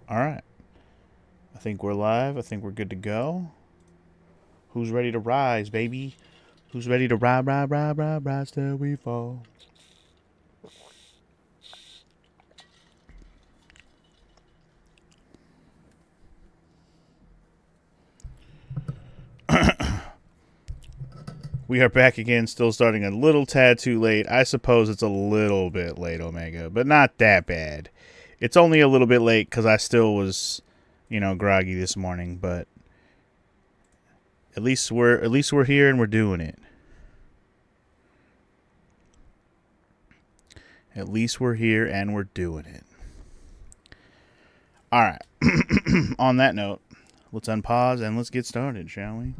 All right. I think we're live. I think we're good to go. Who's ready to rise, baby? Who's ready to rise till we fall? We are back again, still starting a little tad too late. I suppose it's a little bit late, Omega, but not that bad. It's only a little bit late because I still was, groggy this morning. But at least we're here and we're doing it. At least we're here and we're doing it. All right. On that note, let's unpause and let's get started, shall we?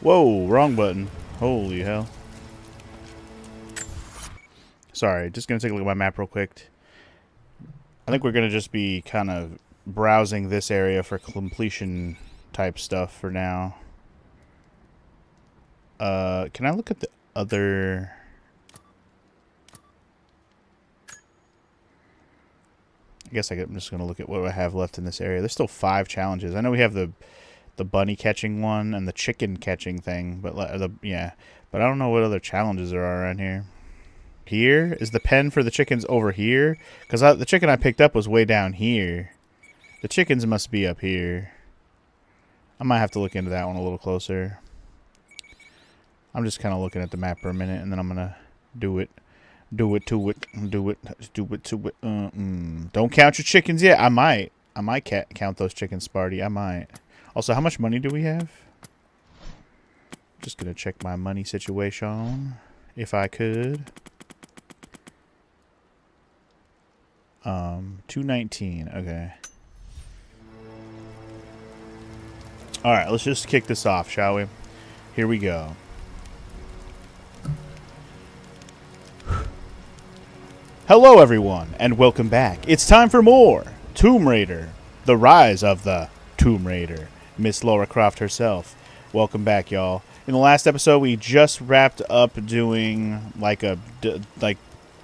Whoa, wrong button. Holy hell. Sorry, just going to take a look at my map real quick. I think we're going to just be kind of browsing this area for completion type stuff for now. Can I look at the other... I guess I'm just going to look at what I have left in this area. There's still 5 challenges. I know we have the bunny catching one and the chicken catching thing, but but I don't know what other challenges there are around here. Here is the pen for the chickens over here, because the chicken I picked up was way down here. The chickens must be up here. I might have to look into that one a little closer. I'm just kind of looking at the map for a minute, and then I'm gonna do it to it. Don't count your chickens yet. I might count those chickens, Sparty. I might. Also, how much money do we have? Just gonna check my money situation, if I could. 219. Okay. All right, let's just kick this off, shall we? Here we go. Hello, everyone, and welcome back. It's time for more Tomb Raider: The Rise of the Tomb Raider. Miss Lara Croft herself. Welcome back, y'all. In the last episode, we just wrapped up doing like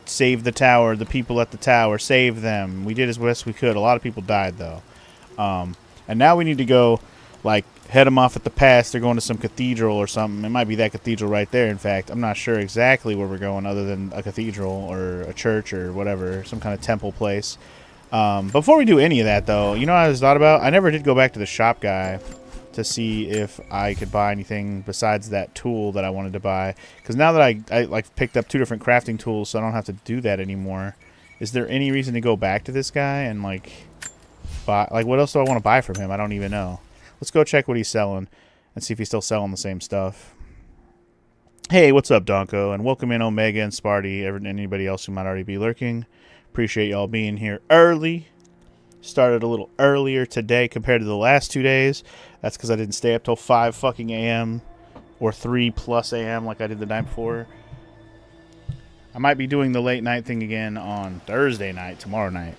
save the tower, the people at the tower, save them. We did as best we could. A lot of people died though, and now we need to go head them off at the pass. They're going to some cathedral or something. It might be that cathedral right there. In fact, I'm not sure exactly where we're going, other than a cathedral or a church or whatever, some kind of temple place. Before we do any of that, though, you know what I just thought about? I never did go back to the shop guy to see if I could buy anything besides that tool that I wanted to buy. Because now that I picked up 2 different crafting tools, so I don't have to do that anymore. Is there any reason to go back to this guy and buy? What else do I want to buy from him? I don't even know. Let's go check what he's selling and see if he's still selling the same stuff. Hey, what's up, Donko? And welcome in Omega and Sparty, and anybody else who might already be lurking. Appreciate y'all being here early. Started a little earlier today compared to the last 2 days. That's because I didn't stay up till 5 fucking a.m. or 3+ a.m. like I did the night before. I might be doing the late night thing again on Thursday night, tomorrow night.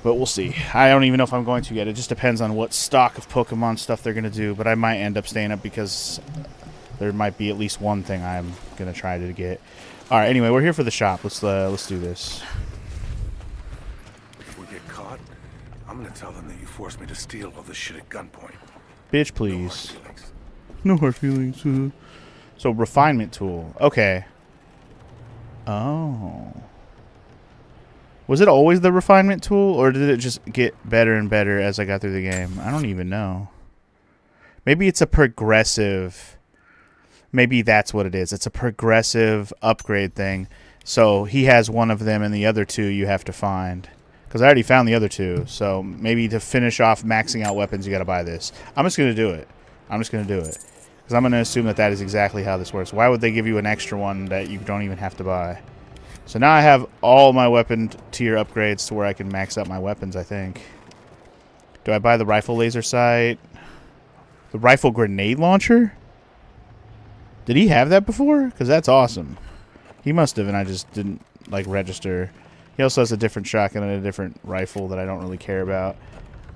But we'll see. I don't even know if I'm going to yet. It just depends on what stock of Pokemon stuff they're going to do. But I might end up staying up because there might be at least one thing I'm going to try to get. All right, anyway, we're here for the shop. Let's do this. If we get caught, I'm going to tell them that you forced me to steal all this shit at gunpoint. Bitch, please. No hard feelings. So, refinement tool. Okay. Oh. Was it always the refinement tool, or did it just get better and better as I got through the game? I don't even know. Maybe it's a progressive... Maybe that's what it is. It's a progressive upgrade thing. So he has one of them, and the other 2 you have to find. Because I already found the other 2. So maybe to finish off maxing out weapons, you got to buy this. I'm just going to do it. Because I'm going to assume that is exactly how this works. Why would they give you an extra one that you don't even have to buy? So now I have all my weapon tier upgrades to where I can max out my weapons, I think. Do I buy the rifle laser sight? The rifle grenade launcher? Did he have that before? Because that's awesome. He must have, and I just didn't, register. He also has a different shotgun and a different rifle that I don't really care about.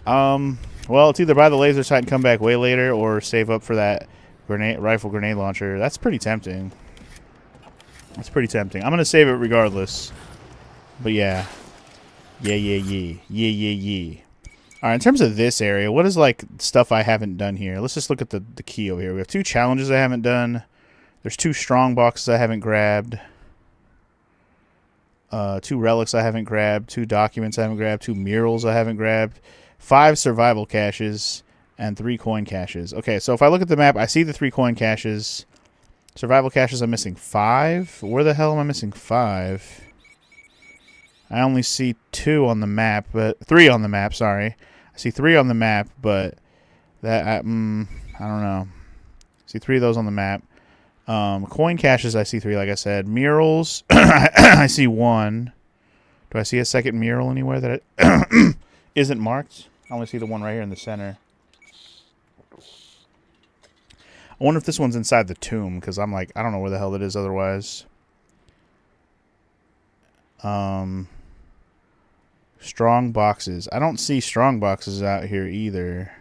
Well, it's either buy the laser sight and come back way later, or save up for that rifle grenade launcher. That's pretty tempting. It's pretty tempting. I'm going to save it regardless. But yeah. Yeah. All right, in terms of this area, what is, like, stuff I haven't done here? Let's just look at the key over here. We have 2 challenges I haven't done. There's 2 strong boxes I haven't grabbed. 2 relics I haven't grabbed. 2 documents I haven't grabbed. 2 murals I haven't grabbed. 5 survival caches. And 3 coin caches. Okay, so if I look at the map, I see the 3 coin caches. Survival caches, I'm missing 5. Where the hell am I missing 5? I only see 2 on the map, but 3 on the map, sorry. I see 3 on the map, but that I don't know. I see 3 of those on the map. Coin caches, I see 3, like I said. Murals, I see 1. Do I see a second mural anywhere that it isn't marked? I only see the one right here in the center. I wonder if this one's inside the tomb, because I'm like, I don't know where the hell it is otherwise. Strong boxes. I don't see strong boxes out here either.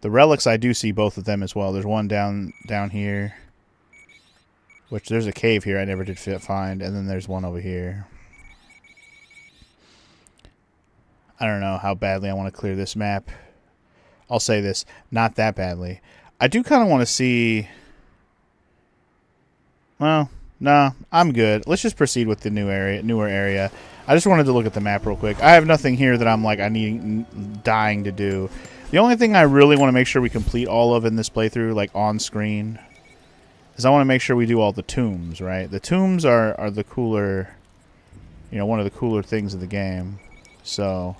The relics, I do see both of them as well. There's one down here, which there's a cave here I never did find, and then there's one over here. I don't know how badly I want to clear this map. I'll say this, not that badly. I do kind of want to see... Well, no, I'm good. Let's just proceed with the newer area. I just wanted to look at the map real quick. I have nothing here that I'm like dying to do. The only thing I really want to make sure we complete all of in this playthrough, like on screen, is I want to make sure we do all the tombs, right? The tombs are the cooler, you know, one of the cooler things in the game. So,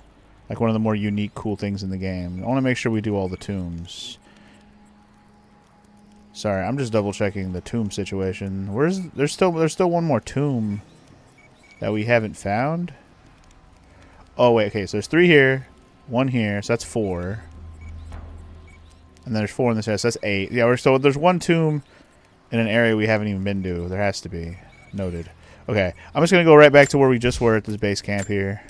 like one of the more unique, cool things in the game. I want to make sure we do all the tombs. Sorry, I'm just double checking the tomb situation. There's still one more tomb that we haven't found. Oh wait, okay, so there's 3 here, 1 here, so that's 4. And then there's 4 in this area, so that's 8. Yeah, so there's 1 tomb in an area we haven't even been to. There has to be. Noted. Okay, I'm just gonna go right back to where we just were at this base camp here.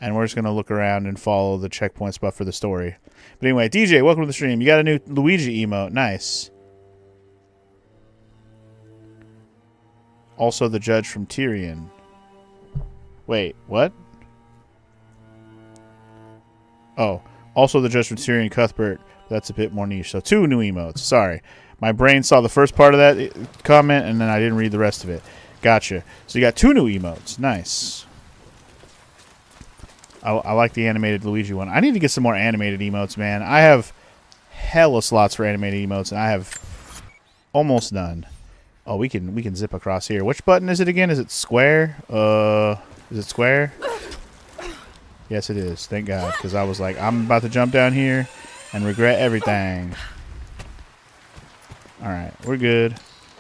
And we're just gonna look around and follow the checkpoint spot for the story. But anyway, DJ, welcome to the stream. You got a new Luigi emote. Nice. Also the judge from Tyrion. Wait, what? Oh, also the judge from Tyrion Cuthbert. That's a bit more niche. So 2 new emotes. Sorry. My brain saw the first part of that comment, and then I didn't read the rest of it. Gotcha. So you got 2 new emotes. Nice. I like the animated Luigi one. I need to get some more animated emotes, man. I have hella slots for animated emotes, and I have almost none. Oh, we can zip across here. Which button is it again? Is it square? Is it square? Yes, it is. Thank God, because I was like, I'm about to jump down here and regret everything. All right, we're good.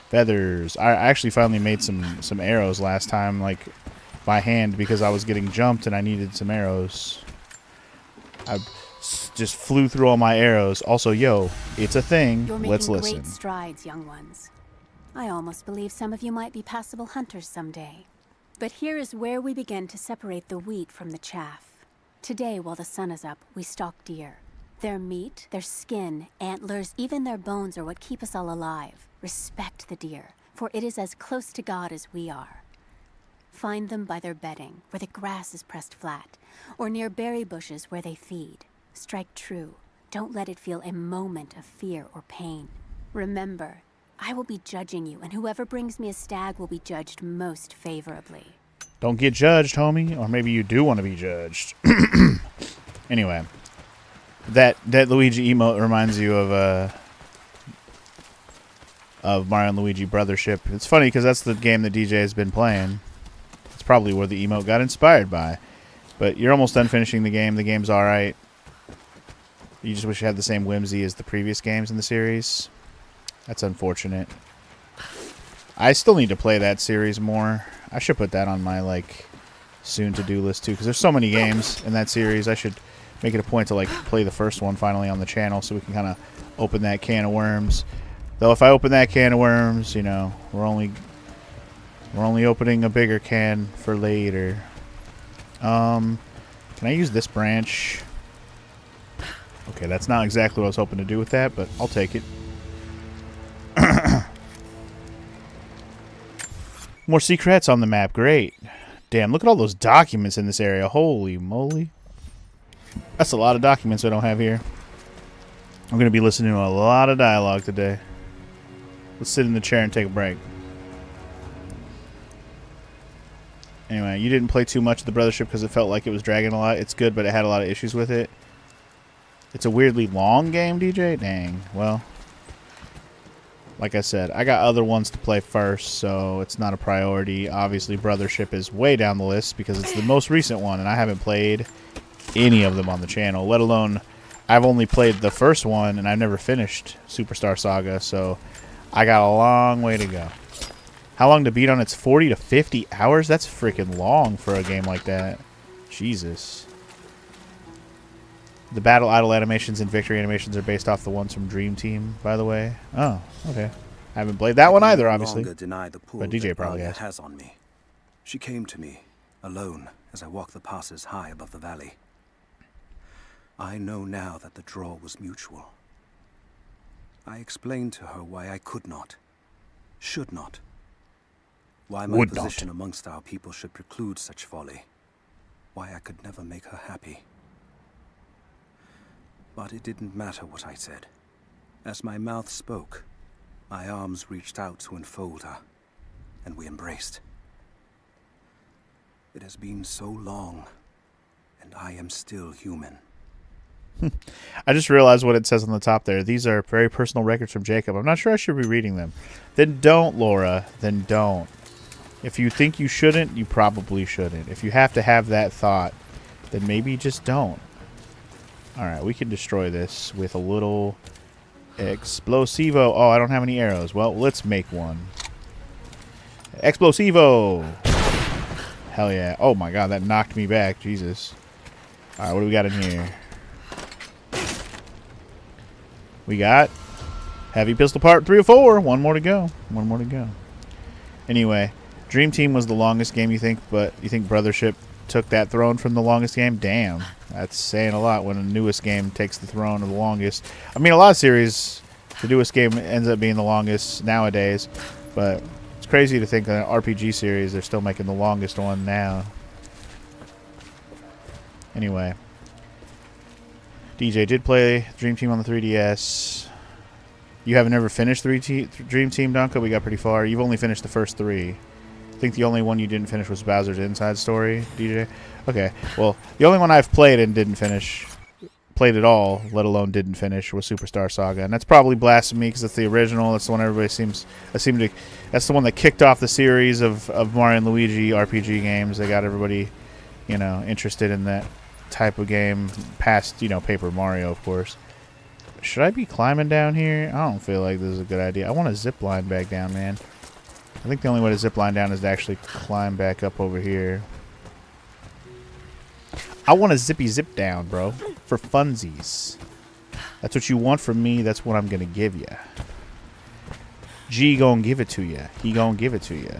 Feathers. I actually finally made some arrows last time, like by hand, because I was getting jumped and I needed some arrows. I just flew through all my arrows. Also, yo, it's a thing. Let's listen. Great strides, young ones. I almost believe some of you might be passable hunters someday. But here is where we begin to separate the wheat from the chaff. Today, while the sun is up, we stalk deer. Their meat, their skin, antlers, even their bones are what keep us all alive. Respect the deer, for it is as close to God as we are. Find them by their bedding, where the grass is pressed flat, or near berry bushes where they feed. Strike true. Don't let it feel a moment of fear or pain. Remember, I will be judging you, and whoever brings me a stag will be judged most favorably. Don't get judged, homie. Or maybe you do want to be judged. Anyway, that Luigi emote reminds you of Mario and Luigi Brothership. It's funny because that's the game that DJ has been playing. It's probably where the emote got inspired by. But you're almost done finishing the game. The game's alright. You just wish you had the same whimsy as the previous games in the series. That's unfortunate. I still need to play that series more. I should put that on my like soon-to-do list too, because there's so many games in that series. I should make it a point to like play the first one finally on the channel, so we can kind of open that can of worms. Though if I open that can of worms, you know, we're only opening a bigger can for later. Can I use this branch? Okay, that's not exactly what I was hoping to do with that, but I'll take it. More secrets on the map. Great. Damn, look at all those documents in this area. Holy moly. That's a lot of documents I don't have here. I'm going to be listening to a lot of dialogue today. Let's sit in the chair and take a break. Anyway, you didn't play too much of the Brothership because it felt like it was dragging a lot. It's good, but it had a lot of issues with it. It's a weirdly long game, DJ? Dang. Well, like I said, I got other ones to play first, so it's not a priority. Obviously, Brothership is way down the list because it's the most recent one, and I haven't played any of them on the channel, let alone I've only played the first one, and I've never finished Superstar Saga, so I got a long way to go. How long to beat on it's 40 to 50 hours? That's freaking long for a game like that. Jesus. The battle idle animations and victory animations are based off the ones from Dream Team, by the way. Oh, okay. I haven't played that one either, obviously. Deny the pull But DJ that probably Valia has. on me. She came to me, alone, as I walked the passes high above the valley. I know now that the draw was mutual. I explained to her why I could not, should not. Why my Would not. position amongst our people should preclude such folly. Why I could never make her happy. But it didn't matter what I said. As my mouth spoke, my arms reached out to enfold her, and we embraced. It has been so long, and I am still human. I just realized what it says on the top there. These are very personal records from Jacob. I'm not sure I should be reading them. Then don't, Laura. Then don't. If you think you shouldn't, you probably shouldn't. If you have to have that thought, then maybe just don't. Alright, we can destroy this with a little Explosivo. Oh, I don't have any arrows. Well, let's make one. Explosivo! Hell yeah. Oh my god, that knocked me back. Jesus. Alright, what do we got in here? We got Heavy Pistol Part 3 of 4. One more to go. One more to go. Anyway, Dream Team was the longest game, you think, but you think Brothership took that throne from the longest game? Damn. That's saying a lot when the newest game takes the throne of the longest. I mean, a lot of series, the newest game ends up being the longest nowadays, but it's crazy to think an RPG series, they're still making the longest one now. Anyway. DJ did play Dream Team on the 3DS. You haven't ever finished Dream Team, Donka? We got pretty far. You've only finished the first 3. I think the only one you didn't finish was Bowser's Inside Story, DJ. Okay, well, the only one I've played and didn't finish, played at all, let alone didn't finish, was Superstar Saga. And that's probably blasphemy because it's the original. That's the one everybody that's the one that kicked off the series of Mario and Luigi RPG games. They got everybody, you know, interested in that type of game past, you know, Paper Mario, of course. Should I be climbing down here? I don't feel like this is a good idea. I want to zip line back down, man. I think the only way to zip line down is to actually climb back up over here. I want to zippy zip down, bro. For funsies. That's what you want from me. That's what I'm going to give you. G gonna give it to you. He gonna give it to you.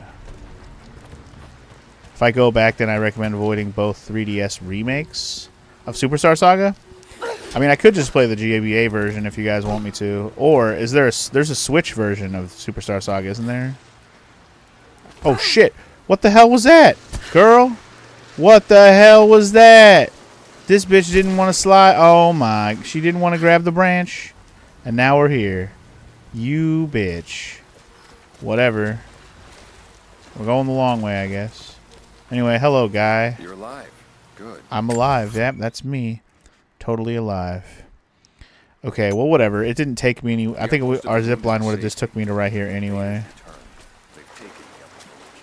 If I go back, then I recommend avoiding both 3DS remakes of Superstar Saga. I mean, I could just play the GBA version if you guys want me to. Or is there there's a Switch version of Superstar Saga, isn't there? Oh shit! What the hell was that, girl? What the hell was that? This bitch didn't want to slide. Oh my! She didn't want to grab the branch, and now we're here. You bitch. Whatever. We're going the long way, I guess. Anyway, hello, guy. You're alive. Good. I'm alive. Yep, that's me. Totally alive. Okay, well, whatever. It didn't take me any... I think our zip line would have just took me to right here anyway.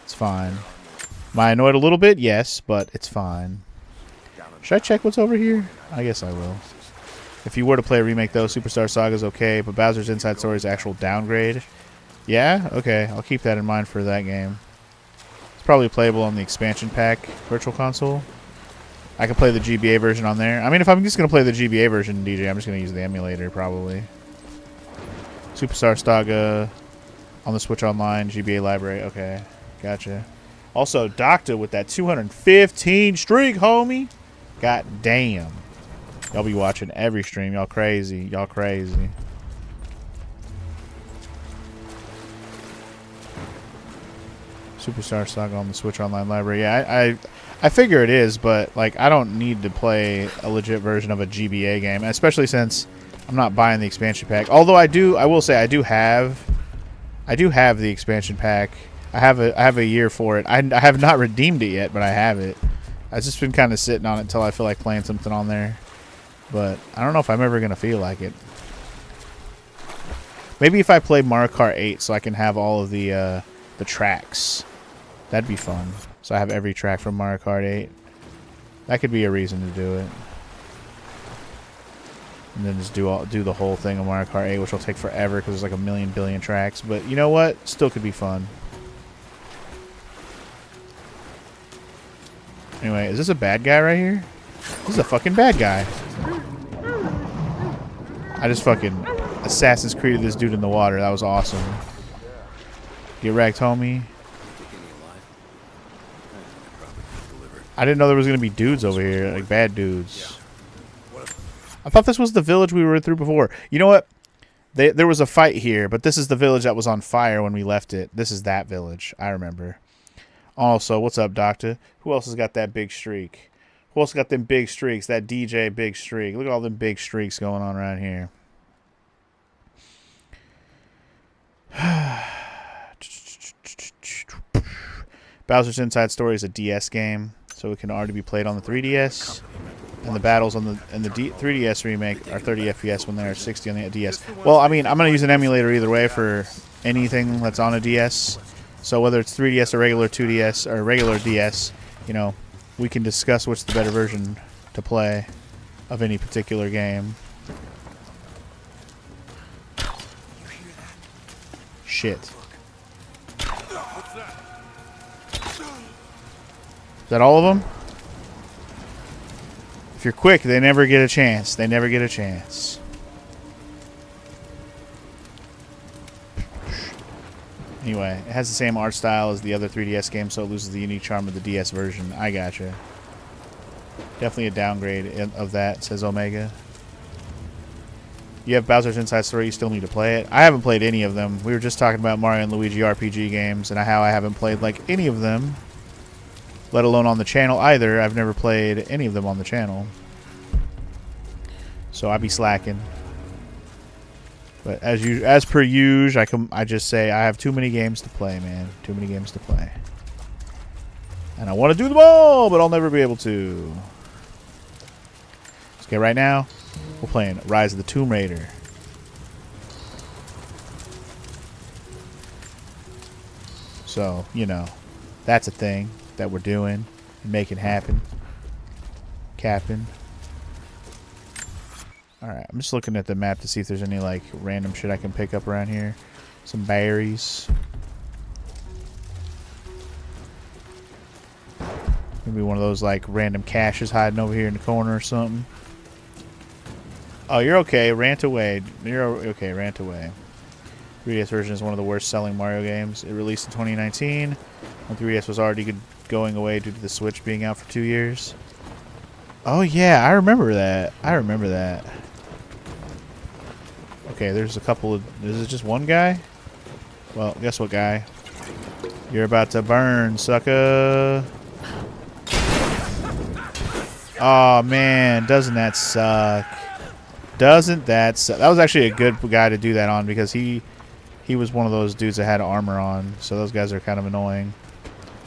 It's fine. Am I annoyed a little bit? Yes, but it's fine. Should I check what's over here? I guess I will. If you were to play a remake, though, Superstar Saga is okay, but Bowser's Inside Story is actual downgrade. Yeah? Okay, I'll keep that in mind for that game. It's probably playable on the expansion pack Virtual Console. I can play the GBA version on there. I mean, if I'm just going to play the GBA version, DJ, I'm just going to use the emulator, probably. Superstar Saga on the Switch Online, GBA library. Okay, gotcha. Also, Doctor with that 215 streak, homie. God damn. Y'all be watching every stream. Y'all crazy. Y'all crazy. Superstar Saga on the Switch Online Library. Yeah, I figure it is, but like I don't need to play a legit version of a GBA game, especially since I'm not buying the expansion pack. Although I will say I do have the expansion pack. I have a year for it. I have not redeemed it yet, but I have it. I've just been kind of sitting on it until I feel like playing something on there. But I don't know if I'm ever gonna feel like it. Maybe if I play Mario Kart 8, so I can have all of the tracks. That'd be fun. So I have every track from Mario Kart 8. That could be a reason to do it. And then just do the whole thing of Mario Kart 8, which will take forever because there's like a million billion tracks. But you know what? Still could be fun. Anyway, is this a bad guy right here? This is a fucking bad guy. I just fucking Assassin's Creed this dude in the water. That was awesome. Get wrecked, homie. I didn't know there was going to be dudes over here, like bad dudes. I thought this was the village we were through before. You know what? There was a fight here, but this is the village that was on fire when we left it. This is that village. I remember. Also, what's up, Doctor? Who else has got that big streak? Who else got them big streaks? That DJ big streak. Look at all them big streaks going on around here. Bowser's Inside Story is a DS game, so it can already be played on the 3DS. And the battles on the 3DS remake are 30 FPS when they're 60 on the DS. Well, I mean, I'm gonna use an emulator either way for anything that's on a DS. So whether it's 3DS or regular 2DS or regular DS, you know, we can discuss what's the better version to play of any particular game. Shit. Is that all of them? If you're quick, they never get a chance. They never get a chance. Anyway, it has the same art style as the other 3DS games, so it loses the unique charm of the DS version. I gotcha. Definitely a downgrade of that, says Omega. You have Bowser's Inside Story, you still need to play it. I haven't played any of them. We were just talking about Mario and Luigi RPG games and how I haven't played like any of them. Let alone on the channel either. I've never played any of them on the channel. So I'd be slacking. But as per usual, I just say I have too many games to play, man. Too many games to play. And I want to do them all, but I'll never be able to. Okay, right now, we're playing Rise of the Tomb Raider. So, you know, that's a thing that we're doing and making happen. Capping. Alright, I'm just looking at the map to see if there's any, like, random shit I can pick up around here. Some berries. Maybe one of those, like, random caches hiding over here in the corner or something. Oh, you're okay. Rant away. You're okay. Rant away. 3DS version is one of the worst selling Mario games. It released in 2019 when 3DS was already going away due to the Switch being out for 2 years. Oh, yeah. I remember that. I remember that. Okay, there's a couple of... Is it just one guy? Well, guess what, guy? You're about to burn, sucker. Oh, man. Doesn't that suck? Doesn't that suck? That was actually a good guy to do that on because he was one of those dudes that had armor on. So those guys are kind of annoying.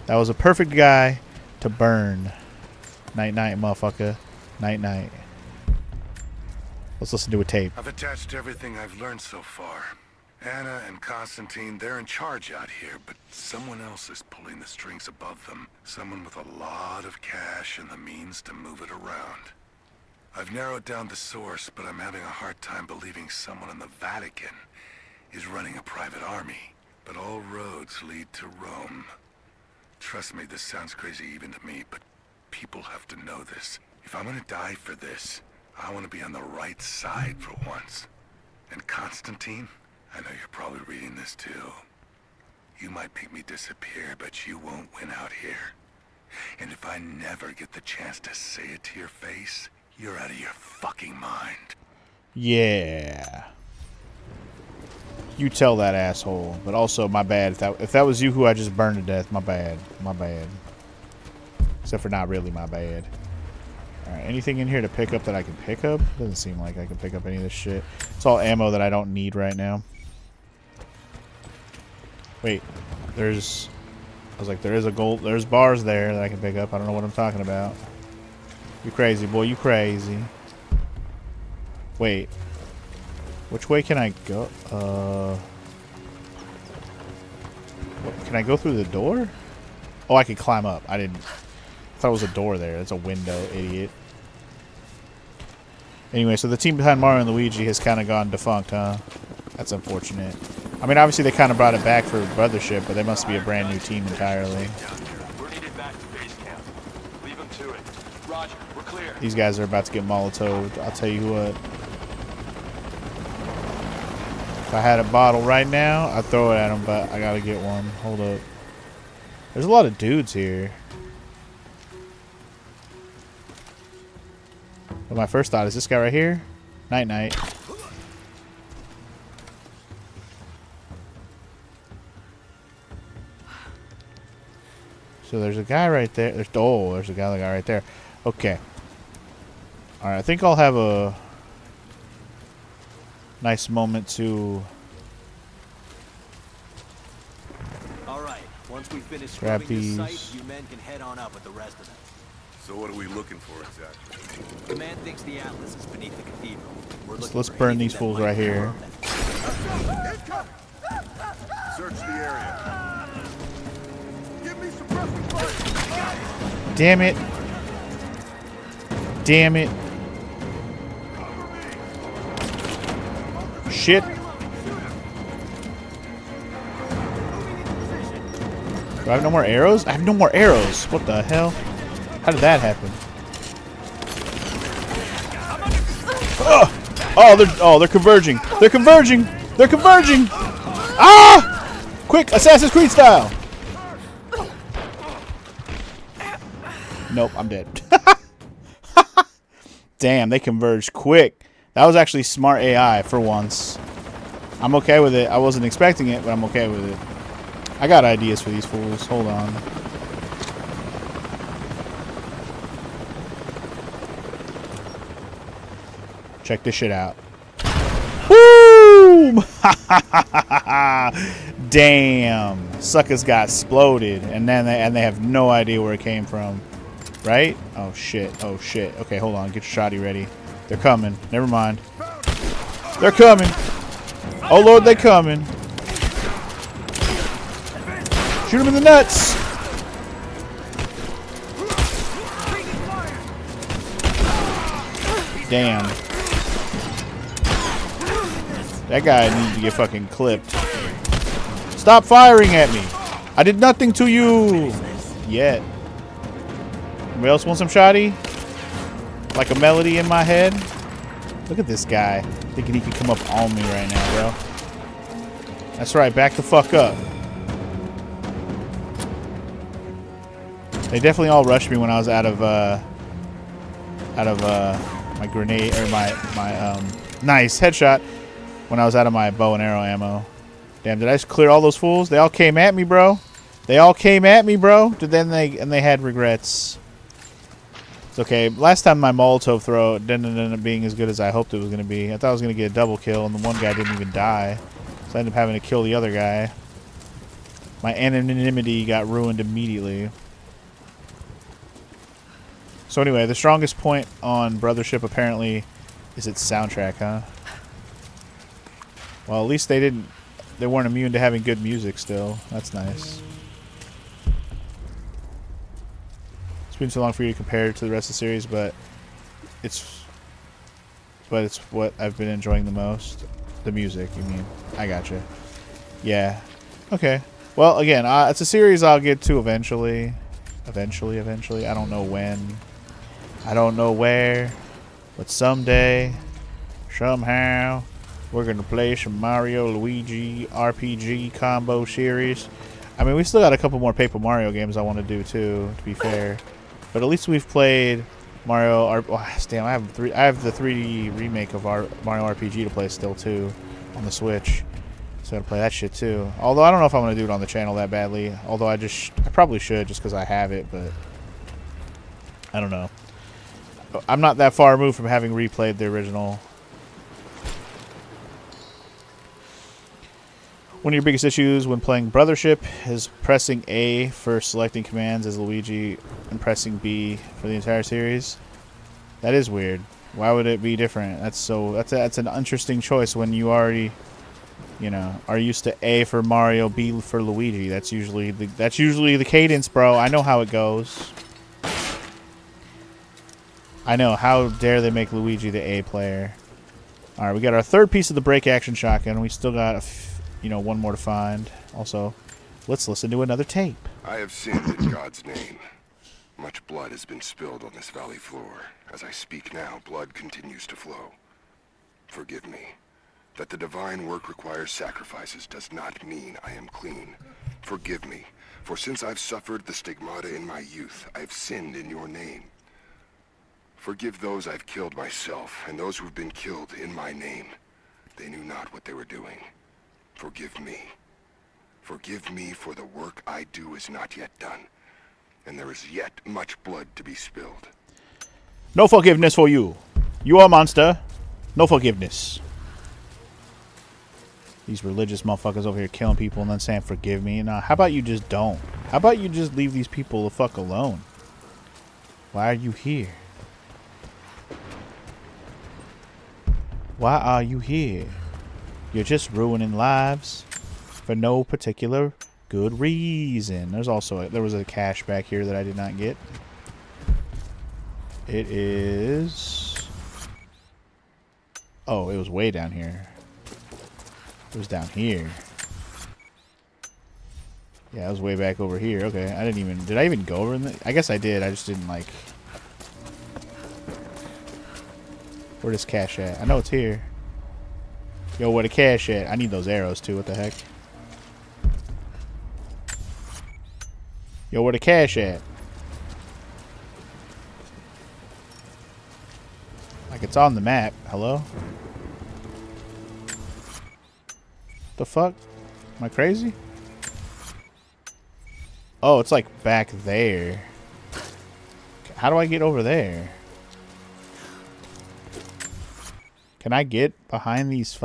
That was a perfect guy to burn. Night-night, motherfucker. Night-night. Let's listen to a tape. I've attached everything I've learned so far. Anna and Constantine, they're in charge out here, but someone else is pulling the strings above them. Someone with a lot of cash and the means to move it around. I've narrowed down the source, but I'm having a hard time believing someone in the Vatican is running a private army. But all roads lead to Rome. Trust me, this sounds crazy even to me, but people have to know this. If I'm gonna die for this, I want to be on the right side for once. And Constantine, I know you're probably reading this too. You might make me disappear, but you won't win out here. And if I never get the chance to say it to your face, you're out of your fucking mind. Yeah. You tell that asshole. But also, my bad. If that was you who I just burned to death, my bad. My bad. Except for not really my bad. Alright, anything in here to pick up that I can pick up? Doesn't seem like I can pick up any of this shit. It's all ammo that I don't need right now. Wait, there's... I was like, there's bars there that I can pick up. I don't know what I'm talking about. You crazy, boy. You crazy. Wait. Which way can I go? Can I go through the door? Oh, I can climb up. I thought it was a door there. That's a window, idiot. Anyway, so the team behind Mario and Luigi has kind of gone defunct, huh? That's unfortunate. I mean, obviously they kind of brought it back for Brothership, but they must be a brand new team entirely. We're needed back to base camp. Leave them to it. Roger, we're clear. These guys are about to get Molotoved. I'll tell you what. If I had a bottle right now, I'd throw it at them, but I gotta get one. Hold up. There's a lot of dudes here. But my first thought is this guy right here. Night night. So there's a guy right there. There's a guy right there. Okay. Alright, I think I'll have a nice moment to Alright, once we finish grab scrubbing this these. site, you men can head on up with the rest of them. So what are we looking for exactly? Command thinks the Atlas is beneath the cathedral. We're looking Let's for burn anything these that fools might right here. confirm that. Search the area. Give me suppressing fire. Damn it. Damn it. Shit. Do I have no more arrows? I have no more arrows. What the hell? How did that happen? They're converging. They're converging. They're converging. Ah! Quick, Assassin's Creed style. Nope, I'm dead. Damn, they converged quick. That was actually smart AI for once. I'm okay with it. I wasn't expecting it, but I'm okay with it. I got ideas for these fools. Hold on. Check this shit out. Boom! Damn. Suckers got exploded, and then they have no idea where it came from. Right? Oh shit. Oh shit. Okay, hold on. Get your shotty ready. They're coming. Never mind. They're coming. Oh lord, they're coming. Shoot them in the nuts. Damn. That guy needs to get fucking clipped. Stop firing at me. I did nothing to you. Yet. Anybody else want some shoddy? Like a melody in my head? Look at this guy. Thinking he can come up on me right now, bro. That's right. Back the fuck up. They definitely all rushed me when I was out of my grenade or my nice headshot when I was out of my bow and arrow ammo. Damn, did I just clear all those fools? They all came at me, bro. They all came at me, bro. They had regrets. It's okay. Last time my Molotov throw didn't end up being as good as I hoped it was going to be. I thought I was going to get a double kill, and the one guy didn't even die. So I ended up having to kill the other guy. My anonymity got ruined immediately. So anyway, the strongest point on Brothership apparently is its soundtrack, huh? Well, at least they weren't immune to having good music still. That's nice. It's been so long for you to compare it to the rest of the series, but it's what I've been enjoying the most. The music, you mean? I gotcha. Yeah. Okay. Well, again, it's a series I'll get to eventually. Eventually. I don't know when. I don't know where. But someday, somehow, we're going to play some Mario Luigi RPG combo series. I mean, we still got a couple more Paper Mario games I want to do, too, to be fair. But at least we've played Mario... damn, I have the 3D remake of our Mario RPG to play still, too, on the Switch. So I gotta play that shit too. Although I don't know if I'm gonna do it on the channel that badly. Although I probably should just because I have it, but I don't know. I'm not that far removed from having replayed the original. One of your biggest issues when playing Brothership is pressing A for selecting commands as Luigi and pressing B for the entire series. That is weird. Why would it be different? That's an interesting choice when you already, you know, are used to A for Mario, B for Luigi. That's usually the cadence, bro. I know how it goes. I know. How dare they make Luigi the A player? All right, we got our third piece of the break action shotgun. We still got one more to find. Also, let's listen to another tape. I have sinned in God's name. Much blood has been spilled on this valley floor. As I speak now, blood continues to flow. Forgive me. That the divine work requires sacrifices does not mean I am clean. Forgive me, for since I've suffered the stigmata in my youth, I have sinned in your name. Forgive those I've killed myself, and those who've been killed in my name. They knew not what they were doing. Forgive me. Forgive me, for the work I do is not yet done, and there is yet much blood to be spilled. No forgiveness for you. You are a monster. No forgiveness. These religious motherfuckers over here killing people and then saying forgive me. Now, how about you just don't? How about you just leave these people the fuck alone? Why are you here? Why are you here? You're just ruining lives for no particular good reason. There was a cache back here that I did not get. It is... Oh, it was way down here. It was down here. Yeah, it was way back over here. Okay, did I even go over in the... I guess I did, I just didn't like... Where does cache at? I know it's here. Yo, where the cache at? I need those arrows too, what the heck? Yo, where the cache at? Like it's on the map. Hello? The fuck? Am I crazy? Oh, it's like back there. How do I get over there? Can I get behind these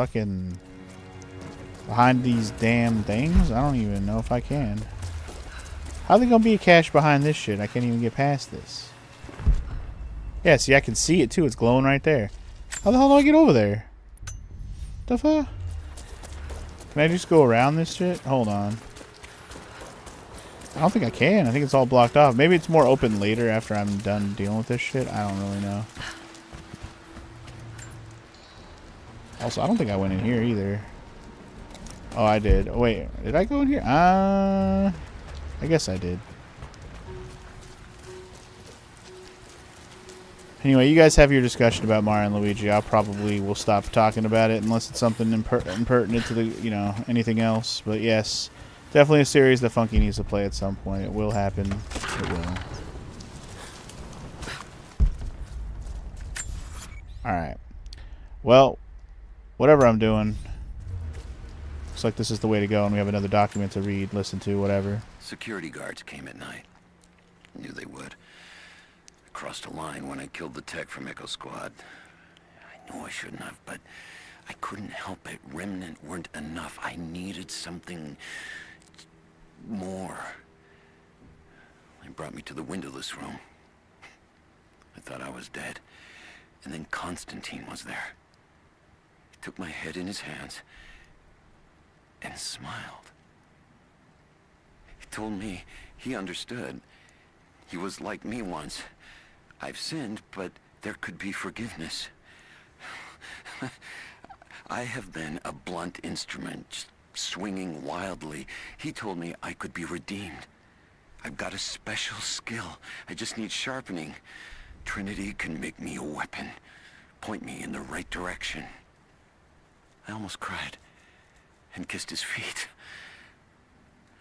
damn things? I don't even know if I can. How are they gonna be a cache behind this shit? I can't even get past this. Yeah, see, I can see it too. It's glowing right there. How the hell do I get over there? The fuck? Can I just go around this shit? Hold on. I don't think I can. I think it's all blocked off. Maybe it's more open later after I'm done dealing with this shit. I don't really know. Also, I don't think I went in here either. Oh, I did. Oh, wait, did I go in here? I guess I did. Anyway, you guys have your discussion about Mario and Luigi. I probably will stop talking about it unless it's something impertinent to the, anything else. But yes, definitely a series that Funky needs to play at some point. It will happen. It will. Alright. Well, whatever I'm doing, looks like this is the way to go, and we have another document to read, listen to, whatever. Security guards came at night. Knew they would. I crossed a line when I killed the tech from Echo Squad. I knew I shouldn't have, but I couldn't help it. Remnant weren't enough. I needed something more. They brought me to the windowless room. I thought I was dead. And then Constantine was there. He took my head in his hands and smiled. He told me he understood. He was like me once. I've sinned, but there could be forgiveness. I have been a blunt instrument, just swinging wildly. He told me I could be redeemed. I've got a special skill. I just need sharpening. Trinity can make me a weapon, point me in the right direction. I almost cried and kissed his feet.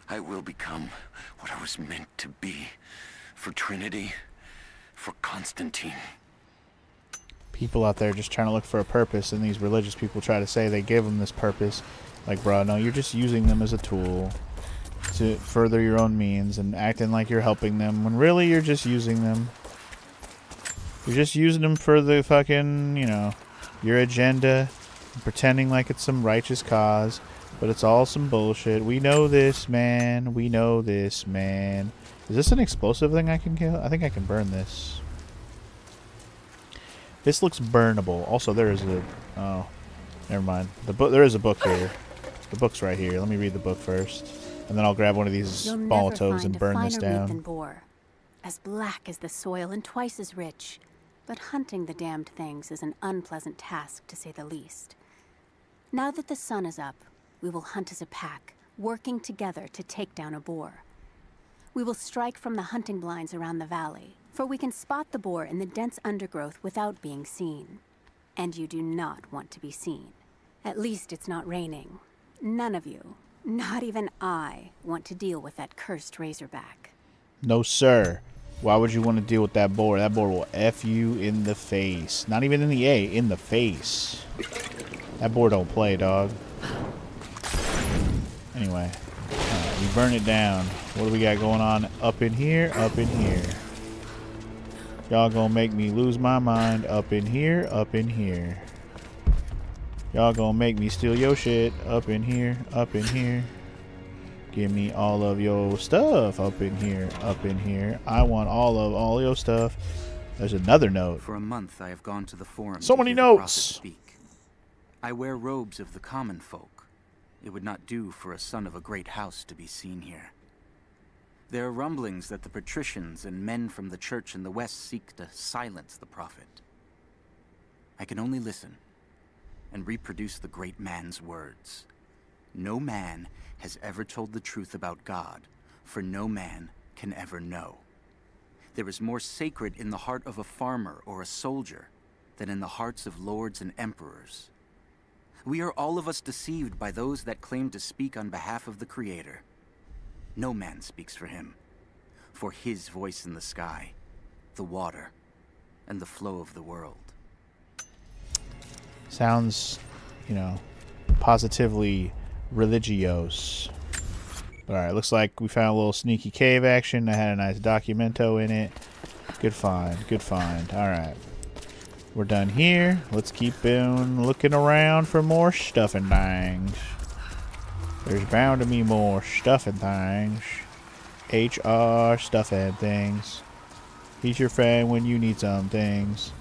I will become what I was meant to be. For Trinity, for Constantine. People out there just trying to look for a purpose, and these religious people try to say they give them this purpose. Like, bro, no, you're just using them as a tool to further your own means and acting like you're helping them when really you're just using them. You're just using them for the fucking, you know, your agenda, and pretending like it's some righteous cause, but it's all some bullshit. We know this, man. We know this, man. Is this an explosive thing I can kill? I think I can burn this. This looks burnable. Also, there is a... Oh, never mind. The book. There is a book here. The book's right here. Let me read the book first, and then I'll grab one of these Molotovs and burn this down. Than boar, as black as the soil and twice as rich. But hunting the damned things is an unpleasant task, to say the least. Now that the sun is up, we will hunt as a pack, working together to take down a boar. We will strike from the hunting blinds around the valley, for we can spot the boar in the dense undergrowth without being seen. And you do not want to be seen. At least it's not raining. None of you, not even I, want to deal with that cursed razorback. No, sir. Why would you want to deal with that boar? That boar will F you in the face. Not even in the A, in the face. That boar don't play, dog. Anyway. Alright, we burn it down. What do we got going on up in here? Up in here. Y'all gonna make me lose my mind. Up in here, up in here. Y'all gonna make me steal your shit. Up in here, up in here. Give me all of your stuff up in here, up in here. I want all your stuff. There's another note. For a month I have gone to the forum. So many notes. Speak. I wear robes of the common folk. It would not do for a son of a great house to be seen here. There are rumblings that the patricians and men from the church in the west seek to silence the prophet. I can only listen and reproduce the great man's words. No man has ever told the truth about God, for no man can ever know. There is more sacred in the heart of a farmer or a soldier than in the hearts of lords and emperors. We are all of us deceived by those that claim to speak on behalf of the Creator. No man speaks for him, for his voice in the sky, the water, and the flow of the world. Sounds, you know, positively religious. Alright, looks like we found a little sneaky cave action that had a nice documento in it. Good find, good find. Alright. We're done here. Let's keep on looking around for more stuff and things. There's bound to be more stuff and things. HR stuff and things. He's your friend when you need some things.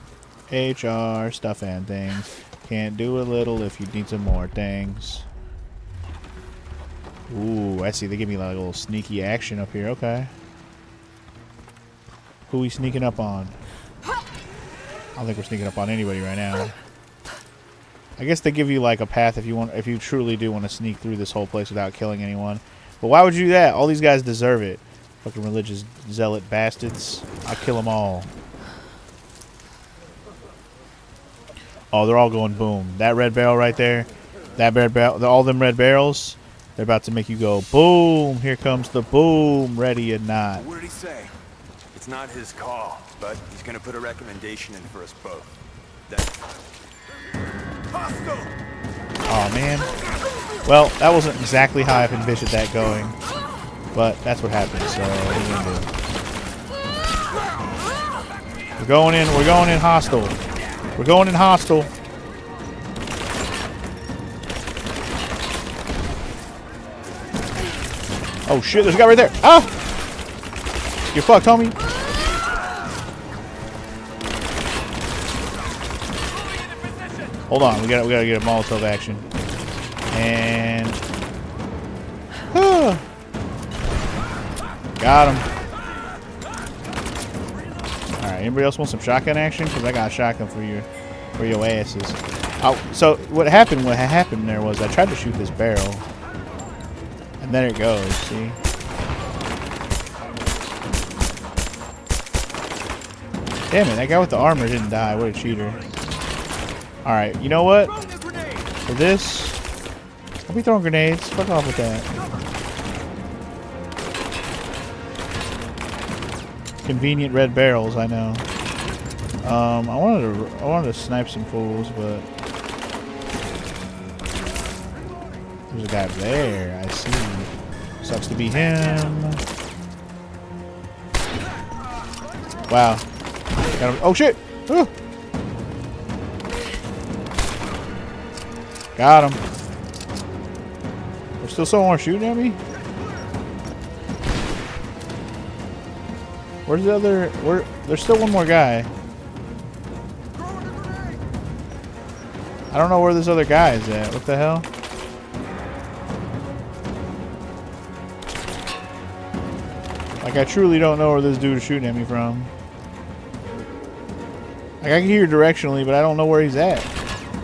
HR stuff and things. Can't do a little if you need some more things. Ooh, I see. They give me like a little sneaky action up here. Okay. Who we sneaking up on? I don't think we're sneaking up on anybody right now. I guess they give you like a path if you truly do want to sneak through this whole place without killing anyone. But why would you do that? All these guys deserve it. Fucking religious zealot bastards. I'll kill them all. Oh, they're all going boom. That red barrel right there. That red barrel. All them red barrels. They're about to make you go boom. Here comes the boom. Ready or not. What did he say? It's not his call, but he's gonna put a recommendation in for us both. Hostile! Oh man. Well, that wasn't exactly how I envisioned that going, but that's what happened. So what are you gonna do? We're going in. We're going in hostile. We're going in hostile. Oh shit! There's a guy right there. Ah! You're fucked, homie. Hold on, we gotta get a Molotov action. And got him. Alright, anybody else want some shotgun action? Because I got a shotgun for your asses. Oh, so what happened there was I tried to shoot this barrel. And there it goes, see? Damn it, that guy with the armor didn't die. What a cheater. Alright, you know what? For this, I'll be throwing grenades. Fuck off with that. Convenient red barrels, I know. I wanted to snipe some fools, but There's a guy there. I see. Sucks to be him. Wow. Got him. Oh shit! Ooh. Got him. There's still someone shooting at me? Where's the other... There's still one more guy. I don't know where this other guy is at. What the hell? Like, I truly don't know where this dude is shooting at me from. Like, I can hear directionally, but I don't know where he's at.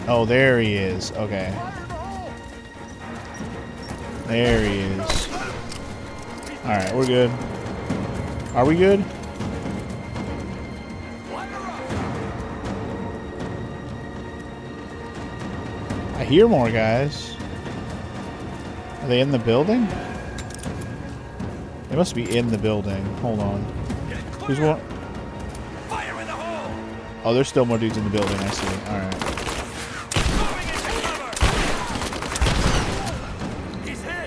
Oh, there he is. Okay. There he is. Alright, we're good. Are we good? I hear more guys. Are they in the building? They must be in the building. Hold on. Who's one? Oh, there's still more dudes in the building. I see. Alright.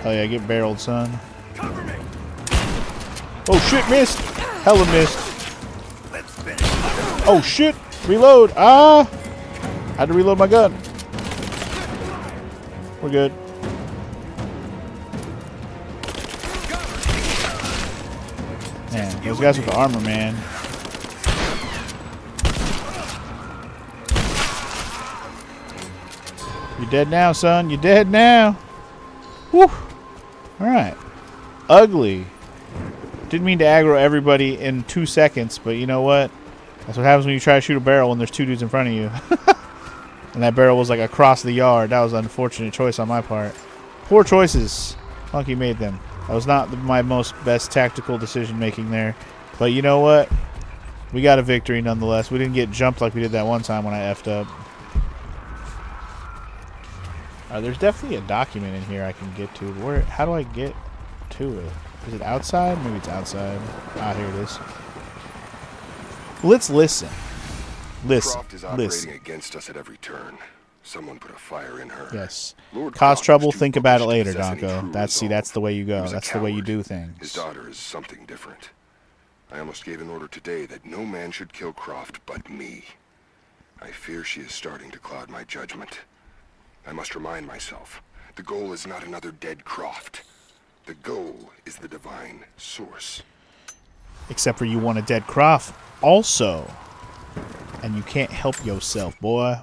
Oh yeah, get barreled, son. Oh shit, missed! Hella missed. Oh shit! Reload! Ah! I had to reload my gun. We're good. Man, those guys with the armor, man. You're dead now, son. You're dead now. Whew. Alright. Ugly. Didn't mean to aggro everybody in 2 seconds, but you know what? That's what happens when you try to shoot a barrel when there's two dudes in front of you. And that barrel was like across the yard. That was an unfortunate choice on my part. Poor choices. Funky made them. That was not my most best tactical decision making there. But you know what? We got a victory nonetheless. We didn't get jumped like we did that one time when I effed up. There's definitely a document in here I can get to. Where? How do I get to it? Is it outside? Maybe it's outside. Ah, here it is. Let's listen. Croft is operating against us at every turn. Someone put a fire in her. Yes. Lord Cause Croft trouble, is too think about it bullish to later, possess any Donko. true That's resolve. the way you He go. was a That's the way you coward. do His things. daughter is something different. I almost gave an order today that no man should kill Croft but me. I fear she is starting to cloud my judgment. I must remind myself, the goal is not another dead Croft. The goal is the divine source. Except for you want a dead Croft also. And you can't help yourself, boy.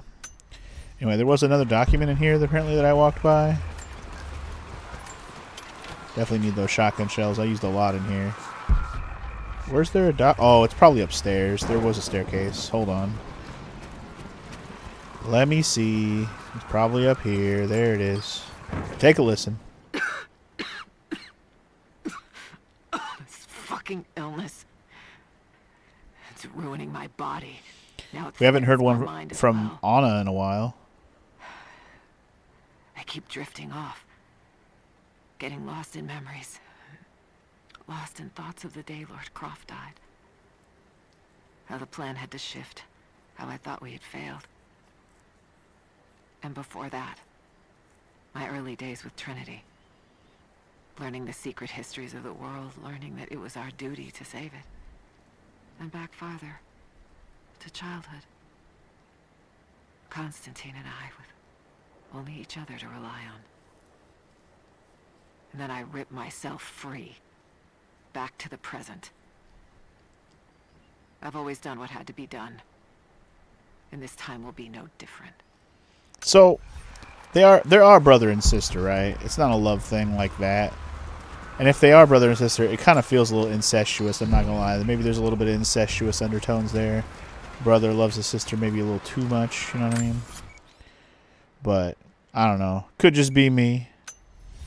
Anyway, there was another document in here apparently that I walked by. Definitely need those shotgun shells. I used a lot in here. Where's there a Oh, it's probably upstairs. There was a staircase. Hold on. Let me see. It's probably up here. There it is. Take a listen. This fucking illness. It's ruining my body. Now We haven't heard my one mind as from well. Anna in a while. I keep drifting off. Getting lost in memories. Lost in thoughts of the day Lord Croft died. How the plan had to shift. How I thought we had failed. And before that, my early days with Trinity. Learning the secret histories of the world, learning that it was our duty to save it. And back farther, to childhood. Constantine and I, with only each other to rely on. And then I ripped myself free, back to the present. I've always done what had to be done. And this time will be no different. So, they are brother and sister, right? It's not a love thing like that. And if they are brother and sister, it kind of feels a little incestuous, I'm not going to lie. Maybe there's a little bit of incestuous undertones there. Brother loves his sister maybe a little too much, you know what I mean? But, I don't know. Could just be me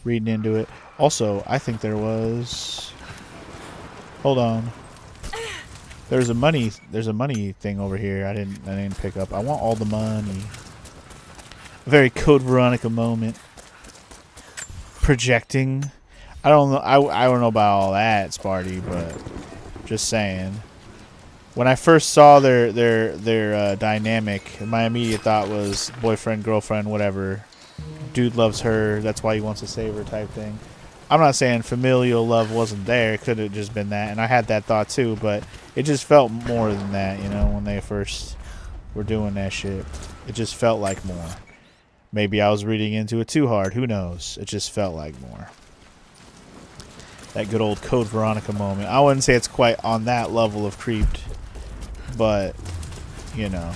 reading into it. Also, I think there was... Hold on. There's a money thing over here I didn't pick up. I want all the money. A very Code Veronica moment. Projecting. I don't know. I don't know about all that, Sparty, but just saying. When I first saw their dynamic, my immediate thought was boyfriend, girlfriend, whatever. dude loves her, that's why he wants to save her type thing. I'm not saying familial love wasn't there. It could have just been that, and I had that thought too, but it just felt more than that, you know, when they first were doing that shit. It just felt like more. Maybe I was reading into it too hard. Who knows? It just felt like more. That good old Code Veronica moment. I wouldn't say it's quite on that level of creeped, but, you know,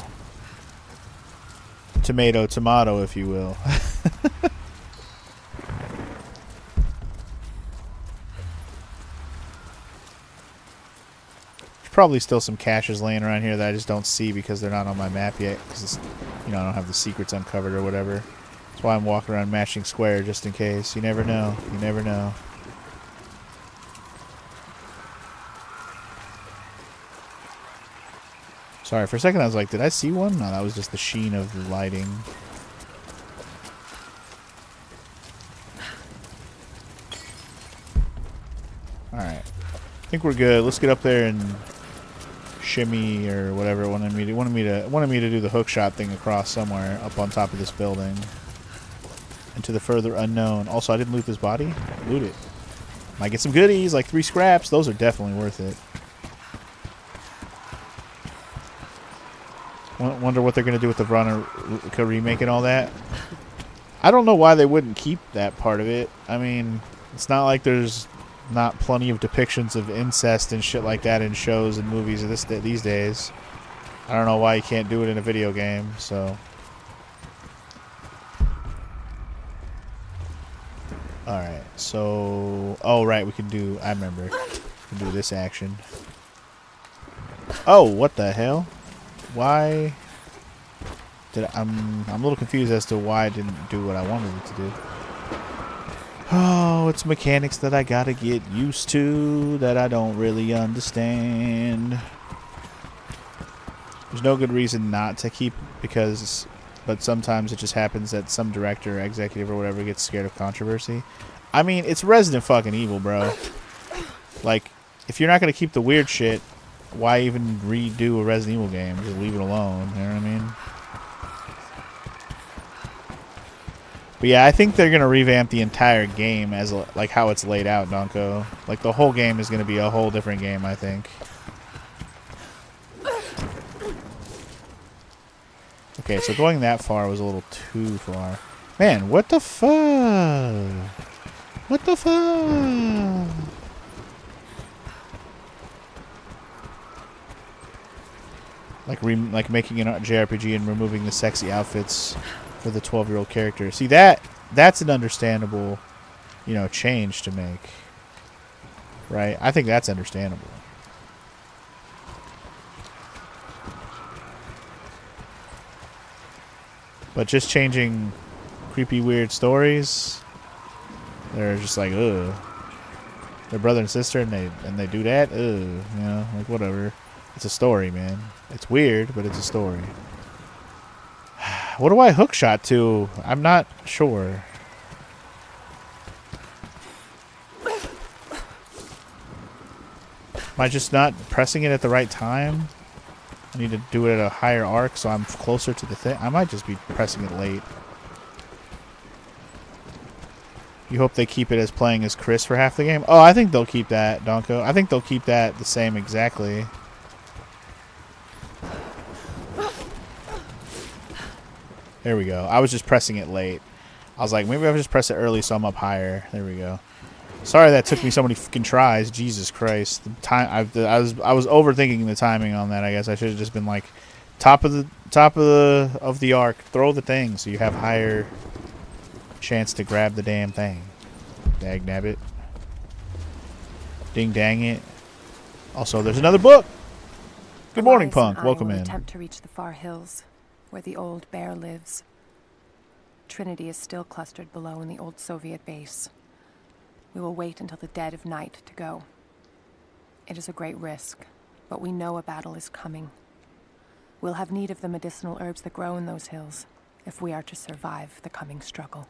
tomato, tomato, if you will. There's probably still some caches laying around here that I just don't see because they're not on my map yet. Because, you know, I don't have the secrets uncovered or whatever. That's why I'm walking around matching square just in case. You never know. You never know. Sorry, for a second I was like, did I see one? No, that was just the sheen of the lighting. Alright. I think we're good. Let's get up there and shimmy or whatever it wanted me to do the hook shot thing across somewhere up on top of this building. Into the further unknown. Also, I didn't loot this body. Loot it. Might get some goodies, like 3 scraps. Those are definitely worth it. Wonder what they're going to do with the Veronica remake and all that. I don't know why they wouldn't keep that part of it. I mean, it's not like there's not plenty of depictions of incest and shit like that in shows and movies of these days. I don't know why you can't do it in a video game, so. Alright, so. Oh, right, we can do. I remember. We can do this action. Oh, what the hell? Why did I'm a little confused as to why I didn't do what I wanted it to do. Oh, it's mechanics that I gotta get used to that I don't really understand. There's no good reason not to keep but sometimes it just happens that some director or executive or whatever gets scared of controversy. I mean, it's Resident fucking Evil, bro. Like, if you're not gonna keep the weird shit, why even redo a Resident Evil game? Just leave it alone. You know what I mean? But yeah, I think they're gonna revamp the entire game as like how it's laid out, Donko. Like the whole game is gonna be a whole different game, I think. Okay, so going that far was a little too far. Man, what the fuck? What the fuck? Like making an JRPG and removing the sexy outfits for the 12-year-old character. See, that's an understandable, you know, change to make. Right? I think that's understandable. But just changing creepy, weird stories, they're just like, ugh. They're brother and sister and they do that? Ugh. You know, like whatever. It's a story, man. It's weird, but it's a story. What do I hookshot to? I'm not sure. Am I just not pressing it at the right time? I need to do it at a higher arc so I'm closer to the thing. I might just be pressing it late. You hope they keep it as playing as Chris for half the game? Oh, I think they'll keep that, Donko. I think they'll keep that the same exactly. There we go. I was just pressing it late. I was like, maybe I'll just press it early so I'm up higher. There we go. Sorry that took me so many fucking tries. Jesus Christ. The time I was overthinking the timing on that. I guess I should have just been like top of the arc. Throw the thing so you have higher chance to grab the damn thing. Dag nabbit. Ding dang it. Also, there's another book. Good morning, Punk. Welcome in. Attempt to reach the far hills, where the old bear lives. Trinity is still clustered below in the old Soviet base. We will wait until the dead of night to go. It is a great risk, but we know a battle is coming. We'll have need of the medicinal herbs that grow in those hills, if we are to survive the coming struggle.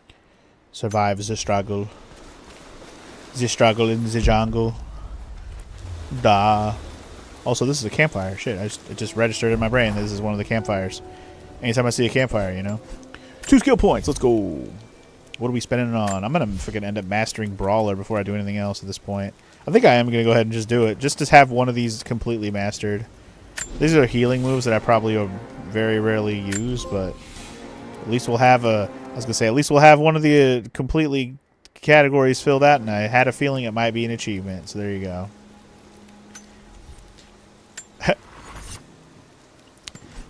Survive the struggle. The struggle in the jungle. Da. Also, this is a campfire. Shit, it just registered in my brain. This is one of the campfires. Anytime I see a campfire, you know. 2 skill points. Let's go. What are we spending it on? I'm going to freaking end up mastering Brawler before I do anything else at this point. I think I am going to go ahead and just do it. Just to have one of these completely mastered. These are healing moves that I probably very rarely use, but at least we'll have a... I was going to say, at least we'll have one of the completely categories filled out, and I had a feeling it might be an achievement, so there you go.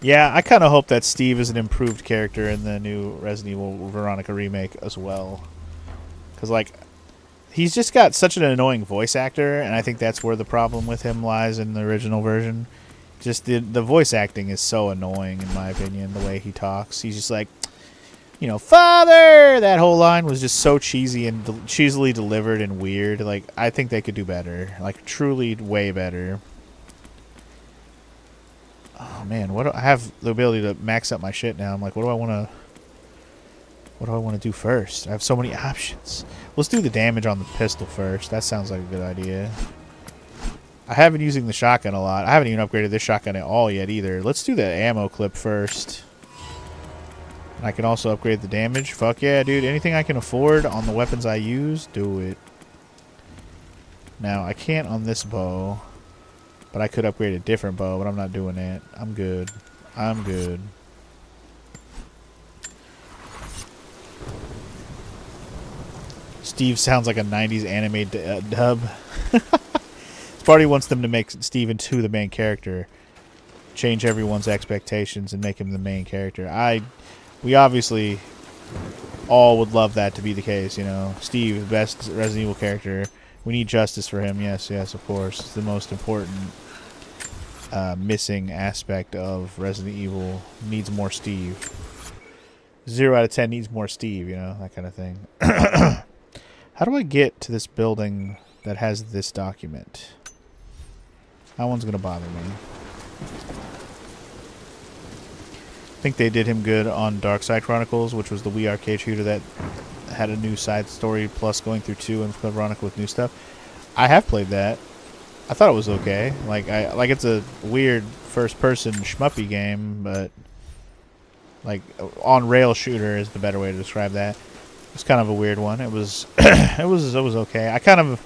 Yeah, I kind of hope that Steve is an improved character in the new Resident Evil Veronica remake as well. Because, like, he's just got such an annoying voice actor, and I think that's where the problem with him lies in the original version. Just the voice acting is so annoying, in my opinion, the way he talks. He's just like, you know, Father! That whole line was just so cheesy and cheesily delivered and weird. Like, I think they could do better. Like, truly way better. Oh man, I have the ability to max up my shit now. I'm like, what do I want to do first? I have so many options. Let's do the damage on the pistol first. That sounds like a good idea. I have been using the shotgun a lot. I haven't even upgraded this shotgun at all yet either. Let's do the ammo clip first. And I can also upgrade the damage. Fuck yeah, dude. Anything I can afford on the weapons I use, do it. Now, I can't on this bow. But I could upgrade a different bow, but I'm not doing that. I'm good. I'm good. Steve sounds like a 90s anime dub. Sparty wants them to make Steve into the main character. Change everyone's expectations and make him the main character. We obviously all would love that to be the case, you know. Steve, the best Resident Evil character. We need justice for him. Yes, yes, of course. It's the most important missing aspect of Resident Evil. Needs more Steve. 0 out of 10 needs more Steve, you know, that kind of thing. How do I get to this building that has this document? That one's going to bother me. I think they did him good on Darkside Chronicles, which was the Wii arcade shooter that had a new side story plus going through 2 and Veronica with new stuff. I have played that. I thought it was okay. Like it's a weird first-person shmuppy game, but like on-rail shooter is the better way to describe that. It's kind of a weird one. It was it was okay. I kind of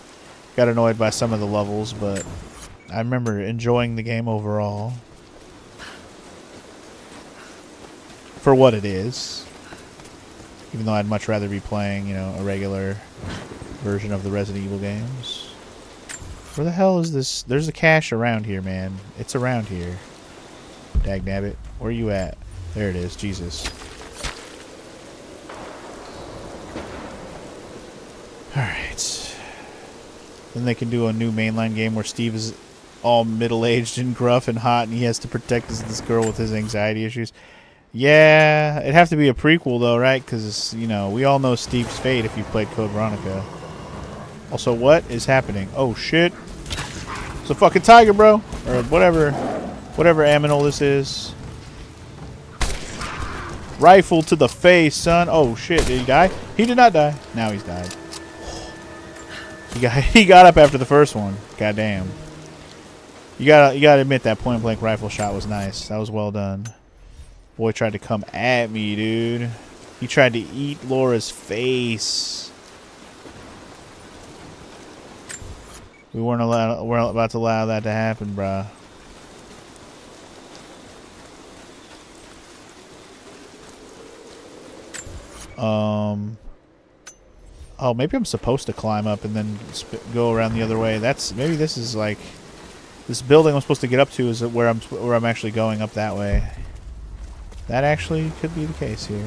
got annoyed by some of the levels, but I remember enjoying the game overall for what it is. Even though I'd much rather be playing, you know, a regular version of the Resident Evil games. Where the hell is this? There's a cache around here, man. It's around here. Dagnabbit. Where are you at? There it is. Jesus. Alright. Then they can do a new mainline game where Steve is all middle-aged and gruff and hot, and he has to protect this girl with his anxiety issues. Yeah, it'd have to be a prequel, though, right? Because, you know, we all know Steve's fate if you've played Code Veronica. Also, what is happening? Oh, shit. It's a fucking tiger, bro. Or whatever aminal this is. Rifle to the face, son. Oh, shit. Did he die? He did not die. Now he's died. He got up after the first one. Goddamn. You gotta admit that point-blank rifle shot was nice. That was well done. Boy tried to come at me, dude. He tried to eat Laura's face. We're about to allow that to happen, bruh. Oh, maybe I'm supposed to climb up and then go around the other way. Maybe this is like this building I'm supposed to get up to is where I'm actually going up that way. That actually could be the case here.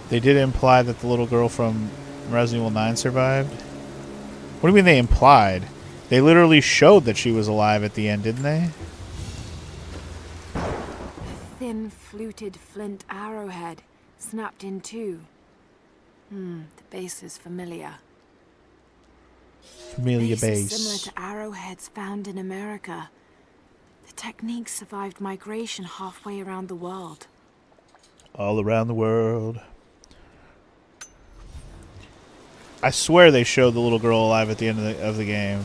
They did imply that the little girl from Resident Evil 9 survived. What do you mean they implied? They literally showed that she was alive at the end, didn't they? A thin, fluted flint arrowhead, snapped in two. The base is familiar. Familiar base. Similar to arrowheads found in America. The technique survived migration halfway around the world. All around the world. I swear they showed the little girl alive at the end of the game.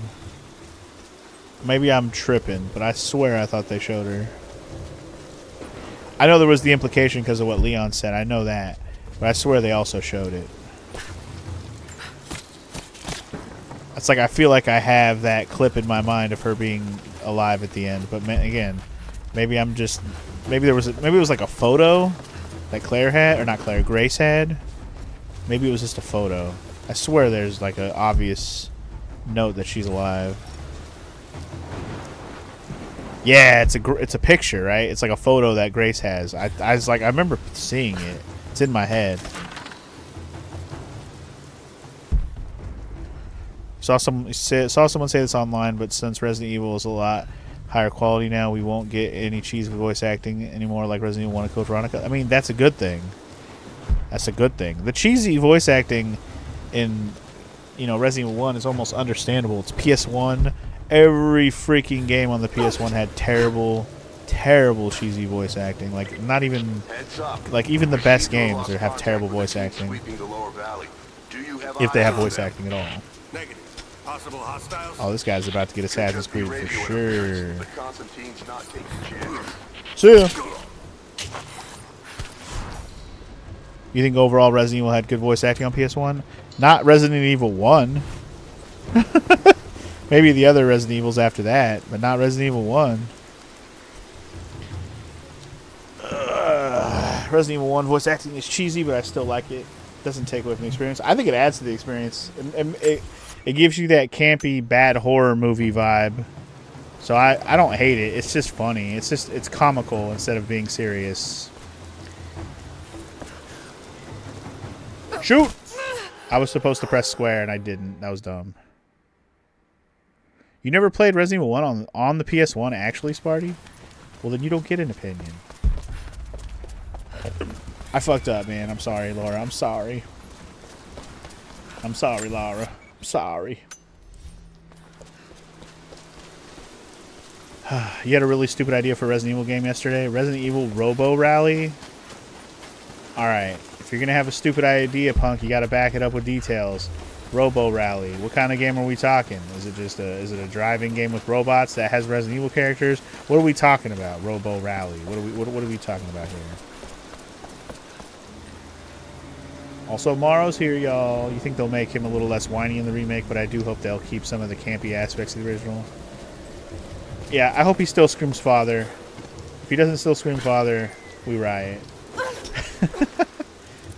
Maybe I'm tripping, but I swear I thought they showed her. I know there was the implication because of what Leon said. I know that. But I swear they also showed it. It's like I feel like I have that clip in my mind of her being alive at the end. But again, maybe I'm just... Maybe it was like a photo that Claire had. Or not Claire, Grace had. Maybe it was just a photo. I swear there's like an obvious note that she's alive. Yeah, it's a picture, right? It's like a photo that Grace has. I was like, I remember seeing it. It's in my head. Saw someone say this online, but since Resident Evil is a lot higher quality now, we won't get any cheesy voice acting anymore like Resident Evil 1 and Code Veronica. I mean, that's a good thing. That's a good thing. The cheesy voice acting in, Resident Evil 1 is almost understandable. It's PS1. Every freaking game on the PS1 had terrible cheesy voice acting. Like, not even... Like, even the best games have terrible voice acting. If they have voice acting at all. Oh, this guy's about to get Assassin's Creed for sure. See ya. You think overall Resident Evil had good voice acting on PS1? Not Resident Evil 1. Maybe the other Resident Evils after that, but not Resident Evil 1. Resident Evil 1 voice acting is cheesy, but I still like it. Doesn't take away from the experience. I think it adds to the experience. It gives you that campy, bad horror movie vibe. So I don't hate it. It's just funny. It's comical instead of being serious. Shoot! I was supposed to press square and I didn't. That was dumb. You never played Resident Evil 1 on the PS1 actually, Sparty? Well, then you don't get an opinion. I fucked up, man. I'm sorry, Laura. I'm sorry. I'm sorry, Laura. I'm sorry. You had a really stupid idea for a Resident Evil game yesterday. Resident Evil Robo Rally. Alright. If you're going to have a stupid idea, Punk, you got to back it up with details. Robo Rally. What kind of game are we talking? Is it a driving game with robots that has Resident Evil characters? What are we talking about? Robo Rally. What are we talking about here? Also, Morrow's here, y'all. You think they'll make him a little less whiny in the remake, but I do hope they'll keep some of the campy aspects of the original. Yeah, I hope he still screams father. If he doesn't still scream father, we riot.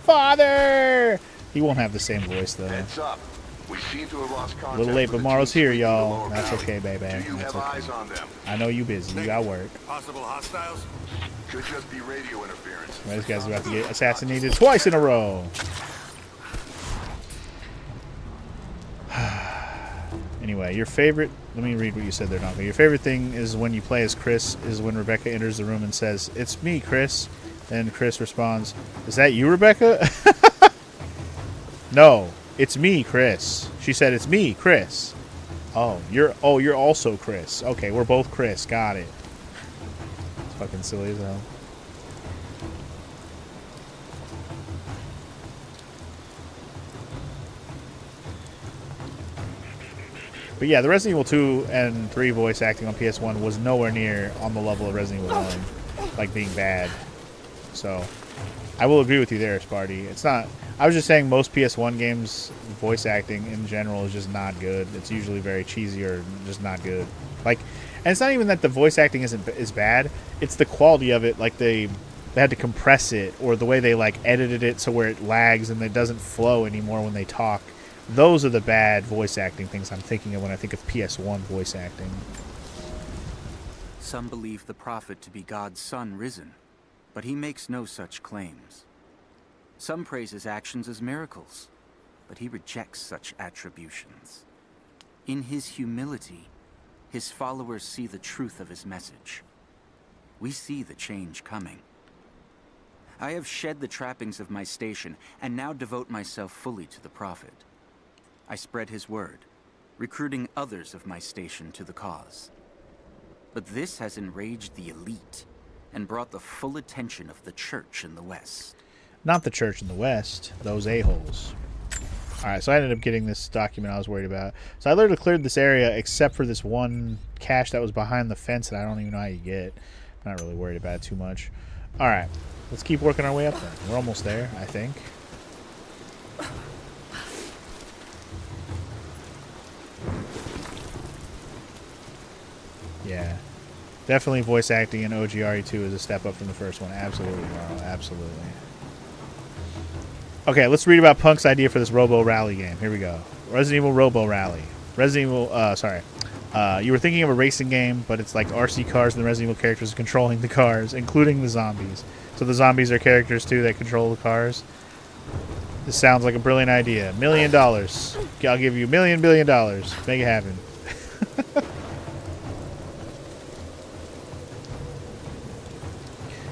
Father! He won't have the same voice, though. Heads up. We seem to have lost contact. A little late, but Morrow's here, y'all. That's valley. okay, baby. Do you That's have okay. eyes on them? I know you busy. You got work. Possible hostiles? Could just be radio interference. Well, this guy's about to get assassinated twice in a row. Anyway, your favorite... Let me read what you said there, Donko. Your favorite thing is when you play as Chris is when Rebecca enters the room and says, "It's me, Chris." Then Chris responds, "Is that you, Rebecca?" No, it's me, Chris. She said, "It's me, Chris." Oh, you're also Chris. Okay, we're both Chris. Got it. It's fucking silly as hell. But yeah, the Resident Evil 2 and 3 voice acting on PS1 was nowhere near on the level of Resident Evil 1, like being bad. So, I will agree with you there, Sparty. It's not... I was just saying most PS1 games, voice acting in general is just not good. It's usually very cheesy or just not good. Like, and it's not even that the voice acting is bad. It's the quality of it. Like, they had to compress it, or the way they, like, edited it so where it lags and it doesn't flow anymore when they talk. Those are the bad voice acting things I'm thinking of when I think of PS1 voice acting. Some believe the prophet to be God's son risen, but he makes no such claims. Some praise his actions as miracles, but he rejects such attributions. In his humility, his followers see the truth of his message. We see the change coming. I have shed the trappings of my station and now devote myself fully to the prophet. I spread his word, recruiting others of my station to the cause. But this has enraged the elite and brought the full attention of the church in the West. Not the church in the West, those a-holes. Alright, so I ended up getting this document I was worried about. So I literally cleared this area except for this one cache that was behind the fence that I don't even know how you get. Not really worried about it too much. Alright, let's keep working our way up then. We're almost there, I think. Yeah. Definitely voice acting in OGRE2 is a step up from the first one. Absolutely, Marl. Absolutely. Okay, let's read about Punk's idea for this Robo Rally game. Here we go. Resident Evil Robo Rally. Resident Evil, sorry. You were thinking of a racing game, but it's like RC cars and the Resident Evil characters controlling the cars, including the zombies. So the zombies are characters too that control the cars. This sounds like a brilliant idea. $1 million. I'll give you $1 billion. Make it happen.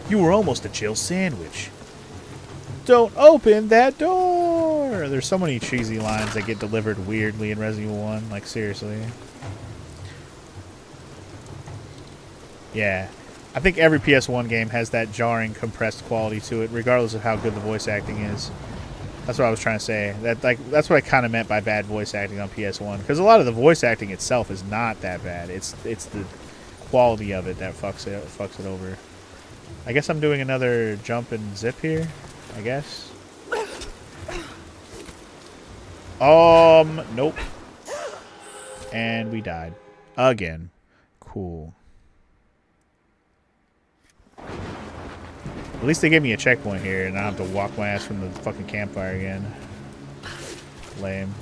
You were almost a Jill sandwich. Don't open that door! There's so many cheesy lines that get delivered weirdly in Resident Evil 1. Like, seriously. Yeah. I think every PS1 game has that jarring, compressed quality to it, regardless of how good the voice acting is. That's what I was trying to say. That's what I kind of meant by bad voice acting on PS1. Because a lot of the voice acting itself is not that bad. It's the quality of it that fucks it over. I guess I'm doing another jump and zip here. I guess. Nope. And we died. Again. Cool. At least they gave me a checkpoint here, and I don't have to walk my ass from the fucking campfire again. Lame.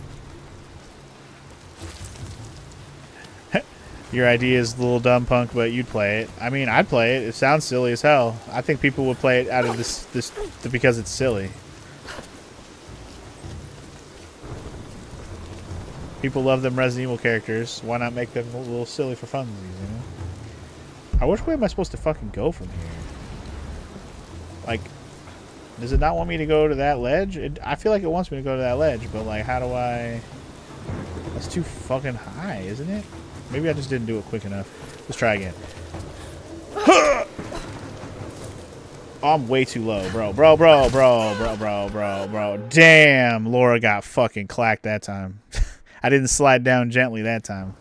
Your idea is a little dumb, Punk, but you'd play it. I mean, I'd play it. It sounds silly as hell. I think people would play it out of this because it's silly. People love them Resident Evil characters. Why not make them a little silly for funsies, you know? Which way am I supposed to fucking go from here? Like, does it not want me to go to that ledge? I feel like it wants me to go to that ledge, but like, how do I... That's too fucking high, isn't it? Maybe I just didn't do it quick enough. Let's try again. Oh, I'm way too low, bro. Bro. Damn, Laura got fucking clacked that time. I didn't slide down gently that time.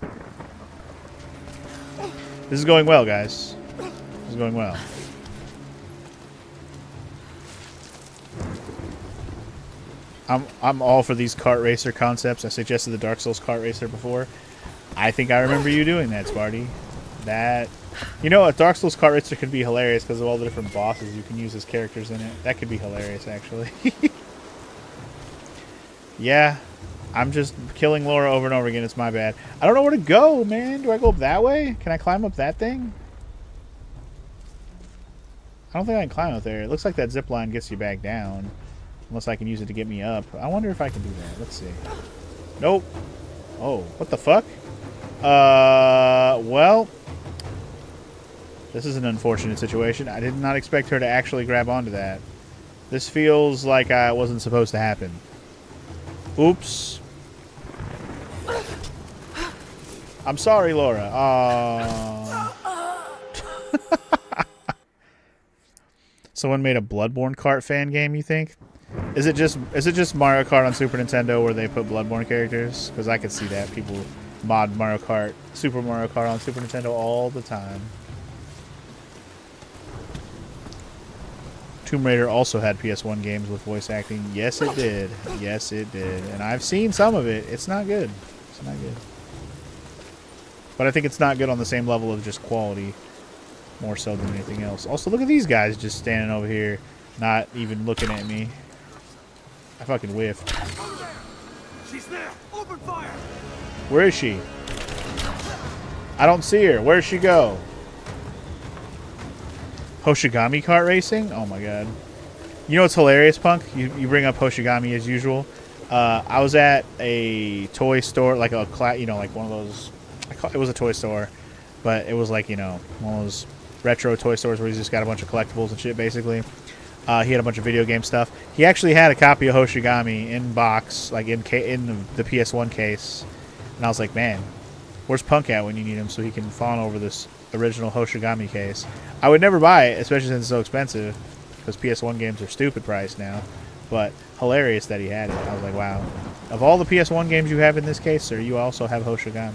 This is going well, guys. This is going well. I'm all for these kart racer concepts. I suggested the Dark Souls kart racer before. I think I remember you doing that, Sparty. That, you know, a Dark Souls kart racer could be hilarious because of all the different bosses you can use as characters in it. That could be hilarious, actually. Yeah, I'm just killing Laura over and over again. It's my bad. I don't know where to go, man. Do I go up that way? Can I climb up that thing? I don't think I can climb up there. It looks like that zip line gets you back down. Unless I can use it to get me up. I wonder if I can do that. Let's see. Nope. Oh, what the fuck? Well, this is an unfortunate situation. I did not expect her to actually grab onto that. This feels like it wasn't supposed to happen. Oops. I'm sorry, Laura. Someone made a Bloodborne kart fan game, you think? Is it just Mario Kart on Super Nintendo where they put Bloodborne characters? Because I could see that. People mod Mario Kart, Super Mario Kart on Super Nintendo all the time. Tomb Raider also had PS1 games with voice acting. Yes, it did. Yes, it did. And I've seen some of it. It's not good. It's not good. But I think it's not good on the same level of just quality, more so than anything else. Also, look at these guys just standing over here, not even looking at me. I fucking whiffed. She's there. Open fire. Where is she? I don't see her. Where'd she go? Hoshigami kart racing? Oh my god. You know what's hilarious, Punk? You bring up Hoshigami as usual. I was at a toy store, like a like one of those. It was a toy store, but it was like, you know, one of those retro toy stores where he's just got a bunch of collectibles and shit, basically. He had a bunch of video game stuff. He actually had a copy of Hoshigami in box, like in the PS1 case. And I was like, man, where's Punk at when you need him so he can fawn over this original Hoshigami case? I would never buy it, especially since it's so expensive, because PS1 games are stupid price now. But hilarious that he had it. I was like, wow. Of all the PS1 games you have in this case, sir, you also have Hoshigami.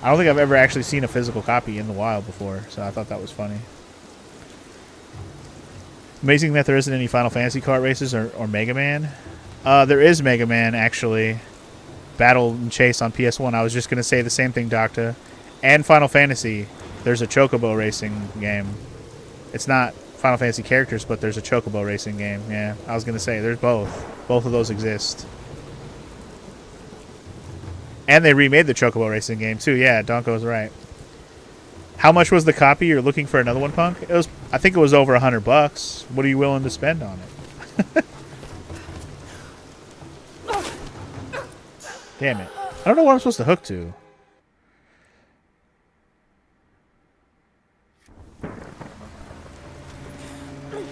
I don't think I've ever actually seen a physical copy in the wild before, so I thought that was funny. Amazing that there isn't any Final Fantasy kart races or Mega Man. There is Mega Man, actually. Battle and Chase on PS1. I was just going to say the same thing, Doctor. And Final Fantasy. There's a Chocobo racing game. It's not Final Fantasy characters, but there's a Chocobo racing game. Yeah, I was going to say, there's both. Both of those exist. And they remade the Chocobo racing game, too. Yeah, Donko's right. How much was the copy? You're looking for another one, Punk? It was. I think it was over $100. What are you willing to spend on it? Damn it. I don't know what I'm supposed to hook to.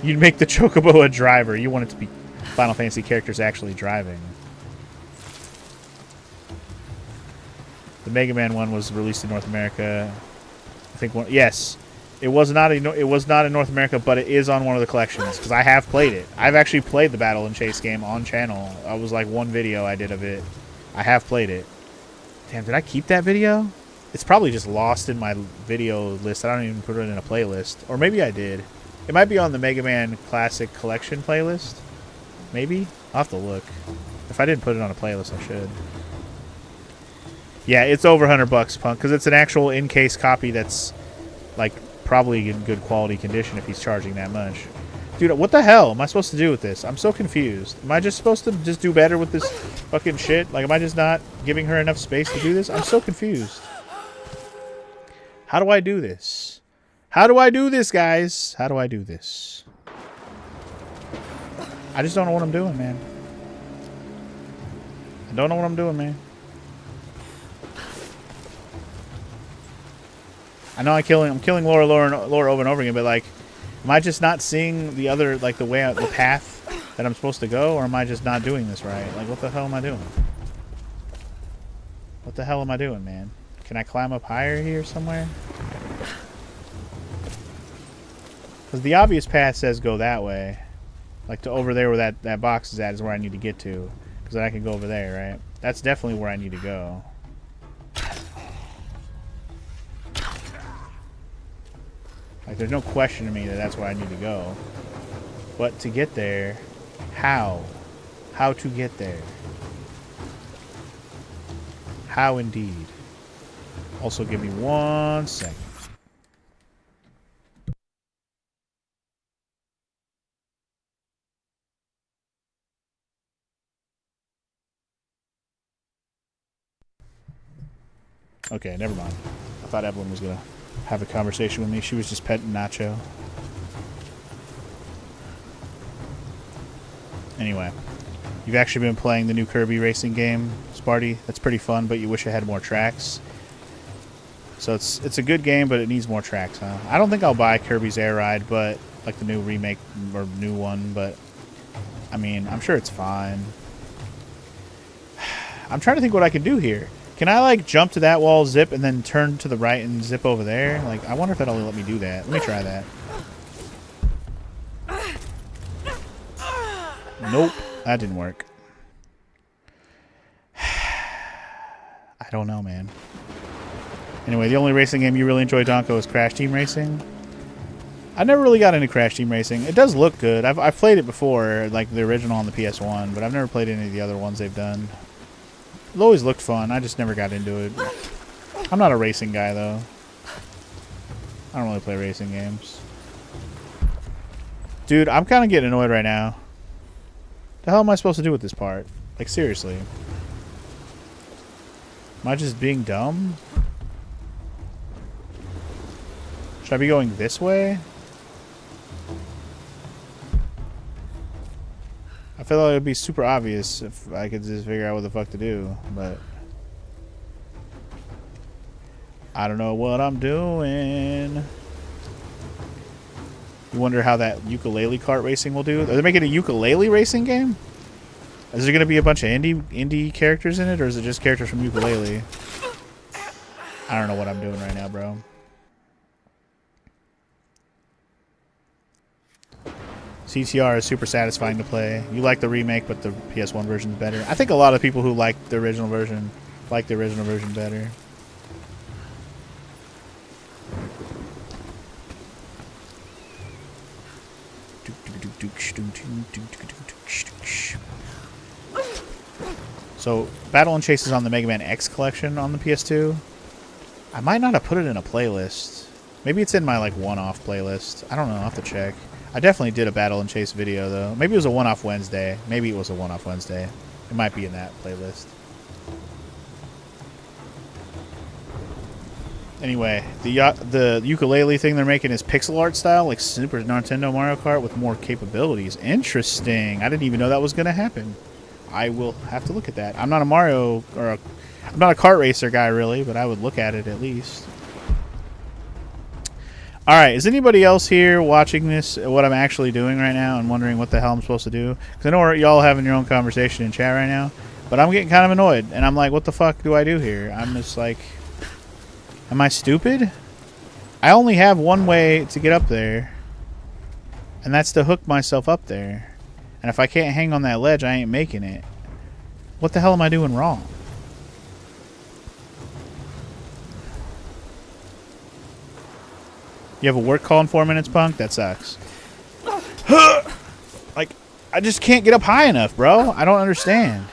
You'd make the Chocobo a driver. You want it to be Final Fantasy characters actually driving. The Mega Man one was released in North America. I think one. Yes, it was not in North America, but it is on one of the collections because I have played it. I've actually played the Battle and Chase game on channel. I was like one video I did of it. I have played it. Damn, did I keep that video? It's probably just lost in my video list. I don't even put it in a playlist, or maybe I did. It might be on the Mega Man Classic Collection playlist. Maybe I'll have to look. If I didn't put it on a playlist, I should. Yeah, it's over $100, Punk, because it's an actual in-case copy that's, like, probably in good quality condition if he's charging that much. Dude, what the hell am I supposed to do with this? I'm so confused. Am I just supposed to just do better with this fucking shit? Like, am I just not giving her enough space to do this? I'm so confused. How do I do this? How do I do this, guys? How do I do this? I just don't know what I'm doing, man. I don't know what I'm doing, man. I know I'm killing Laura over and over again, but like, am I just not seeing the other, like the path that I'm supposed to go, or am I just not doing this right? Like, what the hell am I doing? What the hell am I doing, man? Can I climb up higher here somewhere? Because the obvious path says go that way. Like to over there where that box is at is where I need to get to. Because then I can go over there, right? That's definitely where I need to go. Like, there's no question to me that that's where I need to go. But to get there, how? How to get there? How indeed? Also, give me 1 second. Okay, never mind. I thought Evelyn was gonna have a conversation with me. She was just petting Nacho. Anyway, you've actually been playing the new Kirby racing game, Sparty. That's pretty fun, but you wish it had more tracks. So it's a good game, but it needs more tracks, huh? I don't think I'll buy Kirby's Air Ride, but like the new remake or new one, but I mean, I'm sure it's fine. I'm trying to think what I can do here. Can I, like, jump to that wall, zip, and then turn to the right and zip over there? Like, I wonder if that'll let me do that. Let me try that. Nope. That didn't work. I don't know, man. Anyway, the only racing game you really enjoy, Donko, is Crash Team Racing. I never really got into Crash Team Racing. It does look good. I've played it before, like the original on the PS1, but I've never played any of the other ones they've done. It always looked fun. I just never got into it. I'm not a racing guy, though. I don't really play racing games. Dude, I'm kind of getting annoyed right now. The hell am I supposed to do with this part? Like, seriously. Am I just being dumb? Should I be going this way? I feel like it would be super obvious if I could just figure out what the fuck to do, but I don't know what I'm doing. You wonder how that ukulele kart racing will do? Are they making a ukulele racing game? Is there going to be a bunch of indie characters in it, or is it just characters from ukulele? I don't know what I'm doing right now, bro. CTR is super satisfying to play. You like the remake, but the PS1 version is better. I think a lot of people who like the original version better. So, Battle and Chase is on the Mega Man X collection on the PS2. I might not have put it in a playlist. Maybe it's in my, like, one-off playlist. I don't know. I'll have to check. I definitely did a Battle and Chase video, though. Maybe it was a one-off Wednesday. Maybe it was a one-off Wednesday. It might be in that playlist. Anyway, the ukulele thing they're making is pixel art style, like Super Nintendo Mario Kart with more capabilities. Interesting. I didn't even know that was going to happen. I will have to look at that. I'm not a Mario or I'm not a kart racer guy really, but I would look at it at least. All right, is anybody else here watching this, what I'm actually doing right now, and wondering what the hell I'm supposed to do? Because I know y'all having your own conversation in chat right now, but I'm getting kind of annoyed, and I'm like, what the fuck do I do here? I'm just like, am I stupid? I only have one way to get up there, and that's to hook myself up there. And if I can't hang on that ledge, I ain't making it. What the hell am I doing wrong? You have a work call in 4 minutes, Punk? That sucks. Like, I just can't get up high enough, bro. I don't understand.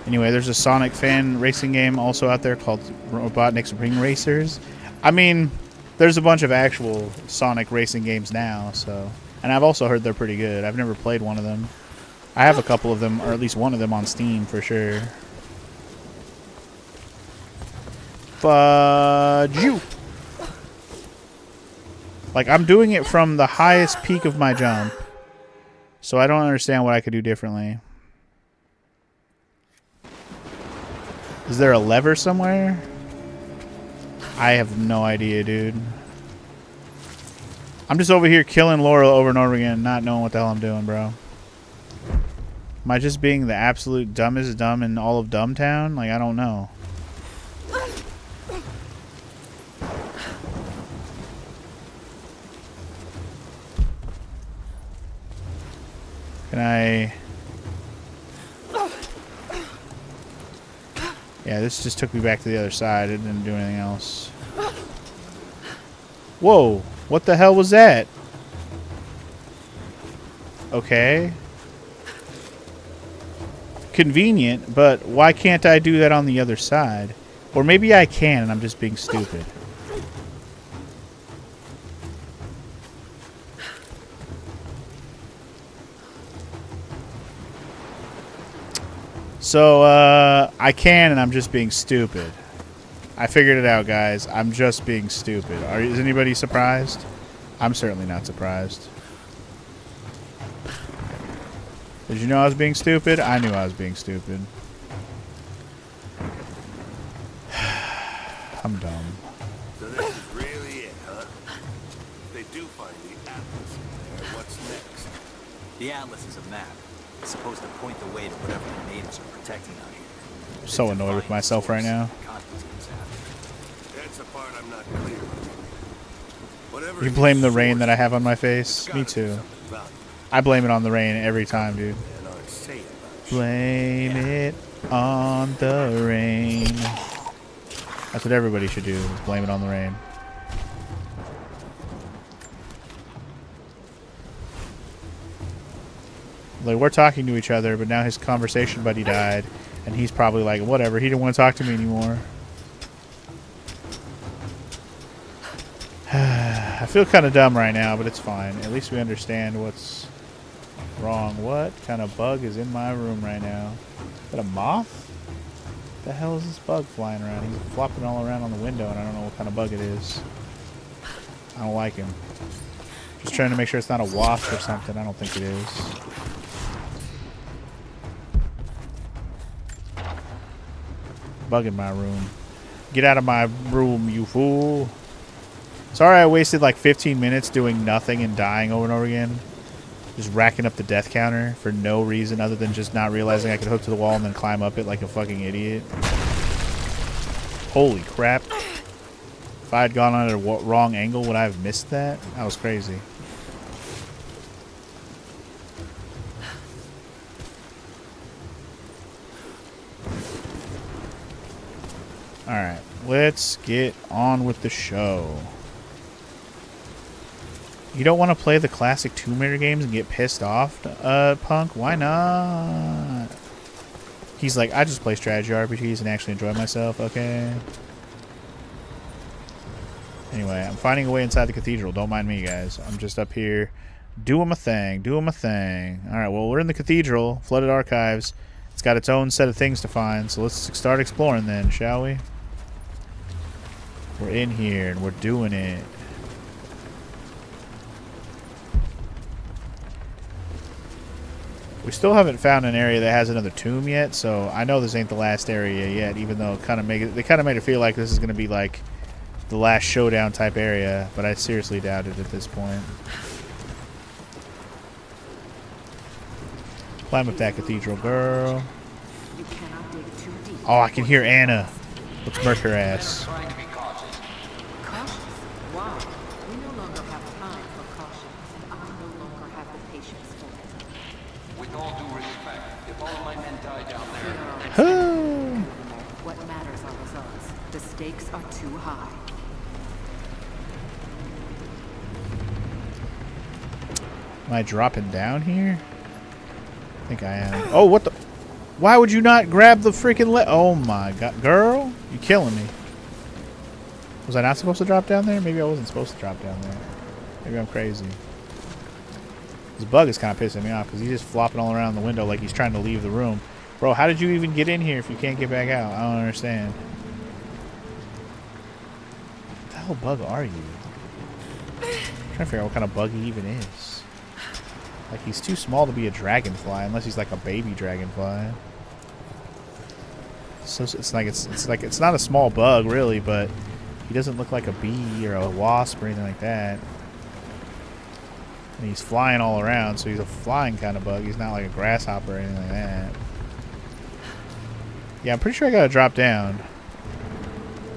Anyway, there's a Sonic fan racing game also out there called Robotnik's Ring Racers. I mean, there's a bunch of actual Sonic racing games now, so... And I've also heard they're pretty good. I've never played one of them. I have a couple of them, or at least one of them on Steam for sure. Fudge you! Like, I'm doing it from the highest peak of my jump. So I don't understand what I could do differently. Is there a lever somewhere? I have no idea, dude. I'm just over here killing Laurel over and over again, not knowing what the hell I'm doing, bro. Am I just being the absolute dumbest dumb in all of Dumbtown? Like, I don't know. Can I... Yeah, this just took me back to the other side. It didn't do anything else. Whoa! What the hell was that? Okay. Convenient, but why can't I do that on the other side? Or maybe I can and I'm just being stupid. So, I can, and I'm just being stupid. I figured it out, guys. I'm just being stupid. Is anybody surprised? I'm certainly not surprised. Did you know I was being stupid? I knew I was being stupid. I'm dumb. So this is really it, huh? If they do find the Atlas in there, what's next? The Atlas is a map. It's supposed to point the way to whatever the natives are protecting out here. I'm so annoyed with myself right now. That's the part I'm not clear on. Whatever You blame the rain that I have on my face? Me too. I blame it on the rain every time, dude. Blame it on the rain. That's what everybody should do, is blame it on the rain. Like, we're talking to each other, but now his conversation buddy died, and he's probably like, whatever, he didn't want to talk to me anymore. I feel kind of dumb right now, but it's fine. At least we understand what's wrong. What kind of bug is in my room right now? Is that a moth? What the hell is this bug flying around? He's flopping all around on the window, and I don't know what kind of bug it is. I don't like him. Just trying to make sure it's not a wasp or something. I don't think it is. Bug in my room. Get out of my room, you fool. Sorry I wasted like 15 minutes doing nothing and dying over and over again. Just racking up the death counter for no reason other than just not realizing I could hook to the wall and then climb up it like a fucking idiot. Holy crap. If I had gone on at a wrong angle, would I have missed that? That was crazy. Alright, let's get on with the show. You don't want to play the classic Tomb Raider games and get pissed off, Punk? Why not? He's like, I just play strategy RPGs and actually enjoy myself, okay? Anyway, I'm finding a way inside the cathedral. Don't mind me, guys. I'm just up here doing my thing, Alright, well, we're in the cathedral, Flooded Archives. It's got its own set of things to find, so let's start exploring then, shall we? We're in here and we're doing it. We still haven't found an area that has another tomb yet, so I know this ain't the last area yet, even though they kind of made it feel like this is going to be like the last showdown type area, but I seriously doubt it at this point. Climb up that cathedral, girl. Oh, I can hear Anna. Let's murk her ass. What matters are results. The stakes are too high. Am I dropping down here? I think I am. Oh, what the? Why would you not grab the freaking oh my god. Girl, you killing me. Was I not supposed to drop down there? Maybe I wasn't supposed to drop down there. Maybe I'm crazy. This bug is kind of pissing me off because he's just flopping all around the window like he's trying to leave the room. Bro, how did you even get in here if you can't get back out? I don't understand. What the hell bug are you? I'm trying to figure out what kind of bug he even is. Like, he's too small to be a dragonfly unless he's like a baby dragonfly. So it's not a small bug really, but he doesn't look like a bee or a wasp or anything like that. And he's flying all around, so he's a flying kind of bug. He's not like a grasshopper or anything like that. Yeah, I'm pretty sure I gotta drop down.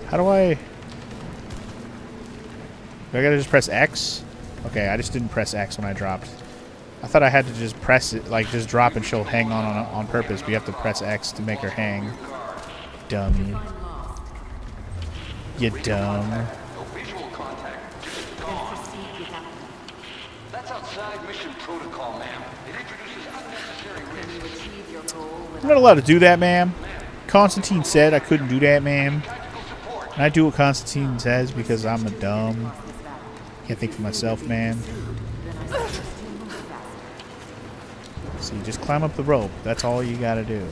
How do I... Do I gotta just press X? Okay, I just didn't press X when I dropped. I thought I had to just press it, like just drop and she'll hang on purpose, but you have to press X to make her hang. Dummy. You dumb. That's outside mission protocol, ma'am. It introduces unnecessary risks. I'm not allowed to do that, ma'am. Constantine said I couldn't do that, ma'am. And I do what Constantine says because I'm a dumb. Can't think for myself, man. So you just climb up the rope. That's all you gotta do.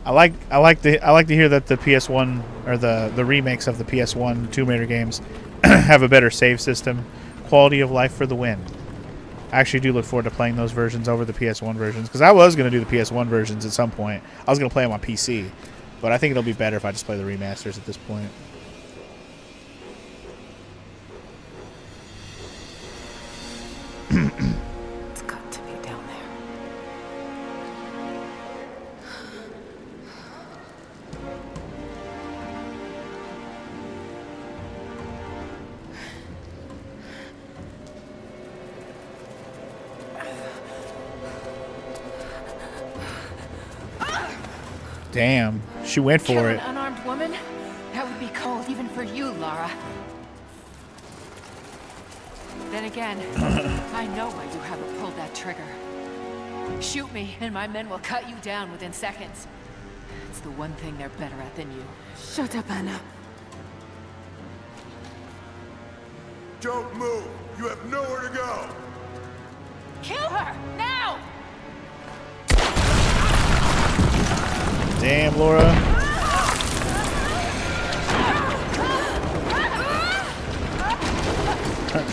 I like to hear that the PS1 or the remakes of the PS1 Tomb Raider games have a better save system. Quality of life for the win. I actually do look forward to playing those versions over the PS1 versions because I was going to do the PS1 versions at some point. I was going to play them on PC, but I think it'll be better if I just play the remasters at this point. It's got to be down there. Damn, she went for it. An unarmed woman? That would be cold even for you, Lara. Then again, I know why you haven't pulled that trigger. Shoot me, and my men will cut you down within seconds. It's the one thing they're better at than you. Shut up, Anna. Don't move! You have nowhere to go! Kill her! Now! Damn, Laura.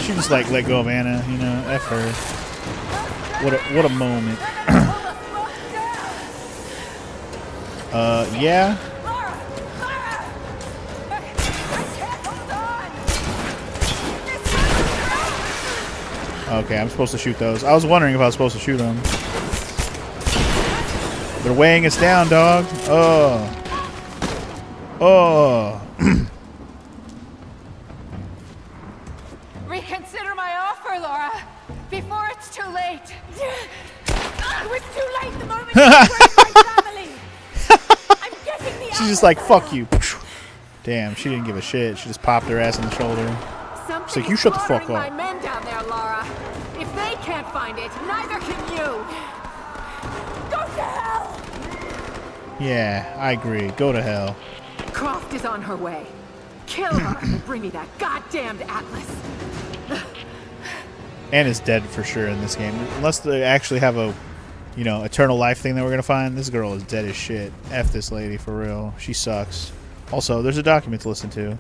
She just like let go of Anna, you know, F her. What a moment. Yeah. Okay, I'm supposed to shoot those. I was wondering if I was supposed to shoot them. They're weighing us down, dog. Oh. Oh. Reconsider my offer, Laura, before it's too late. It was too late the moment you betrayed my family. She's just like, fuck you. Damn, she didn't give a shit. She just popped her ass on the shoulder. She's like, you shut the fuck my up. men down there, Lara. If they can't find it, neither can you. Go to hell! Yeah, I agree. Go to hell. Croft is on her way. Kill her and bring me that goddamned Atlas. Anna's dead for sure in this game. Unless they actually have a, you know, eternal life thing that we're gonna find. This girl is dead as shit. F this lady for real. She sucks. Also, there's a document to listen to.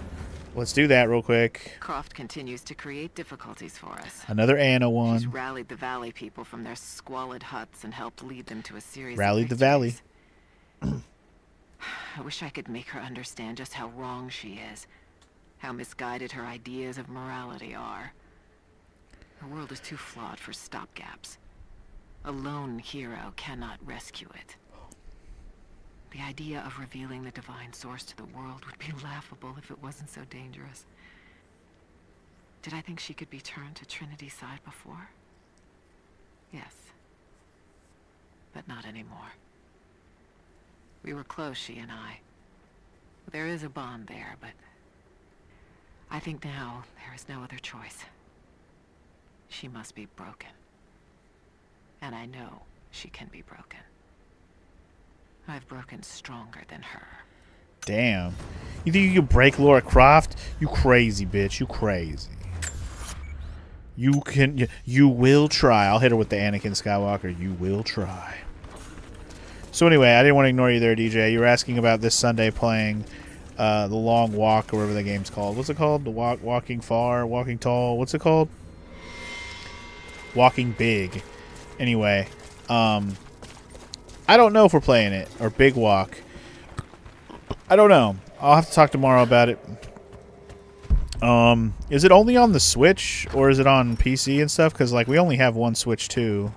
Let's do that real quick. Croft continues to create difficulties for us. Another Anna one. She's rallied the Valley people from their squalid huts and helped lead them to a series Rallied of the Valley. I wish I could make her understand just how wrong she is. How misguided her ideas of morality are. The world is too flawed for stopgaps. A lone hero cannot rescue it. The idea of revealing the divine source to the world would be laughable if it wasn't so dangerous. Did I think she could be turned to Trinity's side before? Yes. But not anymore. We were close, she and I. There is a bond there, but I think now there is no other choice. She must be broken. And I know she can be broken. I've broken stronger than her. Damn. You think you can break Lara Croft? You crazy, bitch. You crazy. You will try. I'll hit her with the Anakin Skywalker. You will try. So anyway, I didn't want to ignore you there, DJ. You were asking about this Sunday playing The Long Walk, or whatever the game's called. What's it called? The Walking Far? Walking Tall? What's it called? Walking Big. Anyway, I don't know if we're playing it, or Big Walk. I don't know. I'll have to talk tomorrow about it. Is it only on the Switch, or is it on PC and stuff? Because, like, we only have one Switch, too.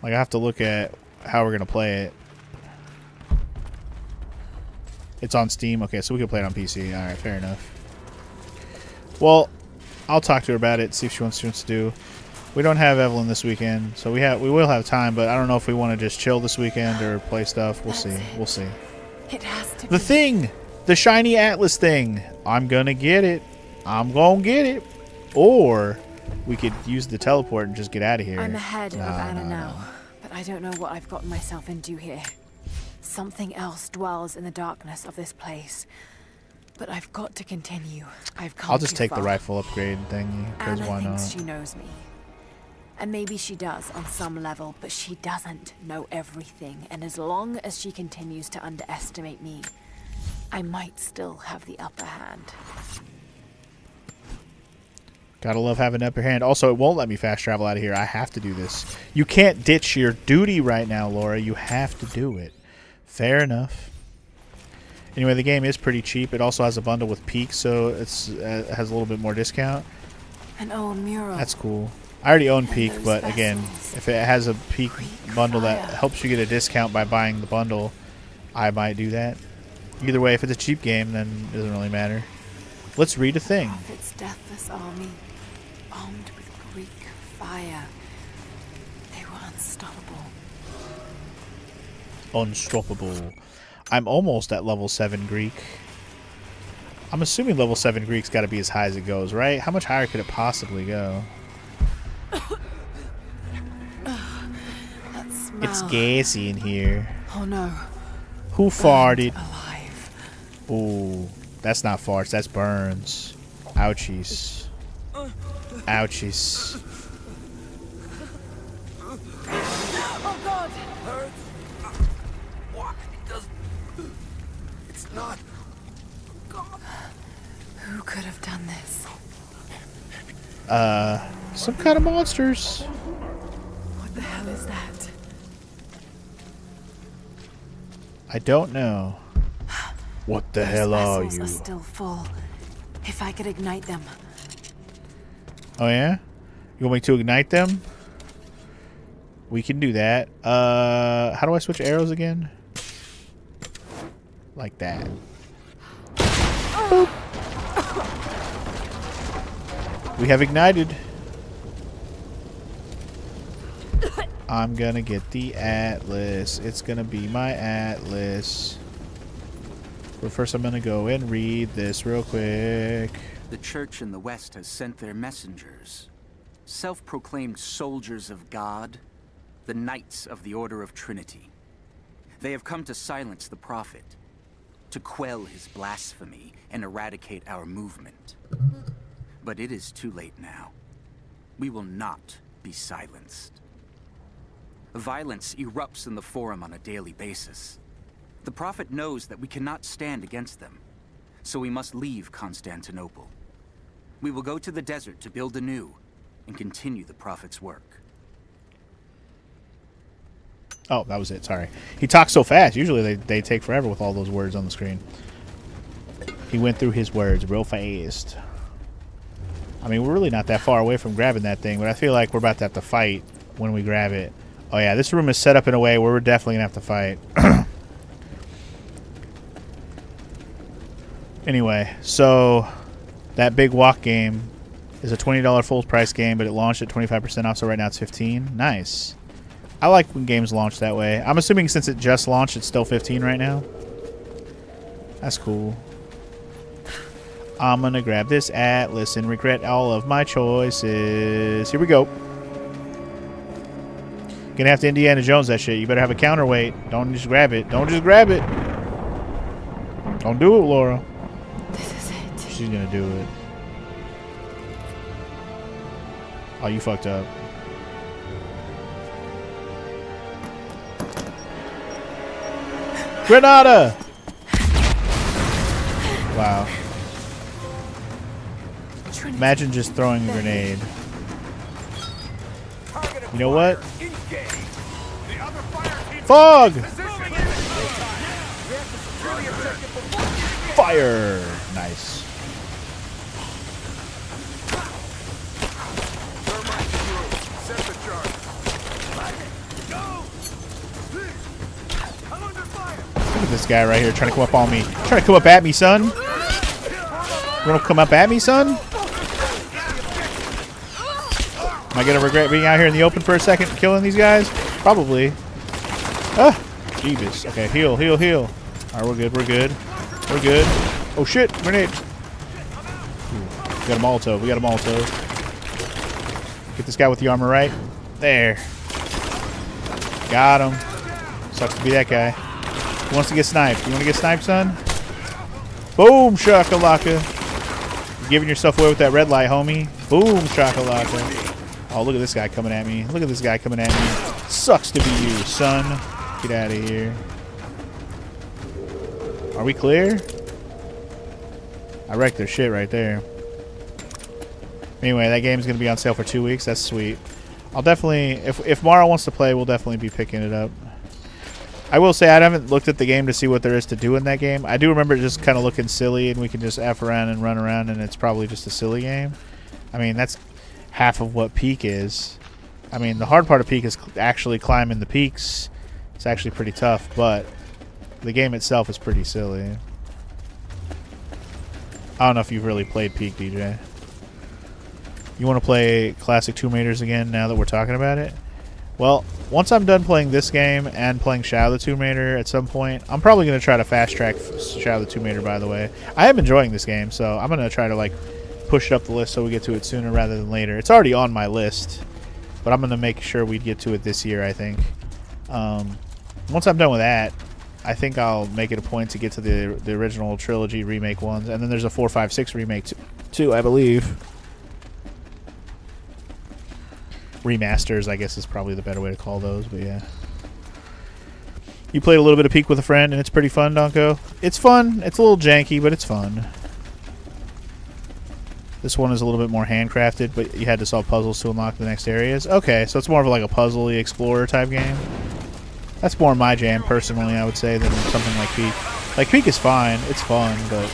Like, I have to look at how we're going to play it. It's on Steam? Okay, so we can play it on PC. Alright, fair enough. Well, I'll talk to her about it, see if she wants to do. We don't have Evelyn this weekend, so we will have time, but I don't know if we want to just chill this weekend or play stuff. We'll see. We'll see. It has to The thing! The shiny Atlas thing! I'm gonna get it. I'm gonna get it. Or we could use the teleport and just get out of here. I'm ahead of Anna now, but I don't know what I've gotten myself into here. Something else dwells in the darkness of this place. But I've got to continue. I've come I'll just too take far. the rifle upgrade thingy, because Anna why not? thinks she knows me. And maybe she does on some level, but she doesn't know everything. And as long as she continues to underestimate me, I might still have the upper hand. Gotta love having an upper hand. Also, it won't let me fast travel out of here. I have to do this. You can't ditch your duty right now, Laura. You have to do it. Fair enough. Anyway, the game is pretty cheap. It also has a bundle with Peak, so it has a little bit more discount. An old mural. That's cool. I already own Peak, but again, if it has a Peak bundle that helps you get a discount by buying the bundle, I might do that. Either way, if it's a cheap game, then it doesn't really matter. Let's read a thing. Prophet's deathless army, armed with Greek fire. They were unstoppable. Unstoppable. I'm almost at level 7 Greek. I'm assuming level 7 Greek's got to be as high as it goes, right? How much higher could it possibly go? It's gassy in here. Oh no. Who farted? Alive. Ooh, that's not farts, that's burns. Ouchies. Ouchies. Oh God! What? It does. It's not. Who could have done this? Some kind of monsters. What the hell is that? I don't know. What the hell are Those you? vessels are still full. If I could ignite them. Oh yeah? You want me to ignite them? We can do that. How do I switch arrows again? Like that. Boop. We have ignited. I'm gonna get the Atlas. It's gonna be my Atlas. But first I'm going to go and read this real quick. The church in the West has sent their messengers, self-proclaimed soldiers of God, the Knights of the Order of Trinity. They have come to silence the Prophet, to quell his blasphemy and eradicate our movement. But it is too late now. We will not be silenced. Violence erupts in the Forum on a daily basis. The Prophet knows that we cannot stand against them, so we must leave Constantinople. We will go to the desert to build anew and continue the Prophet's work. Oh, that was it. Sorry. He talks so fast. Usually they take forever with all those words on the screen. He went through his words real fast. I mean, we're really not that far away from grabbing that thing, but I feel like we're about to have to fight when we grab it. Oh, yeah. This room is set up in a way where we're definitely going to have to fight. Anyway, so that Big Walk game is a $20 full price game, but it launched at 25% off, so right now it's $15. Nice. I like when games launch that way. I'm assuming since it just launched, it's still $15 right now. That's cool. I'm going to grab this atlas and regret all of my choices. Here we go. Gonna have to Indiana Jones that shit. You better have a counterweight. Don't just grab it. Don't just grab it. Don't do it, Laura. This is it. She's gonna do it. Oh, you fucked up. Grenada! Wow. Imagine just throwing a grenade. You know what? Fog! Fire! Nice. Look at this guy right here trying to come up on me. Trying to come up at me, son. You wanna come up at me, son? Am I gonna regret being out here in the open for a second killing these guys? Probably. Ah! Jeebus. Okay, heal, heal, heal. Alright, we're good, we're good. We're good. Oh shit, grenade. Ooh, we got a Molotov, we got a Molotov. Get this guy with the armor right. There. Got him. Sucks to be that guy. Who wants to get sniped? You want to get sniped, son? Boom, shakalaka. You're giving yourself away with that red light, homie. Boom, shakalaka. Oh, look at this guy coming at me. Look at this guy coming at me. Sucks to be you, son. Get out of here. Are we clear? I wrecked their shit right there. Anyway, that game's going to be on sale for 2 weeks. That's sweet. I'll definitely... If Mara wants to play, we'll definitely be picking it up. I will say I haven't looked at the game to see what there is to do in that game. I do remember it just kind of looking silly, and we can just F around and run around, and it's probably just a silly game. I mean, that's half of what Peak is. I mean, the hard part of Peak is actually climbing the peaks. It's actually pretty tough, but the game itself is pretty silly. I don't know if you've really played Peak, DJ. You want to play classic Tomb Raiders again now that we're talking about it? Well, once I'm done playing this game and playing Shadow of the Tomb Raider at some point, I'm probably going to try to fast track Shadow of the Tomb Raider, by the way. I am enjoying this game, so I'm going to try to like push it up the list so we get to it sooner rather than later. It's already on my list, but I'm going to make sure we get to it this year, I think. Once I'm done with that, I think I'll make it a point to get to the original trilogy remake ones, and then there's a 4, 5, 6 remake too, I believe. Remasters, I guess, is probably the better way to call those, but yeah. You played a little bit of Peak with a friend, and it's pretty fun, Donko. It's fun. It's a little janky, but it's fun. This one is a little bit more handcrafted, but you had to solve puzzles to unlock the next areas. Okay, so it's more of like a puzzly explorer type game. That's more my jam, personally, I would say, than something like Peak. Like, Peak is fine. It's fun, but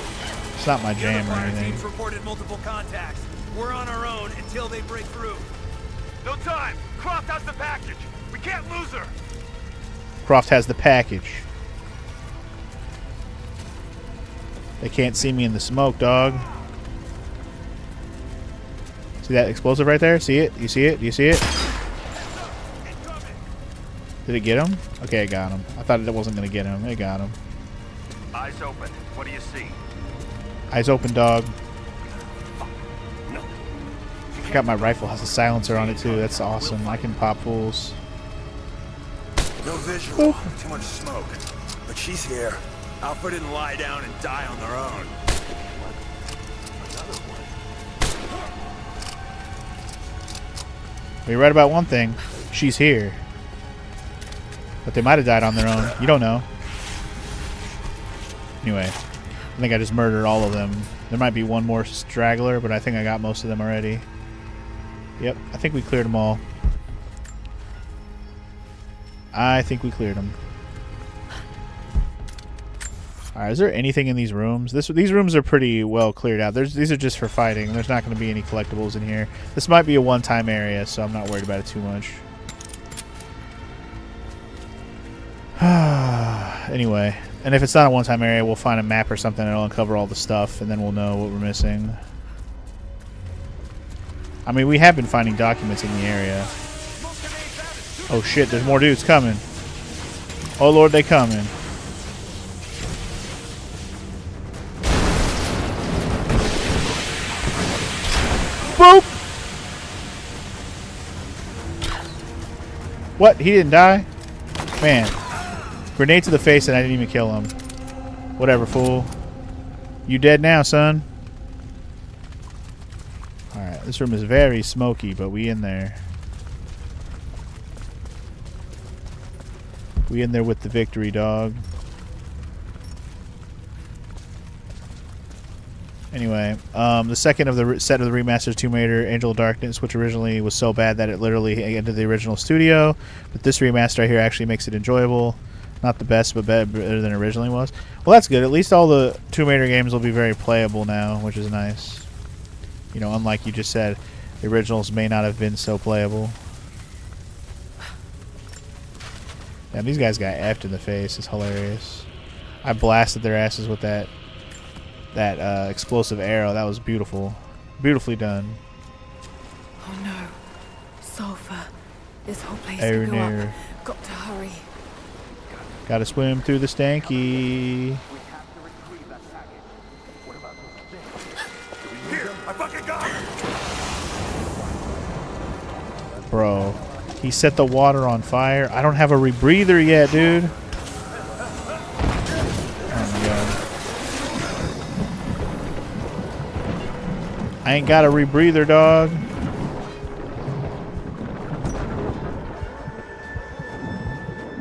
it's not my jam or anything. Teams reported multiple contacts. We're on our own until they break through. No time! Croft has the package! We can't lose her! Croft has the package. They can't see me in the smoke, dog. See that explosive right there? See it? You see it? Do you see it? Did it get him? Okay, it got him. I thought it wasn't going to get him. It got him. Eyes open. What do you see? Eyes open, dog. I forgot my rifle has a silencer on it too. That's awesome. I can pop fools. No visual. Too much smoke. But she's here. Alpha didn't lie down and die on their own. You're right about one thing. She's here. But they might have died on their own. You don't know. Anyway, I think I just murdered all of them. There might be one more straggler, but I think I got most of them already. Yep, I think we cleared them all. I think we cleared them. Alright, is there anything in these rooms? These rooms are pretty well cleared out. These are just for fighting. There's not going to be any collectibles in here. This might be a one-time area, so I'm not worried about it too much. Anyway, and if it's not a one-time area, we'll find a map or something that'll uncover all the stuff, and then we'll know what we're missing. I mean, we have been finding documents in the area. Oh shit, there's more dudes coming. Oh lord, they coming. Boop! What? He didn't die? Man. Grenade to the face and I didn't even kill him. Whatever, fool. You dead now, son. Alright, this room is very smoky, but we in there. We in there with the victory, dog. Anyway, the second of the set of the remastered Tomb Raider, Angel of Darkness, which originally was so bad that it literally ended the original studio, but this remaster right here actually makes it enjoyable. Not the best, but better than it originally was. Well, that's good. At least all the Tomb Raider games will be very playable now, which is nice. You know, unlike you just said, the originals may not have been so playable. Yeah, these guys got effed in the face. It's hilarious. I blasted their asses with that explosive arrow. That was beautiful. Beautifully done. Oh no. Sulfur. This whole place Oh, will go no. up. Got to hurry. Gotta swim through the stanky. Here, I fucking got it. Bro, he set the water on fire. I don't have a rebreather yet, dude. Oh my god. I ain't got a rebreather, dog.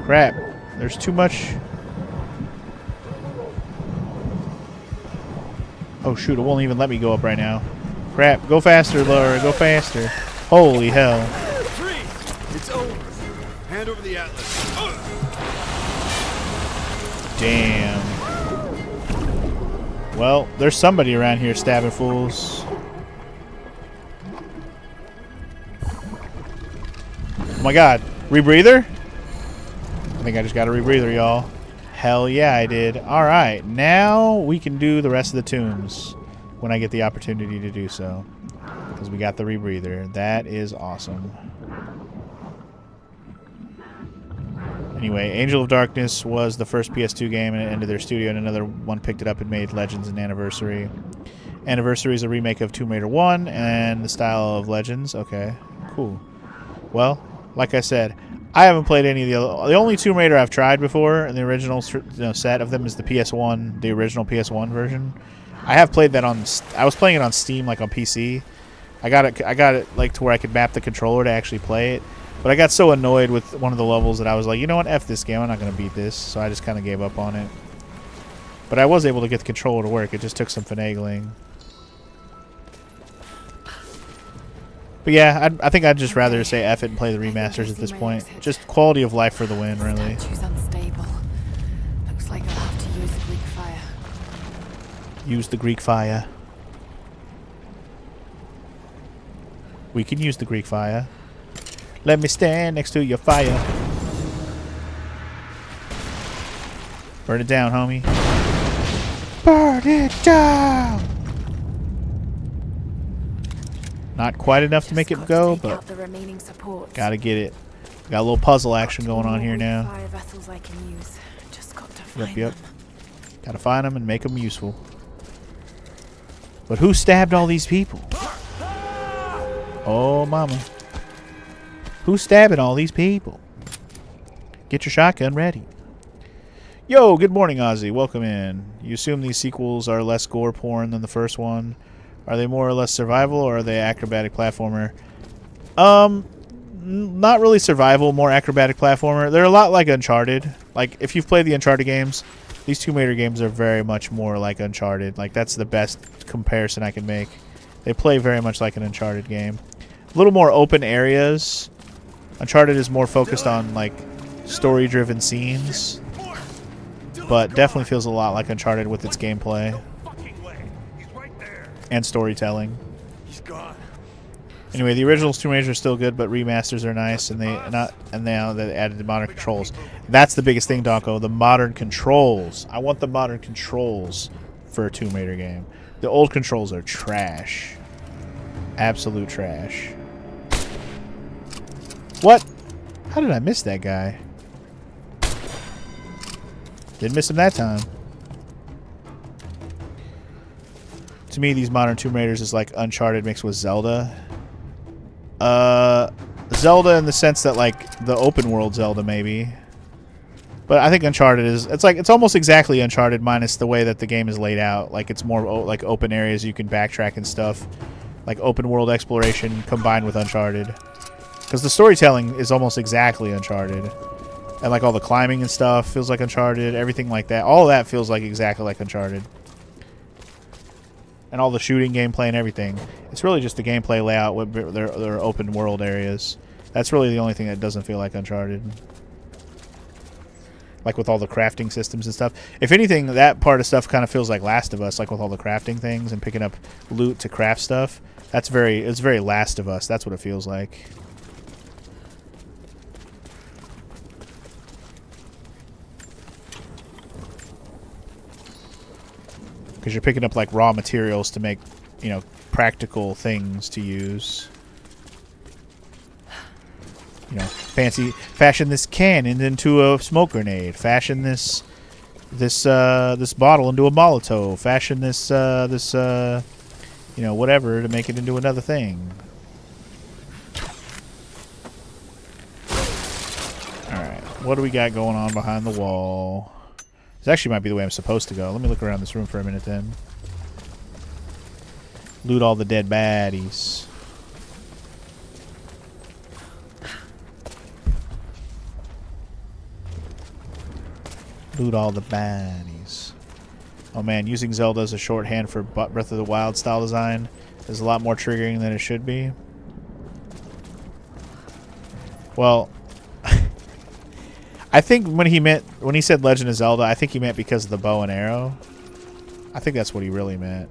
Crap. There's too much. Oh shoot, it won't even let me go up right now. Crap. Go faster, Laura. Go faster. Holy hell. It's over. Hand over the atlas. Damn. Well, there's somebody around here stabbing fools. Oh my god. Rebreather? I think I just got a rebreather, y'all. Hell yeah, I did. Alright, now we can do the rest of the tombs when I get the opportunity to do so. Because we got the rebreather. That is awesome. Anyway, Angel of Darkness was the first PS2 game and it ended their studio, and another one picked it up and made Legends and Anniversary. Anniversary is a remake of Tomb Raider 1 and the style of Legends. Okay, cool. Well, like I said, I haven't played any of the only Tomb Raider I've tried before, and the original set of them is the PS1, the original PS1 version. I have played that on. I was playing it on Steam, like on PC. I got it like to where I could map the controller to actually play it. But I got so annoyed with one of the levels that I was like, you know what, F this game, I'm not gonna beat this. So I just kind of gave up on it. But I was able to get the controller to work. It just took some finagling. But yeah, I think I'd just rather say F it and play the remasters at this point. Just quality of life for the win, really. Statue's unstable. Looks like I'll have to use the Greek fire. Use the Greek fire. We can use the Greek fire. Let me stand next to your fire. Burn it down, homie. Burn it down! Not quite enough to make it go, but gotta get it. Got a little puzzle action going on here now. Fire vessels I can use. Just got to find Yep. them. Gotta find them and make them useful. But who stabbed all these people? Oh, mama. Who's stabbing all these people? Get your shotgun ready. Yo, good morning, Ozzy. Welcome in. You assume these sequels are less gore porn than the first one. Are they more or less survival, or are they acrobatic platformer? Not really survival, more acrobatic platformer. They're a lot like Uncharted. Like, if you've played the Uncharted games, these Tomb Raider games are very much more like Uncharted. Like, that's the best comparison I can make. They play very much like an Uncharted game. A little more open areas. Uncharted is more focused on, like, story-driven scenes. But definitely feels a lot like Uncharted with its gameplay. And storytelling. He's gone. Anyway, the original Tomb Raider are still good, but remasters are nice, and now they added the modern controls. That's the biggest thing, Donko. The modern controls. I want the modern controls for a Tomb Raider game. The old controls are trash. Absolute trash. What? How did I miss that guy? Didn't miss him that time. To me, these modern Tomb Raiders is like Uncharted mixed with Zelda. Zelda in the sense that, like, the open world Zelda, maybe. But I think Uncharted is... It's almost exactly Uncharted minus the way that the game is laid out. Like, it's more like open areas you can backtrack and stuff. Like open world exploration combined with Uncharted. Because the storytelling is almost exactly Uncharted. And, like, all the climbing and stuff feels like Uncharted. Everything like that. All of that feels like exactly like Uncharted. And all the shooting gameplay and everything. It's really just the gameplay layout with their open world areas. That's really the only thing that doesn't feel like Uncharted. Like with all the crafting systems and stuff. If anything, that part of stuff kind of feels like Last of Us. Like with all the crafting things and picking up loot to craft stuff. It's very Last of Us. That's what it feels like. Because you're picking up, like, raw materials to make, you know, practical things to use. You know, fashion this cannon into a smoke grenade. Fashion this bottle into a Molotov. Fashion this you know, whatever to make it into another thing. Alright, what do we got going on behind the wall? This actually might be the way I'm supposed to go. Let me look around this room for a minute then. Loot all the dead baddies. Loot all the baddies. Oh man, using Zelda as a shorthand for Breath of the Wild style design is a lot more triggering than it should be. Well... I think when he said Legend of Zelda, I think he meant because of the bow and arrow. I think that's what he really meant.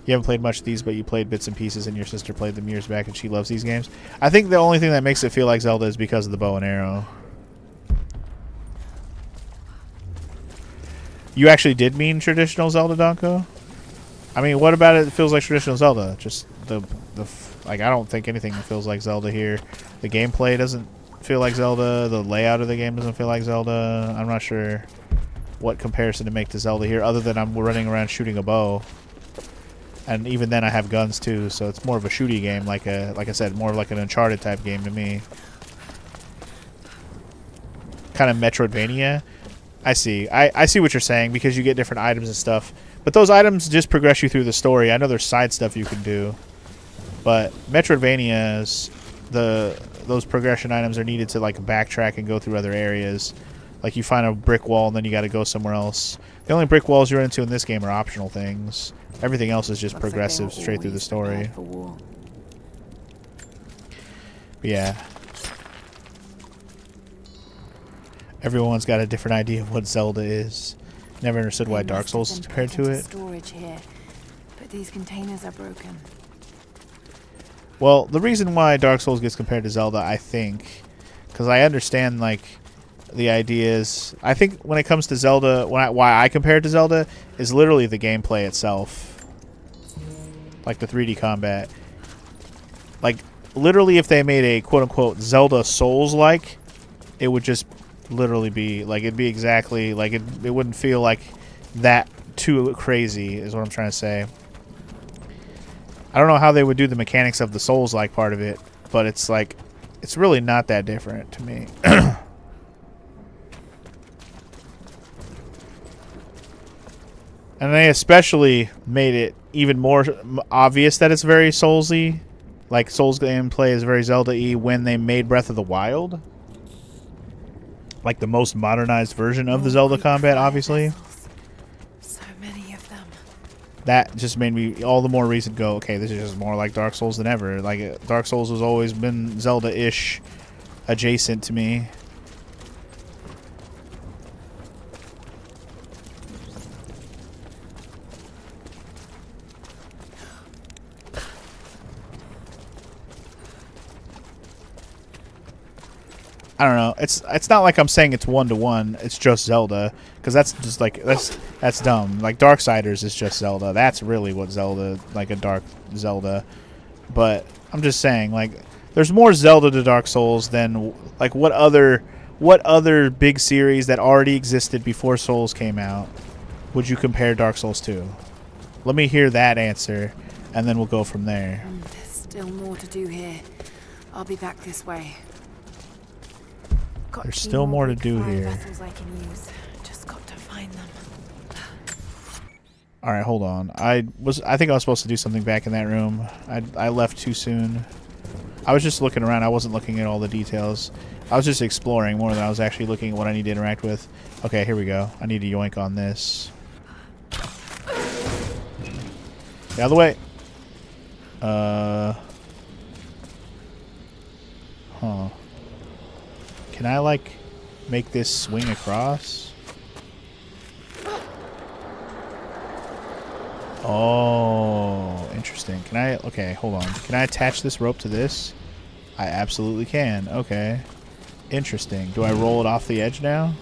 You haven't played much of these, but you played bits and pieces, and your sister played them years back, and she loves these games. I think the only thing that makes it feel like Zelda is because of the bow and arrow. You actually did mean traditional Zelda, Donko? I mean, what about it feels like traditional Zelda? Just like, I don't think anything feels like Zelda here. The gameplay doesn't feel like Zelda. The layout of the game doesn't feel like Zelda. I'm not sure what comparison to make to Zelda here, other than I'm running around shooting a bow. And even then I have guns too, so it's more of a shooty game, like I said, more like an Uncharted type game to me. Kind of Metroidvania. I see. I see what you're saying, because you get different items and stuff. But those items just progress you through the story. I know there's side stuff you can do. But Metroidvanias, those progression items are needed to, like, backtrack and go through other areas. Like, you find a brick wall and then you got to go somewhere else. The only brick walls you're into in this game are optional things. Everything else is just progressive straight through the story. But yeah. Everyone's got a different idea of what Zelda is. Never understood why Dark Souls is compared to it. Storage here, but these containers are broken. Well, the reason why Dark Souls gets compared to Zelda, I think, because I understand, like, the ideas. I think when it comes to Zelda, why I compare it to Zelda is literally the gameplay itself. Like the 3D combat. Like, literally if they made a quote-unquote Zelda Souls-like, it would just literally be, like, it'd be exactly, like, it wouldn't feel like that too crazy, is what I'm trying to say. I don't know how they would do the mechanics of the Souls-like part of it, but it's like, it's really not that different to me. And they especially made it even more obvious that it's very Souls-y. Like, Souls gameplay is very Zelda-y when they made Breath of the Wild. Like, the most modernized version of the Zelda combat, obviously. So many of them. That just made me all the more reason to go, okay, this is just more like Dark Souls than ever. Like, Dark Souls has always been Zelda-ish adjacent to me. I don't know. It's not like I'm saying it's 1-to-1. It's just Zelda, because that's just like that's dumb. Like Darksiders is just Zelda. That's really what Zelda, like a Dark Zelda. But I'm just saying, like, there's more Zelda to Dark Souls than like what other big series that already existed before Souls came out would you compare Dark Souls to? Let me hear that answer, and then we'll go from there. There's still more to do here. I'll be back this way. There's still more to do here. I can use. Just got to find them. All right, hold on. I think I was supposed to do something back in that room. I left too soon. I was just looking around. I wasn't looking at all the details. I was just exploring more than I was actually looking at what I need to interact with. Okay, here we go. I need to yoink on this. Get out of the way. Huh. Can I, like, make this swing across? Oh, interesting. Can I... Okay, hold on. Can I attach this rope to this? I absolutely can. Okay. Interesting. Do I roll it off the edge now?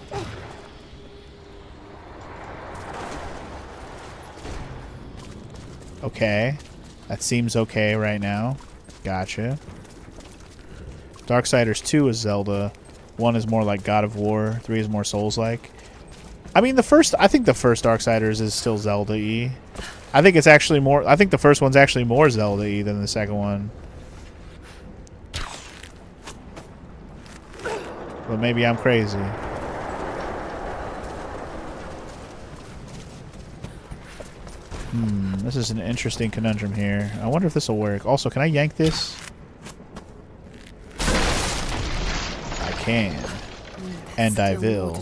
Okay. That seems okay right now. Gotcha. Darksiders 2 is Zelda. 1 is more like God of War. 3 is more Souls-like. I mean, I think the first Darksiders is still Zelda-y. I think it's actually more... I think the first one's actually more Zelda-y than the second one. But maybe I'm crazy. This is an interesting conundrum here. I wonder if this will work. Also, can I yank this? I can. And I will.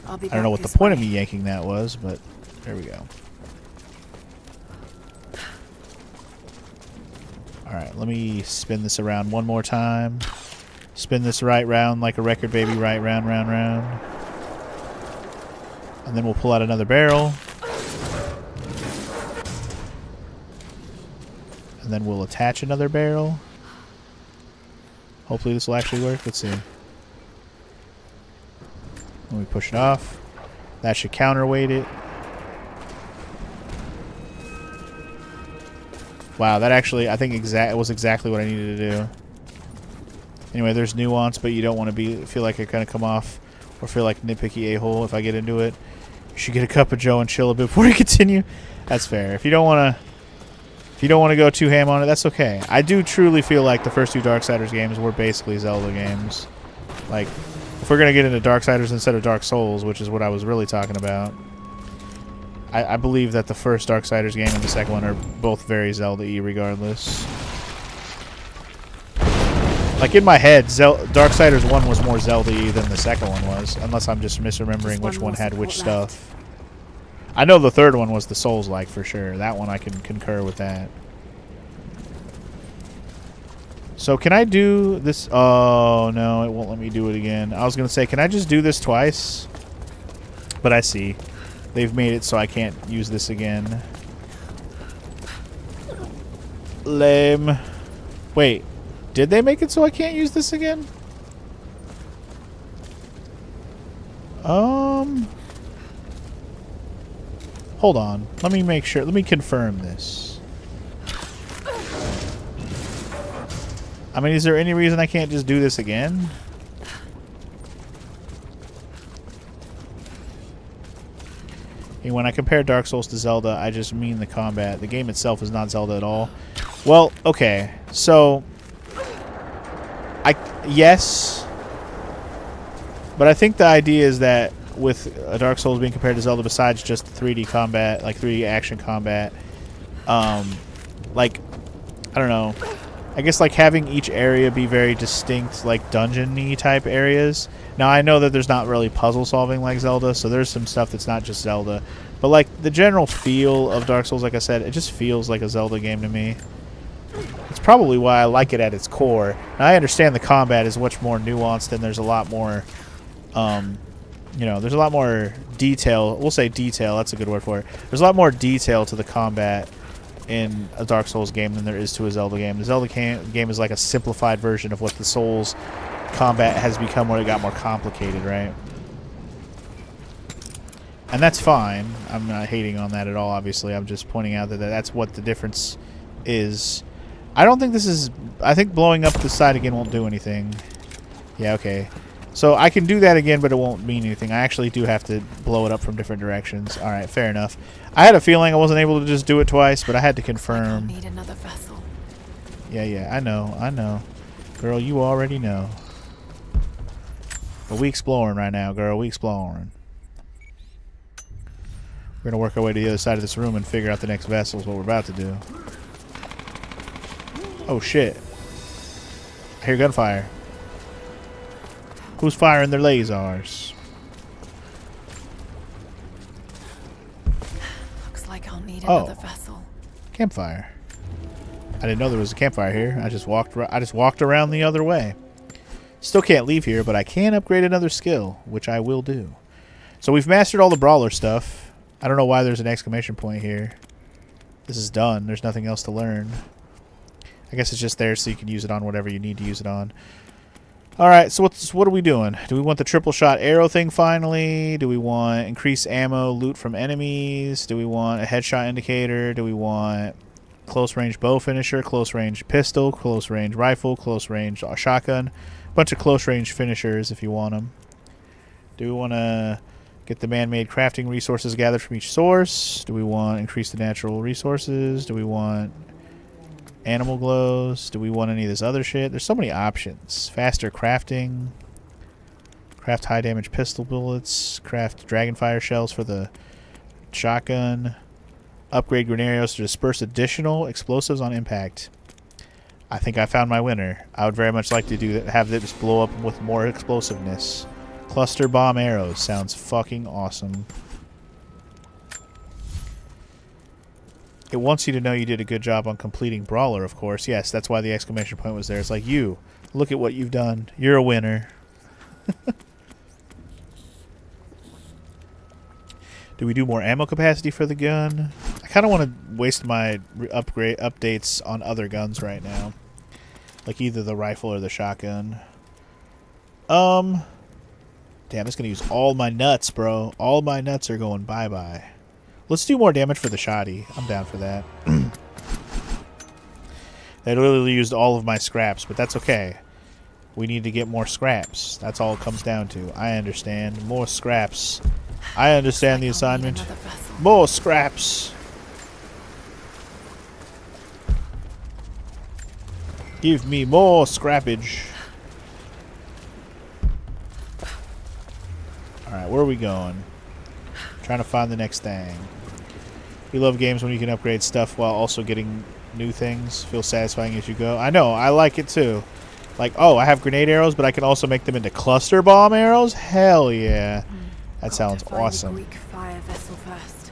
I don't know what the point of me yanking that was, but there we go. Alright, let me spin this around one more time. Spin this right round like a record, baby. Right round, round, round. And then we'll pull out another barrel. And then we'll attach another barrel. Hopefully this will actually work. Let's see. Let me push it off. That should counterweight it. Wow, that actually, I think it was exactly what I needed to do. Anyway, there's nuance, but you don't want to feel like I kind of come off or feel like nitpicky a-hole if I get into it. You should get a cup of Joe and chill a bit before you continue. That's fair. If you don't want to go too ham on it, that's okay. I do truly feel like the first two Darksiders games were basically Zelda games. Like, if we're going to get into Darksiders instead of Dark Souls, which is what I was really talking about, I believe that the first Darksiders game and the second one are both very Zelda-y regardless. Like, in my head, Darksiders 1 was more Zelda-y than the second one was, unless I'm just misremembering which one had which stuff. I know the third one was the Souls-like for sure. That one I can concur with that. So can I do this? Oh, no, it won't let me do it again. I was going to say, can I just do this twice? But I see. They've made it so I can't use this again. Lame. Wait, did they make it so I can't use this again? Hold on. Let me make sure. Let me confirm this. I mean, is there any reason I can't just do this again? And when I compare Dark Souls to Zelda, I just mean the combat. The game itself is not Zelda at all. Well, okay. So, yes. But I think the idea is that with Dark Souls being compared to Zelda, besides just 3D combat, like 3D action combat, like, I don't know. I guess like having each area be very distinct, like dungeon-y type areas. Now I know that there's not really puzzle solving like Zelda, so there's some stuff that's not just Zelda. But like the general feel of Dark Souls, like I said, it just feels like a Zelda game to me. It's probably why I like it at its core. Now I understand the combat is much more nuanced and there's a lot more, you know, there's a lot more detail. We'll say detail, that's a good word for it. There's a lot more detail to the combat in a Dark Souls game than there is to a Zelda game. The Zelda game is like a simplified version of what the Souls combat has become, where it got more complicated, right? And that's fine. I'm not hating on that at all, obviously. I'm just pointing out that that's what the difference is. I don't think this is... I think blowing up the side again won't do anything. Yeah, okay. So I can do that again, but it won't mean anything. I actually do have to blow it up from different directions. Alright, fair enough. I had a feeling I wasn't able to just do it twice, but I had to confirm. Need another vessel. Yeah, I know. Girl, you already know. But we exploring right now, girl. We exploring. We're gonna work our way to the other side of this room and figure out the next vessel is what we're about to do. Oh shit. I hear gunfire. Who's firing their lasers? Looks like I'll need another vessel. Campfire. I didn't know there was a campfire here. I just walked around the other way. Still can't leave here, but I can upgrade another skill, which I will do. So we've mastered all the brawler stuff. I don't know why there's an exclamation point here. This is done. There's nothing else to learn. I guess it's just there so you can use it on whatever you need to use it on. Alright, so what are we doing? Do we want the triple shot arrow thing finally? Do we want increased ammo, loot from enemies? Do we want a headshot indicator? Do we want close range bow finisher, close range pistol, close range rifle, close range shotgun? A bunch of close range finishers if you want them. Do we want to get the man-made crafting resources gathered from each source? Do we want increase the natural resources? Do we want animal glows? Do we want any of this other shit? There's so many options. Faster crafting. Craft high damage pistol bullets. Craft dragonfire shells for the shotgun. Upgrade grenade arrows to disperse additional explosives on impact. I think I found my winner. I would very much like to do that, have this blow up with more explosiveness. Cluster bomb arrows sounds fucking awesome. It wants you to know you did a good job on completing Brawler, of course. Yes, that's why the exclamation point was there. It's like, you, look at what you've done. You're a winner. Do we do more ammo capacity for the gun? I kind of want to waste my updates on other guns right now. Like either the rifle or the shotgun. Damn, it's going to use all my nuts, bro. All my nuts are going bye-bye. Let's do more damage for the shoddy. I'm down for that. They literally used all of my scraps, but that's okay. We need to get more scraps. That's all it comes down to. I understand. More scraps. I understand the assignment. More scraps. Give me more scrappage. Alright, where are we going? Trying to find the next thing. We love games when you can upgrade stuff while also getting new things. Feels satisfying as you go. I know, I like it too. Like, oh, I have grenade arrows, but I can also make them into cluster bomb arrows? Hell yeah. That sounds awesome. Greek fire vessel first.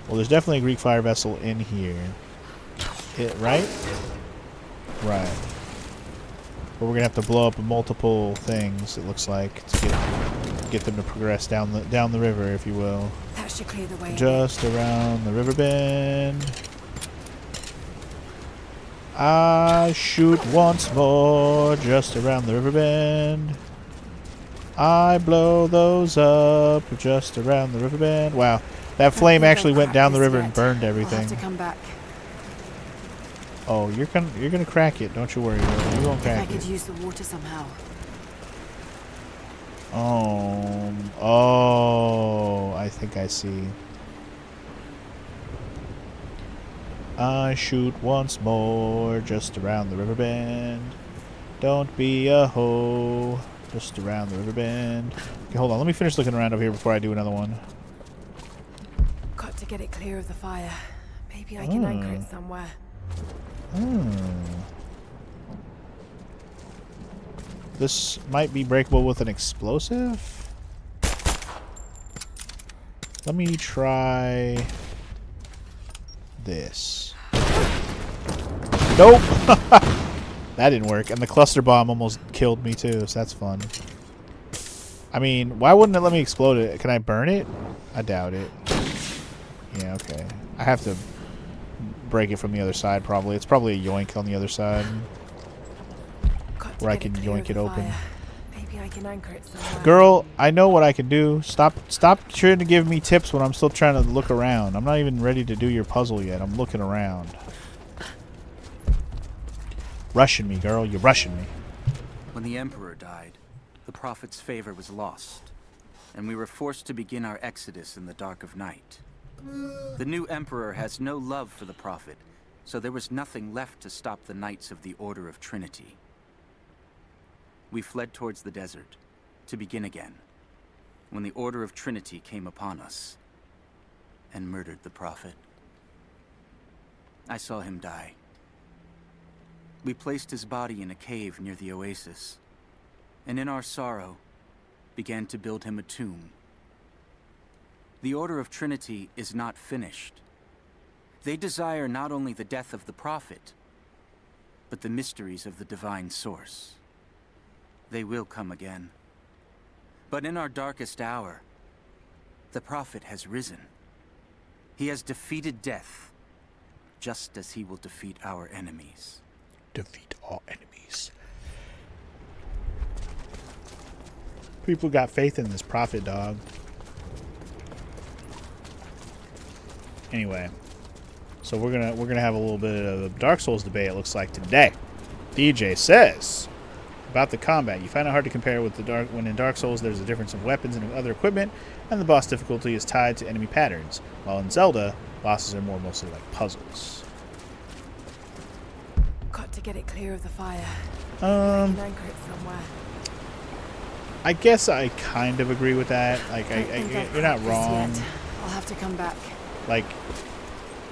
Well, there's definitely a Greek fire vessel in here. Right? Right. But we're gonna have to blow up multiple things, it looks like, to get them to progress down the river, if you will. That should clear the way. Just around the river bend. I shoot once more, just around the river bend. I blow those up, just around the river bend. Wow, that flame actually went down the river and burned everything. I'll have to come back. Oh, you're gonna crack it. Don't you worry. You won't crack it. I could use the water somehow. Oh, I think I see. I shoot once more, just around the river bend. Don't be a hoe, just around the river bend. Okay, hold on. Let me finish looking around over here before I do another one. Got to get it clear of the fire. Maybe I can anchor it somewhere. This might be breakable with an explosive. Let me try this. Nope. That didn't work, and the cluster bomb almost killed me too, so that's fun. I mean, why wouldn't it let me explode it? Can I burn it? I doubt it. Yeah, okay. I have to break it from the other side, probably. It's probably a yoink on the other side. Where I can yoink it open. Maybe I can anchor it somewhere. Girl, I know what I can do. Stop trying to give me tips when I'm still trying to look around. I'm not even ready to do your puzzle yet. I'm looking around. Rushing me, girl. You're rushing me. When the Emperor died, the Prophet's favor was lost, and we were forced to begin our exodus in the dark of night. The new Emperor has no love for the Prophet, so there was nothing left to stop the Knights of the Order of Trinity. We fled towards the desert, to begin again, when the Order of Trinity came upon us, and murdered the Prophet. I saw him die. We placed his body in a cave near the oasis, and in our sorrow, began to build him a tomb. The Order of Trinity is not finished. They desire not only the death of the Prophet, but the mysteries of the divine source. They will come again. But in our darkest hour, the Prophet has risen. He has defeated death, just as he will defeat our enemies. Defeat all enemies. People got faith in this Prophet, dog. Anyway, so we're gonna have a little bit of a Dark Souls debate, it looks like, today. DJ says about the combat, you find it hard to compare with when in Dark Souls there's a difference in weapons and other equipment, and the boss difficulty is tied to enemy patterns, while in Zelda, bosses are mostly like puzzles. Got to get it clear of the fire. I can anchor it somewhere. I guess I kind of agree with that. Like, you're not wrong. I'll have to come back. Like,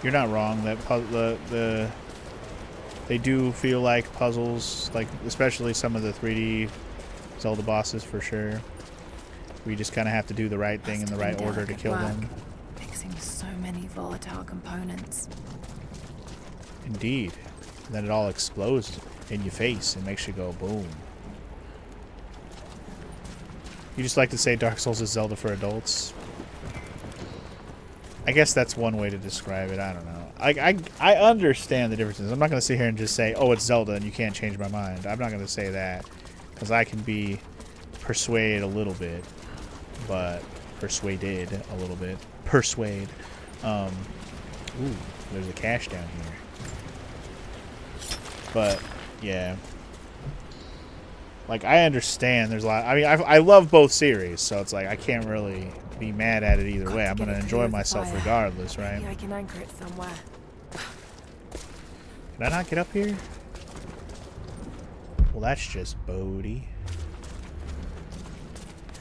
you're not wrong. That they do feel like puzzles, like especially some of the 3D Zelda bosses for sure. We just kind of have to do the right thing in the right order to kill them. Mixing so many volatile components. Indeed. And then it all explodes in your face and makes you go boom. You just like to say Dark Souls is Zelda for adults. I guess that's one way to describe it. I don't know. I understand the differences. I'm not going to sit here and just say, oh, it's Zelda and you can't change my mind. I'm not going to say that. Because I can be persuaded a little bit. But persuaded a little bit. Persuade. Ooh, there's a cache down here. But, yeah. Like, I understand there's a lot. I mean, I love both series. So it's like, I can't really be mad at it either way. I'm going to enjoy myself regardless, right? Maybe I can anchor it somewhere. Can I not get up here? Well, that's just Bodhi.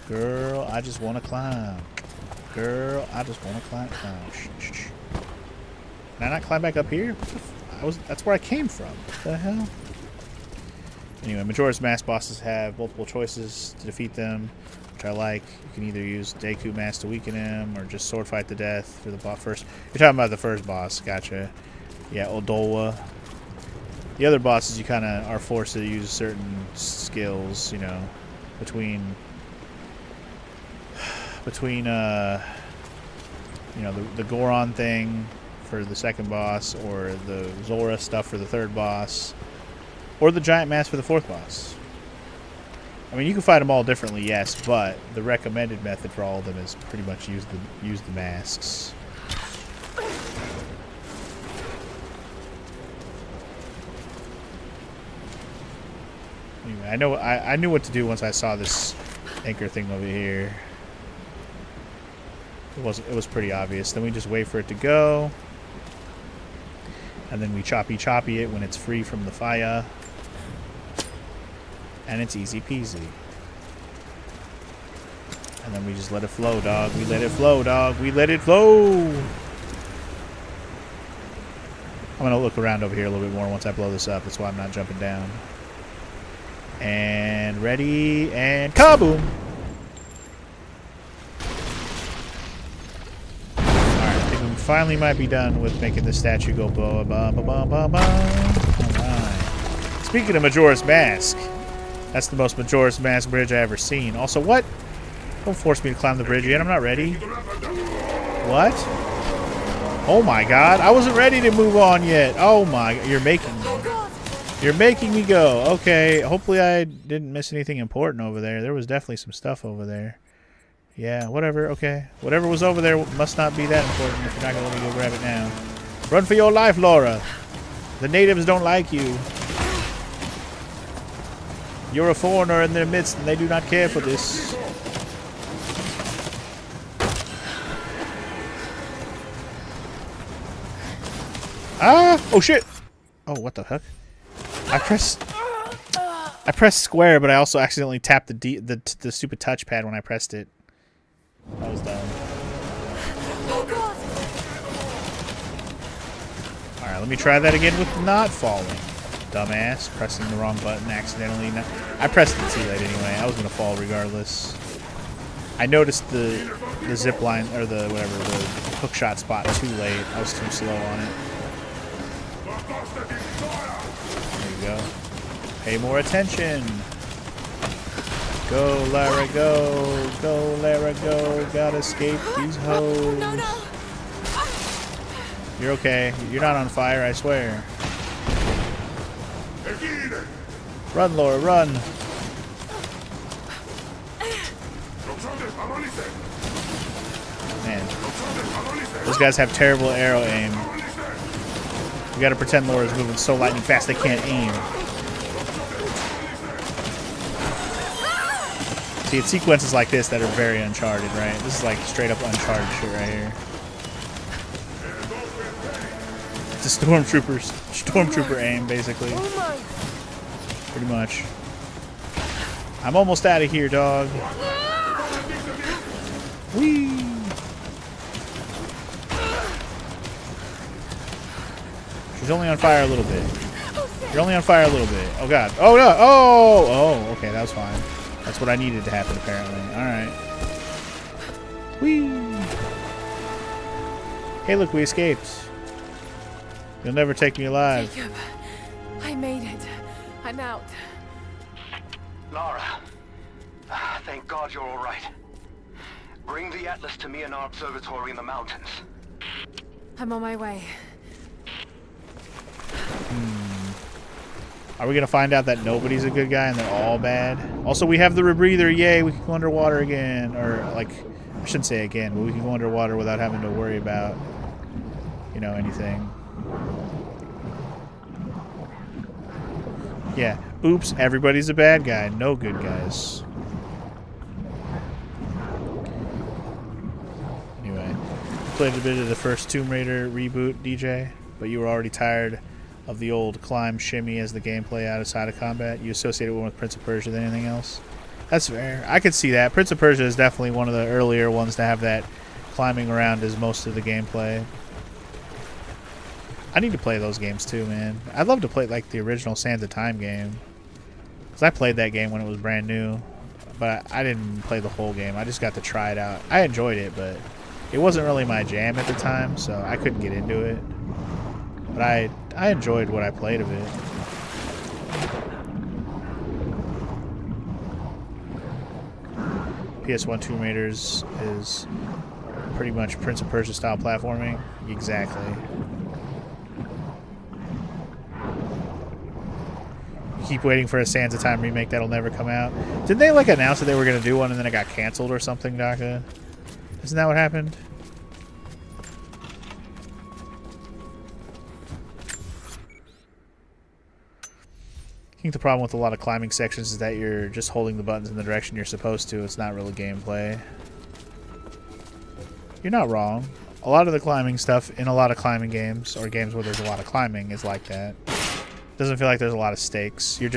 Girl, I just want to climb. Girl, I just want to climb. Oh, shh. Can I not climb back up here? That's where I came from. What the hell? Anyway, Majora's Mask bosses have multiple choices to defeat them, which I like. You can either use Deku Mask to weaken him, or just sword fight to death for the boss first. You're talking about the first boss, gotcha. Yeah, Odolwa. The other bosses, you kind of are forced to use certain skills, you know, between you know, the Goron thing for the second boss, or the Zora stuff for the third boss, or the giant mask for the fourth boss. I mean, you can fight them all differently, yes, but the recommended method for all of them is pretty much use the masks. Anyway, I knew what to do once I saw this anchor thing over here. It was pretty obvious. Then we just wait for it to go. And then we choppy it when it's free from the fire. And it's easy peasy. And then we just let it flow, dog. We let it flow, dog. We let it flow. I'm going to look around over here a little bit more once I blow this up. That's why I'm not jumping down. And ready, and kaboom! Alright, I think we finally might be done with making the statue go ba ba ba ba ba ba. Alright. Speaking of Majora's Mask, that's the most Majora's Mask bridge I ever seen. Also, what? Don't force me to climb the bridge yet. I'm not ready. What? Oh my god, I wasn't ready to move on yet. Oh my, you're making me. You're making me go. Okay, hopefully I didn't miss anything important over there. There was definitely some stuff over there. Yeah, whatever, okay. Whatever was over there must not be that important if you're not going to let me go grab it now. Run for your life, Laura. The natives don't like you. You're a foreigner in their midst and they do not care for this. Ah! Oh shit! Oh, what the heck? I pressed square, but I also accidentally tapped the stupid touchpad when I pressed it. That was dumb. Alright, let me try that again with not falling. Dumbass. Pressing the wrong button accidentally. I pressed it too late anyway. I was gonna fall regardless. I noticed the zip line, or the hook shot spot too late. I was too slow on it. There you go. Pay more attention. Go, Lara, go. Go, Lara, go. Gotta escape these hoes. No. You're okay. You're not on fire, I swear. Run, Laura, run. Man. Those guys have terrible arrow aim. You gotta pretend Laura's moving so lightning fast they can't aim. See, it's sequences like this that are very Uncharted, right? This is like straight up Uncharted shit right here. It's a stormtrooper aim, basically. Pretty much. I'm almost out of here, dog. Whee! She's only on fire a little bit. You're only on fire a little bit. Oh god. Oh no! Oh, okay, that was fine. That's what I needed to happen, apparently. Alright. Whee! Hey, look, we escaped. You'll never take me alive. Jacob, I made it. I'm out. Lara, thank God you're all right. Bring the Atlas to me in our observatory in the mountains. I'm on my way. Are we going to find out that nobody's a good guy and they're all bad? Also, we have the rebreather. Yay, we can go underwater again. Or, like, I shouldn't say again, but we can go underwater without having to worry about, you know, anything. Yeah. Oops, everybody's a bad guy. No good guys. Anyway, played a bit of the first Tomb Raider reboot, DJ, but you were already tired of the old climb shimmy as the gameplay outside of combat. You associated one with Prince of Persia than anything else. That's fair. I could see that. Prince of Persia is definitely one of the earlier ones to have that climbing around as most of the gameplay. I need to play those games too, man. I'd love to play like the original Sands of Time game. Because I played that game when it was brand new. But I didn't play the whole game. I just got to try it out. I enjoyed it, but it wasn't really my jam at the time, so I couldn't get into it. But I enjoyed what I played of it. PS1 Tomb Raiders is pretty much Prince of Persia style platforming. Exactly. Keep waiting for a Sands of Time remake that'll never come out. Didn't they like announce that they were going to do one and then it got canceled or something, Daka? Isn't that what happened? think the problem with a lot of climbing sections is that you're just holding the buttons in the direction you're supposed to. It's not really gameplay. You're not wrong. A lot of the climbing stuff in a lot of climbing games, or games where there's a lot of climbing, is like that. Doesn't feel like there's a lot of stakes. You're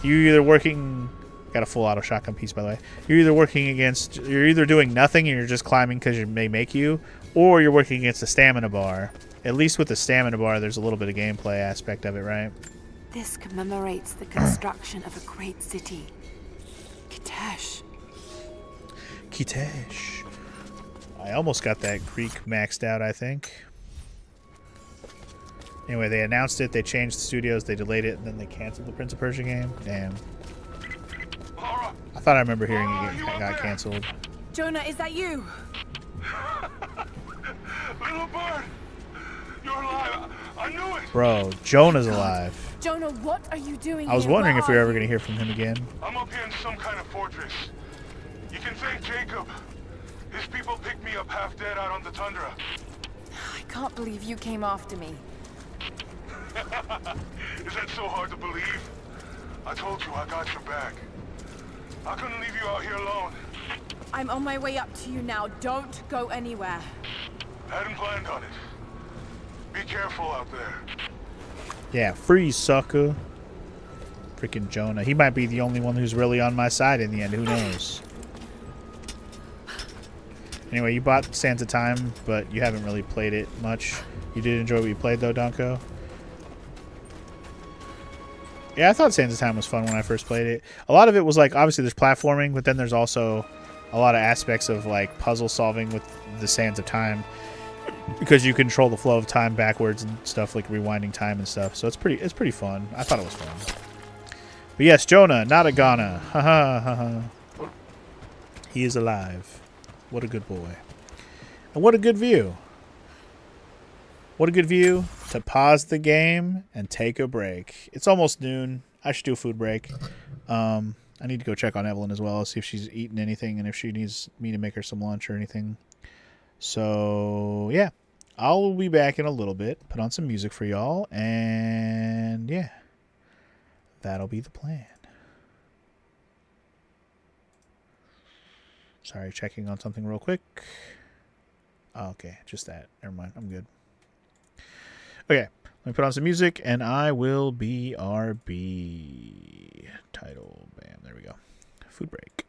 either working... Got a full auto shotgun piece, by the way. You're either doing nothing and you're just climbing because you may make you, or you're working against the stamina bar. At least with the stamina bar, there's a little bit of gameplay aspect of it, right? This commemorates the construction of a great city. Kitezh. Kitezh. I almost got that Greek maxed out, I think. Anyway, they announced it, they changed the studios, they delayed it, and then they canceled the Prince of Persia game. Damn. I thought I remember hearing it got canceled. Jonah, is that you? Little bird! You're alive! I knew it! Bro, Jonah's alive. Jonah, what are you doing I was here? wondering Where if we were are ever you? going to hear from him again. I'm up here in some kind of fortress. You can thank Jacob. His people picked me up half dead out on the tundra. I can't believe you came after me. Is that so hard to believe? I told you I got your back. I couldn't leave you out here alone. I'm on my way up to you now. Don't go anywhere. Hadn't planned on it. Be careful out there. Yeah, freeze, sucker. Freaking Jonah. He might be the only one who's really on my side in the end. Who knows? Anyway, you bought Sands of Time, but you haven't really played it much. You did enjoy what you played, though, Donko? Yeah, I thought Sands of Time was fun when I first played it. A lot of it was like, obviously there's platforming, but then there's also a lot of aspects of like puzzle solving with the Sands of Time, because you control the flow of time backwards and stuff, like rewinding time and stuff. So it's pretty fun. I thought it was fun. But yes, Jonah, not a Ghana. Ha ha ha ha. He is alive. What a good boy. And what a good view. What a good view to pause the game and take a break. It's almost noon. I should do a food break. I need to go check on Evelyn as well, see if she's eaten anything and if she needs me to make her some lunch or anything. So, yeah. I'll be back in a little bit, put on some music for y'all, and yeah. That'll be the plan. Sorry, checking on something real quick. Oh, okay, just that. Never mind, I'm good. Okay, let me put on some music, and I will BRB. Title, bam, there we go. Food break.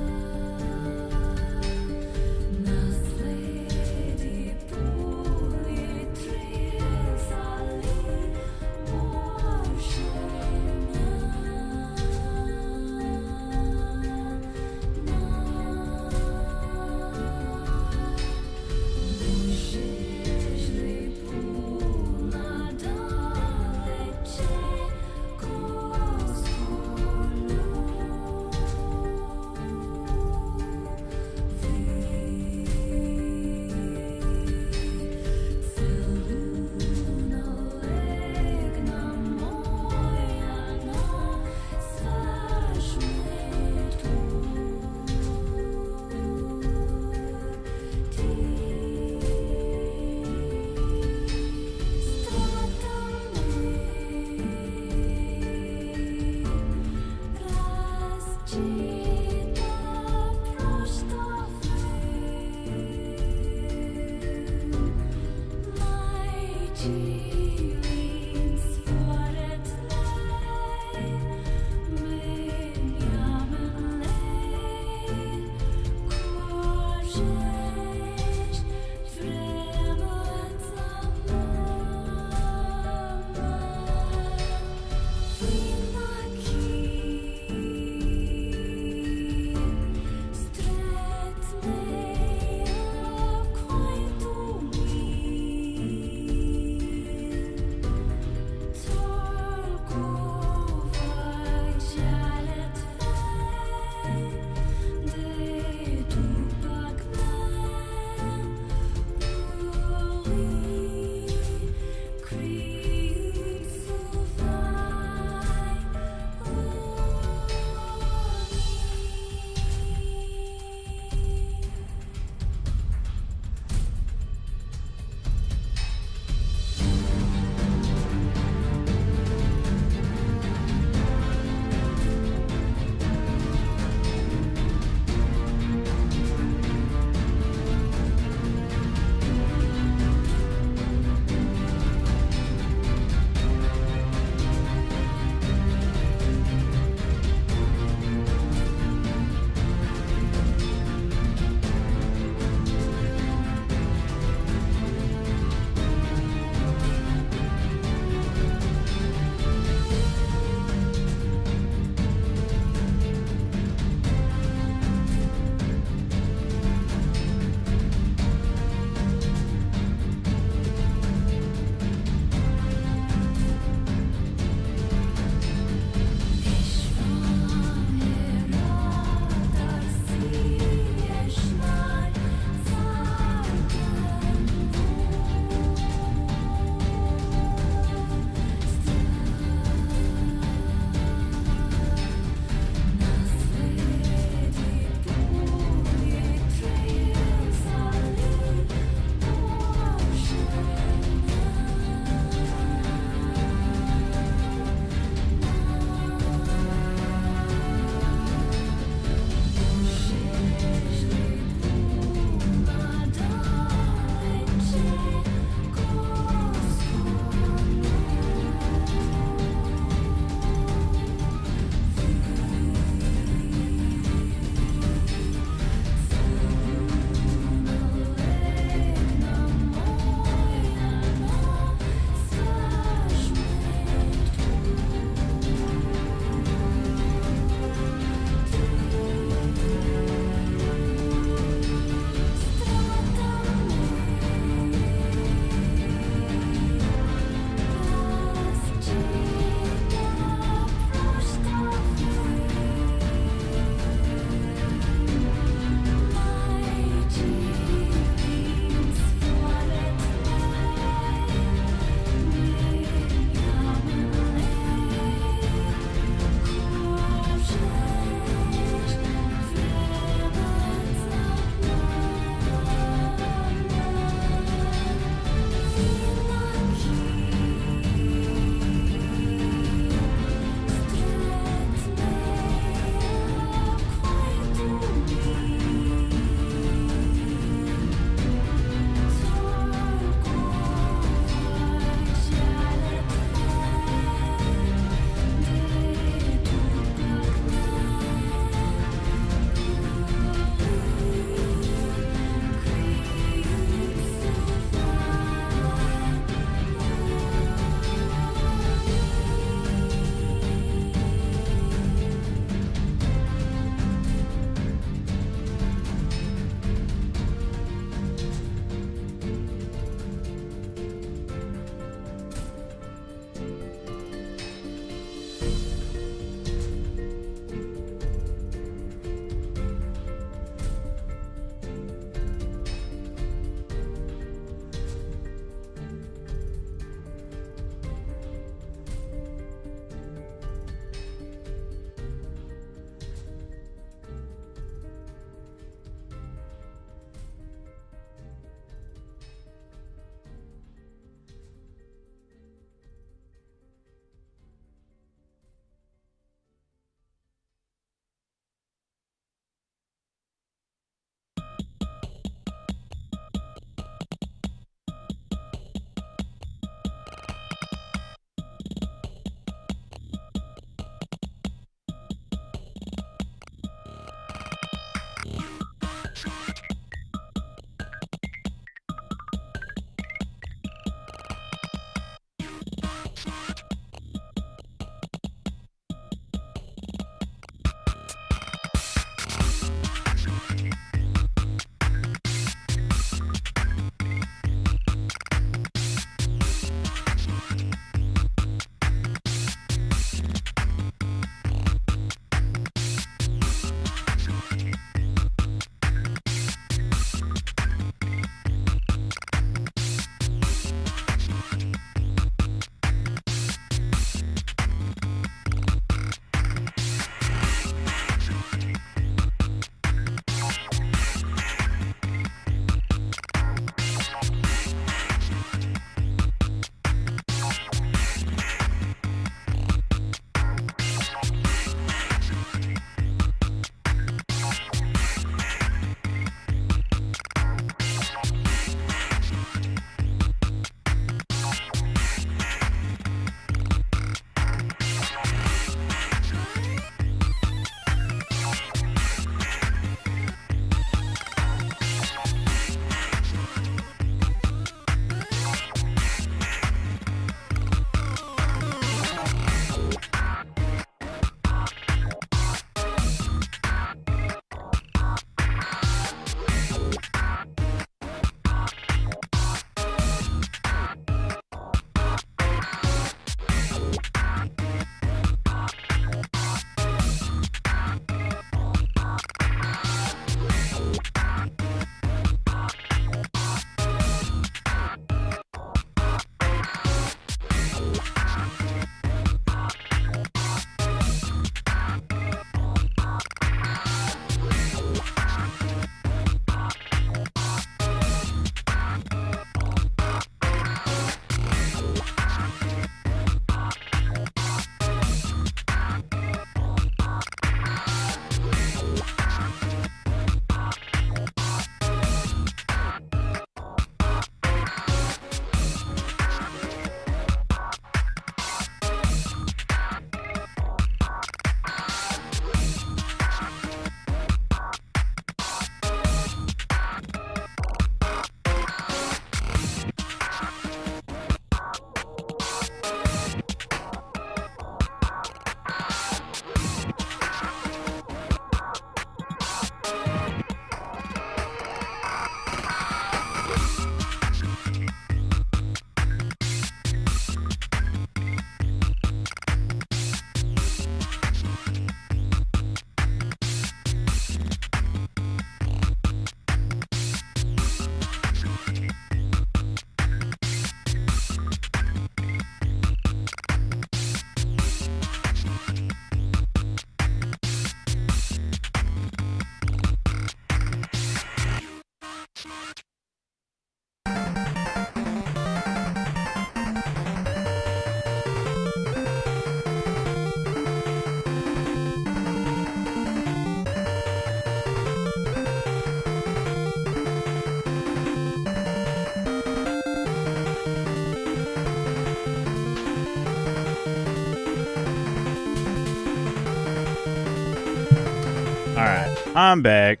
I'm back.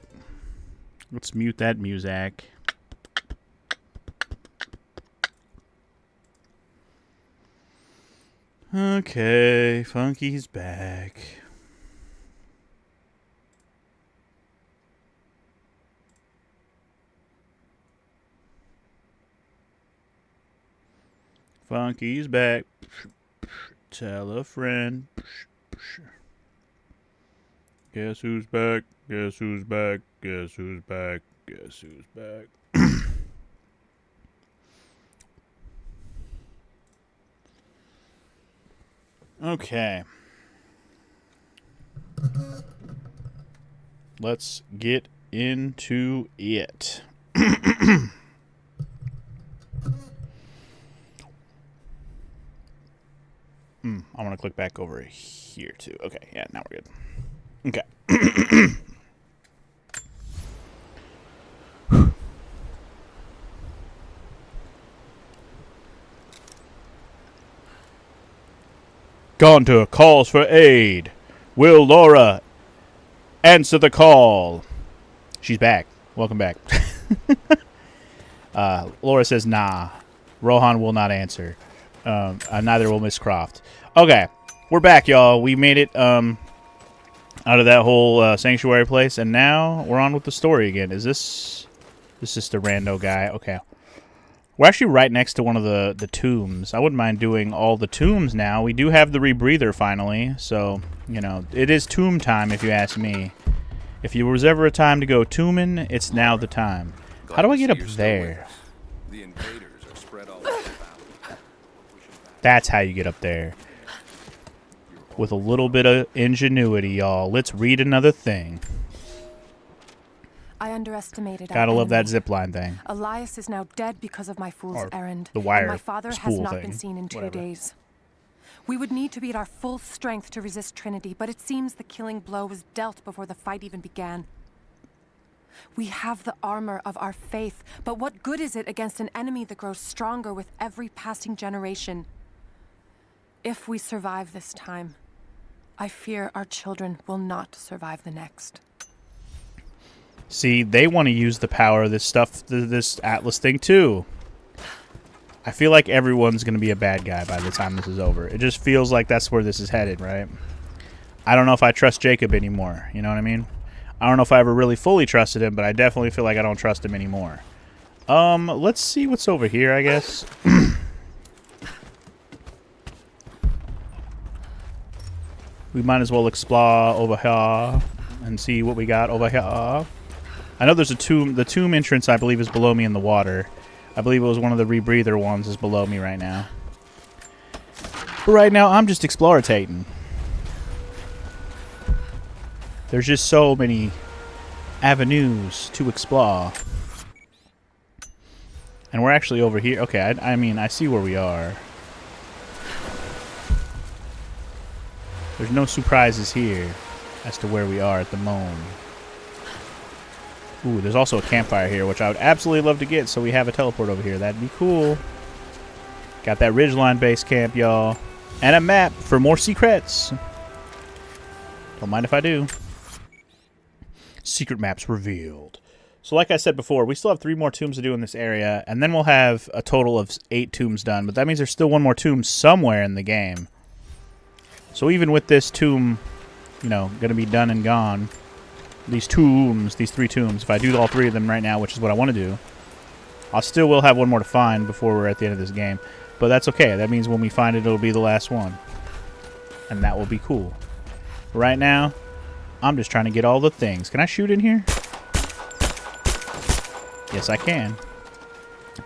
Let's mute that music. Okay, Funky's back. Funky's back. Tell a friend. Guess who's back? Guess who's back? Guess who's back? Guess who's back? Okay. Let's get into it. I'm going to click back over here too. Okay, yeah, now we're good. Okay. Gaunter calls for aid. Will Laura answer the call? She's back. Welcome back. Laura says, nah. Rohan will not answer. Neither will Miss Croft. Okay, we're back, y'all. We made it out of that whole sanctuary place, and now we're on with the story again. Is this just a rando guy? Okay. We're actually right next to one of the tombs. I wouldn't mind doing all the tombs now. We do have the rebreather finally, so, you know, it is tomb time if you ask me. If there was ever a time to go tombing, it's now the time. How do I get up there? The invaders are spread all over the valley. That's how you get up there. With a little bit of ingenuity, y'all. Let's read another thing. I underestimated. Gotta love that zipline thing. Elias is now dead because of my fool's errand. The wire and my father has not been seen in 2 days. We would need to be at our full strength to resist Trinity, but it seems the killing blow was dealt before the fight even began. We have the armor of our faith, but what good is it against an enemy that grows stronger with every passing generation? If we survive this time, I fear our children will not survive the next. See, they want to use the power of this stuff, this Atlas thing, too. I feel like everyone's going to be a bad guy by the time this is over. It just feels like that's where this is headed, right? I don't know if I trust Jacob anymore, you know what I mean? I don't know if I ever really fully trusted him, but I definitely feel like I don't trust him anymore. Let's see what's over here, I guess. We might as well explore over here and see what we got over here. I know there's a tomb. The tomb entrance, I believe, is below me in the water. I believe it was one of the rebreather ones is below me right now. But right now, I'm just explorating. There's just so many avenues to explore. And we're actually over here. Okay, I mean, I see where we are. There's no surprises here as to where we are at the moment. Ooh, there's also a campfire here, which I would absolutely love to get, so we have a teleport over here. That'd be cool. Got that Ridgeline base camp, y'all. And a map for more secrets. Don't mind if I do. Secret maps revealed. So like I said before, we still have 3 more tombs to do in this area, and then we'll have a total of 8 tombs done. But that means there's still 1 more tomb somewhere in the game. So even with this tomb, you know, going to be done and gone, these 3 tombs, if I do all 3 of them right now, which is what I want to do, I still will have 1 more to find before we're at the end of this game. But that's okay. That means when we find it, it'll be the last one. And that will be cool. Right now, I'm just trying to get all the things. Can I shoot in here? Yes, I can.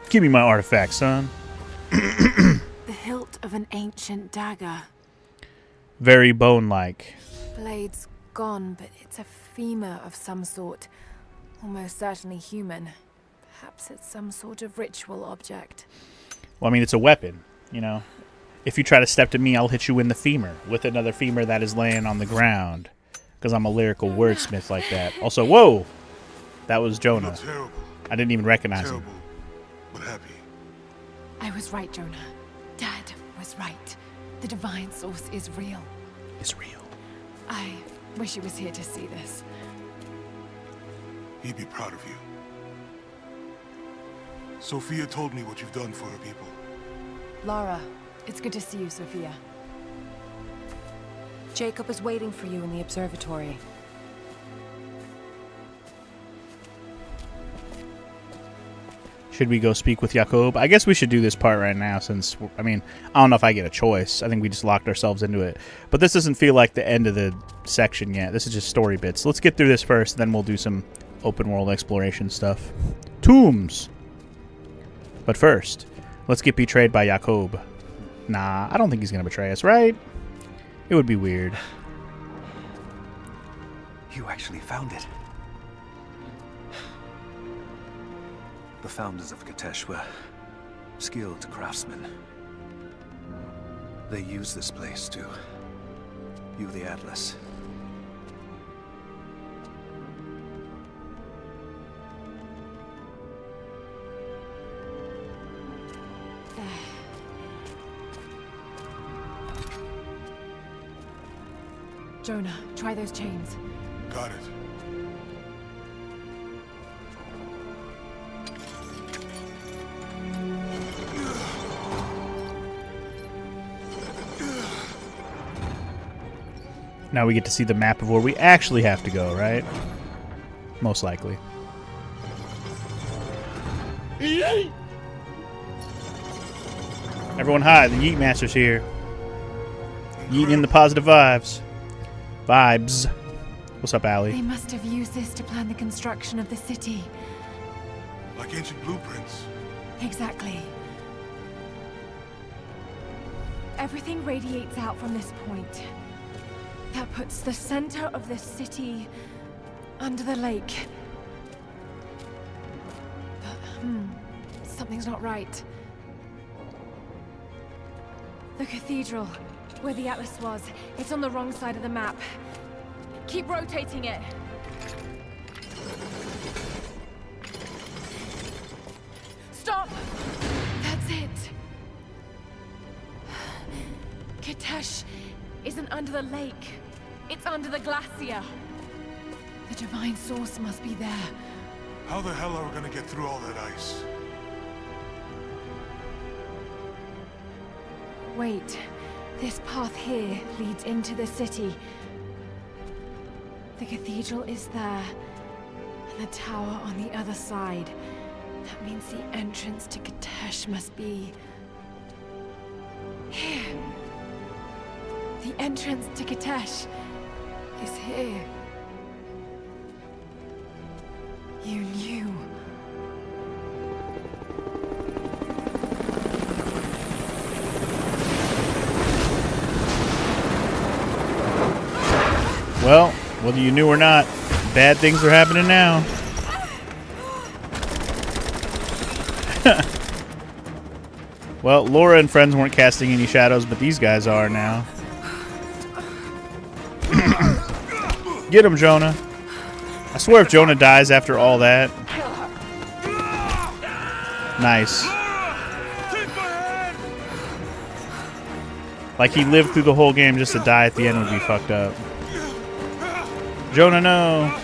Give me my artifact, son. The hilt of an ancient dagger. Very bone-like. Blade's gone, but it's a femur of some sort. Almost certainly human. Perhaps it's some sort of ritual object. Well, I mean, it's a weapon, you know. If you try to step to me, I'll hit you in the femur with another femur that is laying on the ground. Because I'm a lyrical wordsmith like that. Also, whoa! That was Jonah. I didn't even recognize him. But happy. I was right, Jonah. Dad was right. The divine source is real. It's real. I wish he was here to see this. He'd be proud of you. Sophia told me what you've done for her people. Lara, it's good to see you, Sophia. Jacob is waiting for you in the observatory. Should we go speak with Jakob? I guess we should do this part right now since, I mean, I don't know if I get a choice. I think we just locked ourselves into it. But this doesn't feel like the end of the section yet. This is just story bits. Let's get through this first, then we'll do some open world exploration stuff. Tombs! But first, let's get betrayed by Jakob. Nah, I don't think he's going to betray us, right? It would be weird. You actually found it. The founders of Kitezh were skilled craftsmen. They used this place to view the Atlas. Jonah, try those chains. Got it. Now we get to see the map of where we actually have to go, right? Most likely. Everyone hi, the Yeet Master's here. Yeeting in the positive vibes. Vibes. What's up, Allie? They must have used this to plan the construction of the city. Like ancient blueprints. Exactly. Everything radiates out from this point. That puts the center of the city under the lake. But, something's not right. The cathedral, where the Atlas was, it's on the wrong side of the map. Keep rotating it. Stop! That's it. Kitezh isn't under the lake. It's under the glacier. The divine source must be there. How the hell are we gonna get through all that ice? Wait. This path here leads into the city. The cathedral is there, and the tower on the other side. That means the entrance to Kitezh must be here. The entrance to Kitezh is here. You knew. Well, whether you knew or not, bad things are happening now. Well, Laura and friends weren't casting any shadows, but these guys are now. Get him, Jonah. I swear if Jonah dies after all that. Nice. Like he lived through the whole game just to die at the end would be fucked up. Jonah, no.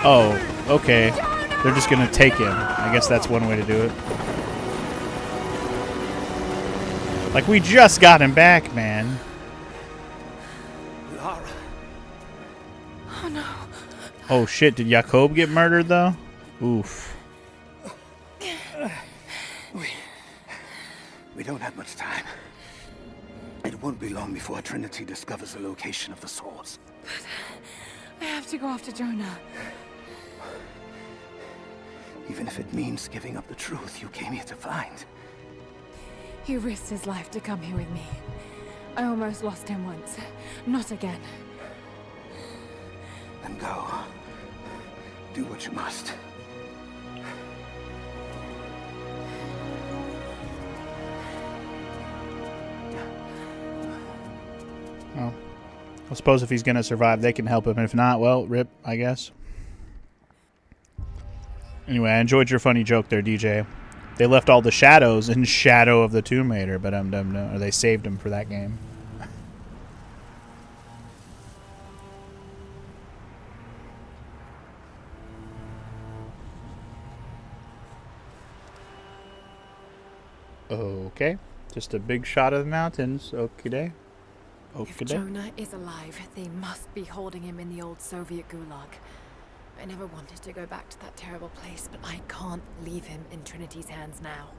Oh, okay. They're just gonna take him. I guess that's one way to do it. Like, we just got him back, man. Lara. Oh no. Oh shit, did Jakob get murdered though? Oof. We don't have much time. It won't be long before Trinity discovers the location of the source. I have to go after Jonah. Even if it means giving up the truth you came here to find. He risked his life to come here with me. I almost lost him once. Not again. Then go. Do what you must. Well, I suppose if he's going to survive, they can help him. If not, well, rip, I guess. Anyway, I enjoyed your funny joke there, DJ. They left all the shadows in Shadow of the Tomb Raider, but or they saved him for that game. Okay. Just a big shot of the mountains. Okay. If Jonah is alive, they must be holding him in the old Soviet gulag. I never wanted to go back to that terrible place, but I can't leave him in Trinity's hands now.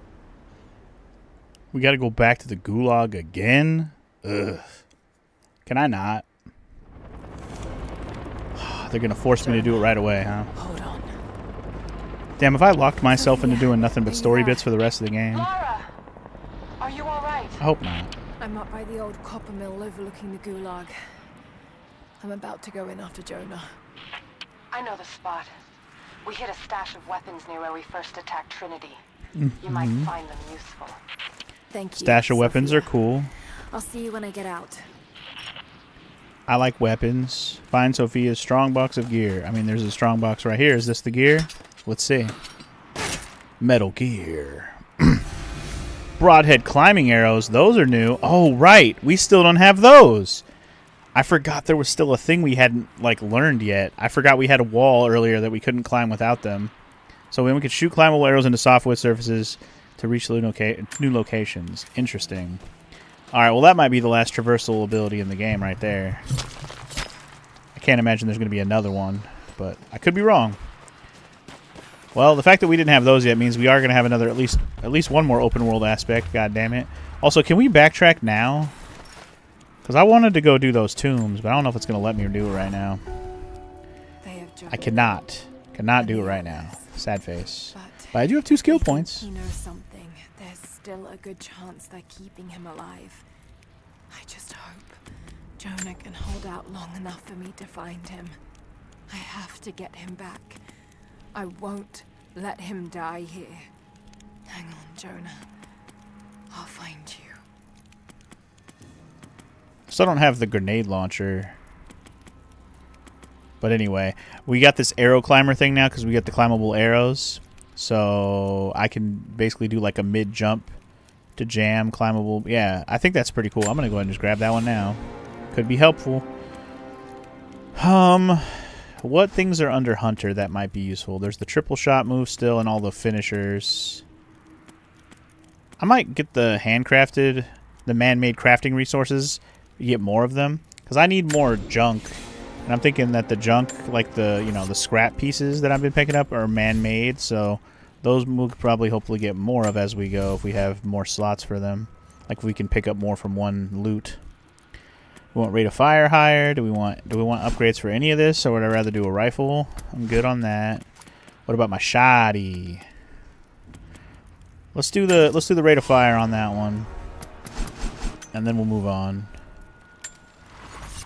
We gotta go back to the gulag again? Ugh. Can I not? They're gonna force me to do it right away, huh? Hold on. Damn, if I locked myself into doing nothing but story bits for the rest of the game. Lara! Are you alright? I hope not. I'm up by the old copper mill overlooking the gulag. I'm about to go in after Jonah. I know the spot. We hid a stash of weapons near where we first attacked Trinity. Mm-hmm. You might find them useful. Thank you. Stash of weapons Sophia. are cool. I'll see you when I get out. I like weapons. Find Sophia's strong box of gear. I mean, there's a strong box right here. Is this the gear? Let's see. Metal Gear. Broadhead climbing arrows. Those are new. Oh, right. We still don't have those. I forgot there was still a thing we hadn't, like, learned yet. I forgot we had a wall earlier that we couldn't climb without them. So then we could shoot climbable arrows into softwood surfaces to reach new locations. Interesting. Alright, well, that might be the last traversal ability in the game right there. I can't imagine there's going to be another one, but I could be wrong. Well, the fact that we didn't have those yet means we are going to have another, at least one more open world aspect. God damn it. Also, can we backtrack now? Because I wanted to go do those tombs, but I don't know if it's going to let me do it right now. I cannot do it right now. Sad face. But I do have 2 skill points. He knows something. There's still a good chance they're keeping him alive. I just hope Jonah can hold out long enough for me to find him. I have to get him back. I won't let him die here. Hang on, Jonah. I'll find you. Still don't have the grenade launcher. But anyway, we got this arrow climber thing now because we got the climbable arrows. So I can basically do like a mid-jump to jam climbable. Yeah, I think that's pretty cool. I'm going to go ahead and just grab that one now. Could be helpful. What things are under Hunter that might be useful? There's the triple shot move still and all the finishers. I might get the handcrafted, the man-made crafting resources. You get more of them. Because I need more junk. And I'm thinking that the junk, like the, you know, the scrap pieces that I've been picking up are man-made. So those we'll probably hopefully get more of as we go if we have more slots for them. Like if we can pick up more from one loot. We want rate of fire higher. Do we want upgrades for any of this, or would I rather do a rifle? I'm good on that. What about my shoddy? Let's do the rate of fire on that one, and then we'll move on.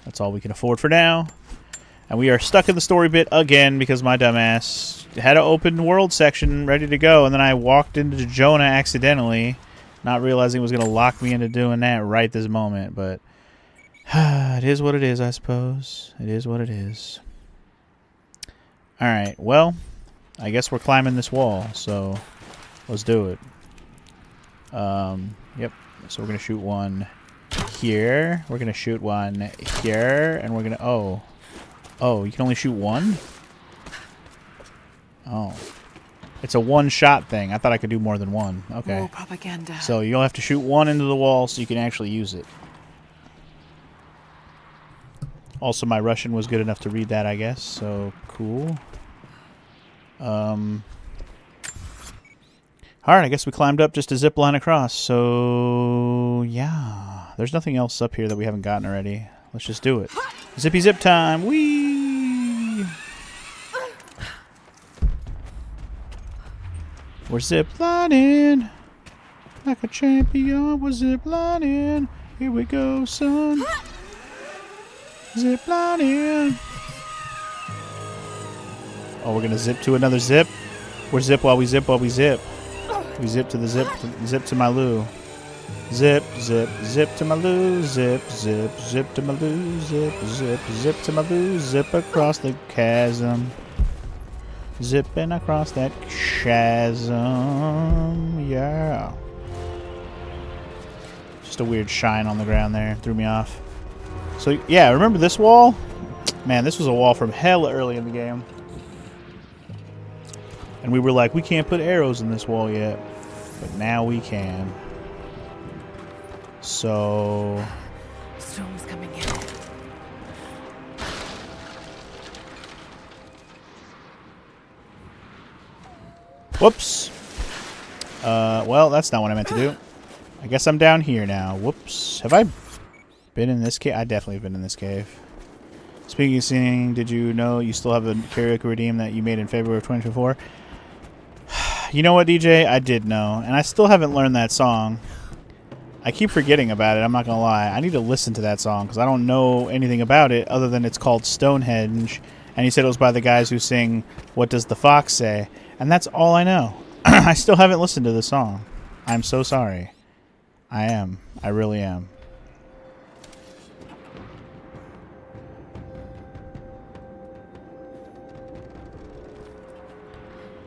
That's all we can afford for now. And we are stuck in the story bit again because my dumbass had an open world section ready to go, and then I walked into Jonah accidentally, not realizing it was going to lock me into doing that right this moment, but it is what it is, I suppose. It is what it is. Alright, well, I guess we're climbing this wall, so let's do it. Yep, so we're going to shoot one here. We're going to shoot one here, and we're going to... Oh, you can only shoot one? Oh. It's a one-shot thing. I thought I could do more than one. Okay. More propaganda. So you'll have to shoot one into the wall so you can actually use it. Also, my Russian was good enough to read that, I guess. So, cool. Alright, I guess we climbed up just to zip line across. So, yeah. There's nothing else up here that we haven't gotten already. Let's just do it. Zippy zip time. Whee! We're zip lining. Like a champion, we're zip lining. Here we go, son. Zip lining. Oh, we're gonna zip to another zip. We're zip while we zip while we zip. We zip to the zip to my loo. Zip, zip, zip to my loo. Zip, zip, zip to my loo. Zip, zip, zip to my loo. Zip across the chasm. Zipping across that chasm. Yeah. Just a weird shine on the ground there. Threw me off. So, yeah, remember this wall? Man, this was a wall from hell early in the game. And we were like, we can't put arrows in this wall yet. But now we can. So... Storm's coming in. Whoops. Well, that's not what I meant to do. I guess I'm down here now. Whoops. Have I been in this cave? I definitely have been in this cave. Speaking of singing, did you know you still have a karaoke redeem that you made in February of 2024? You know what, DJ? I did know. And I still haven't learned that song. I keep forgetting about it, I'm not going to lie. I need to listen to that song because I don't know anything about it other than it's called Stonehenge. And he said it was by the guys who sing What Does the Fox Say? And that's all I know. I still haven't listened to the song. I'm so sorry. I am. I really am.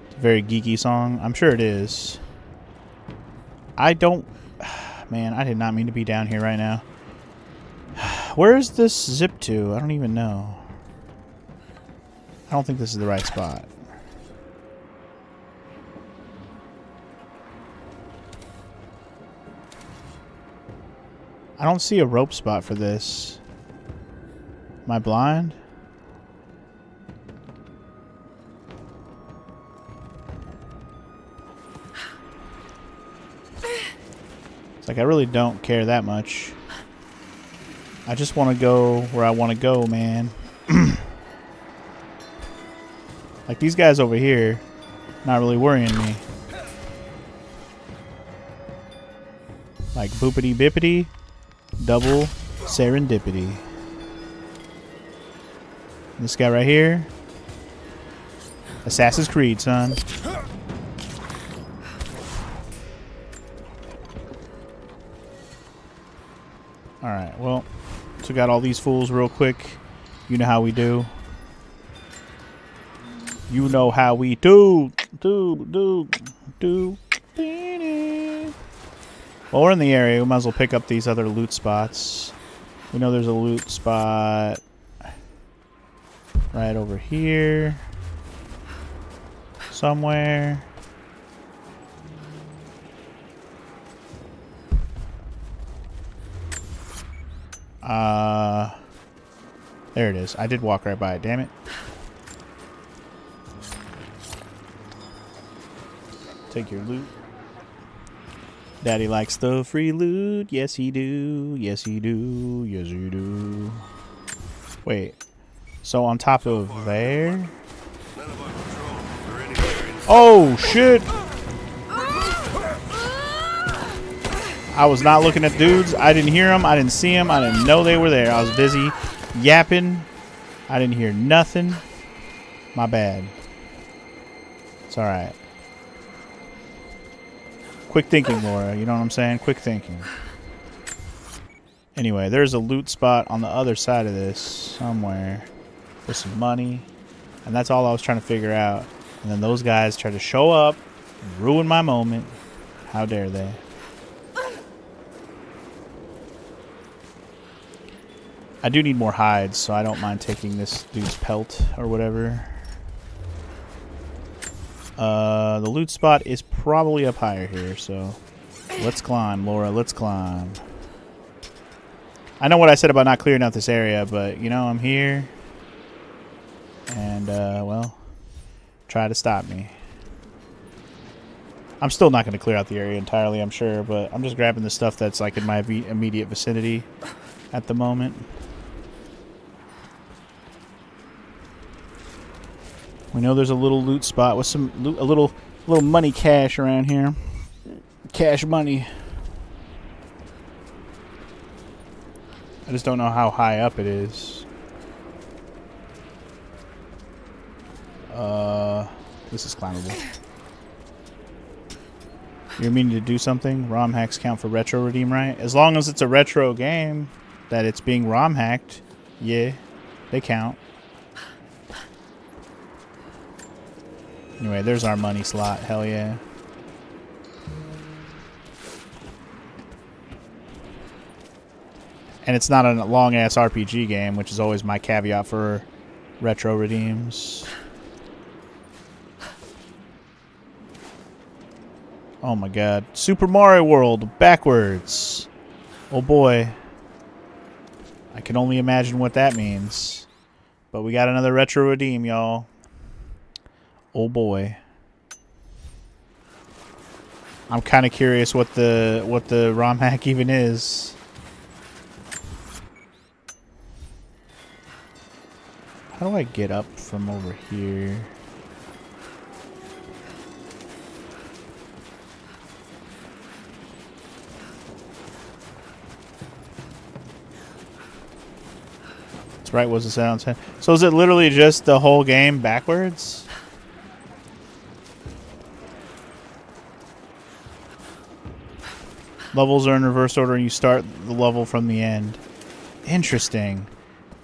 It's a very geeky song. I'm sure it is. I don't... Man, I did not mean to be down here right now. Where is this zip to? I don't even know. I don't think this is the right spot. I don't see a rope spot for this. Am I blind? It's like I really don't care that much. I just want to go where I want to go, man. Like these guys over here, not really worrying me. Like boopity bippity. Double serendipity. This guy right here. Assassin's Creed, son. Alright, well, so got all these fools real quick. You know how we do. You know how we do. Well, we're in the area. We might as well pick up these other loot spots. We know there's a loot spot right over here somewhere. There it is. I did walk right by it, damn it. Take your loot. Daddy likes the free loot. Yes, he do. Yes, he do. Yes, he do. Wait. So on top of there? Oh, shit. I was not looking at dudes. I didn't hear them. I didn't see them. I didn't know they were there. I was busy yapping. I didn't hear nothing. My bad. It's alright. Quick thinking, Laura. You know what I'm saying? Quick thinking. Anyway, there's a loot spot on the other side of this somewhere. With some money. And that's all I was trying to figure out. And then those guys tried to show up and ruin my moment. How dare they? I do need more hides, so I don't mind taking this dude's pelt or whatever. The loot spot is probably up higher here, so let's climb, Laura. Let's climb. I know what I said about not clearing out this area, but, you know, I'm here. And, well, try to stop me. I'm still not going to clear out the area entirely, I'm sure, but I'm just grabbing the stuff that's, like, in my immediate vicinity at the moment. We know there's a little loot spot with some a little money cache around here. Cash money. I just don't know how high up it is. This is climbable. You're meaning to do something? ROM hacks count for retro redeem, right? As long as it's a retro game that it's being ROM hacked, yeah, they count. Anyway, there's our money slot. Hell yeah. And it's not a long-ass RPG game, which is always my caveat for retro redeems. Oh my god. Super Mario World backwards. Oh boy. I can only imagine what that means. But we got another retro redeem, y'all. Oh boy. I'm kind of curious what the ROM hack even is. How do I get up from over here? That's right, was the sound 10. So is it literally just the whole game backwards? Levels are in reverse order and you start the level from the end. Interesting.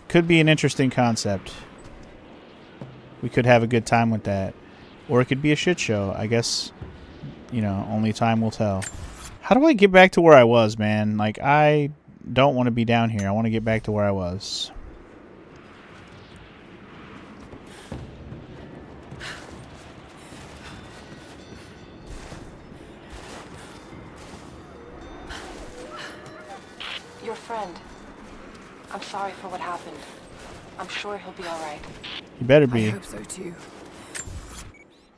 Could be an interesting concept. We could have a good time with that. Or it could be a shit show. I guess, you know, only time will tell. How do I get back to where I was, man? Like, I don't want to be down here. I want to get back to where I was. Your friend. I'm sorry for what happened. I'm sure he'll be alright. You better be. I hope so too.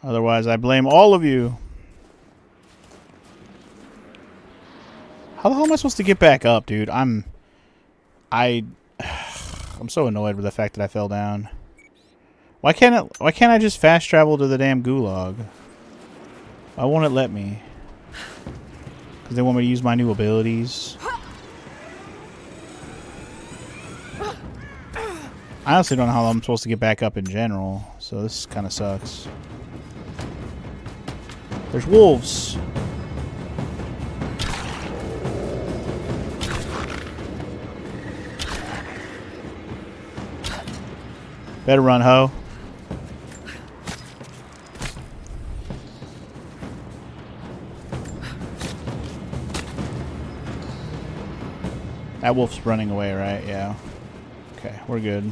Otherwise, I blame all of you. How the hell am I supposed to get back up, dude? I'm so annoyed with the fact that I fell down. Why can't I just fast travel to the damn gulag? Why won't it let me? Because they want me to use my new abilities. I honestly don't know how I'm supposed to get back up in general, so this kind of sucks. There's wolves. Better run, ho. That wolf's running away, right? Yeah. Okay, we're good.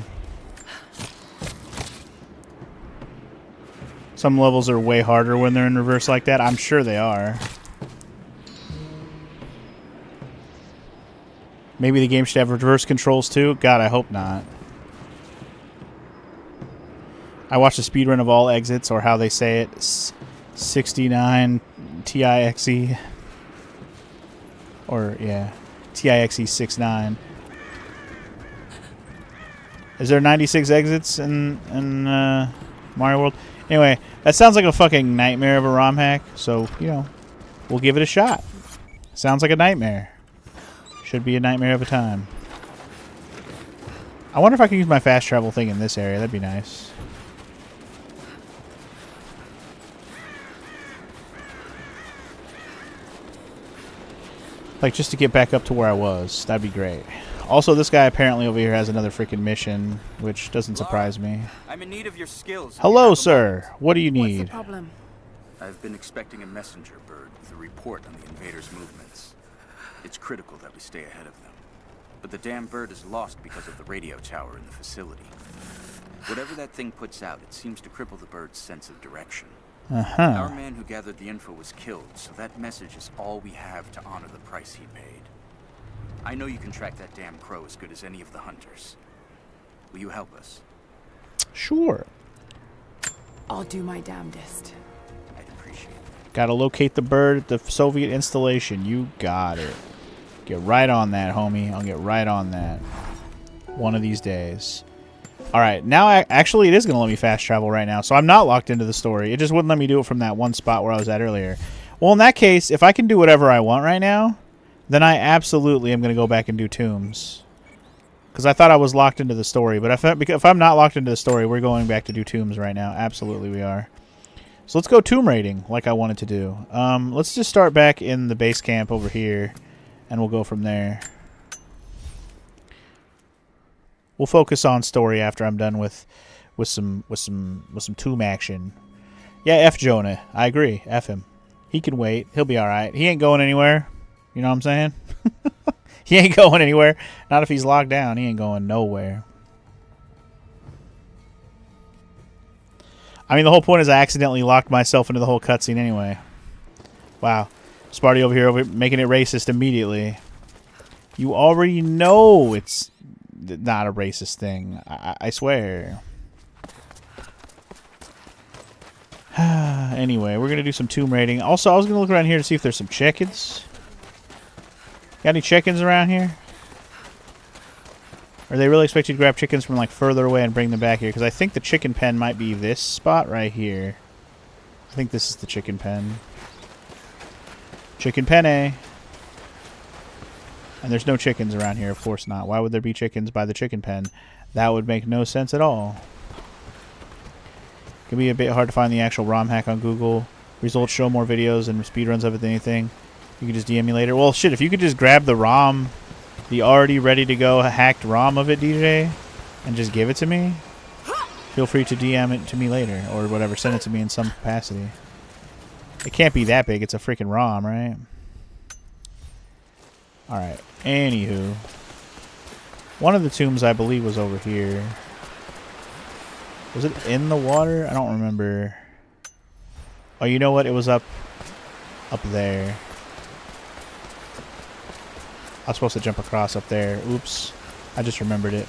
Some levels are way harder when they're in reverse like that. I'm sure they are. Maybe the game should have reverse controls too? God, I hope not. I watched a speedrun of all exits, or how they say it, 69 TIXE. Or, yeah, TIXE 69. Is there 96 exits in Mario World? Anyway, that sounds like a fucking nightmare of a ROM hack, so, you know, we'll give it a shot. Sounds like a nightmare. Should be a nightmare of a time. I wonder if I can use my fast travel thing in this area. That'd be nice. Like, just to get back up to where I was. That'd be great. Also, this guy apparently over here has another freaking mission, which doesn't surprise me. I'm in need of your skills. Hello, sir. What do you need? What's the problem? I've been expecting a messenger bird with a report on the invaders' movements. It's critical that we stay ahead of them. But the damn bird is lost because of the radio tower in the facility. Whatever that thing puts out, it seems to cripple the bird's sense of direction. Our man who gathered the info was killed, so that message is all we have to honor the price he paid. I know you can track that damn crow as good as any of the hunters. Will you help us? Sure. I'll do my damnedest. I'd appreciate it. Gotta locate the bird at the Soviet installation. You got it. Get right on that, homie. I'll get right on that. One of these days. Alright, now actually it is going to let me fast travel right now, so I'm not locked into the story. It just wouldn't let me do it from that one spot where I was at earlier. Well, in that case, if I can do whatever I want right now, then I absolutely am going to go back and do Tombs. Because I thought I was locked into the story, but if I'm not locked into the story, we're going back to do Tombs right now. Absolutely we are. So let's go tomb raiding, like I wanted to do. Let's just start back in the base camp over here, and we'll go from there. We'll focus on story after I'm done with some tomb action. Yeah, F Jonah. I agree. F him. He can wait. He'll be all right. He ain't going anywhere. You know what I'm saying? He ain't going anywhere. Not if he's locked down. He ain't going nowhere. I mean, the whole point is I accidentally locked myself into the whole cutscene anyway. Wow. Sparty over here making it racist immediately. You already know it's not a racist thing. I swear. Anyway, we're going to do some tomb raiding. Also, I was going to look around here to see if there's some chickens. Got any chickens around here? Or they really expect you to grab chickens from like further away and bring them back here? Because I think the chicken pen might be this spot right here. I think this is the chicken pen. Chicken penne. And there's no chickens around here, of course not. Why would there be chickens by the chicken pen? That would make no sense at all. It can be a bit hard to find the actual ROM hack on Google. Results show more videos and speedruns of it than anything. You can just de-emulate it. Well, shit, if you could just grab the ROM, the already ready-to-go hacked ROM of it, DJ, and just give it to me, feel free to DM it to me later, or whatever, send it to me in some capacity. It can't be that big. It's a freaking ROM, right? Alright, anywho. One of the tombs, I believe, was over here. Was it in the water? I don't remember. Oh, you know what? It was up there. I was supposed to jump across up there. Oops. I just remembered it.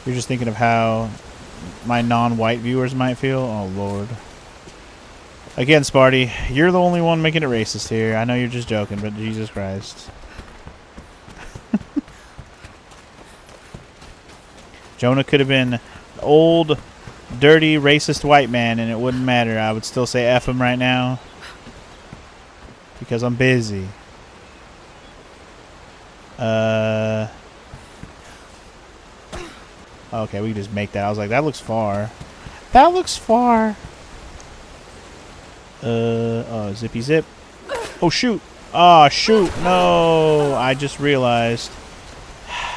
You're just thinking of how my non-white viewers might feel? Oh, Lord. Again, Sparty, you're the only one making it racist here. I know you're just joking, but Jesus Christ. Jonah could have been an old, dirty, racist white man, and it wouldn't matter. I would still say F him right now. Because I'm busy. Okay, we can just make that. I was like, that looks far. That looks far. Oh, zippy zip. Oh, shoot. Oh, shoot. No. I just realized.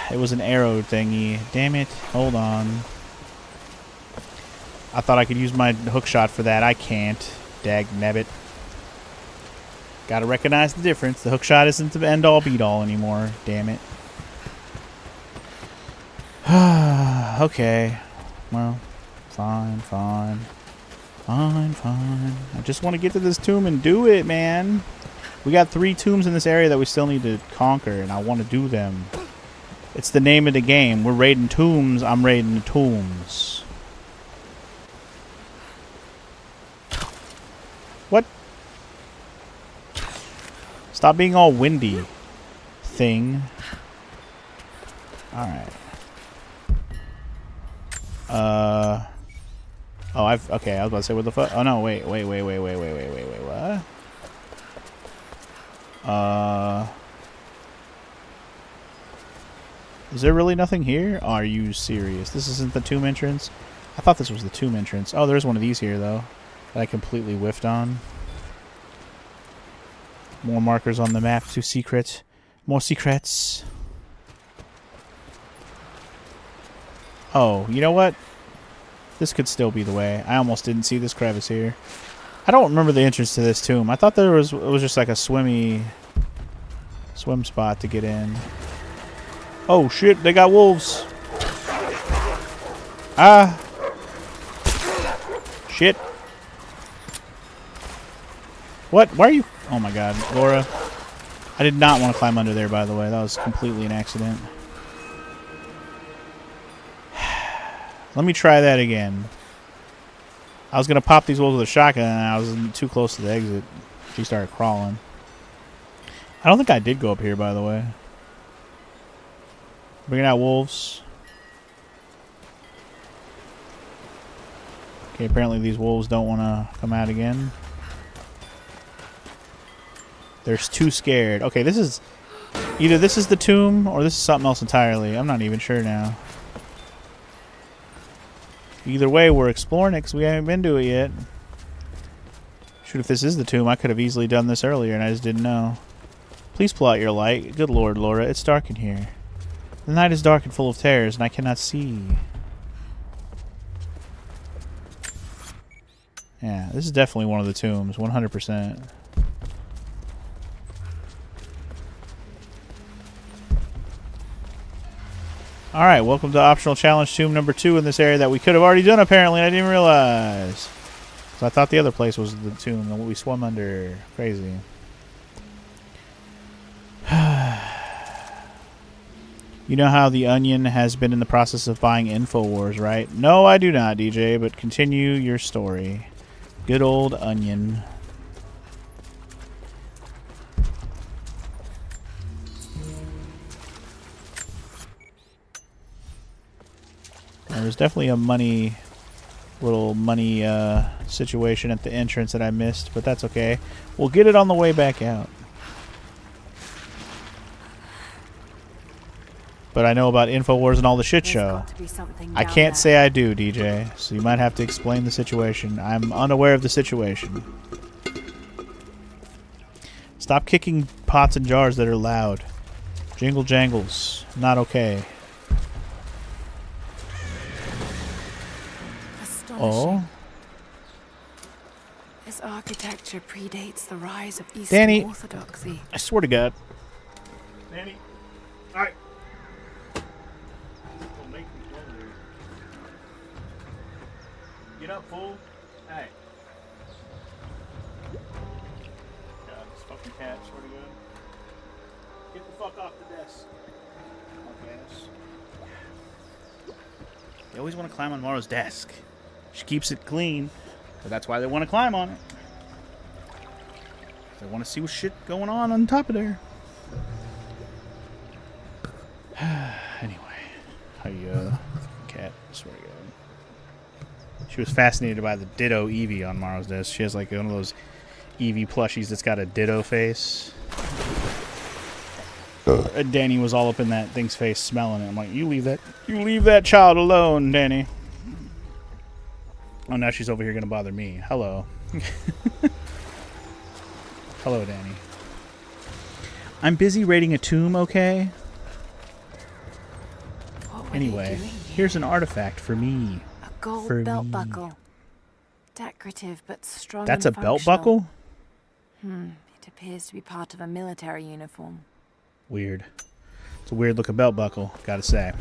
It was an arrow thingy. Damn it. Hold on. I thought I could use my hook shot for that. I can't. Dag nabbit. Gotta recognize the difference. The hook shot isn't the end all beat all anymore. Damn it. Okay. Well, fine. I just want to get to this tomb and do it, man. We got 3 tombs in this area that we still need to conquer, and I want to do them. It's the name of the game. We're raiding tombs. I'm raiding the tombs. What? Stop being all windy, thing. Alright. Oh, okay, I was about to say, what the fuck? Oh, no, wait, what? Is there really nothing here? Are you serious? This isn't the tomb entrance? I thought this was the tomb entrance. Oh, there's one of these here, though, that I completely whiffed on. More markers on the map to secret. More secrets. Oh, you know what? This could still be the way. I almost didn't see this crevice here. I don't remember the entrance to this tomb. I thought it was just like a swim spot to get in. Oh shit, they got wolves. Ah. Shit. What? Why are you... Oh my god, Laura. I did not want to climb under there, by the way. That was completely an accident. Let me try that again. I was going to pop these wolves with a shotgun, and I was too close to the exit. She started crawling. I don't think I did go up here, by the way. Bringing out wolves. Okay, apparently these wolves don't want to come out again. They're too scared. Okay, this is... Either this is the tomb, or this is something else entirely. I'm not even sure now. Either way, we're exploring it because we haven't been to it yet. Shoot, if this is the tomb, I could have easily done this earlier and I just didn't know. Please pull out your light. Good lord, Laura, it's dark in here. The night is dark and full of terrors, and I cannot see. Yeah, this is definitely one of the tombs, 100%. Alright, welcome to optional challenge tomb number 2 in this area that we could have already done apparently, and I didn't realize. So I thought the other place was the tomb that we swam under. Crazy. You know how the Onion has been in the process of buying InfoWars, right? No, I do not, DJ, but continue your story. Good old Onion. There was definitely a little money situation at the entrance that I missed, but that's okay. We'll get it on the way back out. But I know about InfoWars and all the shit show. I can't say I do, DJ, so you might have to explain the situation. I'm unaware of the situation. Stop kicking pots and jars that are loud. Jingle jangles. Not okay. Oh? This architecture predates the rise of Eastern Danny, Orthodoxy. I swear to God. Danny, alright. Get up, fool. Hey. God, this fucking cat, swear to God. Get the fuck off the desk. Okay. They always want to climb on Morrow's desk. She keeps it clean, but that's why they want to climb on it. They want to see what shit going on top of there. Anyway, how you, cat, swear to God. She was fascinated by the Ditto Eevee on Morrow's desk. She has like one of those Eevee plushies that's got a Ditto face. And Danny was all up in that thing's face smelling it. I'm like, you leave that child alone, Danny. Oh, now she's over here gonna bother me. Hello. Hello, Danny. I'm busy raiding a tomb, okay? Anyway, here's an artifact for me. A gold belt buckle. Decorative but strong. That's a belt buckle? It appears to be part of a military uniform. Weird. It's a weird looking belt buckle, gotta say.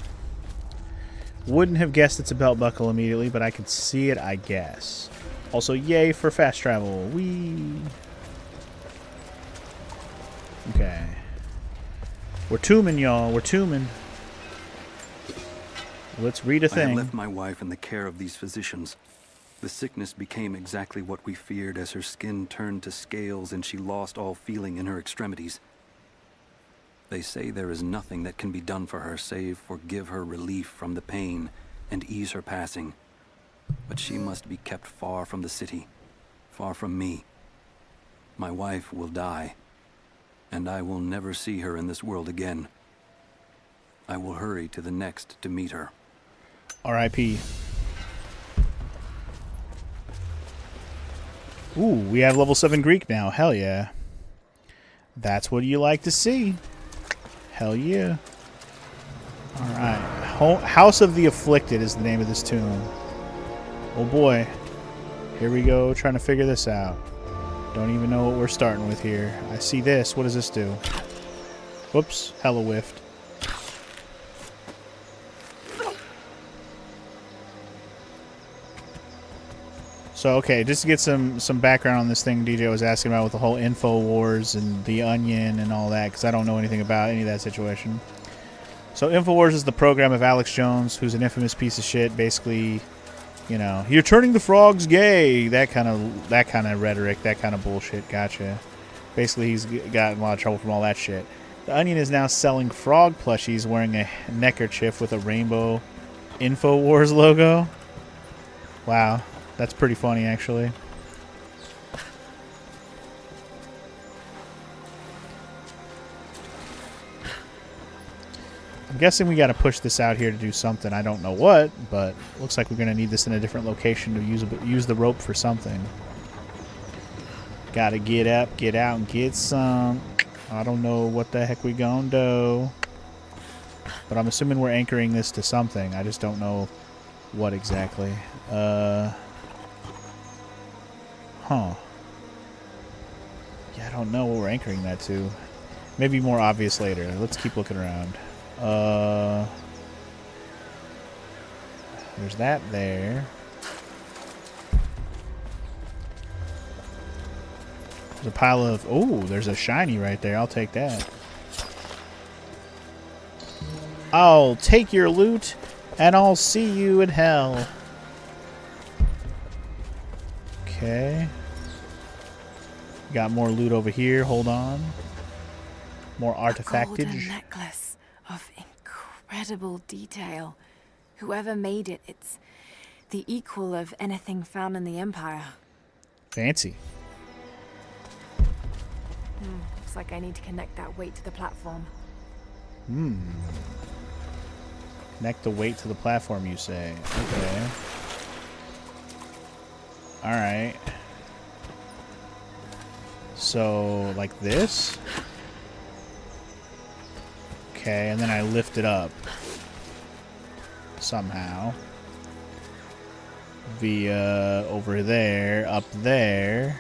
Wouldn't have guessed it's a belt buckle immediately, but I could see it, I guess. Also, yay for fast travel. Whee! Okay. We're tombing, y'all. We're tombing. Let's read a thing. I have left my wife in the care of these physicians. The sickness became exactly what we feared as her skin turned to scales and she lost all feeling in her extremities. They say there is nothing that can be done for her save for give her relief from the pain and ease her passing. But she must be kept far from the city, far from me. My wife will die, and I will never see her in this world again. I will hurry to the next to meet her. R.I.P. Ooh, we have level 7 Greek now. Hell yeah. That's what you like to see. Hell yeah. Alright. House of the Afflicted is the name of this tomb. Oh boy. Here we go, trying to figure this out. Don't even know what we're starting with here. I see this. What does this do? Whoops. Hella whiffed. So, okay, just to get some background on this thing DJ was asking about with the whole InfoWars and the Onion and all that, because I don't know anything about any of that situation. So, InfoWars is the program of Alex Jones, who's an infamous piece of shit. Basically, you know, you're turning the frogs gay. That kind of rhetoric, that kind of bullshit. Gotcha. Basically, he's gotten a lot of trouble from all that shit. The Onion is now selling frog plushies wearing a neckerchief with a rainbow InfoWars logo. Wow. That's pretty funny, actually. I'm guessing we got to push this out here to do something. I don't know what, but looks like we're going to need this in a different location to use the rope for something. Got to get up, get out, and get some. I don't know what the heck we gonna do. But I'm assuming we're anchoring this to something. I just don't know what exactly. Huh. Yeah, I don't know what we're anchoring that to. Maybe more obvious later. Let's keep looking around. There's that there. There's a pile of... Oh, there's a shiny right there. I'll take that. I'll take your loot, and I'll see you in hell. Okay. Got more loot over here. Hold on. More artifactage. Golden necklace of incredible detail. Whoever made it, it's the equal of anything found in the Empire. Fancy. Looks like I need to connect that weight to the platform. Connect the weight to the platform, you say. Okay. Alright. So, like this? Okay, and then I lift it up. Somehow. Via over there, up there.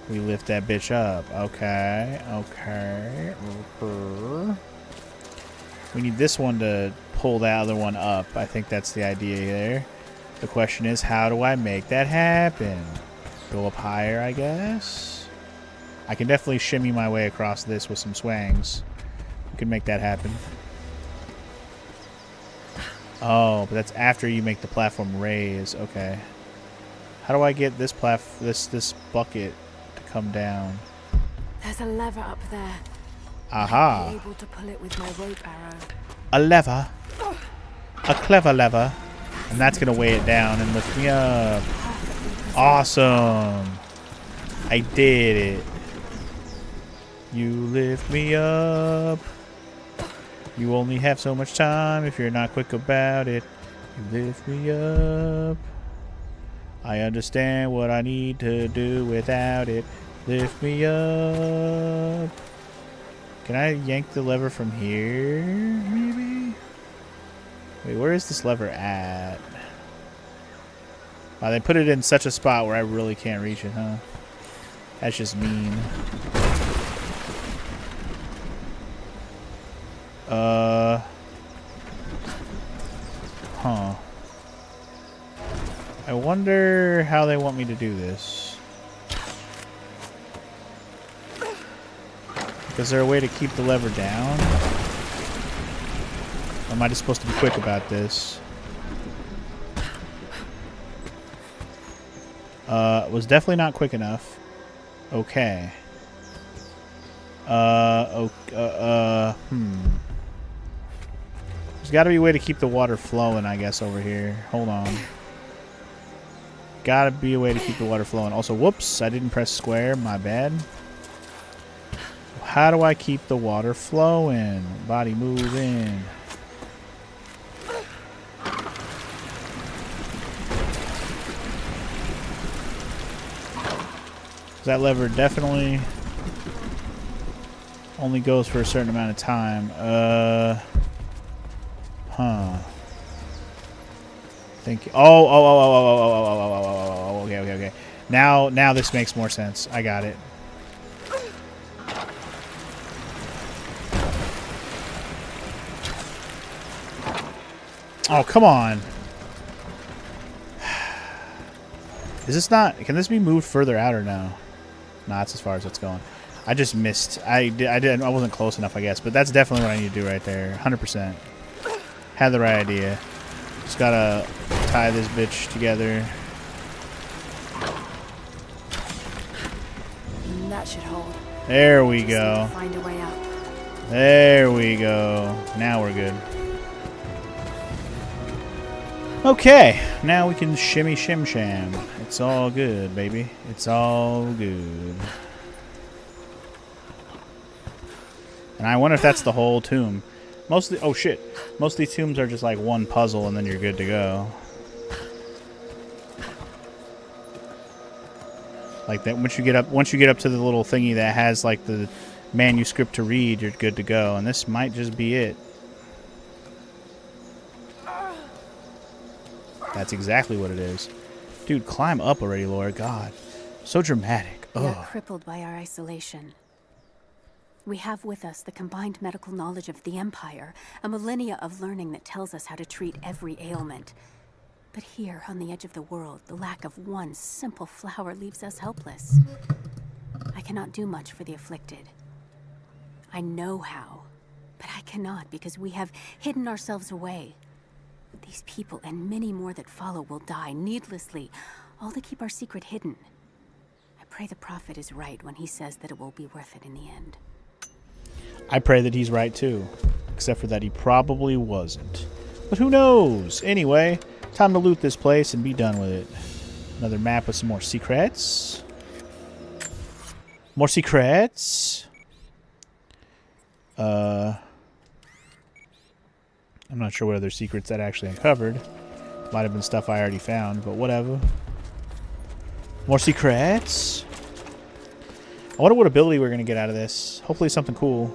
We lift that bitch up. Okay, okay. We need this one to pull the other one up. I think that's the idea there. The question is, how do I make that happen? Go up higher, I guess? I can definitely shimmy my way across this with some swangs. We can make that happen. Oh, but that's after you make the platform raise. Okay. How do I get this this bucket to come down? There's a lever up there. Aha. I'll be able to pull it with my rope arrow. A lever. A clever lever. And that's going to weigh it down and lift me up. Awesome. I did it. You lift me up. You only have so much time if you're not quick about it. You lift me up. I understand what I need to do without it. Lift me up. Can I yank the lever from here, maybe? Wait, where is this lever at? Wow, they put it in such a spot where I really can't reach it, huh? That's just mean. Huh. I wonder how they want me to do this. Is there a way to keep the lever down? Or am I just supposed to be quick about this? Was definitely not quick enough. Okay. There's got to be a way to keep the water flowing, I guess, over here. Hold on. Gotta be a way to keep the water flowing. Also, whoops, I didn't press square. My bad. How do I keep the water flowing? Body moving. That lever definitely only goes for a certain amount of time. Huh. Thank you. Oh, okay. Now this makes more sense. I got it. Oh, come on. Is this not... Can this be moved further out or no? Nah, that's as far as it's going. I just missed. I wasn't close enough, I guess. But that's definitely what I need to do right there. 100%. Had the right idea. Just gotta tie this bitch together. That should hold. There we go. Find a way up. There we go. Now we're good. Okay, now we can shimmy shim sham. It's all good, baby. It's all good. And I wonder if that's the whole tomb. Mostly, oh shit. Most of these tombs are just like one puzzle and then you're good to go. Like that once you get up to the little thingy that has like the manuscript to read, you're good to go. And this might just be it. That's exactly what it is. Dude, climb up already, Laura. God. So dramatic. We are crippled by our isolation. We have with us the combined medical knowledge of the Empire, a millennia of learning that tells us how to treat every ailment. But here, on the edge of the world, the lack of one simple flower leaves us helpless. I cannot do much for the afflicted. I know how, But I cannot because we have hidden ourselves away. These people and many more that follow will die needlessly, all to keep our secret hidden. I pray the Prophet is right when he says that it will be worth it in the end. I pray that he's right too, except for that he probably wasn't. But who knows? Anyway, time to loot this place and be done with it. Another map with some more secrets. More secrets. I'm not sure what other secrets that actually uncovered. Might have been stuff I already found, but whatever. More secrets. I wonder what ability we're going to get out of this. Hopefully something cool.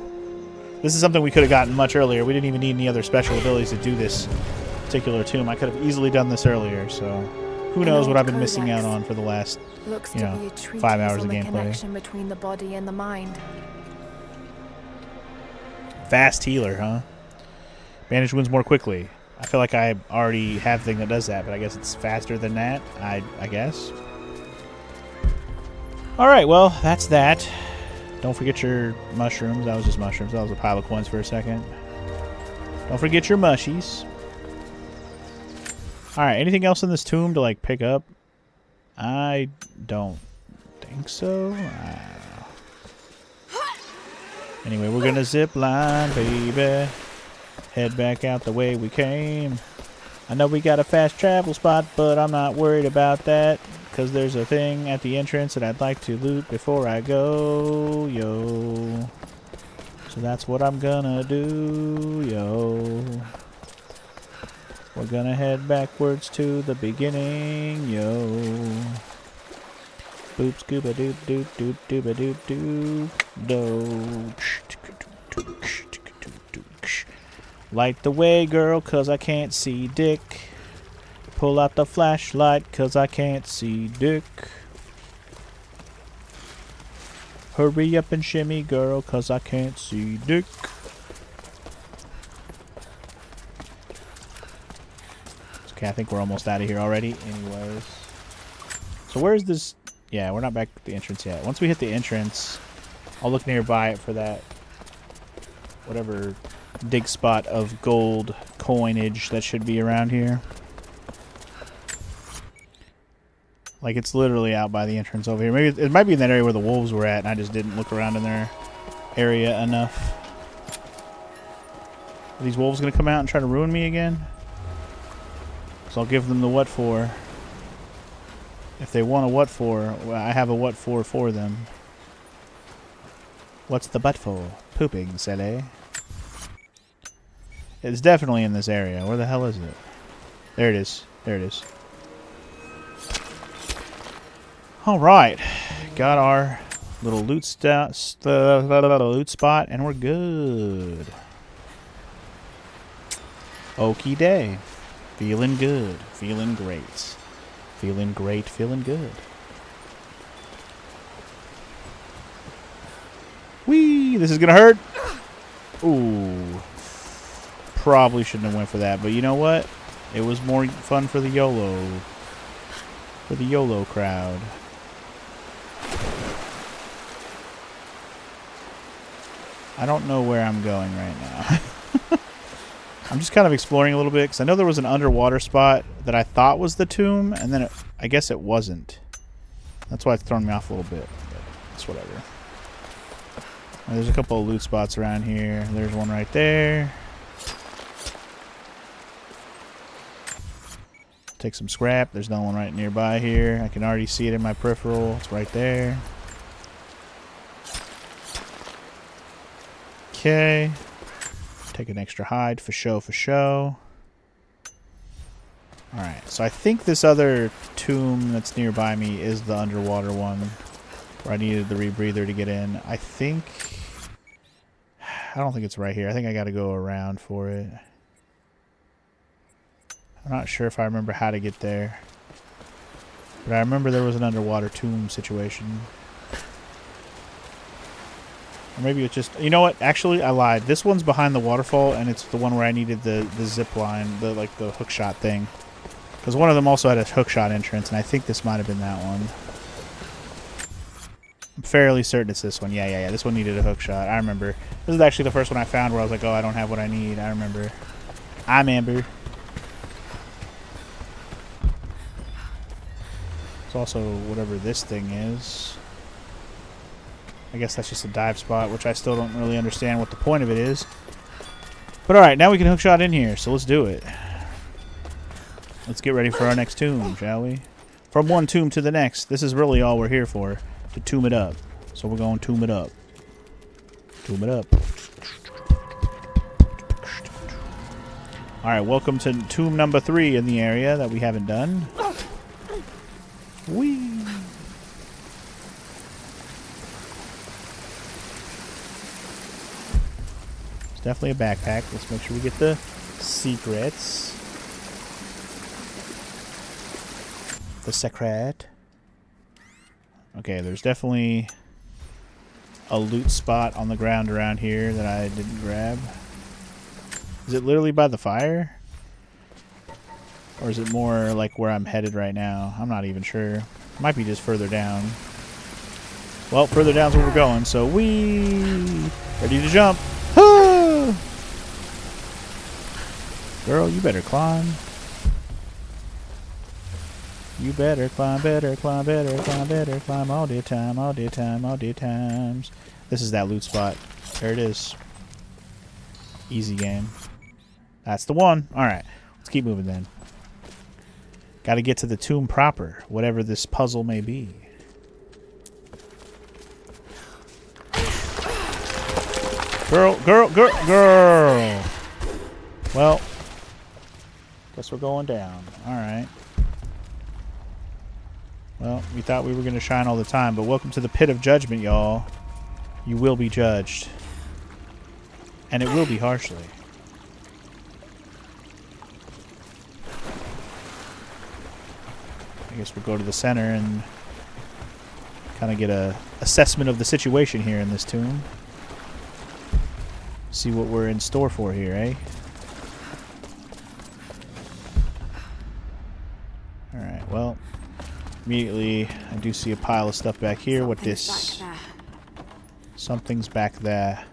This is something we could have gotten much earlier. We didn't even need any other special abilities to do this particular tomb. I could have easily done this earlier, so who knows what I've been missing out on for the last, you know, 5 hours of gameplay. Connection between the body and the mind. Fast healer, huh? Bandage wounds more quickly. I feel like I already have a thing that does that, but I guess it's faster than that, I guess. Alright, well, that's that. Don't forget your mushrooms. That was just mushrooms. That was a pile of coins for a second. Don't forget your mushies. Alright, anything else in this tomb to, like, pick up? I don't think so. Anyway, we're gonna zip line, baby. Head back out the way we came. I know we got a fast travel spot, but I'm not worried about that. Because there's a thing at the entrance that I'd like to loot before I go, yo. So that's what I'm gonna do, yo. We're gonna head backwards to the beginning, yo. Boop scooba doop doop doop dooba doop doop do. Light the way, girl, 'cause I can't see dick. Pull out the flashlight, 'cause I can't see dick. Hurry up and shimmy, girl, 'cause I can't see dick. Okay, I think we're almost out of here already. Anyways. So where's this? Yeah, we're not back at the entrance yet. Once we hit the entrance, I'll look nearby it for that whatever dig spot of gold coinage that should be around here. Like, it's literally out by the entrance over here. Maybe it might be in that area where the wolves were at, and I just didn't look around in their area enough. Are these wolves going to come out and try to ruin me again? So I'll give them the what for. If they want a what for, well, I have a what for them. What's the but for? Pooping, silly. It's definitely in this area. Where the hell is it? There it is. There it is. Alright. Got our little loot spot, and we're good. Okie day. Feeling good. Feeling great. Feeling great. Feeling good. Whee! This is gonna hurt. Ooh. Probably shouldn't have went for that, but you know what? It was more fun for the YOLO. For the YOLO crowd. I don't know where I'm going right now. I'm just kind of exploring a little bit, because I know there was an underwater spot that I thought was the tomb, and then I guess it wasn't. That's why it's thrown me off a little bit, but it's whatever. There's a couple of loot spots around here. There's one right there. Take some scrap. There's another one right nearby here. I can already see it in my peripheral. It's right there. Okay. Take an extra hide for show, for show. Alright, so I think this other tomb that's nearby me is the underwater one where I needed the rebreather to get in. I don't think it's right here. I think I gotta go around for it. I'm not sure if I remember how to get there. But I remember there was an underwater tomb situation. Or maybe it's just... You know what? Actually, I lied. This one's behind the waterfall, and it's the one where I needed the zip line, the hook shot thing. Because one of them also had a hook shot entrance, and I think this might have been that one. I'm fairly certain it's this one. Yeah. This one needed a hook shot. I remember. This is actually the first one I found where I was like, oh, I don't have what I need. I remember. It's also whatever this thing is. I guess that's just a dive spot, which I still don't really understand what the point of it is. But alright, now we can hook shot in here, so let's do it. Let's get ready for our next tomb, shall we? From one tomb to the next. This is really all we're here for. To tomb it up. So we're going to tomb it up. Tomb it up. Alright, welcome to tomb number 3 in the area that we haven't done. Whee! It's definitely a backpack. Let's make sure we get the secrets. The secret. Okay, there's definitely a loot spot on the ground around here that I didn't grab. Is it literally by the fire? Or is it more like where I'm headed right now? I'm not even sure. It might be just further down. Well, further down's where we're going, so ready to jump. Ah! Girl, you better climb. You better climb, better climb, better climb, better climb all the time, all the time, all the times. This is that loot spot. There it is. Easy game. That's the one. Alright, let's keep moving then. Gotta get to the tomb proper, whatever this puzzle may be. Girl. Well, guess we're going down. Alright. Well, we thought we were going to shine all the time, but welcome to the pit of judgment, y'all. You will be judged. And it will be harshly. I guess we'll go to the center and kind of get a assessment of the situation here in this tomb. See what we're in store for here, eh? Alright, well... Immediately, I do see a pile of stuff back here. What this? Something's back there.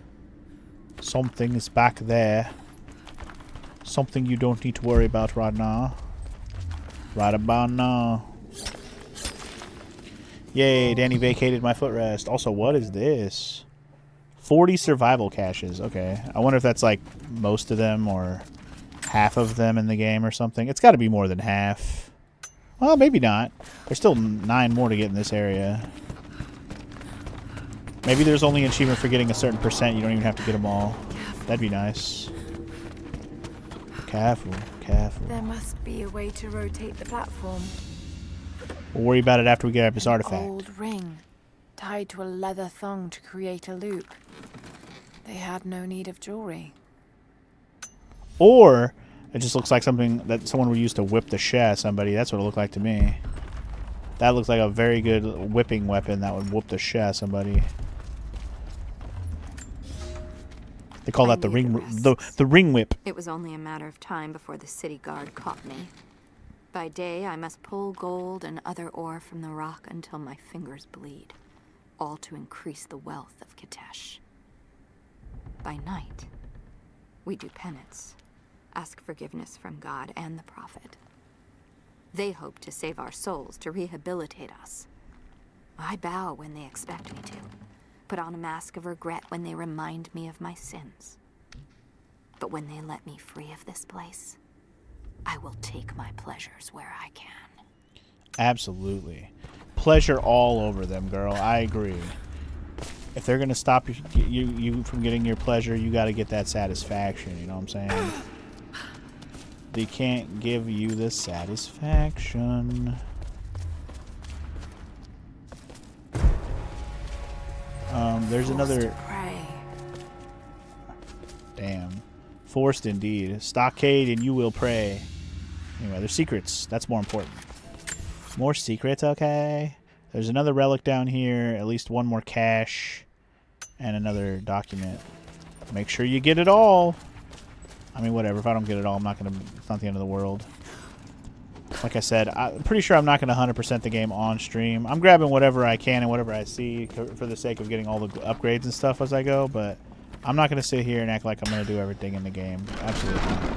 Something is back there. Something you don't need to worry about right now. Right about now. Yay, Danny vacated my footrest. Also, what is this? 40 survival caches. Okay. I wonder if that's like most of them or half of them in the game or something. It's got to be more than half. Well, maybe not. There's still 9 more to get in this area. Maybe there's only an achievement for getting a certain percent. You don't even have to get them all. That'd be nice. Careful. There must be a way to rotate the platform. We'll worry about it after we get up this artifact. Old ring, tied to a leather thong to create a loop. They had no need of jewelry. Or... it just looks like something that someone would use to whip the shit out of somebody. That's what it looked like to me. That looks like a very good whipping weapon that would whoop the shit out of somebody. They call that the ring whip. It was only a matter of time before the city guard caught me. By day, I must pull gold and other ore from the rock until my fingers bleed, all to increase the wealth of Kitezh. By night, we do penance. Ask forgiveness from God and the Prophet. They hope to save our souls, to rehabilitate us. I bow when they expect me to, put on a mask of regret when they remind me of my sins. But when they let me free of this place, I will take my pleasures where I can. Absolutely. Pleasure all over them, girl. I agree. If they're going to stop you from getting your pleasure, you got to get that satisfaction, you know what I'm saying? They can't give you the satisfaction. There's another... Damn. Forced indeed. Stockade and you will pray. Anyway, there's secrets. That's more important. More secrets, okay. There's another relic down here. At least one more cache. And another document. Make sure you get it all. I mean, whatever. If I don't get it all, I'm not gonna... It's not the end of the world. Like I said, I'm pretty sure I'm not going to 100% the game on stream. I'm grabbing whatever I can and whatever I see for the sake of getting all the upgrades and stuff as I go, but I'm not going to sit here and act like I'm going to do everything in the game. Absolutely not.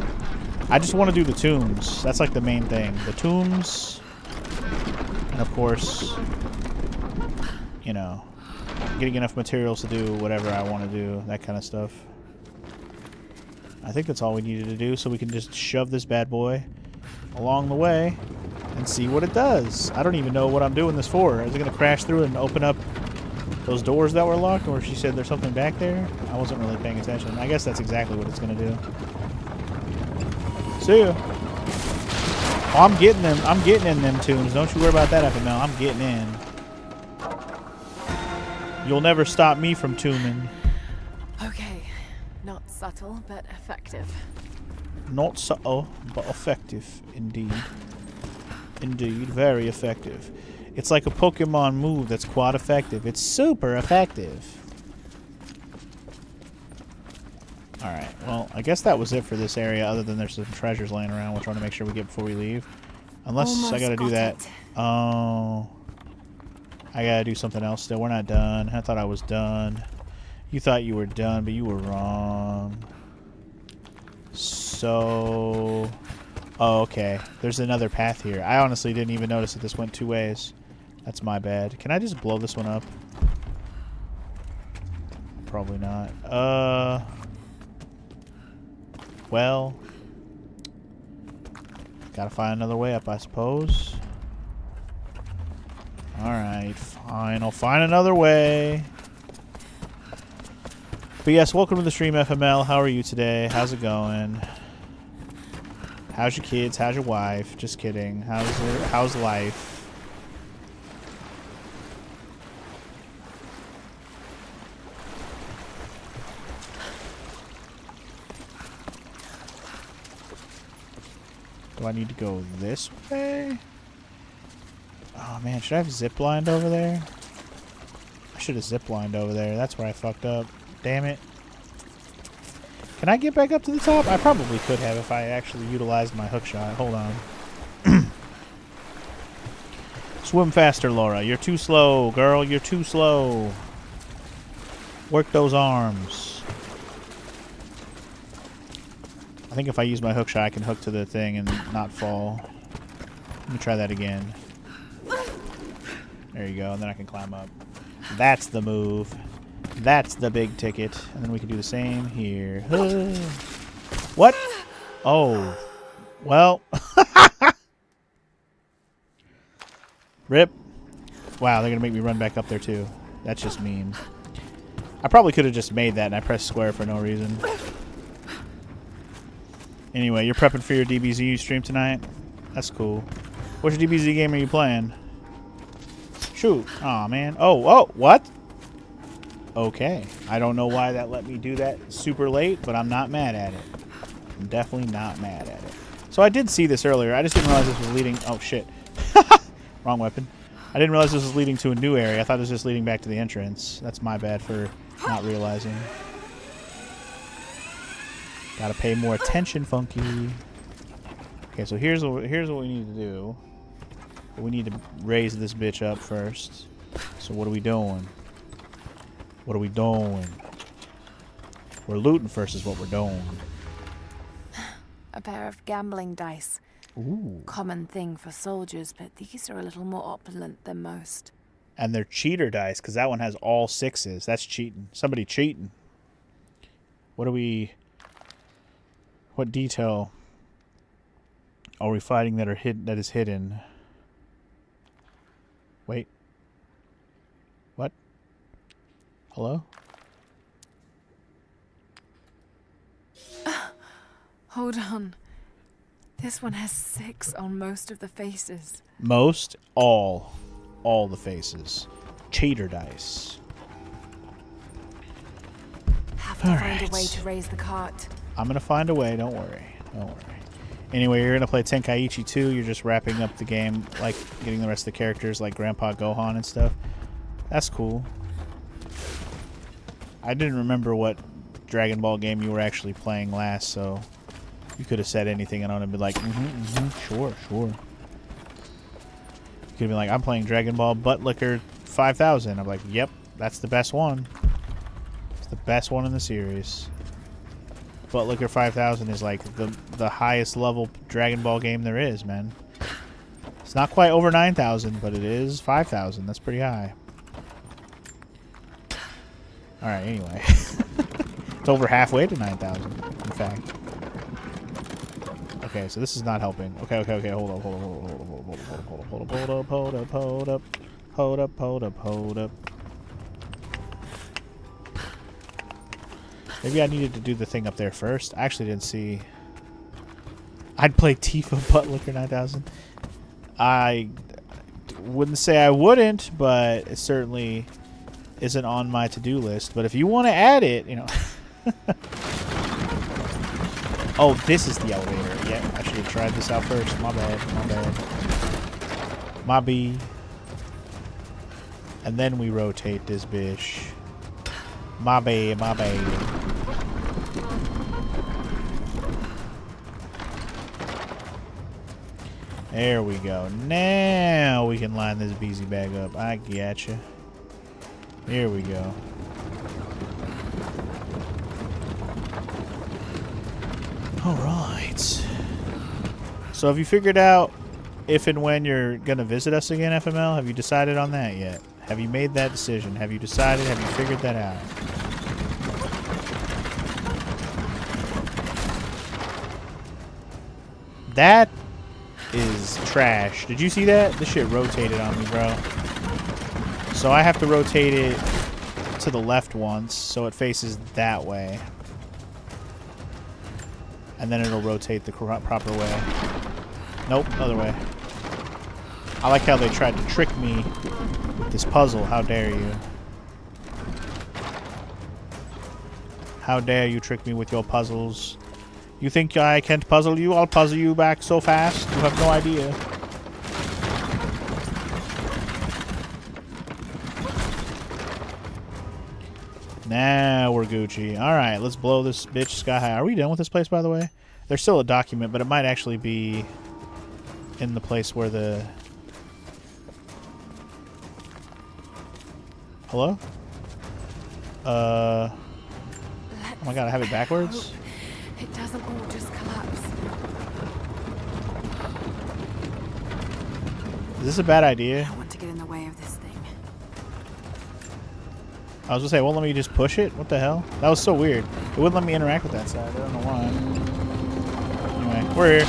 I just want to do the tombs. That's like the main thing. The tombs, and of course, you know, getting enough materials to do whatever I want to do, that kind of stuff. I think that's all we needed to do, so we can just shove this bad boy along the way and see what it does. I don't even know what I'm doing this for. Is it going to crash through and open up those doors that were locked, or she said there's something back there? I wasn't really paying attention. I guess that's exactly what it's going to do. See ya. Oh, I'm getting them. I'm getting in them tunes. Don't you worry about that, FML. I'm getting in. You'll never stop me from tuning. Okay. Not subtle, but effective. Not subtle, but effective, indeed. Indeed, very effective. It's like a Pokemon move that's quite effective. It's super effective. Alright, well, I guess that was it for this area, other than there's some treasures laying around we're trying to make sure we get before we leave. Unless Almost I gotta do that. it. Oh. I gotta do something else still. We're not done. I thought I was done. You thought you were done, but you were wrong. So... Oh, okay. There's another path here. I honestly didn't even notice that this went two ways. That's my bad. Can I just blow this one up? Probably not. Well... Gotta find another way up, I suppose. Alright, fine. I'll find another way. But yes, welcome to the stream, FML. How are you today? How's it going? How's your kids? How's your wife? Just kidding. How's life? Do I need to go this way? Oh man, should I have ziplined over there? I should have ziplined over there. That's where I fucked up. Damn it. Can I get back up to the top? I probably could have if I actually utilized my hook shot. Hold on. Swim faster, Laura. You're too slow, girl. You're too slow. Work those arms. I think if I use my hook shot, I can hook to the thing and not fall. Let me try that again. There you go, and then I can climb up. That's the move. That's the big ticket. And then we can do the same here. What? Oh. Well. Rip. Wow, they're going to make me run back up there too. That's just mean. I probably could have just made that and I pressed square for no reason. Anyway, you're prepping for your DBZ stream tonight? That's cool. Which DBZ game are you playing? Shoot. Aw, man. Oh, what? Okay. I don't know why that let me do that super late, but I'm not mad at it. I'm definitely not mad at it. So I did see this earlier. I just didn't realize this was leading... Oh, shit. Wrong weapon. I didn't realize this was leading to a new area. I thought it was just leading back to the entrance. That's my bad for not realizing. Gotta pay more attention, Funky. Okay, so here's what we need to do. We need to raise this bitch up first. So what are we doing? What are we doing? We're looting first is what we're doing. A pair of gambling dice. Ooh. Common thing for soldiers, but these are a little more opulent than most. And they're cheater dice, because that one has all sixes. That's cheating. Somebody cheating. What are we... What detail are we fighting that is hidden? Wait. What? Hello? Hold on. This one has 6 on most of the faces. Most? All. All the faces. Cheater dice. Have to find a way to raise the cart. I'm gonna find a way, don't worry. Don't worry. Anyway, you're gonna play Tenkaichi 2, you're just wrapping up the game, like getting the rest of the characters like Grandpa Gohan and stuff. That's cool. I didn't remember what Dragon Ball game you were actually playing last, so you could have said anything and I'd be like, sure. You could be like, I'm playing Dragon Ball Buttlicker 5000. I'm like, yep, that's the best one. It's the best one in the series. Buttlicker 5000 is like the highest level Dragon Ball game there is, man. It's not quite over 9,000, but it is 5,000. That's pretty high. Alright, anyway. It's over halfway to 9,000, in fact. Okay, so this is not helping. Okay, hold up. Maybe I needed to do the thing up there first. I actually didn't see. I'd play Tifa Buttlicker 9000. I wouldn't say I wouldn't, but it certainly isn't on my to-do list. But if you want to add it, you know. Oh, this is the elevator. Yeah, I should have tried this out first. My bad. My B. And then we rotate this bitch. My bad. There we go. Now we can line this BZ bag up. I getcha. Here we go. Alright. So have you figured out if and when you're going to visit us again, FML? Have you decided on that yet? Have you made that decision? Have you decided? Have you figured that out? That is trash. Did you see that? This shit rotated on me, bro. So I have to rotate it to the left once so it faces that way. And then it'll rotate the proper way. Nope, other way. I like how they tried to trick me with this puzzle. How dare you? How dare you trick me with your puzzles? You think I can't puzzle you? I'll puzzle you back so fast. You have no idea. Now we're Gucci. Alright, let's blow this bitch sky high. Are we done with this place, by the way? There's still a document, but it might actually be in the place where the... Hello? Oh my god, I have it backwards? It doesn't all just collapse. Is this a bad idea? I don't want to get in the way of this thing. I was gonna say, it won't let me just push it? What the hell? That was so weird. It wouldn't let me interact with that side. I don't know why. Anyway, we're here.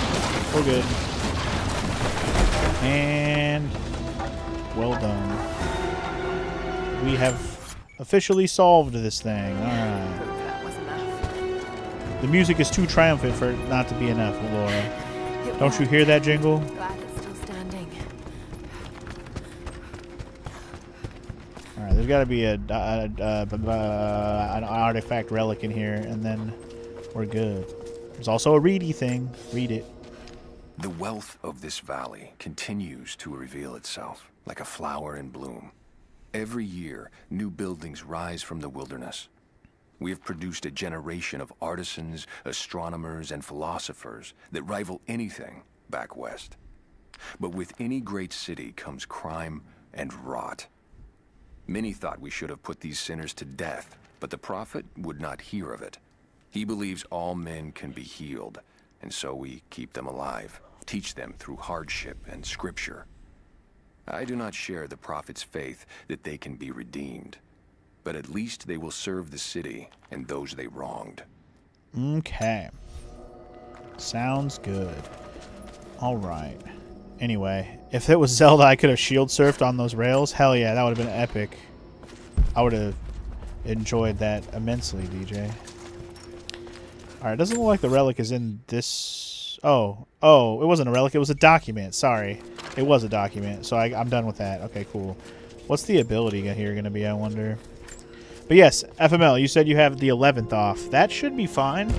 We're good. And... well done. We have officially solved this thing. Alright. The music is too triumphant for it not to be enough, Laura. Don't you hear that jingle? Glad it's still standing. Alright, there's got to be an artifact relic in here, and then we're good. There's also a reedy thing. Read it. The wealth of this valley continues to reveal itself, like a flower in bloom. Every year, new buildings rise from the wilderness. We have produced a generation of artisans, astronomers, and philosophers that rival anything back west. But with any great city comes crime and rot. Many thought we should have put these sinners to death, but the prophet would not hear of it. He believes all men can be healed, and so we keep them alive, teach them through hardship and scripture. I do not share the prophet's faith that they can be redeemed, but at least they will serve the city and those they wronged. Okay. Sounds good. Alright. Anyway, if it was Zelda, I could have shield surfed on those rails. Hell yeah, that would have been epic. I would have enjoyed that immensely, DJ. Alright, it doesn't look like the relic is in this... Oh, it wasn't a relic, it was a document. Sorry. It was a document, so I'm done with that. Okay, cool. What's the ability here going to be, I wonder? But yes, FML, you said you have the 11th off. That should be fine.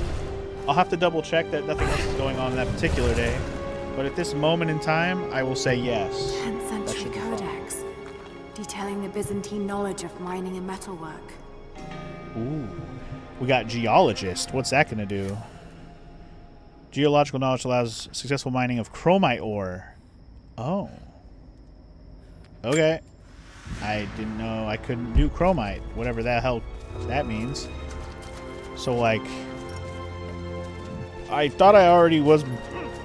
I'll have to double check that nothing else is going on that particular day. But at this moment in time, I will say yes. 10th century codex, detailing the Byzantine knowledge of mining and metalwork. Ooh. We got geologist. What's that going to do? Geological knowledge allows successful mining of chromite ore. Oh. Okay. I didn't know I couldn't do chromite, whatever the hell that means. So, like, I thought I already was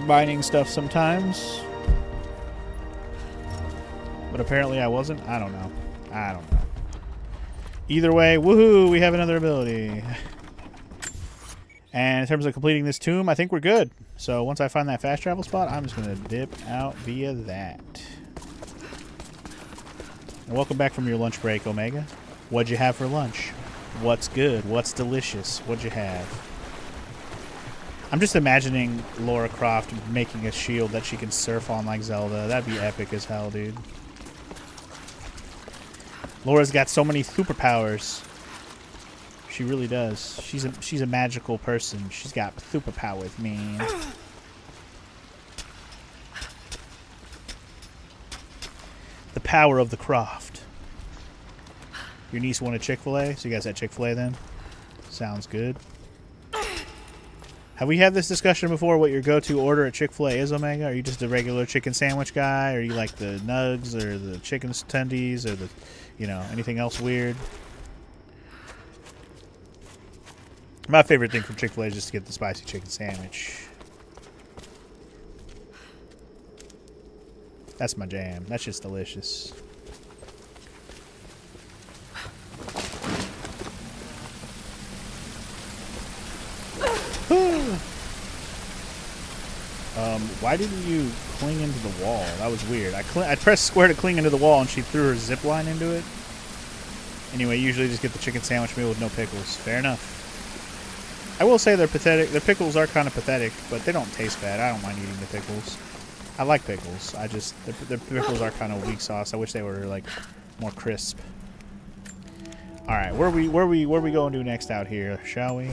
mining stuff sometimes, but apparently I wasn't. I don't know. Either way, woohoo, we have another ability. And in terms of completing this tomb, I think we're good. So once I find that fast travel spot, I'm just going to dip out via that. And welcome back from your lunch break, Omega. What'd you have for lunch? What's good? What's delicious? What'd you have? I'm just imagining Lara Croft making a shield that she can surf on like Zelda. That'd be epic as hell, dude. Laura's got so many superpowers. She really does. She's a magical person. She's got superpowers, man. The power of the Croft. Your niece wanted Chick-fil-A, so you guys had Chick-fil-A then? Sounds good. Have we had this discussion before, what your go-to order at Chick-fil-A is, Omega? Are you just a regular chicken sandwich guy? Or you like the nugs or the chicken tendies or the, you know, anything else weird? My favorite thing from Chick-fil-A is just to get the spicy chicken sandwich. That's my jam. That's just delicious. Why didn't you cling into the wall? That was weird. I pressed square to cling into the wall and she threw her zip line into it. Anyway, usually just get the chicken sandwich meal with no pickles. Fair enough. I will say they're pathetic. Their pickles are kind of pathetic, but they don't taste bad. I don't mind eating the pickles. I like pickles. I just their pickles are kind of weak sauce. I wish they were like more crisp. All right, where we going to do next out here, shall we?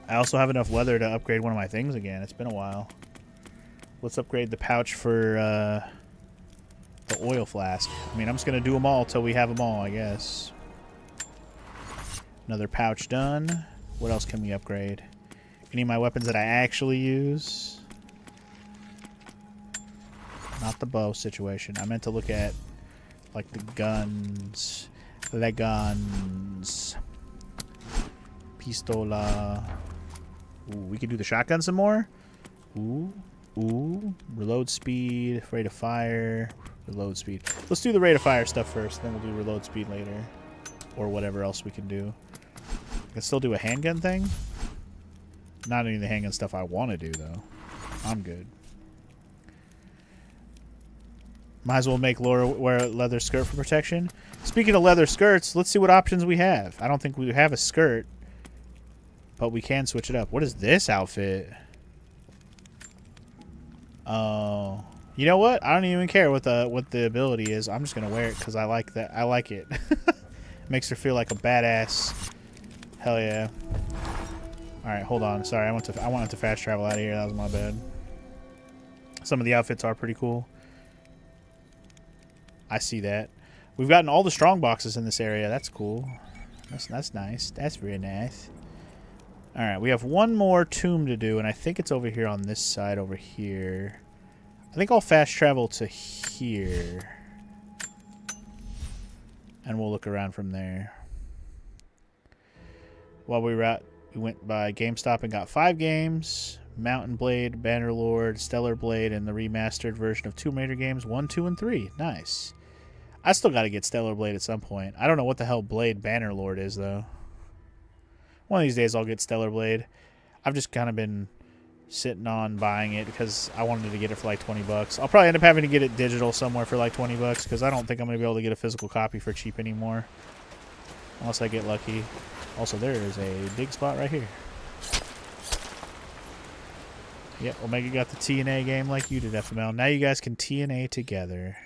I also have enough leather to upgrade one of my things again. It's been a while. Let's upgrade the pouch for the oil flask. I mean, I'm just gonna do them all till we have them all, I guess. Another pouch done. What else can we upgrade? Any of my weapons that I actually use. Not the bow situation. I meant to look at like the guns. The guns. Pistola. Ooh, we can do the shotgun some more. Ooh. Reload speed. Rate of fire. Reload speed. Let's do the rate of fire stuff first. Then we'll do reload speed later. Or whatever else we can do. I can still do a handgun thing. Not any of the handgun stuff I want to do, though. I'm good. Might as well make Lara wear a leather skirt for protection. Speaking of leather skirts, let's see what options we have. I don't think we have a skirt. But we can switch it up. What is this outfit? Oh. You know what? I don't even care what the ability is. I'm just going to wear it because I like that. I like it. Makes her feel like a badass. Hell yeah. Alright, hold on. Sorry, I wanted to fast travel out of here. That was my bad. Some of the outfits are pretty cool. I see that. We've gotten all the strong boxes in this area. That's cool. That's nice. That's very nice. Alright, we have one more tomb to do, and I think it's over here on this side over here. I think I'll fast travel to here. And we'll look around from there. While we were out, we went by GameStop and got 5 games. Mountain Blade, Bannerlord, Stellar Blade, and the remastered version of Tomb Raider games 1, 2, and 3. Nice. I still got to get Stellar Blade at some point. I don't know what the hell Blade Bannerlord is, though. One of these days I'll get Stellar Blade. I've just kind of been sitting on buying it because I wanted to get it for like 20 bucks. I'll probably end up having to get it digital somewhere for like 20 bucks because I don't think I'm going to be able to get a physical copy for cheap anymore. Unless I get lucky. Also, there is a big spot right here. Yeah, Omega got the TNA game like you did, FML. Now you guys can TNA together.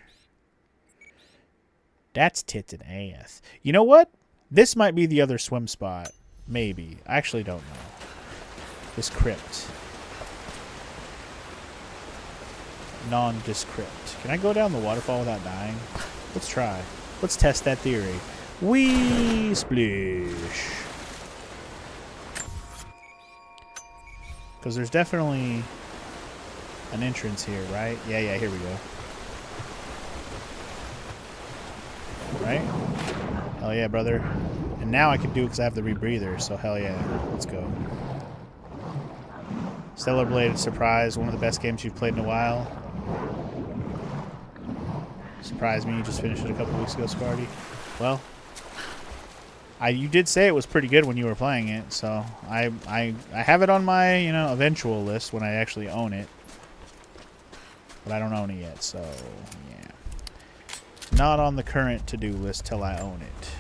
That's tits and ass. You know what? This might be the other swim spot. Maybe. I actually don't know. This crypt. Nondescript. Can I go down the waterfall without dying? Let's try. Let's test that theory. Wee splish. Because there's definitely an entrance here, right? Yeah, here we go. right? Hell yeah, brother. And now I can do it because I have the rebreather, so hell yeah. Let's go. Stellar Blade Surprise, one of the best games you've played in a while. Surprised me, you just finished it a couple weeks ago, Sparty. Well, you did say it was pretty good when you were playing it, so I have it on my, you know, eventual list when I actually own it. But I don't own it yet, so yeah. Not on the current to-do list till I own it.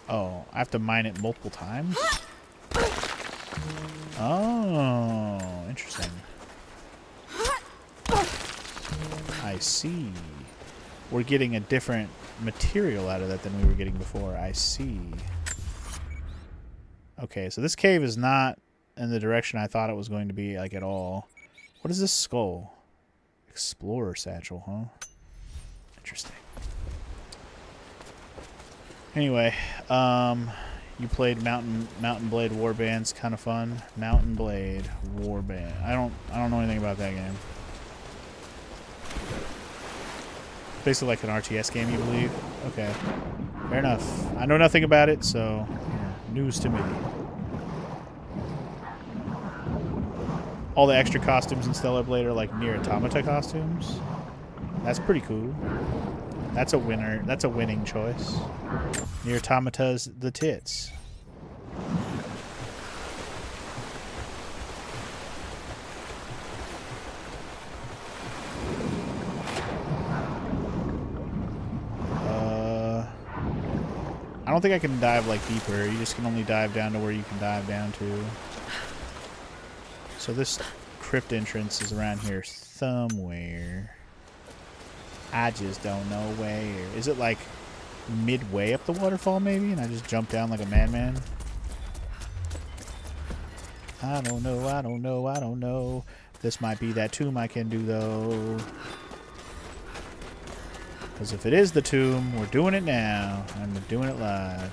Oh, I have to mine it multiple times? Oh, interesting. I see. We're getting a different material out of that than we were getting before. I see. Okay, so this cave is not in the direction I thought it was going to be, like, at all. What is this skull? Explorer satchel, huh? Interesting. Anyway, you played Mountain Blade Warband's kind of fun. Mountain Blade Warband. I don't know anything about that game. Basically like an RTS game, you believe? Okay. Fair enough. I know nothing about it, so yeah, news to me. All the extra costumes in Stellar Blade are like Nier Automata costumes. That's pretty cool. That's a winner. That's a winning choice. Nier Automata's the tits. I don't think I can dive like deeper. You just can only dive down to where you can dive down to. So this crypt entrance is around here somewhere. I just don't know where. Is it like midway up the waterfall maybe? And I just jump down like a madman? I don't know, I don't know, I don't know. This might be that tomb I can do though. Because if it is the tomb, we're doing it now. And we're doing it live.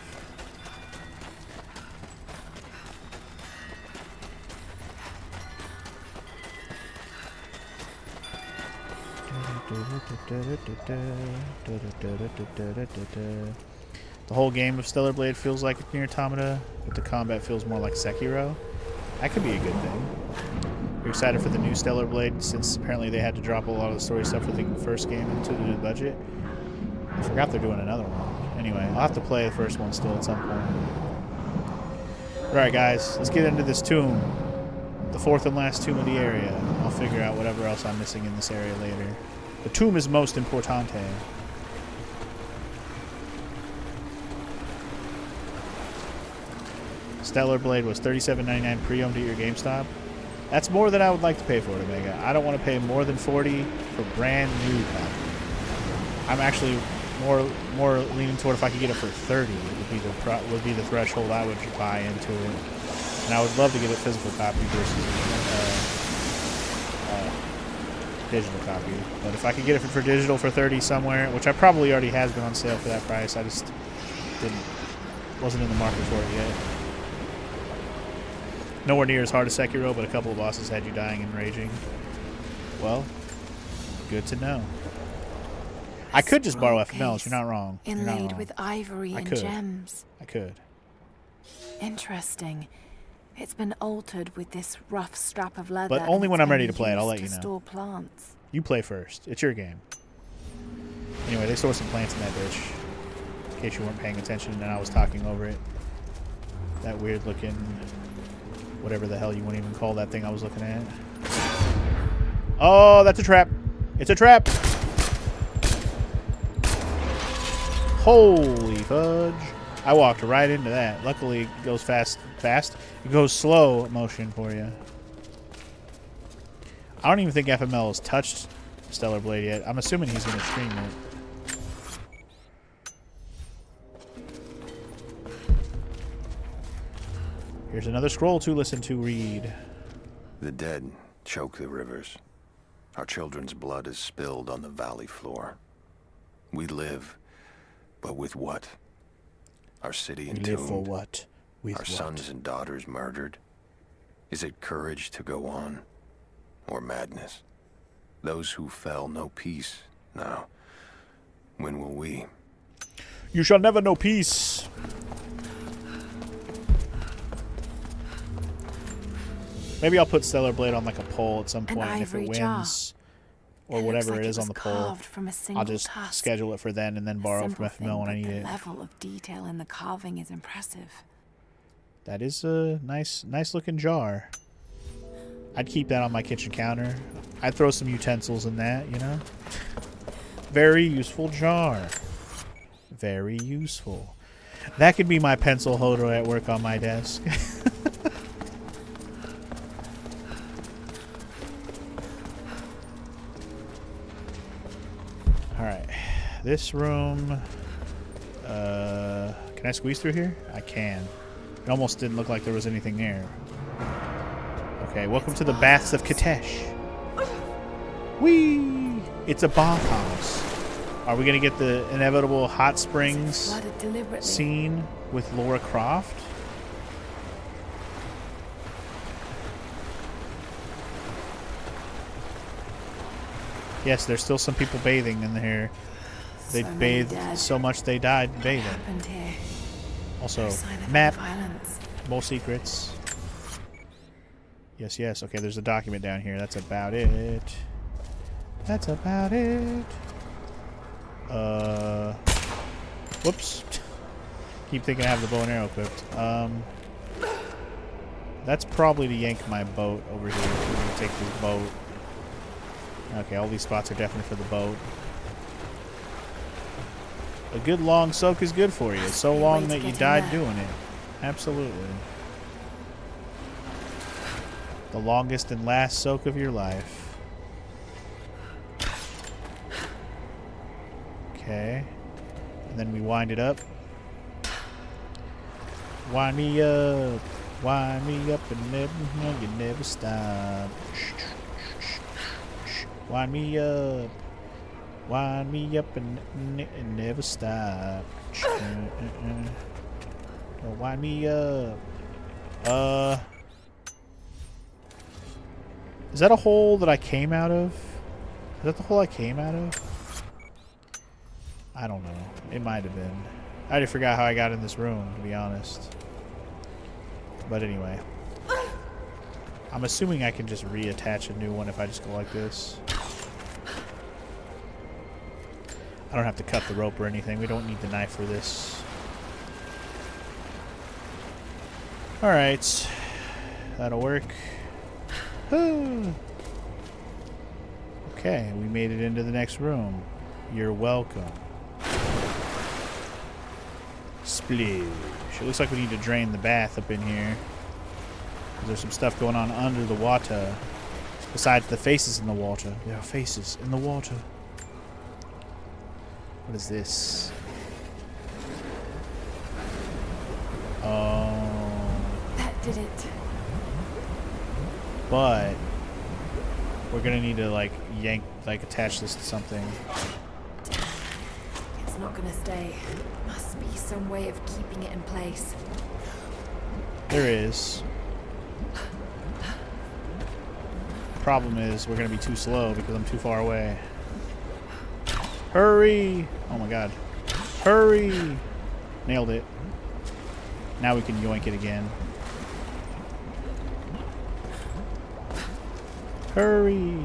The whole game of Stellar Blade feels like Nier Automata, but the combat feels more like Sekiro. That could be a good thing. You're excited for the new Stellar Blade, since apparently they had to drop a lot of the story stuff for the first game into the budget. I forgot they're doing another one. Anyway, I'll have to play the first one still at some point. Alright guys, let's get into this tomb. The fourth and last tomb of the area. I'll figure out whatever else I'm missing in this area later. The tomb is most importante. Stellar Blade was $37.99 pre-owned at your GameStop. That's more than I would like to pay for it, Omega. I don't want to pay more than $40 for brand new copy. I'm actually more leaning toward if I could get it for $30 would be the threshold I would buy into it. And I would love to get a physical copy versus digital copy. But if I could get it for digital for $30 somewhere, which I probably already has been on sale for that price, I just wasn't in the market for it yet. Nowhere near as hard as Sekiro, but a couple of bosses had you dying and raging. Well, good to know. I could just borrow FMLs, you're not wrong. Inlaid with ivory and gems. I could. Interesting. It's been altered with this rough strap of leather. But only when I'm ready to play it, I'll let you know. Store plants. You play first. It's your game. Anyway, they store some plants in that bitch. In case you weren't paying attention and I was talking over it. That weird looking, whatever the hell you wouldn't even call that thing I was looking at. Oh, that's a trap. It's a trap. Holy fudge. I walked right into that. Luckily, it goes fast. It goes slow motion for you. I don't even think FML has touched Stellar Blade yet. I'm assuming he's going to stream it. Here's another scroll to listen to read. The dead choke the rivers. Our children's blood is spilled on the valley floor. We live, but with what? Our city entombed. We live for what? With our sons and daughters murdered. Is it courage to go on? or madness. Those who fell know peace. Now, when will we? You shall never know peace. Maybe I'll put Stellar Blade on like a pole at some point, and if it wins, or whatever it is on the pole, I'll just schedule it for then and then borrow from FML when I need it. The level of detail in the carving is impressive. That is a nice looking jar. I'd keep that on my kitchen counter. I'd throw some utensils in that, you know? Very useful jar. Very useful. That could be my pencil holder at work on my desk. Alright. This room... can I squeeze through here? I can. It almost didn't look like there was anything there. Okay, welcome to the Baths of Kitezh. Whee! It's a bathhouse. Are we gonna get the inevitable hot springs scene with Lara Croft? Yes, there's still some people bathing in here. They bathed so much they died bathing. Also, map, more secrets. Yes, yes. Okay, there's a document down here. That's about it. That's about it. Whoops. Keep thinking I have the bow and arrow equipped. That's probably to yank my boat over here. We're gonna take this boat. Okay, all these spots are definitely for the boat. A good long soak is good for you. It's so long that you died doing it. Absolutely. The longest and last soak of your life. Okay. And then we wind it up. Wind me up. Wind me up and never, you never stop. Wind me up. Wind me up and never stop. Wind me up. Is that a hole that I came out of? Is that the hole I came out of? I don't know. It might have been. I already forgot how I got in this room, to be honest. But anyway. I'm assuming I can just reattach a new one if I just go like this. I don't have to cut the rope or anything. We don't need the knife for this. Alright. That'll work. Okay, we made it into the next room. You're welcome. Sploosh. It looks like we need to drain the bath up in here. There's some stuff going on under the water. Besides the faces in the water. There are faces in the water. What is this? Oh. That did it. But we're gonna need to like yank, like attach this to something. It's not gonna stay. Must be some way of keeping it in place. There is. Problem is we're gonna be too slow because I'm too far away. Hurry! Oh my god. Hurry! Nailed it. Now we can yoink it again. Hurry!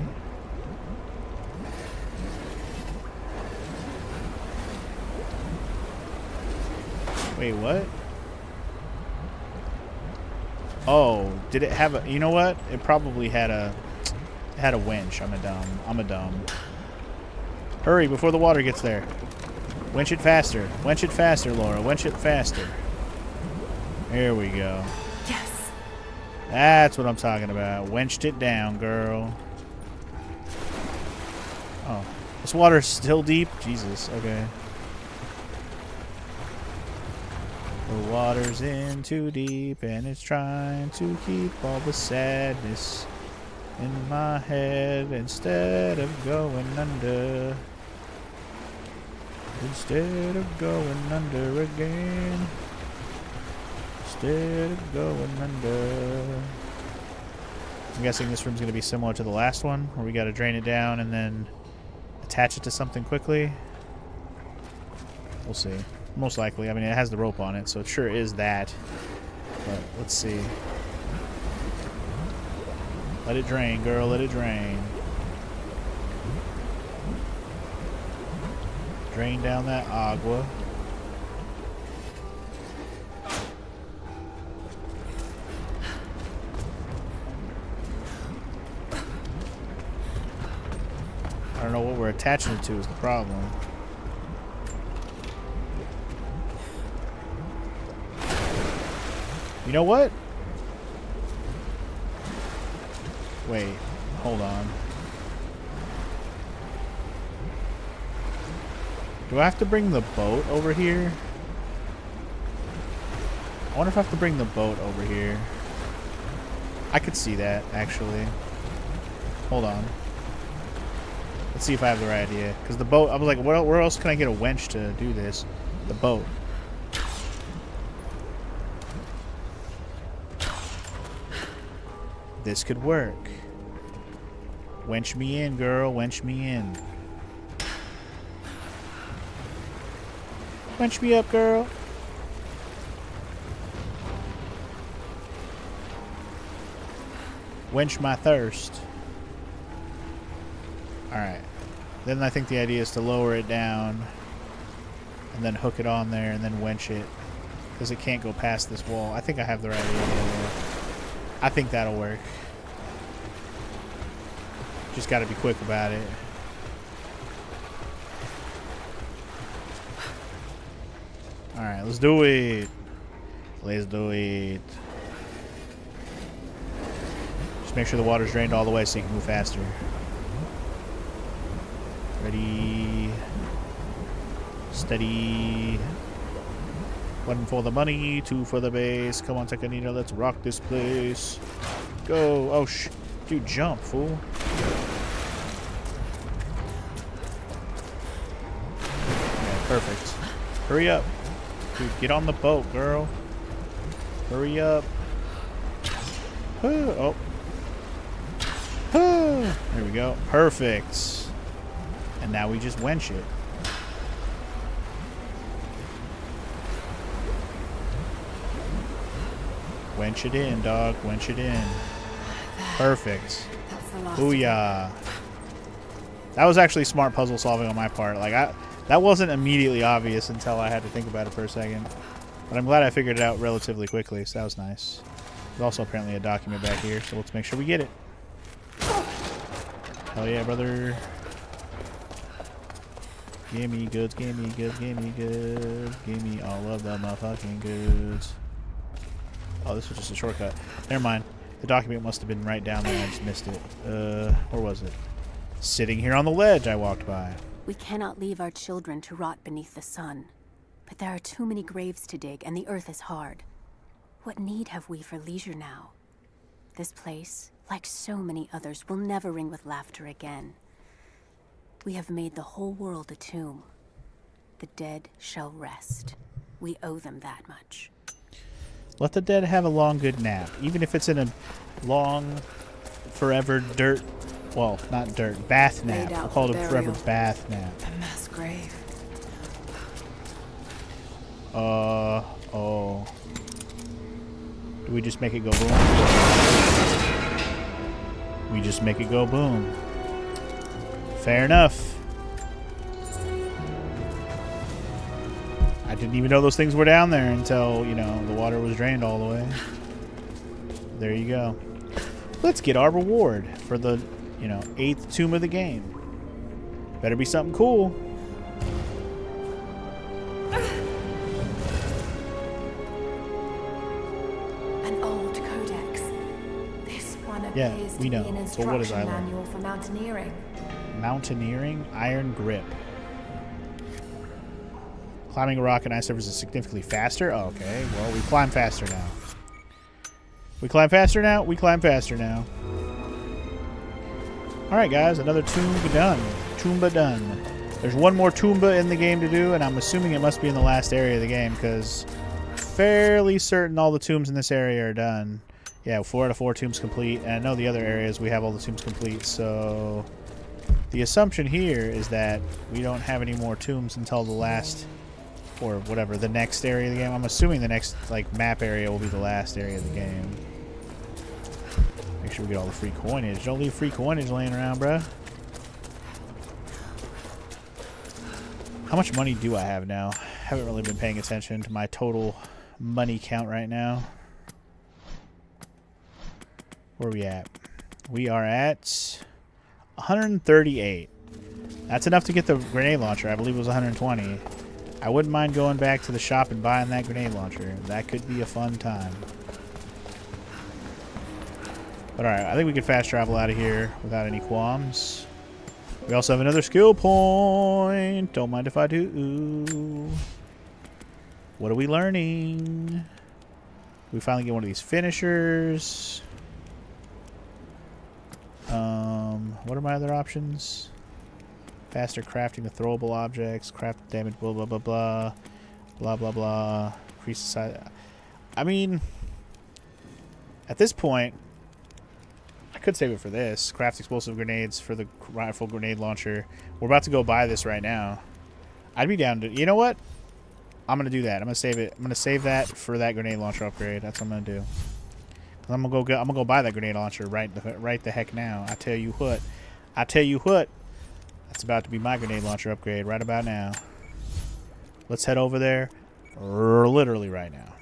Wait, what? Oh, did it have a... You know what? It probably had a... It had a winch. I'm a dumb. Hurry before the water gets there. Winch it faster. Winch it faster, Lara. Winch it faster. There we go. Yes. That's what I'm talking about. Winched it down, girl. Oh. This water's still deep? Jesus. Okay. The water's in too deep and it's trying to keep all the sadness in my head instead of going under. Instead of going under again. Instead of going under. I'm guessing this room's going to be similar to the last one, where we got to drain it down and then attach it to something quickly. We'll see. Most likely. I mean, it has the rope on it, so it sure is that. But let's see. Let it drain, girl. Let it drain. Drain down that agua. I don't know what we're attaching it to is the problem. You know what? Wait, hold on. Do I have to bring the boat over here? I wonder if I have to bring the boat over here. I could see that, actually. Hold on. Let's see if I have the right idea. Because the boat, I was like, where else can I get a winch to do this? The boat. This could work. Wench me in, girl. Wench me in. Wench me up, girl. Wench my thirst. Alright. Then I think the idea is to lower it down and then hook it on there and then wench it. Because it can't go past this wall. I think I have the right idea. I think that'll work. Just got to be quick about it. Alright, let's do it. Let's do it. Just make sure the water's drained all the way so you can move faster. Ready. Steady. 1 for the money, 2 for the base. Come on, Takanita, let's rock this place. Go. Oh, dude, jump, fool. Yeah, perfect. Hurry up. Dude, get on the boat, girl. Hurry up. Oh. There we go. Perfect. And now we just wench it. Wench it in, dog. Wench it in. Perfect. Booyah. That was actually smart puzzle solving on my part. Like, that wasn't immediately obvious until I had to think about it for a second. But I'm glad I figured it out relatively quickly, so that was nice. There's also apparently a document back here, so let's make sure we get it. Hell yeah, brother. Give me goods, give me goods, give me goods. Give me all of the motherfucking goods. Oh, this was just a shortcut. Never mind. The document must have been right down there. I just missed it. Where was it? Sitting here on the ledge I walked by. We cannot leave our children to rot beneath the sun. But there are too many graves to dig, and the earth is hard. What need have we for leisure now? This place, like so many others, will never ring with laughter again. We have made the whole world a tomb. The dead shall rest. We owe them that much. Let the dead have a long, good nap. Even if it's in a long, forever dirt... Well, not dirt. Bath nap. We'll call it a forever bath nap. A mass grave. Oh. Do we just make it go boom? We just make it go boom. Fair enough. I didn't even know those things were down there until, you know, the water was drained all the way. There you go. Let's get our reward for the, you know, 8th tomb of the game. Better be something cool. An old codex. This one appears we to know. be an So what is instruction I learn? manual for mountaineering. Mountaineering, iron grip. Climbing a rock and ice surface is significantly faster. Oh, okay, well, we climb faster now. We climb faster now? We climb faster now. Alright, guys, another Toomba done. Toomba done. There's one more Toomba in the game to do, and I'm assuming it must be in the last area of the game, because fairly certain all the tombs in this area are done. Yeah, 4 out of 4 tombs complete. And I know the other areas we have all the tombs complete, so the assumption here is that we don't have any more tombs until the last, or whatever, the next area of the game. I'm assuming the next, like, map area will be the last area of the game. Make sure we get all the free coinage. Don't leave free coinage laying around, bruh. How much money do I have now? Haven't really been paying attention to my total money count right now. Where are we at? We are at 138. That's enough to get the grenade launcher. I believe it was 120. I wouldn't mind going back to the shop and buying that grenade launcher. That could be a fun time. But alright, I think we can fast travel out of here without any qualms. We also have another skill point. Don't mind if I do. What are we learning? We finally get one of these finishers. What are my other options? Faster crafting of throwable objects, craft damage, blah blah blah blah, blah blah blah. Increase the size. I mean, at this point, I could save it for this. Craft explosive grenades for the rifle grenade launcher. We're about to go buy this right now. I'd be down to. You know what? I'm gonna do that. I'm gonna save it. I'm gonna save that for that grenade launcher upgrade. That's what I'm gonna do. I'm gonna go buy that grenade launcher right the heck now. I tell you what. I tell you what. That's about to be my grenade launcher upgrade right about now. Let's head over there literally right now.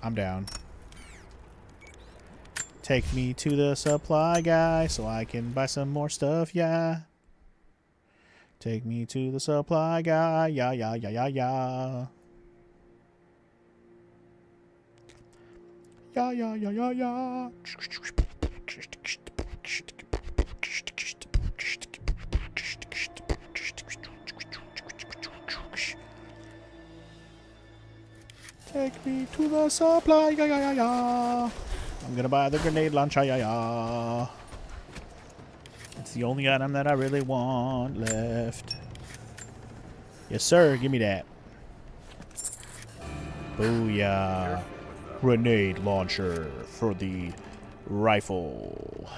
I'm down. Take me to the supply guy so I can buy some more stuff, yeah. Take me to the supply guy, yeah, yeah, yeah, yeah, yeah. Yeah, yeah, yeah, yeah, yeah. Take me to the supply, yeah, yeah, yeah, yeah. I'm gonna buy the grenade launcher, yeah, yeah. It's the only item that I really want left. Yes, sir. Give me that. Booyah. Grenade launcher for the rifle.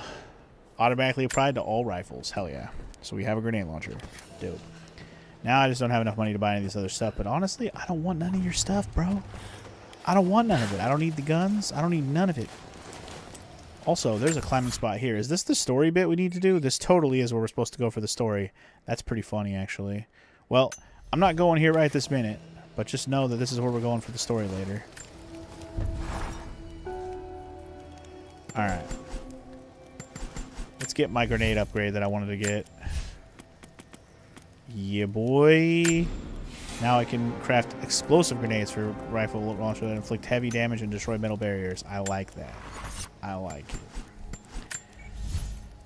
Automatically applied to all rifles. Hell yeah. So we have a grenade launcher. Dope. Now I just don't have enough money to buy any of this other stuff. But honestly, I don't want none of your stuff, bro. I don't want none of it. I don't need the guns. I don't need none of it. Also, there's a climbing spot here. Is this the story bit we need to do? This totally is where we're supposed to go for the story. That's pretty funny, actually. Well, I'm not going here right this minute. But just know that this is where we're going for the story later. Alright. Let's get my grenade upgrade that I wanted to get. Yeah, boy. Now I can craft explosive grenades for rifle launcher that inflict heavy damage and destroy metal barriers. I like that. I like it.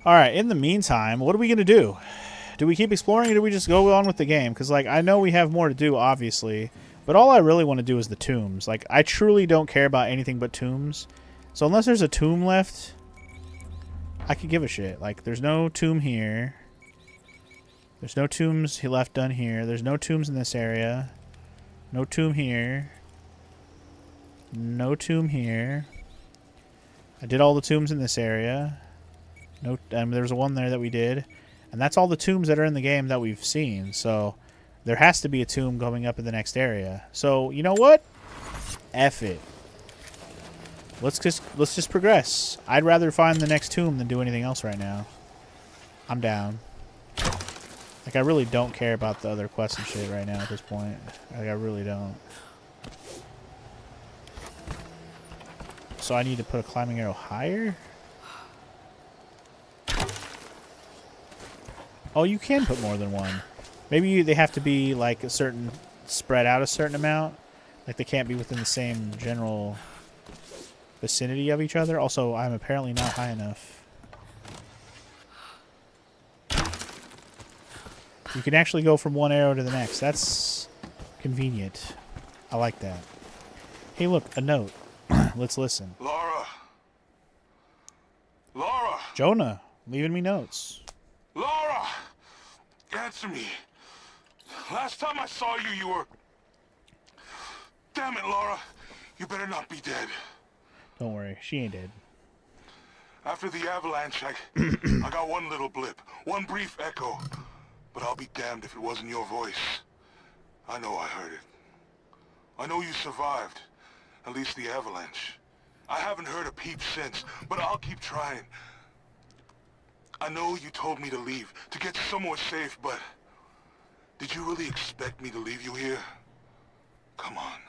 Alright, in the meantime, what are we going to do? Do we keep exploring or do we just go on with the game? Because, like, I know we have more to do, obviously. But all I really want to do is the tombs. Like, I truly don't care about anything but tombs. So unless there's a tomb left, I could give a shit. Like, there's no tomb here. There's no tombs left done here. There's no tombs in this area. No tomb here. No tomb here. I did all the tombs in this area. No, there was one there that we did. And that's all the tombs that are in the game that we've seen. So there has to be a tomb going up in the next area. So, you know what? F it. Let's just progress. I'd rather find the next tomb than do anything else right now. I'm down. Like, I really don't care about the other quests and shit right now at this point. Like, I really don't. So I need to put a climbing arrow higher? Oh, you can put more than one. Maybe they have to be, like, a certain... spread out a certain amount. Like, they can't be within the same general vicinity of each other. Also, I'm apparently not high enough. You can actually go from one arrow to the next. That's convenient. I like that. Hey, look, a note. Let's listen. Lara! Lara! Jonah, leaving me notes. Lara! Answer me. Last time I saw you, you were... Damn it, Lara. You better not be dead. Don't worry, she ain't dead. After the avalanche, I got one little blip, one brief echo. But I'll be damned if it wasn't your voice. I know I heard it. I know you survived, at least the avalanche. I haven't heard a peep since, but I'll keep trying. I know you told me to leave, to get somewhere safe, but did you really expect me to leave you here? Come on.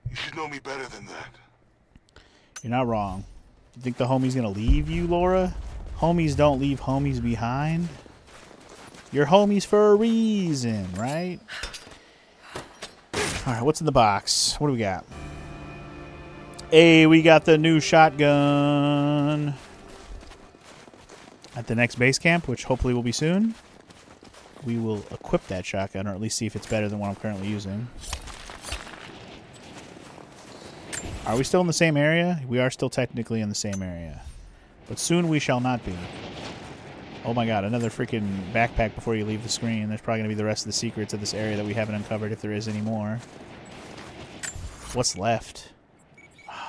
You should know me better than that. You're not wrong. You think the homie's gonna leave you, Laura? Homies don't leave homies behind. You're homies for a reason, right? Alright, what's in the box? What do we got? Hey, we got the new shotgun. At the next base camp, which hopefully will be soon, we will equip that shotgun, or at least see if it's better than what I'm currently using. Are we still in the same area? We are still technically in the same area. But soon we shall not be. Oh my god, another freaking backpack before you leave the screen. There's probably going to be the rest of the secrets of this area that we haven't uncovered, if there is any more. What's left?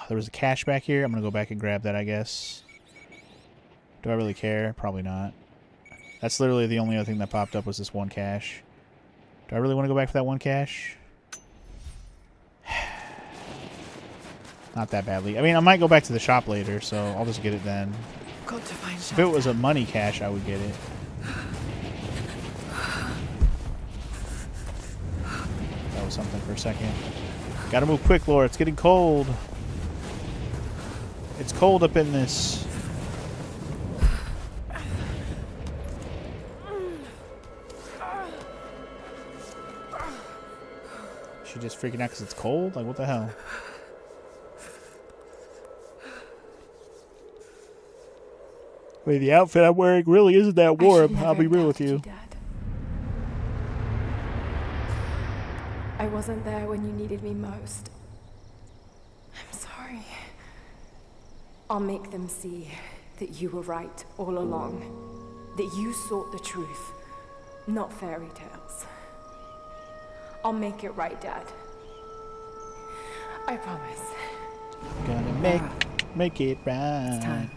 There was a cache back here. I'm going to go back and grab that, I guess. Do I really care? Probably not. That's literally the only other thing that popped up was this one cache. Do I really want to go back for that one cache? Not that badly. I mean, I might go back to the shop later, so I'll just get it then. Got to find If it was a money cache, I would get it. That was something for a second. Gotta move quick, Laura. It's getting cold. It's cold up in this. She just freaking out because it's cold? Like, what the hell? Wait, the outfit I'm wearing really isn't that warm. I'll be real with you. Dad. I wasn't there when you needed me most. I'm sorry. I'll make them see that you were right all along. That you sought the truth, not fairy tales. I'll make it right, Dad. I promise. Gonna make it right. It's time.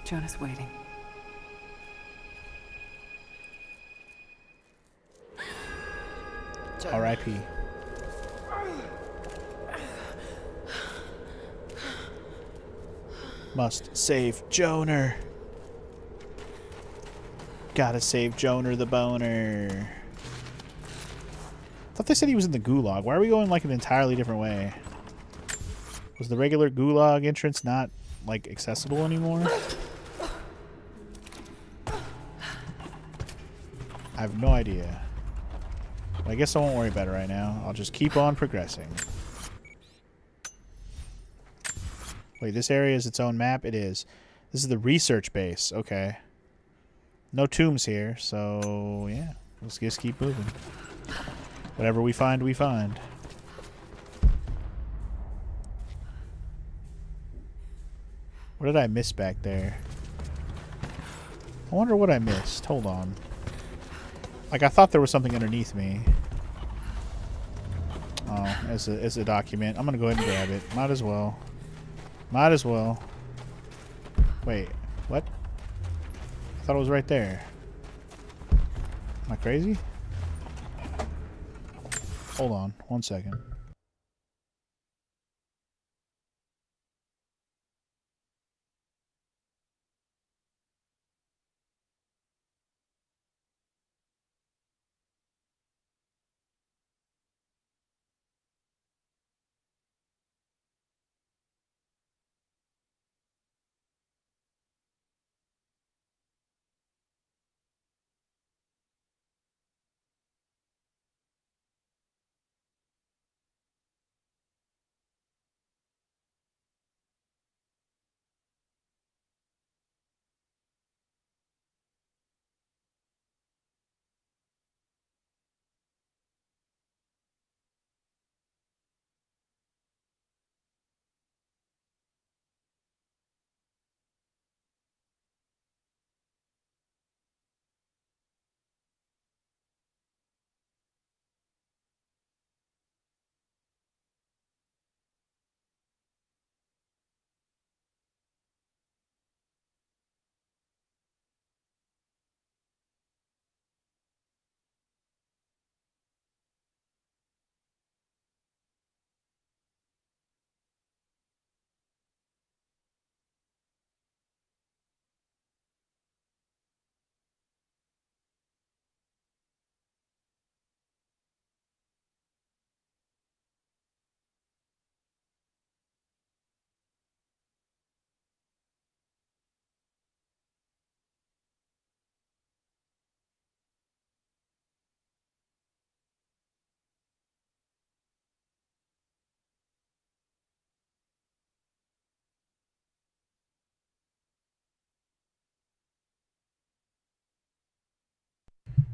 Jonah's waiting. R.I.P. Must save Joner. Gotta save Joner the boner. I thought they said he was in the gulag. Why are we going like an entirely different way? Was the regular gulag entrance not like accessible anymore? I have no idea. I guess I won't worry about it right now. I'll just keep on progressing. Wait, this area is its own map? It is. This is the research base. Okay. No tombs here, so yeah. Let's just keep moving. Whatever we find, we find. What did I miss back there? I wonder what I missed. Hold on. Like, I thought there was something underneath me. Oh, as a document. I'm gonna go ahead and grab it. Might as well. Might as well. Wait, what? I thought it was right there. Am I crazy? Hold on, 1 second.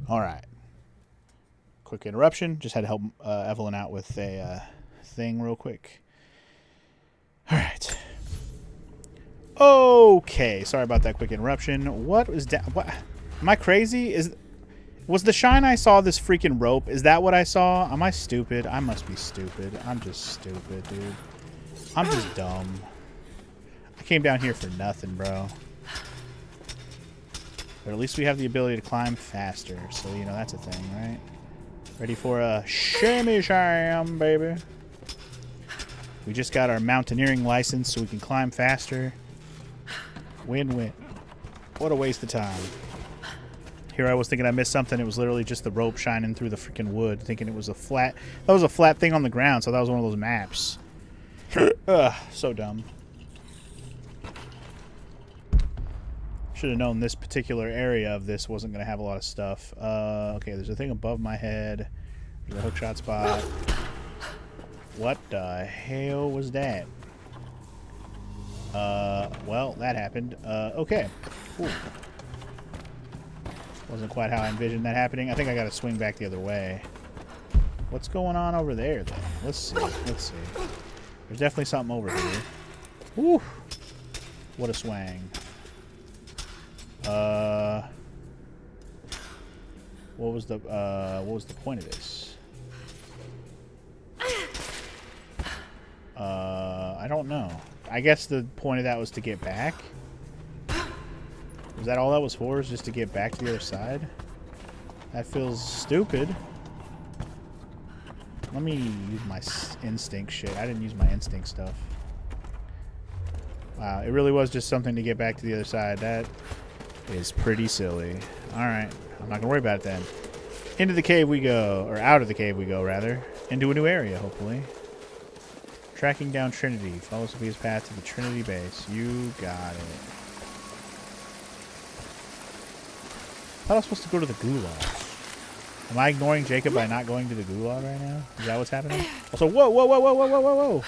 All right. Quick interruption. Just had to help Evelyn out with a thing real quick. All right. Okay. Sorry about that quick interruption. What was that? What? Am I crazy? Was the shine I saw this freaking rope? Is that what I saw? Am I stupid? I must be stupid. I'm just stupid, dude. I'm just dumb. I came down here for nothing, bro. But at least we have the ability to climb faster. So, you know, that's a thing, right? Ready for a shimmy sham, baby. We just got our mountaineering license so we can climb faster. Win-win. What a waste of time. Here I was thinking I missed something. It was literally just the rope shining through the freaking wood, thinking it was a flat... That was a flat thing on the ground, so that was one of those maps. Ugh, so dumb. Should have known this particular area of this wasn't going to have a lot of stuff. Okay, there's a thing above my head. There's a hookshot spot. What the hell was that? Well, that happened. Okay. Ooh. Wasn't quite how I envisioned that happening. I think I got to swing back the other way. What's going on over there, then? Let's see. Let's see. There's definitely something over here. Woo! What a swang. What was the point of this? I don't know. I guess the point of that was to get back. Was that all that was for? Is just to get back to the other side? That feels stupid. Let me use my instinct shit. I didn't use my instinct stuff. Wow, it really was just something to get back to the other side. That is pretty silly. Alright, I'm not gonna worry about it then. Into the cave we go. Or out of the cave we go, rather. Into a new area, hopefully. Tracking down Trinity. Follow Sophia's path to the Trinity base. You got it. I thought I was supposed to go to the Gulag. Am I ignoring Jacob by not going to the Gulag right now? Is that what's happening? Also, whoa, whoa, whoa, whoa, whoa, whoa, whoa, whoa.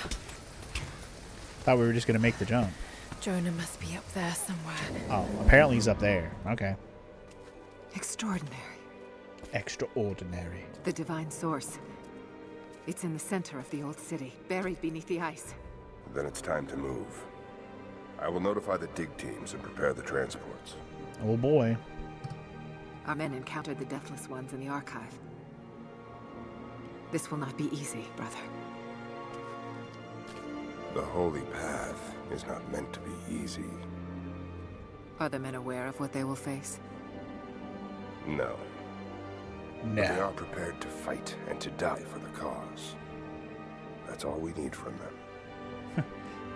Thought we were just going to make the jump. Jonah must be up there somewhere. Oh, apparently he's up there. Okay. Extraordinary. Extraordinary. The divine source. It's in the center of the old city, buried beneath the ice. Then it's time to move. I will notify the dig teams and prepare the transports. Oh boy. Our men encountered the Deathless Ones in the archive. This will not be easy, brother. The holy path is not meant to be easy. Are the men aware of what they will face? No. No. But they are prepared to fight and to die for the cause. That's all we need from them.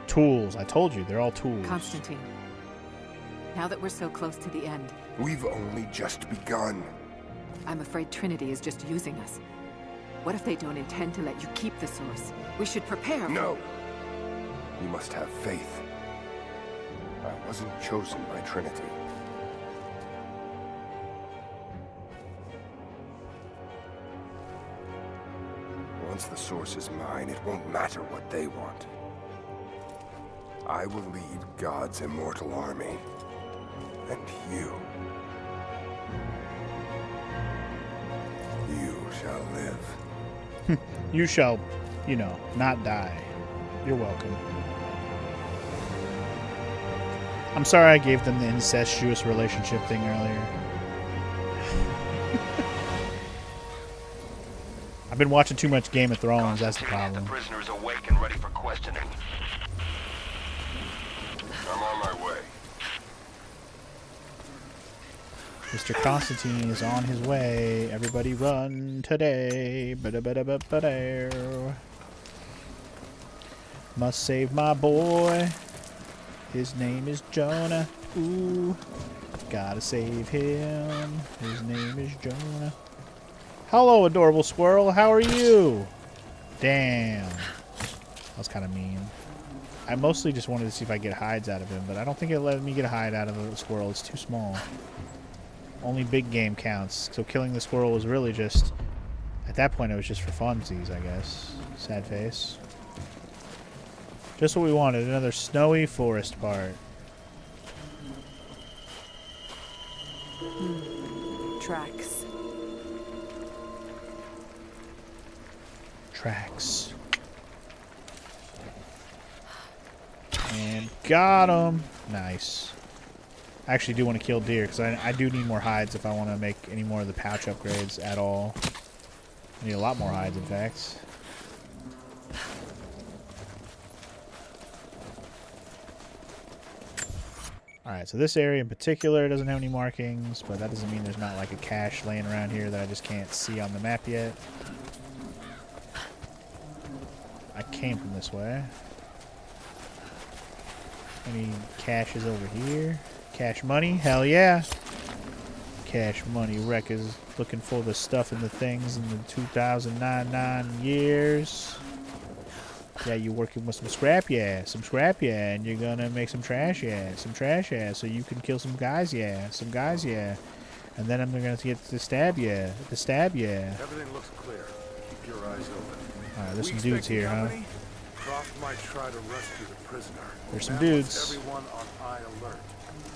Tools. I told you, they're all tools. Constantine, now that we're so close to the end... We've only just begun. I'm afraid Trinity is just using us. What if they don't intend to let you keep the source? We should prepare. No! We must have faith. I wasn't chosen by Trinity. Once the source is mine, it won't matter what they want. I will lead God's immortal army. And you shall live. You shall, you know, not die. You're welcome. I'm sorry I gave them the incestuous relationship thing earlier. I've been watching too much Game of Thrones, that's the problem. The prisoner is awake and ready for questioning. I'm on my way. Mr. Constantine is on his way. Everybody run today. Must save my boy. His name is Jonah. Ooh. Gotta save him. His name is Jonah. Hello, adorable squirrel. How are you? Damn. That was kind of mean. I mostly just wanted to see if I get hides out of him, but I don't think it let me get a hide out of the squirrel. It's too small. Only big game counts. So killing the squirrel was really just... At that point, it was just for funsies, I guess. Sad face. Just what we wanted. Another snowy forest part. Tracks. tracks. And got him. Nice. I actually do want to kill deer because I do need more hides if I want to make any more of the pouch upgrades at all. I need a lot more hides, in fact. Alright, so this area in particular doesn't have any markings, but that doesn't mean there's not like a cache laying around here that I just can't see on the map yet. I came from this way. Any caches over here? Cash money? Hell yeah! Cash money. Wreck is looking for the stuff and the things in the 2009 years. Yeah, you're working with some scrap, yeah. Some scrap, yeah. And you're gonna make some trash, yeah. Some trash, yeah. So you can kill some guys, yeah. Some guys, yeah. And then I'm gonna get to stab, yeah. To stab, yeah. Everything looks clear. Keep your eyes open. Alright, there's some dudes here, huh? Croft might try to rescue the prisoner. There's some dudes. Everyone on high alert.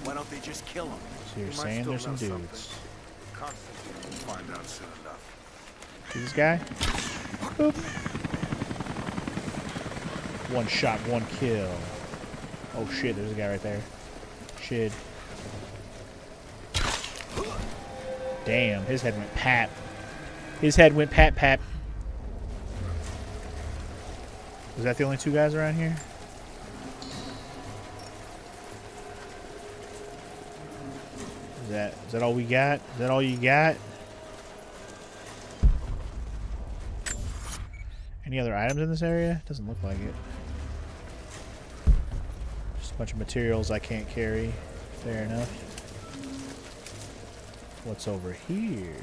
Why don't they just kill him? So you're saying there's some dudes. Constantine will find out soon enough. See this guy? Boop. One shot, one kill. Oh shit, there's a guy right there. Shit. Damn, his head went pap. His head went pap. Was that the only two guys around here? Is that all we got? Is that all you got? Any other items in this area? Doesn't look like it. Just a bunch of materials I can't carry. Fair enough. What's over here?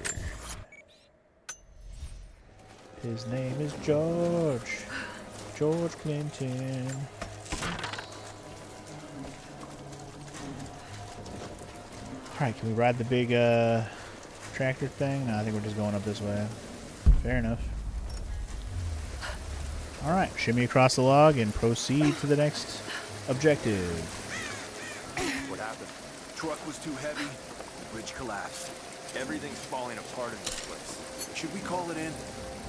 His name is George. George Clinton. Alright, can we ride the big tractor thing? No, I think we're just going up this way. Fair enough. Alright, shimmy across the log and proceed to the next objective. What happened? Truck was too heavy, the bridge collapsed. Everything's falling apart in this place. Should we call it in?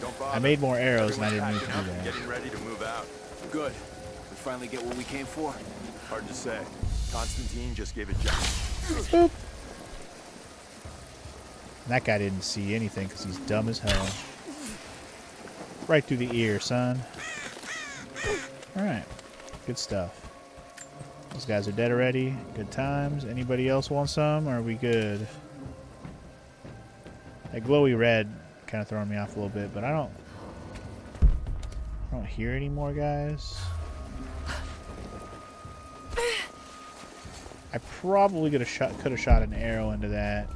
Don't bother. I made more arrows and I didn't need to do that. Getting ready to move out. Good. We finally get what we came for? Hard to say. Constantine just gave a jump. Boop. That guy didn't see anything because he's dumb as hell. Right through the ear, son. Alright. Good stuff. Those guys are dead already. Good times. Anybody else want some? Or are we good? That glowy red kind of throwing me off a little bit, but I don't hear any more guys. I probably could have shot an arrow into that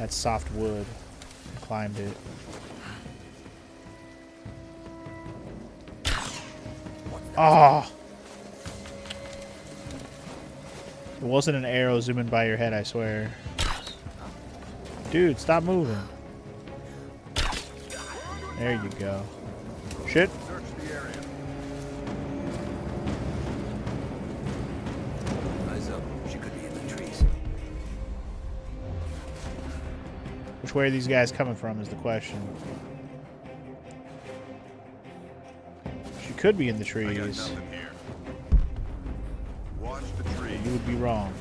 soft wood and climbed it. Oh! It wasn't an arrow zooming by your head, I swear. Dude, stop moving. There you go. Shit. Search the area. Eyes up. She could be in the trees. Which way are these guys coming from is the question. She could be in the trees. I got nothing here. Watch the tree. You would be wrong.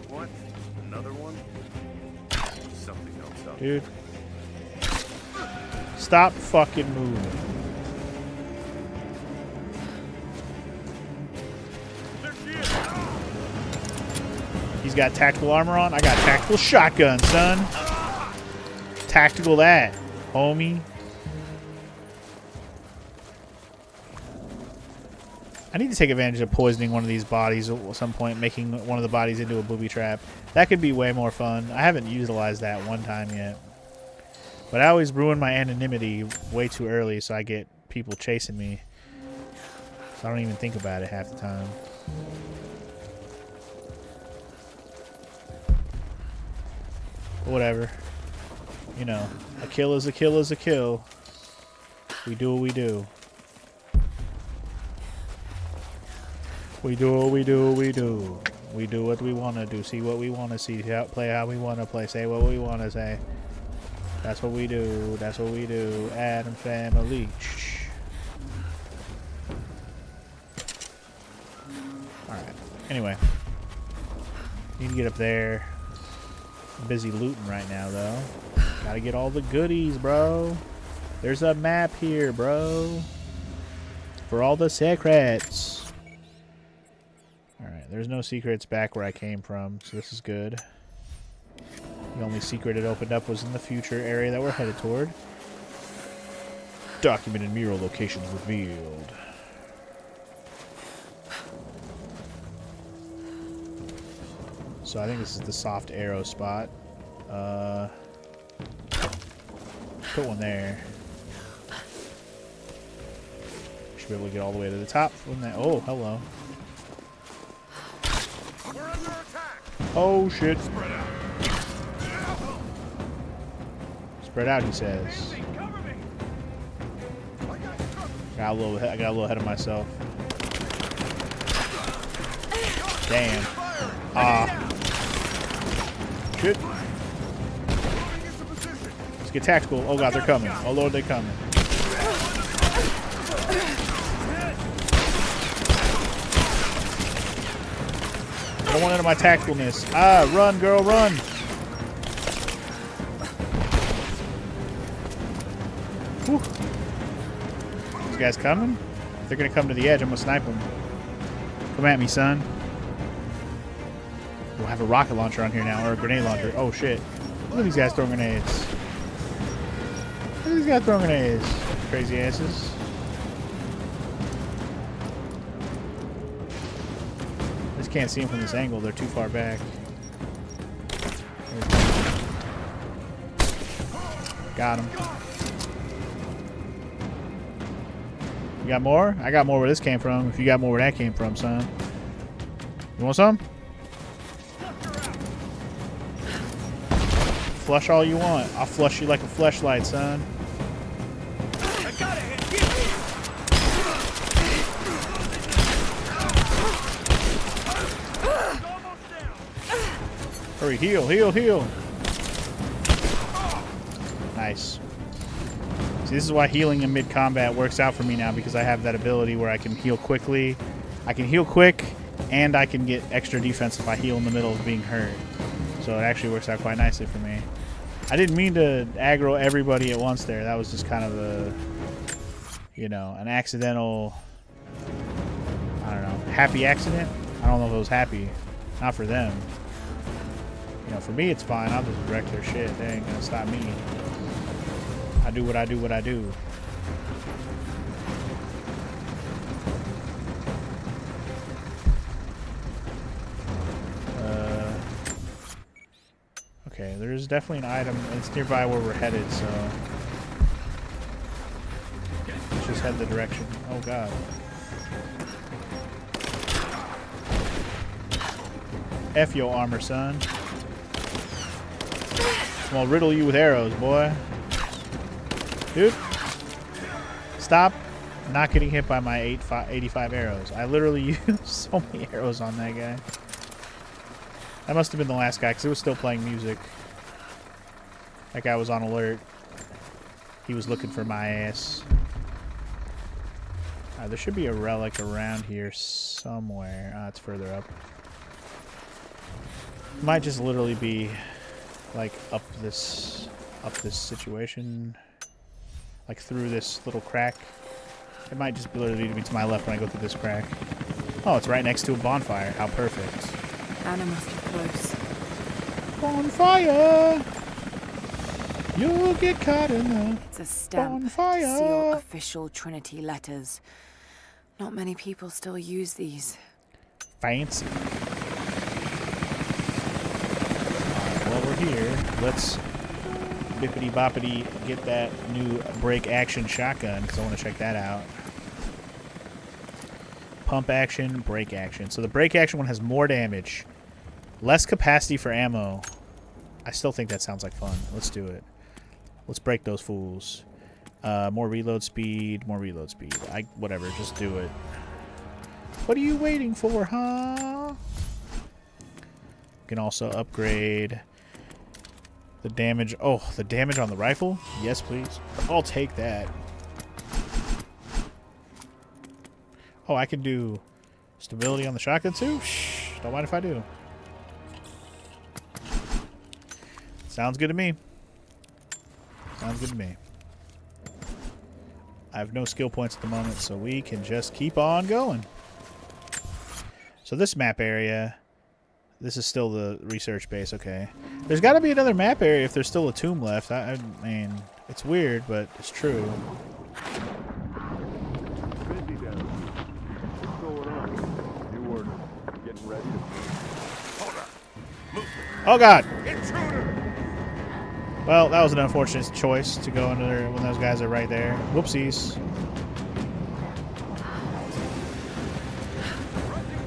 What? Another one? Something else up. Dude. Stop fucking moving. He's got tactical armor on. I got tactical shotgun, son. Tactical that, homie. I need to take advantage of poisoning one of these bodies at some point, making one of the bodies into a booby trap. That could be way more fun. I haven't utilized that one time yet. But I always ruin my anonymity way too early, so I get people chasing me. So I don't even think about it half the time. But whatever. You know, a kill is a kill is a kill. We do what we do. We do what we do what we do. We do what we want to do, see what we want to see, play how we want to play, say what we want to say. That's what we do. That's what we do. Adam family. Alright. Anyway. Need to get up there. I'm busy looting right now, though. Gotta get all the goodies, bro. There's a map here, bro. For all the secrets. Alright, there's no secrets back where I came from, so this is good. The only secret it opened up was in the future area that we're headed toward. Documented mural locations revealed. So I think this is the soft arrow spot. Put one there. Should be able to get all the way to the top from that. Oh, hello. Oh shit. Spread out, he says. I got a little ahead of myself. Damn. Shit. Let's get tactical. Oh god, they're coming. Oh lord, they're coming. I don't want none of my tacticalness. Ah, run, girl, run. Whew. These guys coming? If they're gonna come to the edge, I'm gonna snipe them. Come at me, son. We'll have a rocket launcher on here now, or a grenade launcher. Oh shit. Look at these guys throwing grenades. Look at these guys throwing grenades. Crazy asses. I just can't see them from this angle. They're too far back. Got him. You got more? I got more where this came from. If you got more where that came from, son. You want some? Flush all you want. I'll flush you like a fleshlight, son. Hurry, heal, heal, heal. Nice. See, this is why healing in mid-combat works out for me now, because I have that ability where I can heal quickly. I can heal quick, and I can get extra defense if I heal in the middle of being hurt. So it actually works out quite nicely for me. I didn't mean to aggro everybody at once there. That was just kind of a, you know, an accidental, I don't know, happy accident? I don't know if it was happy. Not for them. You know, for me it's fine. I'll just wreck their shit. They ain't gonna stop me. I do what I do, what I do. Okay, there's definitely an item. It's nearby where we're headed, so let's just head the direction. Oh god. F your armor, son. I'm gonna riddle you with arrows, boy. Dude, stop not getting hit by my 85 arrows. I literally used so many arrows on that guy. That must have been the last guy, because it was still playing music. That guy was on alert. He was looking for my ass. There should be a relic around here somewhere. It's further up. Might just literally be like up this situation, like through this little crack. It might just literally be to my left when I go through this crack. Oh, it's right next to a bonfire. How perfect. Anna must be close. Bonfire! You'll get caught in the It's a stamp bonfire. to seal official Trinity letters. Not many people still use these. Fancy. While we're here, let's bippity boppity get that new break action shotgun, because I want to check that out. Pump action, break action. So the break action one has more damage, less capacity for ammo. I still think that sounds like fun. Let's do it. Let's break those fools. More reload speed, more reload speed. Whatever, just do it. What are you waiting for, huh? We can also upgrade the damage. Oh, the damage on the rifle? Yes, please. I'll take that. Oh, I can do stability on the shotgun too? Shh, don't mind if I do. Sounds good to me. Sounds good to me. I have no skill points at the moment, so we can just keep on going. So this map area, this is still the research base, okay. There's got to be another map area if there's still a tomb left. I mean, it's weird, but it's true. Oh god! Well, that was an unfortunate choice to go into there when those guys are right there. Whoopsies.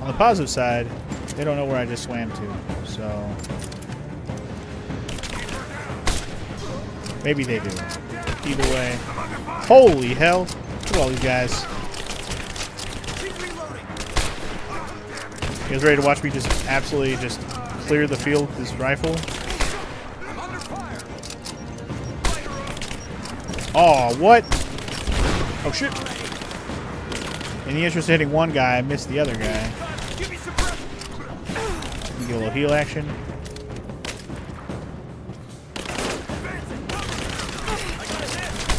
On the positive side, they don't know where I just swam to, so maybe they do. Either way. Holy hell! Look at all these guys. You guys ready to watch me just absolutely just clear the field with this rifle? Oh, what? Oh, shit. In the interest of hitting one guy, I missed the other guy. Get a little heal action.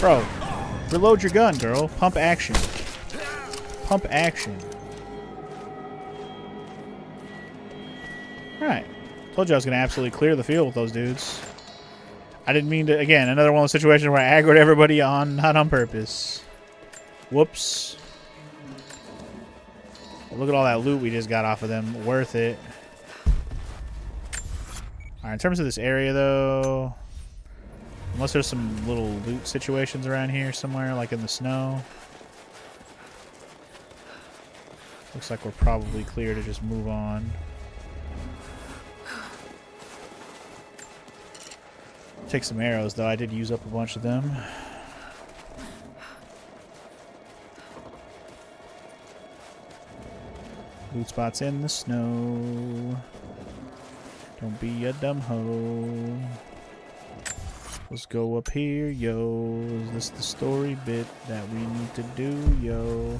Bro, reload your gun, girl. Pump action. Pump action. Alright. Told you I was going to absolutely clear the field with those dudes. I didn't mean to, again, another one of those situations where I aggroed everybody on, not on purpose. Whoops. Look at all that loot we just got off of them. Worth it. Alright, in terms of this area, though, unless there's some little loot situations around here somewhere, like in the snow, looks like we're probably clear to just move on. Take some arrows, though. I did use up a bunch of them. Loot spots in the snow. Don't be a dumb hoe. Let's go up here, yo. Is this the story bit that we need to do, yo?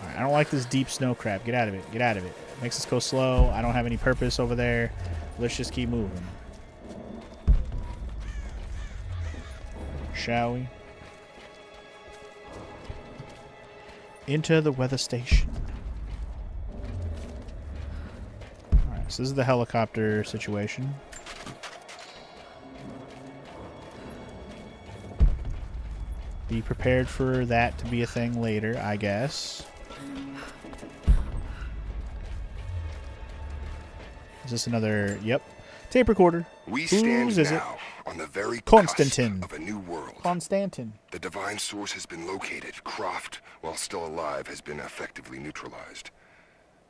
Alright, I don't like this deep snow crap. Get out of it. Get out of it. Makes us go slow. I don't have any purpose over there. Let's just keep moving. Shall we? Into the weather station. Alright, so this is the helicopter situation. Be prepared for that to be a thing later, I guess. Is this another... Yep. Tape recorder. We stand now on the very Constantine. cusp of a new world. Constantine. The divine source has been located. Croft, while still alive, has been effectively neutralized.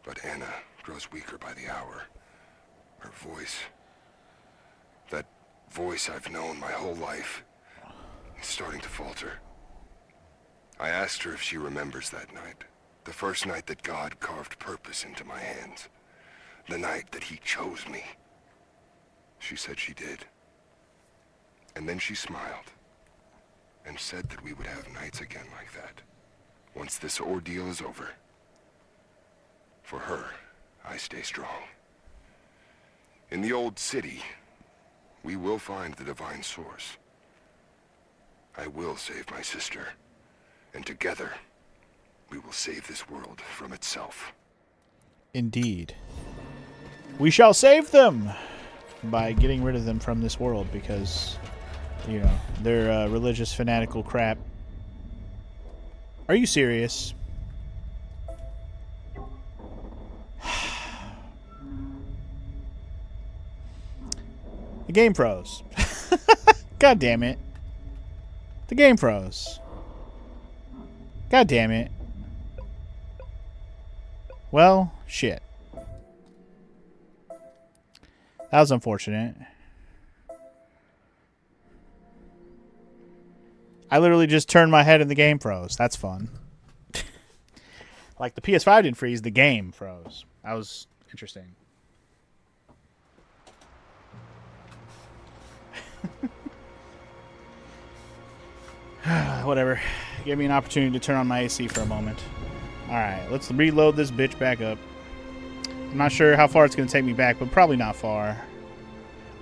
But Anna grows weaker by the hour. Her voice... that voice I've known my whole life... is starting to falter. I asked her if she remembers that night. The first night that God carved purpose into my hands. The night that he chose me. She said she did. And then she smiled. And said that we would have nights again like that. Once this ordeal is over. For her, I stay strong. In the old city, we will find the divine source. I will save my sister. And together, we will save this world from itself. Indeed. We shall save them by getting rid of them from this world because, you know, they're religious, fanatical crap. Are you serious? The game froze. God damn it. The game froze. God damn it. Well, shit. That was unfortunate. I literally just turned my head and the game froze. That's fun. Like, the PS5 didn't freeze, the game froze. That was interesting. Whatever. Give me an opportunity to turn on my AC for a moment. Alright, let's reload this bitch back up. I'm not sure how far it's going to take me back, but probably not far.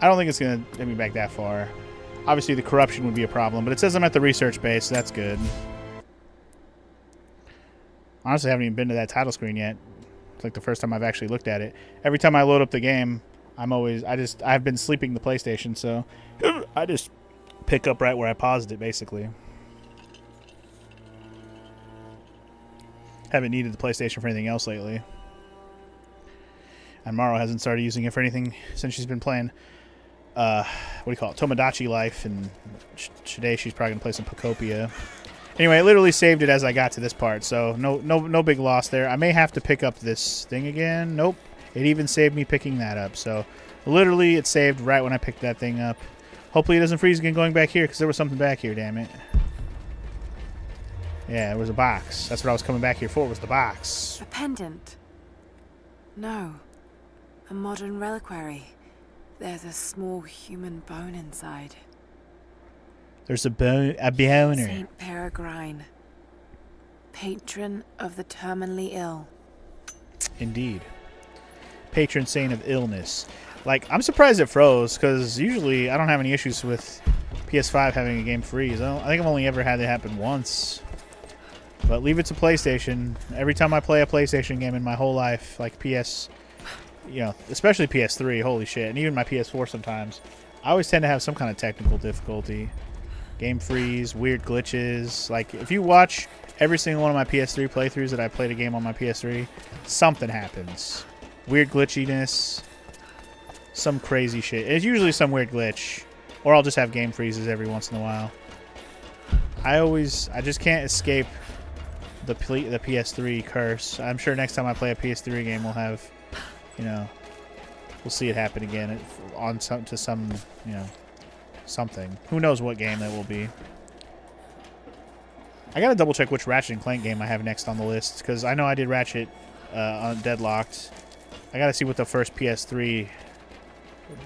I don't think it's going to take me back that far. Obviously, the corruption would be a problem, but it says I'm at the research base, so that's good. Honestly, I haven't even been to that title screen yet. It's like the first time I've actually looked at it. Every time I load up the game, I've been sleeping the PlayStation, so I just pick up right where I paused it, basically. Haven't needed the PlayStation for anything else lately. And Maro hasn't started using it for anything since she's been playing, what do you call it, Tomodachi Life, and today she's probably going to play some Pocopia. Anyway, I literally saved it as I got to this part, so no big loss there. I may have to pick up this thing again. Nope. It even saved me picking that up, so literally it saved right when I picked that thing up. Hopefully it doesn't freeze again going back here, because there was something back here, damn it. Yeah, it was a box. That's what I was coming back here for, was the box. A pendant? No. A modern reliquary. There's a small human bone inside. There's a boner. Saint Peregrine, patron of the terminally ill. Indeed. Patron saint of illness. Like, I'm surprised it froze, because usually I don't have any issues with PS5 having a game freeze. I think I've only ever had it happen once. But leave it to PlayStation. Every time I play a PlayStation game in my whole life, like especially PS3, holy shit, and even my PS4 sometimes, I always tend to have some kind of technical difficulty. Game freeze, weird glitches. Like, if you watch every single one of my PS3 playthroughs that I played a game on my PS3, something happens. Weird glitchiness, some crazy shit. It's usually some weird glitch, or I'll just have game freezes every once in a while. I just can't escape the PS3 curse. I'm sure next time I play a PS3 game, we'll have, we'll see it happen again on something. Who knows what game that will be. I gotta double check which Ratchet & Clank game I have next on the list, because I know I did Ratchet on Deadlocked. I gotta see what the first PS3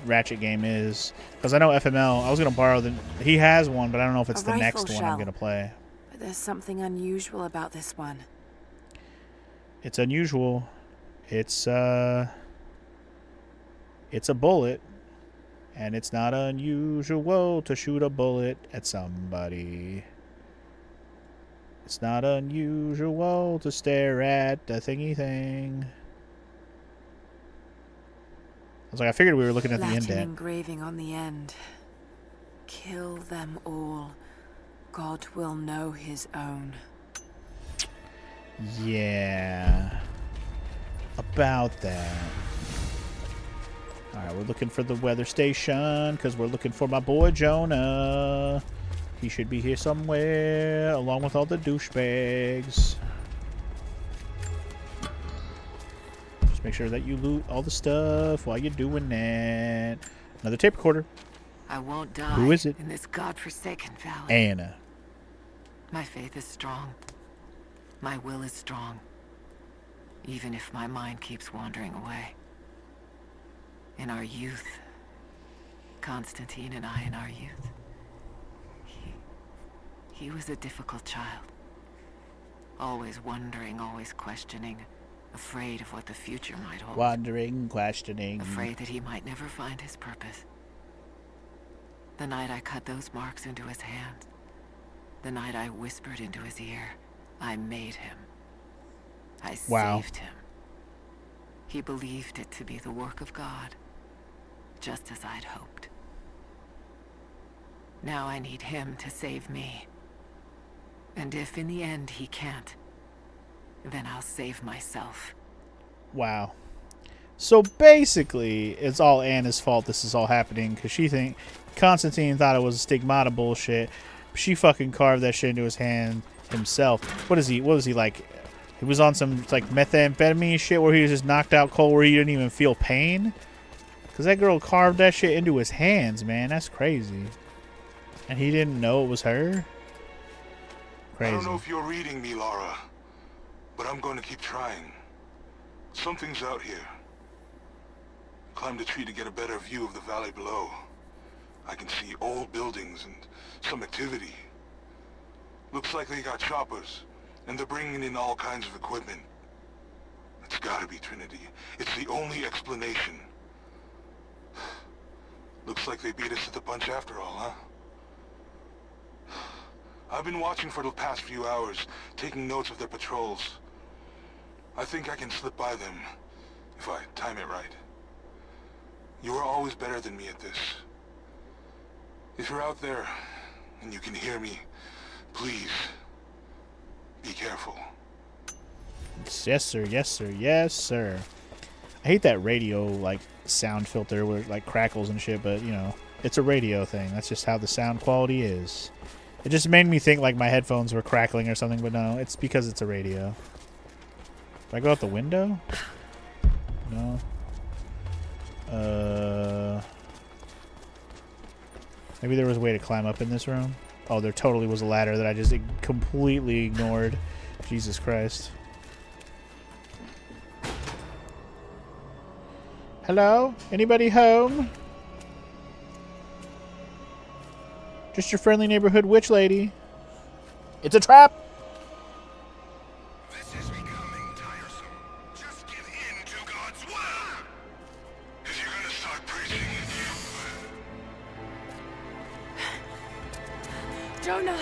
Ratchet game is, because I know FML, I was gonna borrow he has one, but I don't know if it's the next one I'm gonna play. But there's something unusual about this one. It's unusual. It's a bullet, and it's not unusual to shoot a bullet at somebody. It's not unusual to stare at the thingy thing. I was like, I figured we were looking at the indent. Latin engraving on the end. Kill them all. God will know his own. Yeah. About that. Alright, we're looking for the weather station, because we're looking for my boy Jonah. He should be here somewhere, along with all the douchebags. Just make sure that you loot all the stuff while you're doing that. Another tape recorder. I won't die. Who is it? In this godforsaken valley. Anna. My faith is strong. My will is strong. Even if my mind keeps wandering away. In our youth, Constantine and I in our youth, he was a difficult child. Always wondering, always questioning, afraid of what the future might hold. Wondering, questioning. Afraid that he might never find his purpose. The night I cut those marks into his hand, the night I whispered into his ear, I made him. I saved him. He believed it to be the work of God, just as I'd hoped. Now I need him to save me. And if in the end he can't, then I'll save myself. Wow. So basically, it's all Anna's fault this is all happening, because Constantine thought it was stigmata bullshit. She fucking carved that shit into his hand himself. What was he like? He was on some like methamphetamine shit where he was just knocked out cold, where he didn't even feel pain. Because that girl carved that shit into his hands, man. That's crazy. And he didn't know it was her? Crazy. I don't know if you're reading me, Lara, but I'm going to keep trying. Something's out here. Climbed a tree to get a better view of the valley below. I can see old buildings and some activity. Looks like they got choppers, and they're bringing in all kinds of equipment. It's gotta be Trinity. It's the only explanation. Looks like they beat us to the punch after all, huh? I've been watching for the past few hours, taking notes of their patrols. I think I can slip by them, if I time it right. You are always better than me at this. If you're out there, and you can hear me, please, be careful. Yes, sir. Yes, sir. Yes, sir. I hate that radio, like, sound filter where it, like, crackles and shit, but, you know, it's a radio thing. That's just how the sound quality is. It just made me think, like, my headphones were crackling or something, but no, it's because it's a radio. Do I go out the window? No. Maybe there was a way to climb up in this room? Oh, there totally was a ladder that I just completely ignored. Jesus Christ. Hello? Anybody home? Just your friendly neighborhood witch lady. It's a trap! This is becoming tiresome. Just give in to God's will! If you're gonna start preaching, Jonah!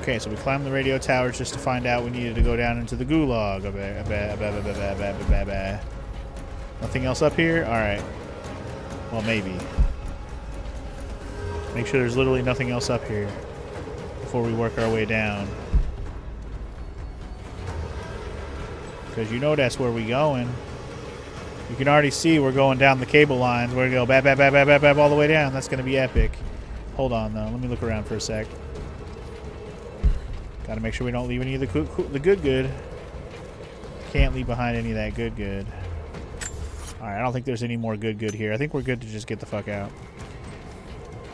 Okay, so we climbed the radio towers just to find out we needed to go down into the gulag. Nothing else up here? Alright. Well, maybe. Make sure there's literally nothing else up here before we work our way down. Because you know that's where we going. You can already see we're going down the cable lines. We're going to go bap, bap, bap, bap, bap, bap all the way down. That's going to be epic. Hold on, though. Let me look around for a sec. Got to make sure we don't leave any of the good. Can't leave behind any of that good. Alright, I don't think there's any more good here. I think we're good to just get the fuck out.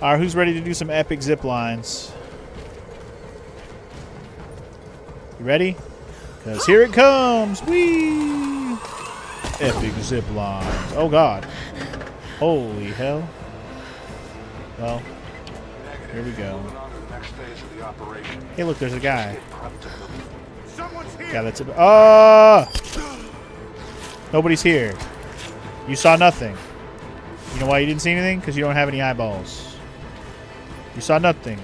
Alright, who's ready to do some epic zip lines? You ready? Because here it comes! Whee! Epic zip lines. Oh god. Holy hell. Well, here we go. Hey, look, there's a guy. Yeah, that's it. Oh! Nobody's here. You saw nothing. You know why you didn't see anything? Because you don't have any eyeballs. You saw nothing.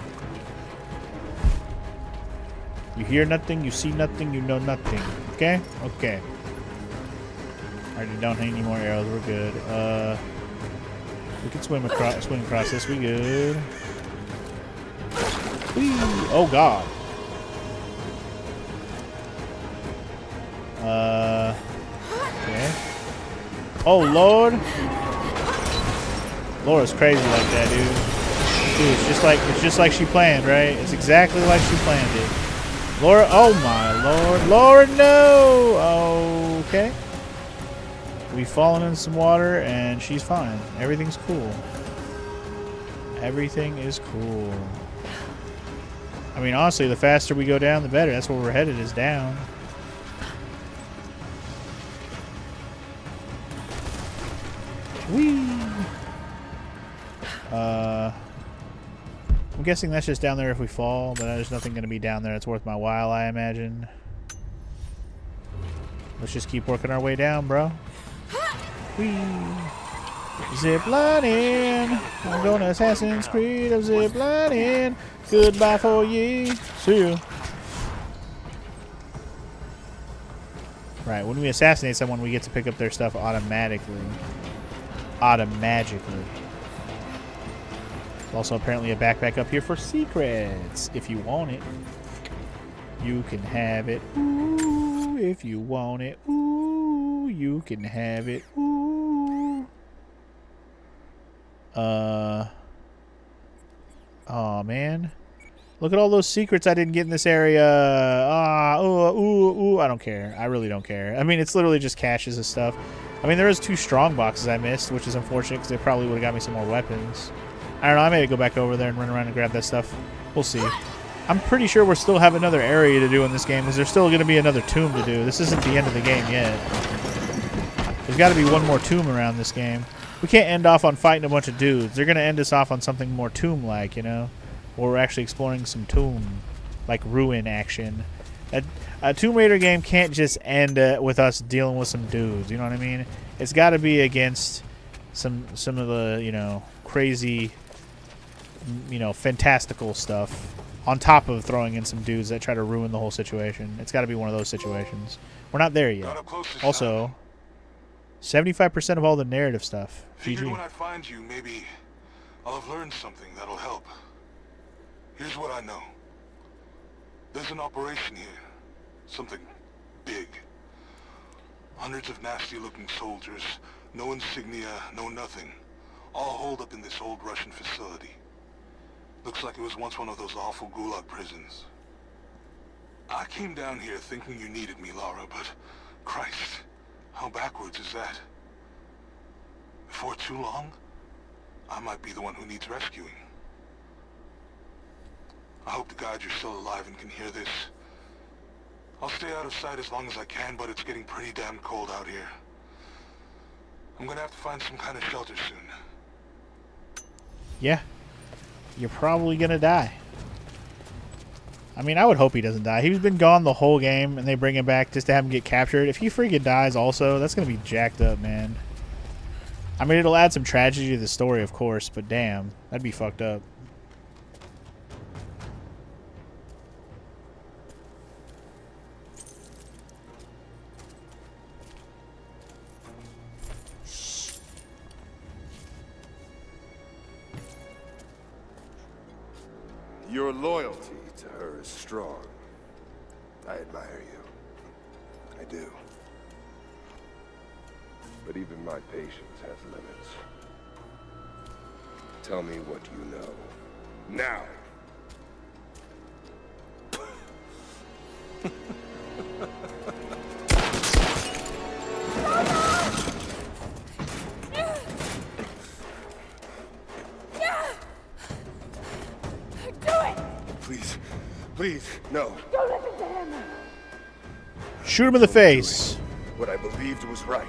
You hear nothing, you see nothing, you know nothing. Okay? Okay. Alright, don't need any more arrows. We're good. We can swim across this. We good. Whee! Oh god. Okay. Oh lord. Laura's crazy like that, dude. Dude, it's just like she planned, right? It's exactly like she planned it. Laura, oh my lord. Laura, no! Okay. We've fallen in some water and she's fine. Everything's cool. Everything is cool. I mean, honestly, the faster we go down, the better. That's where we're headed, is down. Whee! I'm guessing that's just down there if we fall, but there's nothing going to be down there that's worth my while, I imagine. Let's just keep working our way down, bro. Whee! Zip lining. I'm going to Assassin's Creed. I'm zip lining. Goodbye for ye. See you. Right, when we assassinate someone, we get to pick up their stuff automatically. Automagically. There's also apparently a backpack up here for secrets. If you want it, you can have it. Ooh, if you want it. Ooh, you can have it. Ooh. Oh man. Look at all those secrets I didn't get in this area. I don't care. I really don't care. I mean, it's literally just caches of stuff. I mean, there is 2 strong boxes I missed, which is unfortunate because they probably would have got me some more weapons. I don't know, I may go back over there and run around and grab that stuff. We'll see. I'm pretty sure we'll still have another area to do in this game, because there's still going to be another tomb to do. This isn't the end of the game yet. There's got to be one more tomb around this game. We can't end off on fighting a bunch of dudes. They're going to end us off on something more tomb-like, you know? Where we're actually exploring some tomb, like ruin action. A Tomb Raider game can't just end with us dealing with some dudes, you know what I mean? It's got to be against some of the, you know, crazy, you know, fantastical stuff, on top of throwing in some dudes that try to ruin the whole situation. It's got to be one of those situations. We're not there yet. Also, 75% of all the narrative stuff. Figured GG. when I find you, maybe I'll have learned something that'll help. Here's what I know. There's an operation here. Something big. Hundreds of nasty-looking soldiers. No insignia, no nothing. All holed up in this old Russian facility. Looks like it was once one of those awful gulag prisons. I came down here thinking you needed me, Lara, but Christ, how backwards is that? Before too long, I might be the one who needs rescuing. I hope to God you're still alive and can hear this. I'll stay out of sight as long as I can, but it's getting pretty damn cold out here. I'm gonna have to find some kind of shelter soon. Yeah. You're probably gonna die. I mean, I would hope he doesn't die. He's been gone the whole game, and they bring him back just to have him get captured. If he freaking dies also, that's gonna be jacked up, man. I mean, it'll add some tragedy to the story, of course, but damn, that'd be fucked up. Your loyalty to her is strong. I admire you. I do. But even my patience has limits. Tell me what you know. Now! Please. Please, no. Don't listen to him! Shoot him in the face. What I believed was right.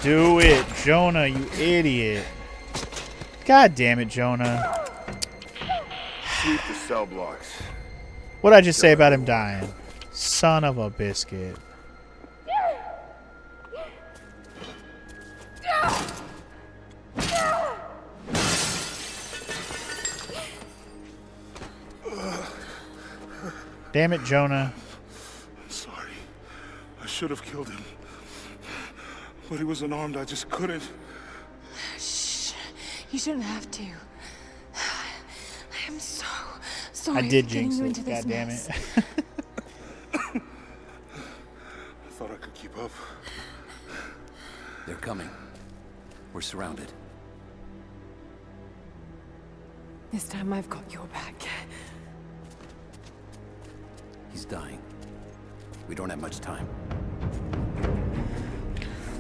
Do it, Jonah, you idiot. God damn it, Jonah. Sweep the cell blocks. What'd I just say about him dying? Son of a biscuit. Damn it, Jonah. I'm sorry. I should have killed him. But he was unarmed, I just couldn't. Shh. You shouldn't have to. I am so sorry. I did for getting jinx you it, into this God damn mess. it. I thought I could keep up. They're coming. We're surrounded. This time I've got your back. He's dying. We don't have much time.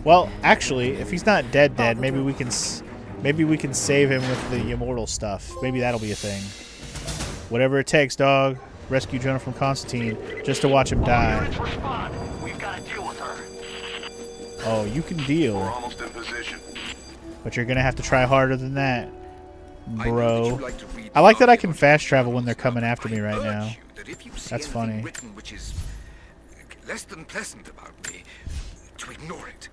Well, actually, if he's not dead, maybe we can save him with the immortal stuff. Maybe that'll be a thing. Whatever it takes, dog. Rescue Jonah from Constantine just to watch him die. We've got to deal with her. Oh, you can deal. We're almost in position. But you're gonna have to try harder than that, bro. I like that I can fast travel when they're coming after me right now. That's funny. Which is less than pleasant about me, to ignore it.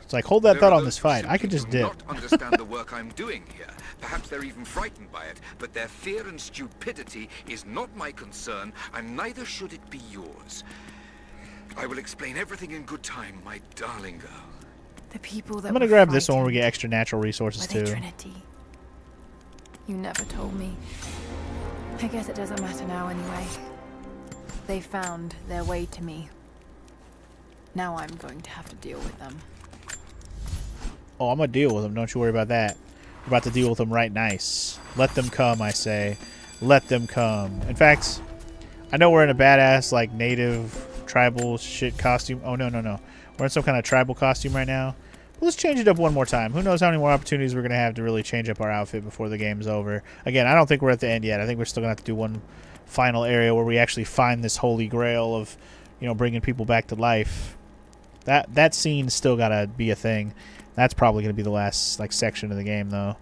It's like, hold that thought on this fight. I could just dip. Not understand the work I'm doing here. Perhaps they're even frightened by it, but their fear and stupidity is not my concern, and neither should it be yours. I will explain everything in good time, my darling girl. The people that I'm gonna grab this one where we get extra natural resources were they too. Trinity? You never told me. I guess it doesn't matter now anyway. They found their way to me. Now I'm going to have to deal with them. Oh, I'm gonna deal with them. Don't you worry about that. We're about to deal with them right nice. Let them come, I say. Let them come. In fact, I know we're in a badass, like, native, tribal shit costume. Oh, no. We're We're in some kind of tribal costume right now. Well, let's change it up one more time. Who knows how many more opportunities we're going to have to really change up our outfit before the game's over. Again, I don't think we're at the end yet. I think we're still going to have to do one final area where we actually find this holy grail of, you know, bringing people back to life. That scene's still got to be a thing. That's probably going to be the last like section of the game, though.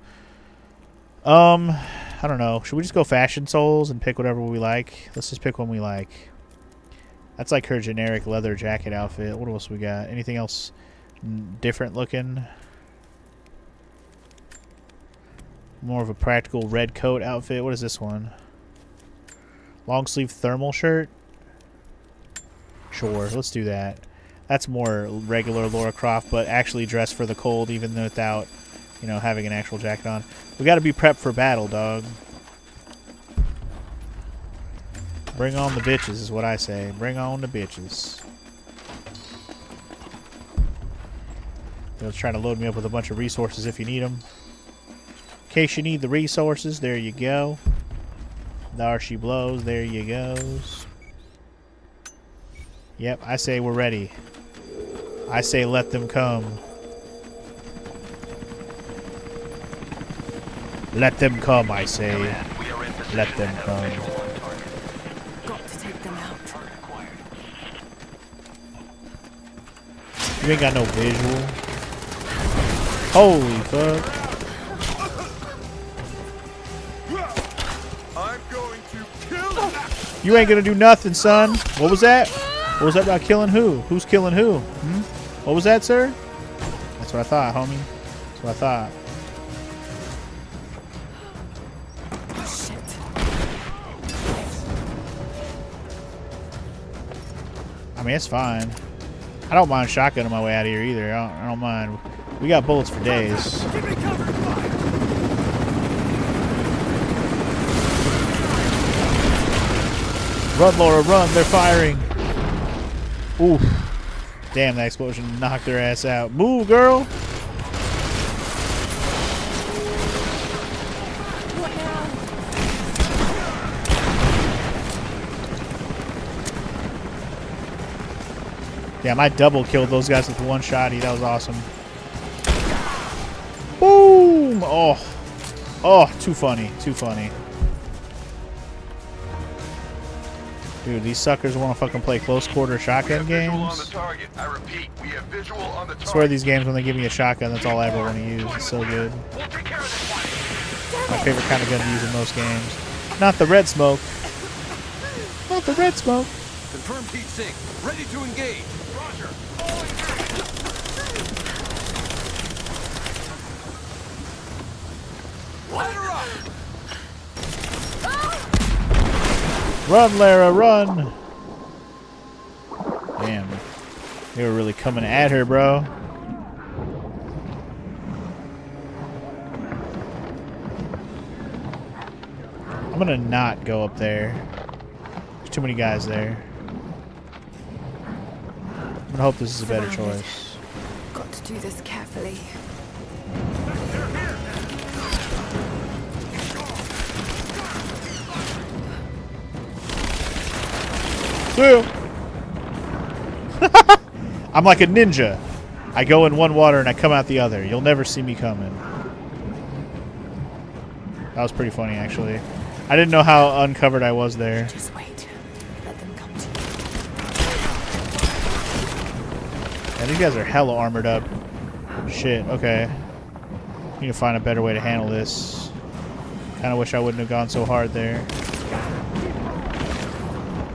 I don't know. Should we just go Fashion Souls and pick whatever we like? Let's just pick one we like. That's like her generic leather jacket outfit. What else we got? Anything else different looking? More of a practical red coat outfit. What is this one? Long sleeve thermal shirt? Sure, let's do that. That's more regular Lara Croft, but actually dressed for the cold even without, you know, having an actual jacket on. We gotta be prepped for battle, dog. Bring on the bitches is what I say. Bring on the bitches. They'll try to load me up with a bunch of resources if you need them. In case you need the resources, there you go. There she blows, there you goes. Yep, I say we're ready. I say let them come. Let them come, I say. Let them come. Got to take them out. You ain't got no visual. Holy fuck. I'm going to kill You ain't gonna do nothing, son. What was that? What was that about killing who? Who's killing who? Hmm? What was that, sir? That's what I thought, homie. That's what I thought. I mean, it's fine. I don't mind shotgunning my way out of here either. I don't mind. We got bullets for days. Run, Laura, run. They're firing. Oof. Damn, that explosion knocked their ass out. Move, girl. Damn, I double killed those guys with one shotty. That was awesome. Boom! Oh. Oh, too funny. Too funny. Dude, these suckers want to fucking play close quarter shotgun games. I swear these games, when they give me a shotgun, that's all I ever want to use. It's so good. My favorite kind of gun to use in most games. Not the red smoke. Not the red smoke. Confirmed heat sink. Ready to engage. Roger. Light her up. Run, Lara, run! Damn. They were really coming at her, bro. I'm gonna not go up there. There's too many guys there. I'm gonna hope this is a better choice. Got to do this carefully. I'm like a ninja. I go in one water and I come out the other. You'll never see me coming. That was pretty funny, actually. I didn't know how uncovered I was there. Just wait. Let them come to Yeah, these guys are hella armored up. Shit, okay. Need to find a better way to handle this. Kind of wish I wouldn't have gone so hard there.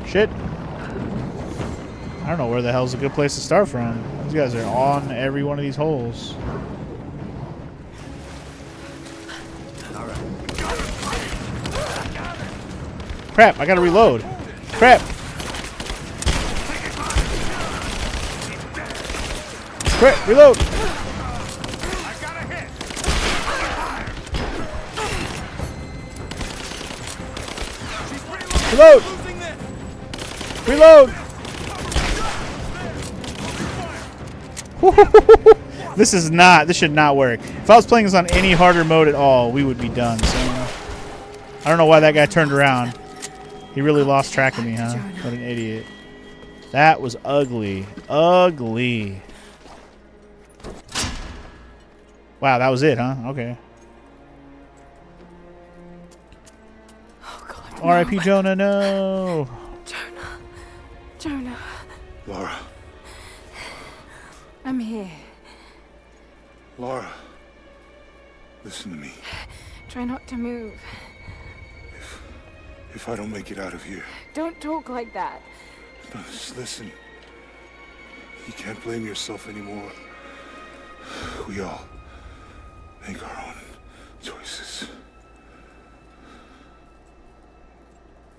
Shit. I don't know where the hell's a good place to start from. These guys are on every one of these holes. Crap, I gotta reload. Crap. Crap, reload. Reload. Reload. This should not work. If I was playing this on any harder mode at all, we would be done. So I don't know why that guy turned around. He really lost track of me, huh? What an idiot. That was ugly. Ugly. Wow, that was it, huh? Okay. Oh God. R.I.P. no. Jonah, no. Jonah. Lara. I'm here. Lara. Listen to me. Try not to move. If I don't make it out of here, Don't talk like that. just listen. You can't blame yourself anymore. We all make our own choices.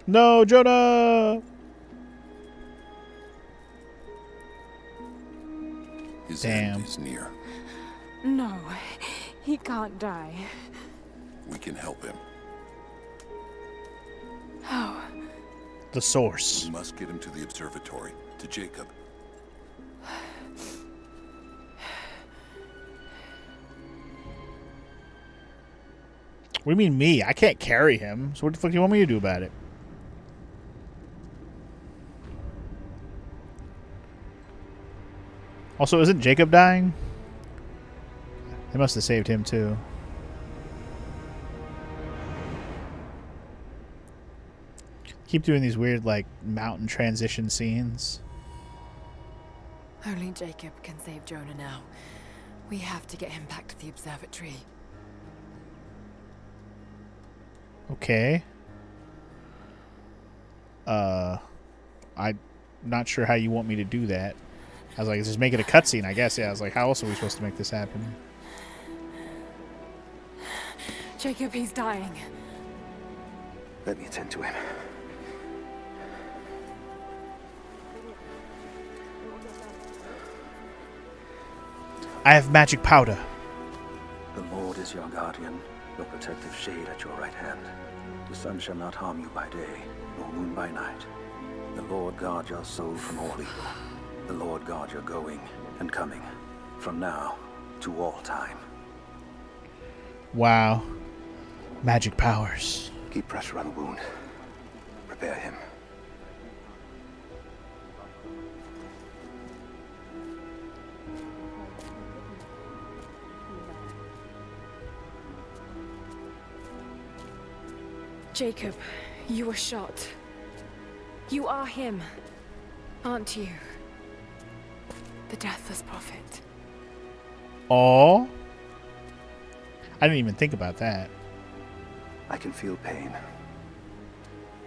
No, Jonah. His Damn. end is near. No, he can't die. We can help him. How? The source. We must get him to the observatory, to Jacob. What do you mean me? I can't carry him. So what the fuck do you want me to do about it? Also, isn't Jacob dying? They must have saved him too. Keep doing these weird, like, mountain transition scenes. Only Jacob can save Jonah now. We have to get him back to the observatory. Okay. I'm not sure how you want me to do that. I was like, just make it a cutscene, I guess. Yeah, I was like, how else are we supposed to make this happen? Jacob, he's dying. Let me attend to him. I have magic powder. The Lord is your guardian, your protective shade at your right hand. The sun shall not harm you by day, nor moon by night. The Lord guard your soul from all evil. The Lord guard your going and coming, from now to all time. Wow. Magic powers. Keep pressure on the wound. Prepare him. Jacob, you were shot. You are him, aren't you? The Deathless Prophet. Aw. I didn't even think about that. I can feel pain.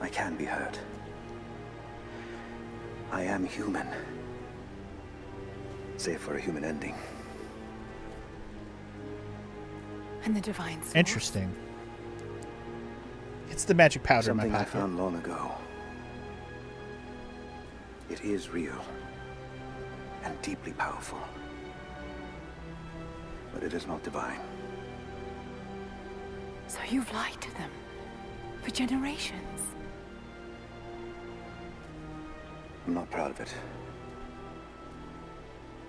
I can be hurt. I am human. Save for a human ending. And the Divine Source. Interesting. It's the magic powder Something in my I pocket. found long ago. It is real and deeply powerful. But it is not divine. So you've lied to them for generations. I'm not proud of it.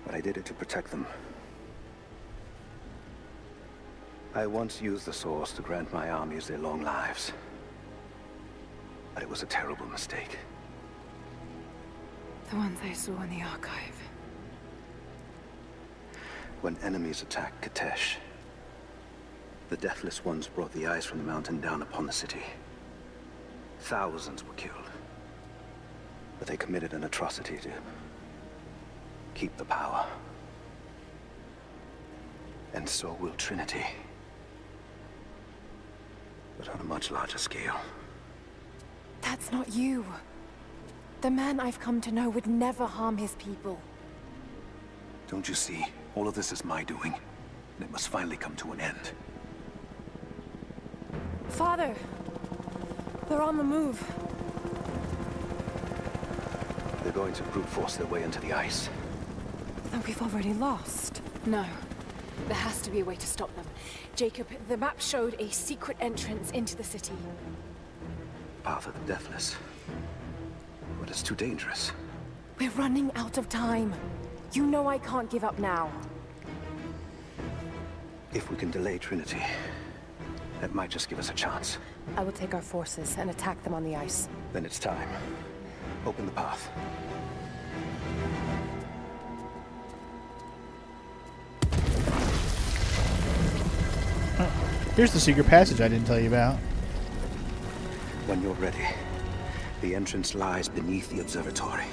But I did it to protect them. I once used the Source to grant my armies their long lives. But it was a terrible mistake. The ones I saw in the archive. When enemies attacked Katesh, the Deathless Ones brought the ice from the mountain down upon the city. Thousands were killed. But they committed an atrocity to keep the power. And so will Trinity. But on a much larger scale. That's not you. The man I've come to know would never harm his people. Don't you see? All of this is my doing. And it must finally come to an end. Father! They're on the move. They're going to brute force their way into the ice. Then we've already lost. No. There has to be a way to stop them. Jacob, the map showed a secret entrance into the city. Path of the Deathless. But it's too dangerous. We're running out of time. You know I can't give up now. If we can delay Trinity, that might just give us a chance. I will take our forces and attack them on the ice. Then it's time. Open the path. Here's the secret passage I didn't tell you about. When you're ready, the entrance lies beneath the observatory.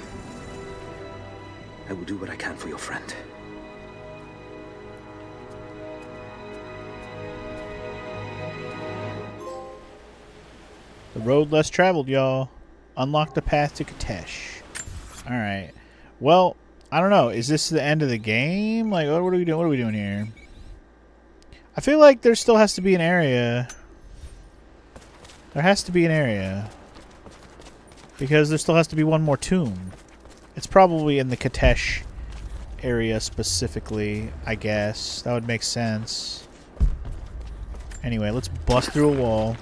I will do what I can for your friend. The road less traveled, y'all. Unlock the path to Kitezh. Alright. Well, I don't know. Is this the end of the game? Like, what are we doing? What are we doing here? I feel like there still has to be an area. There has to be an area. Because there still has to be one more tomb. It's probably in the Kitezh area specifically, I guess. That would make sense. Anyway, let's bust through a wall.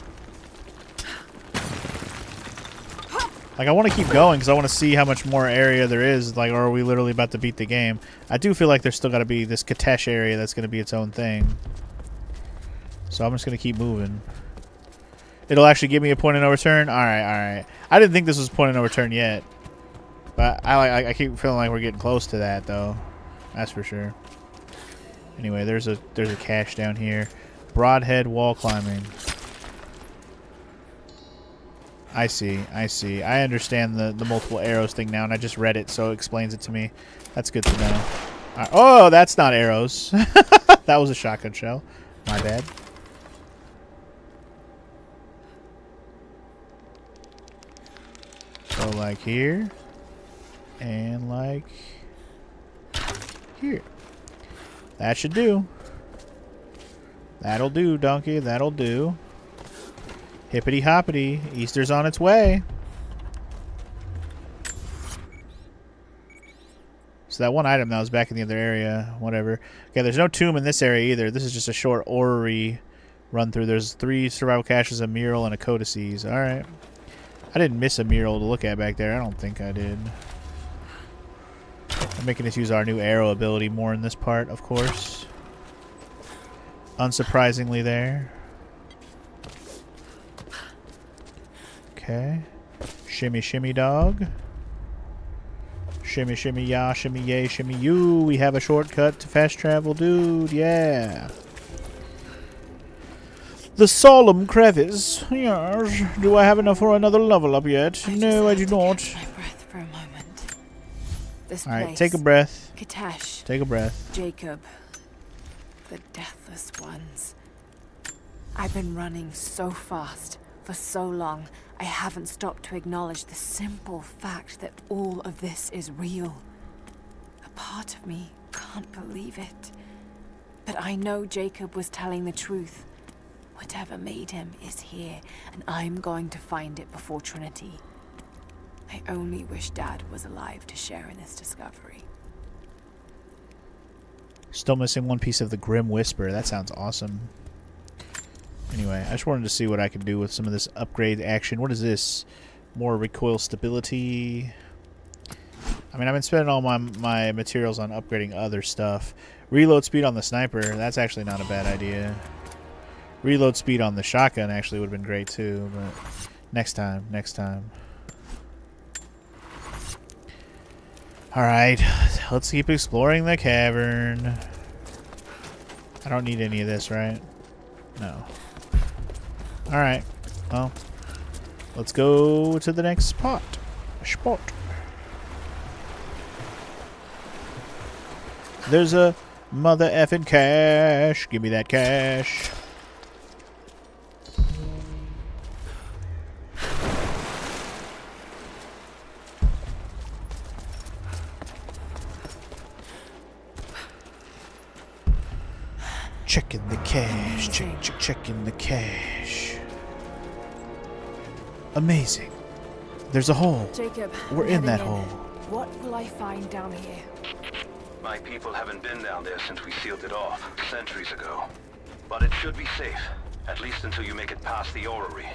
Like, I want to keep going because I want to see how much more area there is. Like, or are we literally about to beat the game? I do feel like there's still got to be this Kitezh area that's going to be its own thing. So I'm just going to keep moving. It'll actually give me a point of no return? Alright, alright. I didn't think this was a point of no return yet. But I keep feeling like we're getting close to that, though. That's for sure. Anyway, there's a cache down here. Broadhead wall climbing. I see. I understand the multiple arrows thing now, and I just read it, so it explains it to me. That's good to know. Oh, that's not arrows. That was a shotgun shell. My bad. So, like here. And, like here. That should do. That'll do, donkey. That'll do. Hippity hoppity. Easter's on its way. So that one item that was back in the other area, whatever. Okay, there's no tomb in this area either. This is just a short orrery run through. There's 3 survival caches, a mural, and a codices. Alright. I didn't miss a mural to look at back there. I don't think I did. I'm making us use our new arrow ability more in this part, of course. Unsurprisingly there. Okay. Shimmy, shimmy, dog. Shimmy, shimmy, ya, shimmy, yay, shimmy, you. We have a shortcut to fast travel, dude. Yeah. The solemn crevice. Yes. Do I have enough for another level up yet? No, I do not. Catch my breath for a moment. This All right, place, take a breath. Kitezh. Take a breath. Jacob. The Deathless Ones. I've been running so fast for so long. I haven't stopped to acknowledge the simple fact that all of this is real. A part of me can't believe it. But I know Jacob was telling the truth. Whatever made him is here, and I'm going to find it before Trinity. I only wish Dad was alive to share in this discovery. Still missing one piece of the Grim Whisper. That sounds awesome. Anyway, I just wanted to see what I could do with some of this upgrade action. What is this? More recoil stability. I mean, I've been spending all my materials on upgrading other stuff. Reload speed on the sniper. That's actually not a bad idea. Reload speed on the shotgun actually would have been great too, but next time. Alright, let's keep exploring the cavern. I don't need any of this, right? No. Alright, well, let's go to the next spot. There's a mother effing cache. Give me that cash. Checking the cache. Checking the cache. Amazing. There's a hole. Jacob, we're in that hole. What will I find down here? My people haven't been down there since we sealed it off, centuries ago. But it should be safe, at least until you make it past the orrery.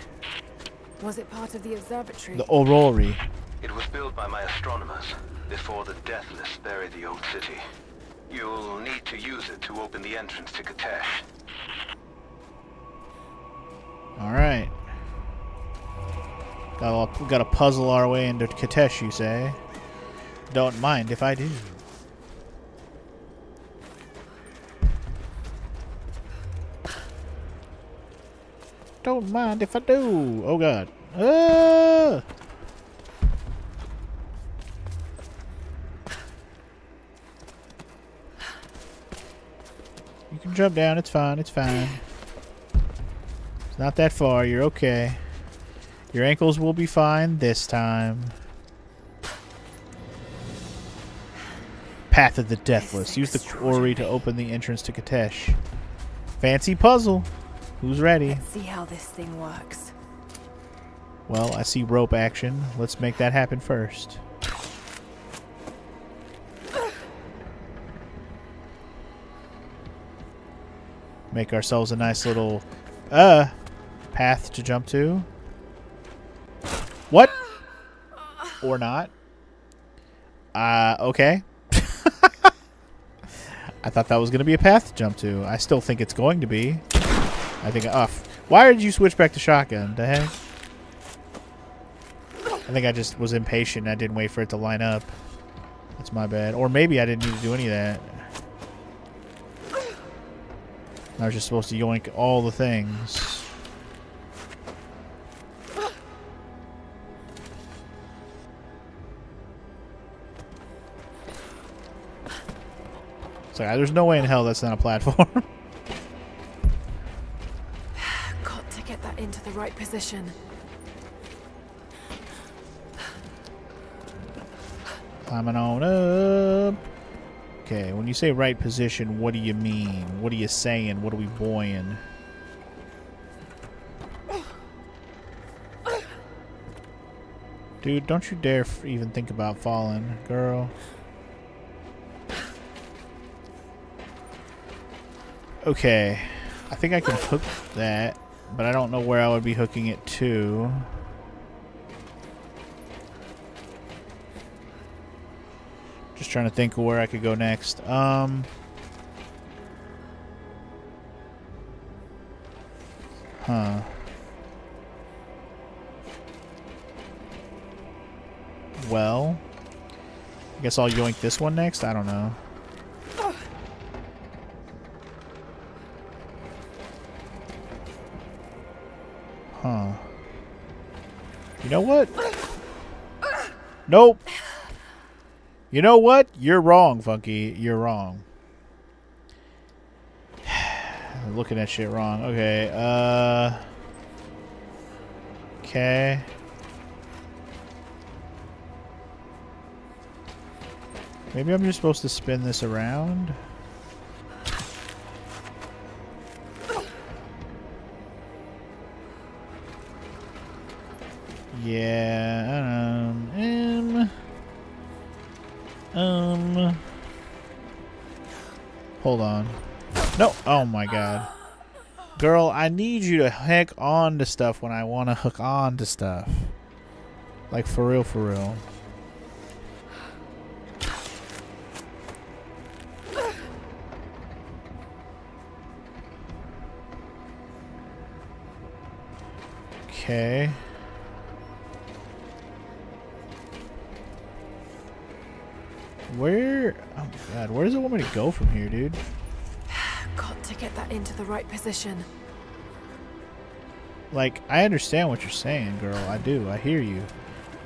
Was it part of the observatory? The orrery. It was built by my astronomers, before the Deathless buried the old city. You'll need to use it to open the entrance to Kitezh. Alright. Gotta puzzle our way into Kitezh, you say? Don't mind if I do. Don't mind if I do. Oh god. Ah! You can jump down. It's fine. It's fine. It's not that far. You're okay. Your ankles will be fine this time. Path of the Deathless. Use the quarry to open the entrance to Kitezh. Fancy puzzle. Who's ready? Let's see how this thing works. Well, I see rope action. Let's make that happen first. Make ourselves a nice little path to jump to. What? Or not. Okay. I thought that was going to be a path to jump to. I still think it's going to be. I think why did you switch back to shotgun? The heck? I think I just was impatient. I didn't wait for it to line up. That's my bad. Or maybe I didn't need to do any of that. I was just supposed to yoink all the things. It's like, there's no way in hell that's not a platform. Got to get that into the right position. Climbing on up. Okay, when you say right position, what do you mean? What are you saying? What are we boying? Dude, don't you dare even think about falling, girl. Okay, I think I can hook that, but I don't know where I would be hooking it to. Just trying to think of where I could go next. Huh. Well, I guess I'll yoink this one next. I don't know. Huh. You know what? Nope. You know what? You're wrong, Funky. You're wrong. I'm looking at shit wrong. Okay, okay. Maybe I'm just supposed to spin this around? Yeah, hold on. No, oh my god. Girl, I need you to hook on to stuff when I want to hook on to stuff. Like, for real, for real. Okay. Where? Oh my god, where does it want me to go from here, dude? Got to get that into the right position. Like, I understand what you're saying, girl. I do. I hear you.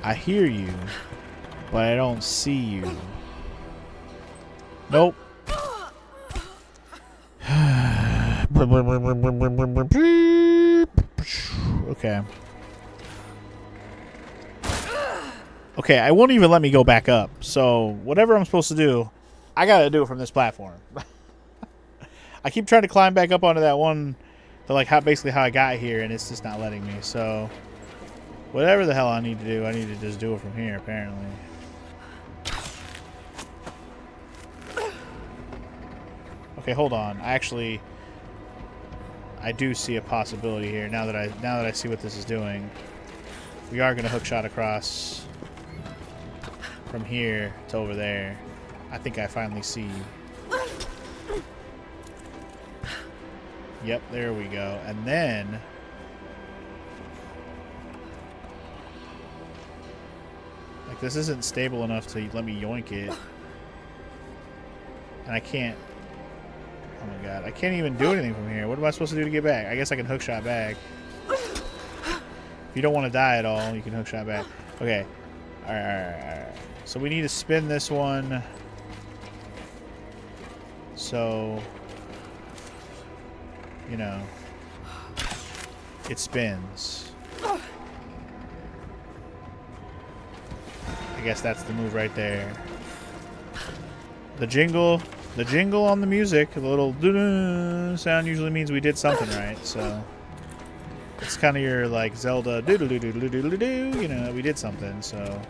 I hear you. But I don't see you. Nope. Okay. Okay, I won't even let me go back up. So, whatever I'm supposed to do, I gotta do it from this platform. I keep trying to climb back up onto that one, like basically how I got here, and it's just not letting me. So, whatever the hell I need to do, I need to just do it from here, apparently. Okay, hold on. I do see a possibility here. Now that I see what this is doing, we are gonna hook shot across from here to over there. I think I finally see. Yep, there we go. And then like, this isn't stable enough to let me yoink it. And I can't. Oh my god, I can't even do anything from here. What am I supposed to do to get back? I guess I can hook shot back. If you don't want to die at all, you can hook shot back. Okay. Alright. So we need to spin this one. So, you know, it spins. I guess that's the move right there. The jingle on the music, the little doo-doo sound usually means we did something right, so it's kind of your like Zelda doo-doo-doo-doo-doo-doo-doo, you know, we did something, so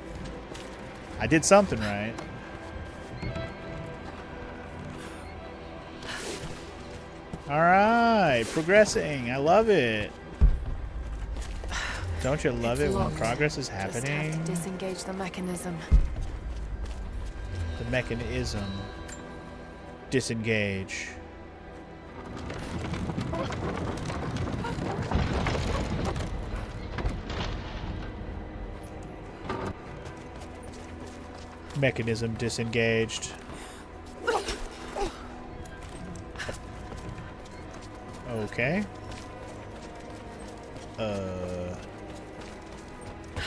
I did something right. Alright, progressing. I love it. Don't you love it when progress is happening? Just have to disengage the mechanism. The mechanism. Disengage. Mechanism disengaged. Okay. I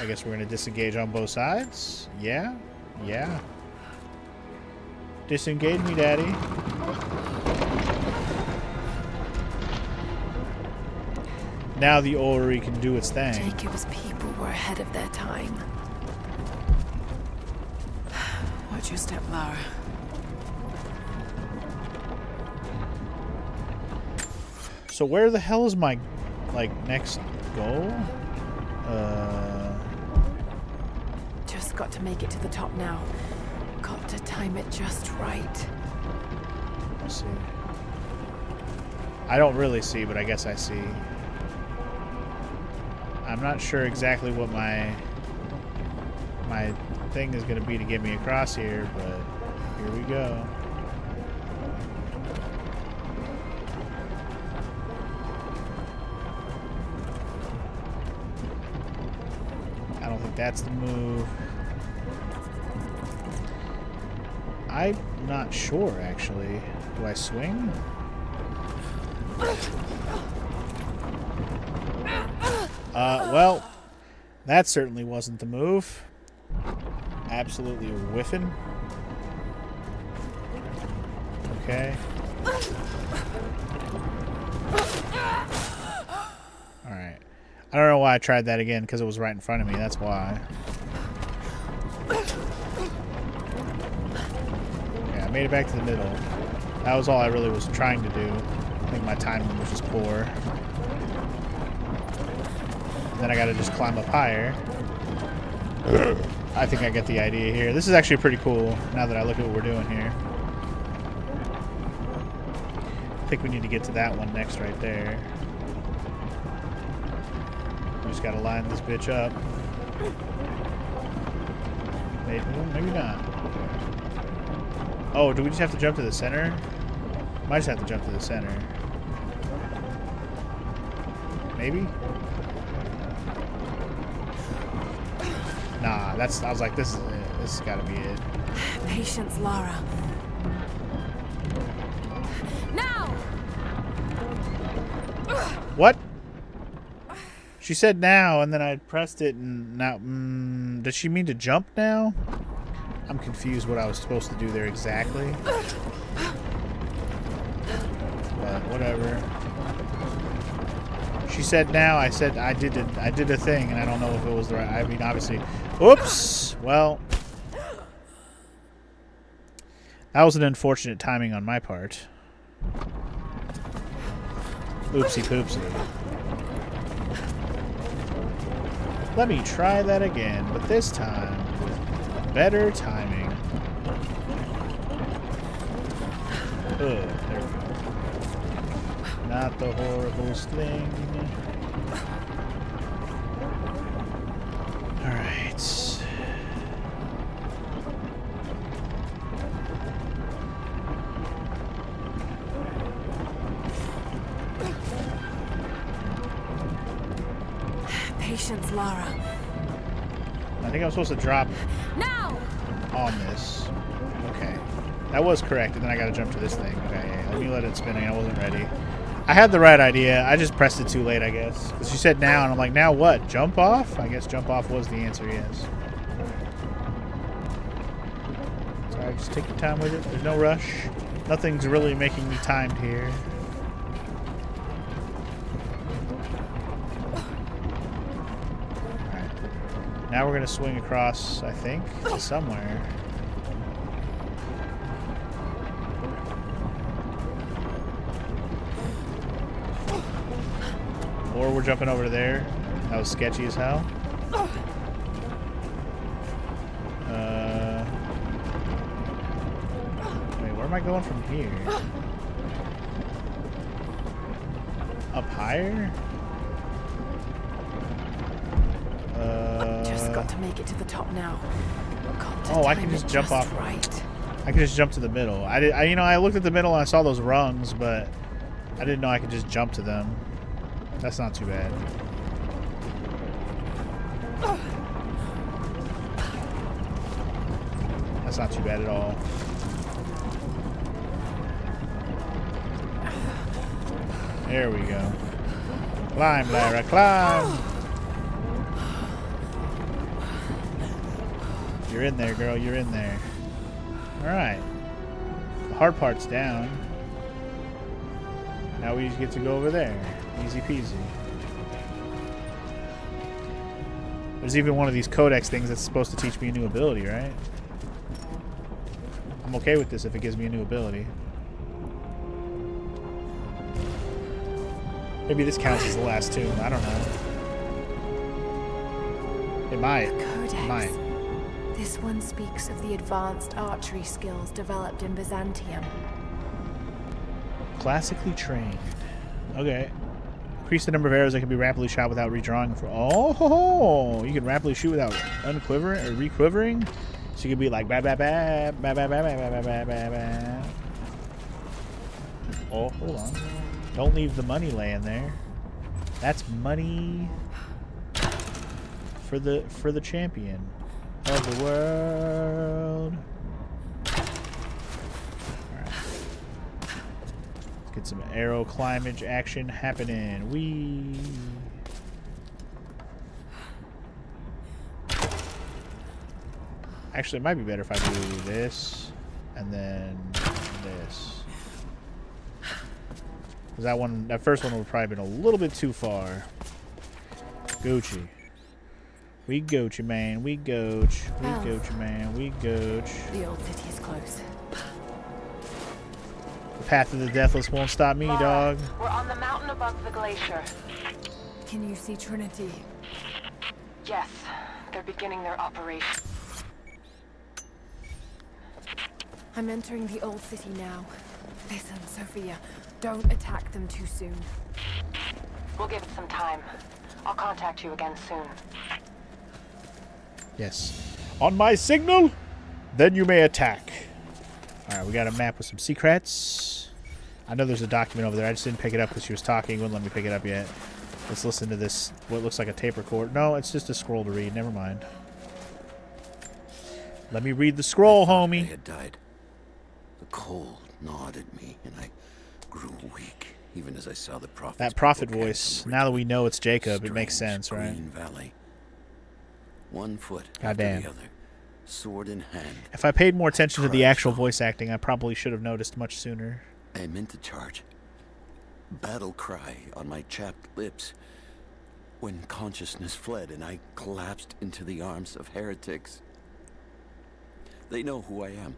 guess we're gonna disengage on both sides. Yeah. Yeah. Disengage me, Daddy. Now the orrery can do its thing. Jacob's people were ahead of their time. Watch your step, Lara. So where the hell is my, like, next goal? Just got to make it to the top now. Got to time it just right. Let's see. I don't really see, but I guess I see. I'm not sure exactly what my thing is going to be to get me across here, but here we go. I don't think that's the move. I'm not sure, actually. Do I swing? Well, that certainly wasn't the move. Absolutely whiffing. Okay. Alright. I don't know why I tried that again, because it was right in front of me. That's why. Okay, I made it back to the middle. That was all I really was trying to do. I think my timing was just poor. Then I gotta just climb up higher. I think I get the idea here. This is actually pretty cool, now that I look at what we're doing here. I think we need to get to that one next right there. We just gotta line this bitch up. Maybe not. Oh, do we just have to jump to the center? Might just have to jump to the center. Maybe? Nah, that's. I was like, this is it. This has got to be it. Patience, Lara. Now. What? She said now, and then I pressed it, and now. Does she mean to jump now? I'm confused what I was supposed to do there exactly. But whatever. She said now. I said I did a thing, and I don't know if it was the right. I mean, obviously. Oops. Well, that was an unfortunate timing on my part. Oopsie poopsie. Let me try that again, but this time with better timing. There we go. Not the horrible sling. Alright. Patience, Lara. I think I'm supposed to drop now on this. Okay. That was correct, and then I gotta jump to this thing. Okay, let me let it spinning. I wasn't ready. I had the right idea. I just pressed it too late, I guess. Because she said now, and I'm like, now what? Jump off? I guess jump off was the answer, yes. Sorry, just take your time with it. There's no rush. Nothing's really making me timed here. Alright. Now we're going to swing across, I think, to somewhere. Or we're jumping over there. That was sketchy as hell. Wait, where am I going from here? Up higher? Just got to make it to the top now. Oh, I can just jump off. Right. I can just jump to the middle. You know, I looked at the middle and I saw those rungs, but I didn't know I could just jump to them. That's not too bad. That's not too bad at all. There we go. Climb, Lara, climb! You're in there, girl. You're in there. Alright. The hard part's down. Now we just get to go over there. Easy peasy. There's even one of these codex things that's supposed to teach me a new ability, right? I'm okay with this if it gives me a new ability. Maybe this counts as the last tomb. I don't know. It might. The codex. It might. This one speaks of the advanced archery skills developed in Byzantium. Classically trained. Okay. Increase the number of arrows that can be rapidly shot without redrawing. Oh, you can rapidly shoot without unquivering or requivering. So you can be like ba ba ba ba ba ba ba ba ba ba ba. Oh, hold on. Don't leave the money laying there. That's money for the champion of the world. Get some arrow climbage action happening. Whee! Actually, it might be better if I do this and then this. Because that first one would probably been a little bit too far. Gucci. We Gucci, man. We Gucci. We Gucci, man. We Gucci. The old city is close. The path of the deathless won't stop me, Lara, dog. We're on the mountain above the glacier. Can you see Trinity? Yes, they're beginning their operation. I'm entering the old city now. Listen, Sophia, don't attack them too soon. We'll give it some time. I'll contact you again soon. Yes. On my signal, then you may attack. Alright, we got a map with some secrets. I know there's a document over there. I just didn't pick it up because she was talking. Wouldn't let me pick it up yet. Let's listen to this, what looks like a tape record. No, it's just a scroll to read. Never mind. Let me read the scroll, homie. I had died. The cold gnawed at me, and I grew weak, even as I saw the prophet. That prophet voice. Now that we know it's Jacob, it makes sense, right? Green Valley. One foot Goddamn. after the other, sword in hand. If I paid more attention to the actual voice acting, I probably should have noticed much sooner. I meant to charge. Battle cry on my chapped lips. When consciousness fled and I collapsed into the arms of heretics. They know who I am.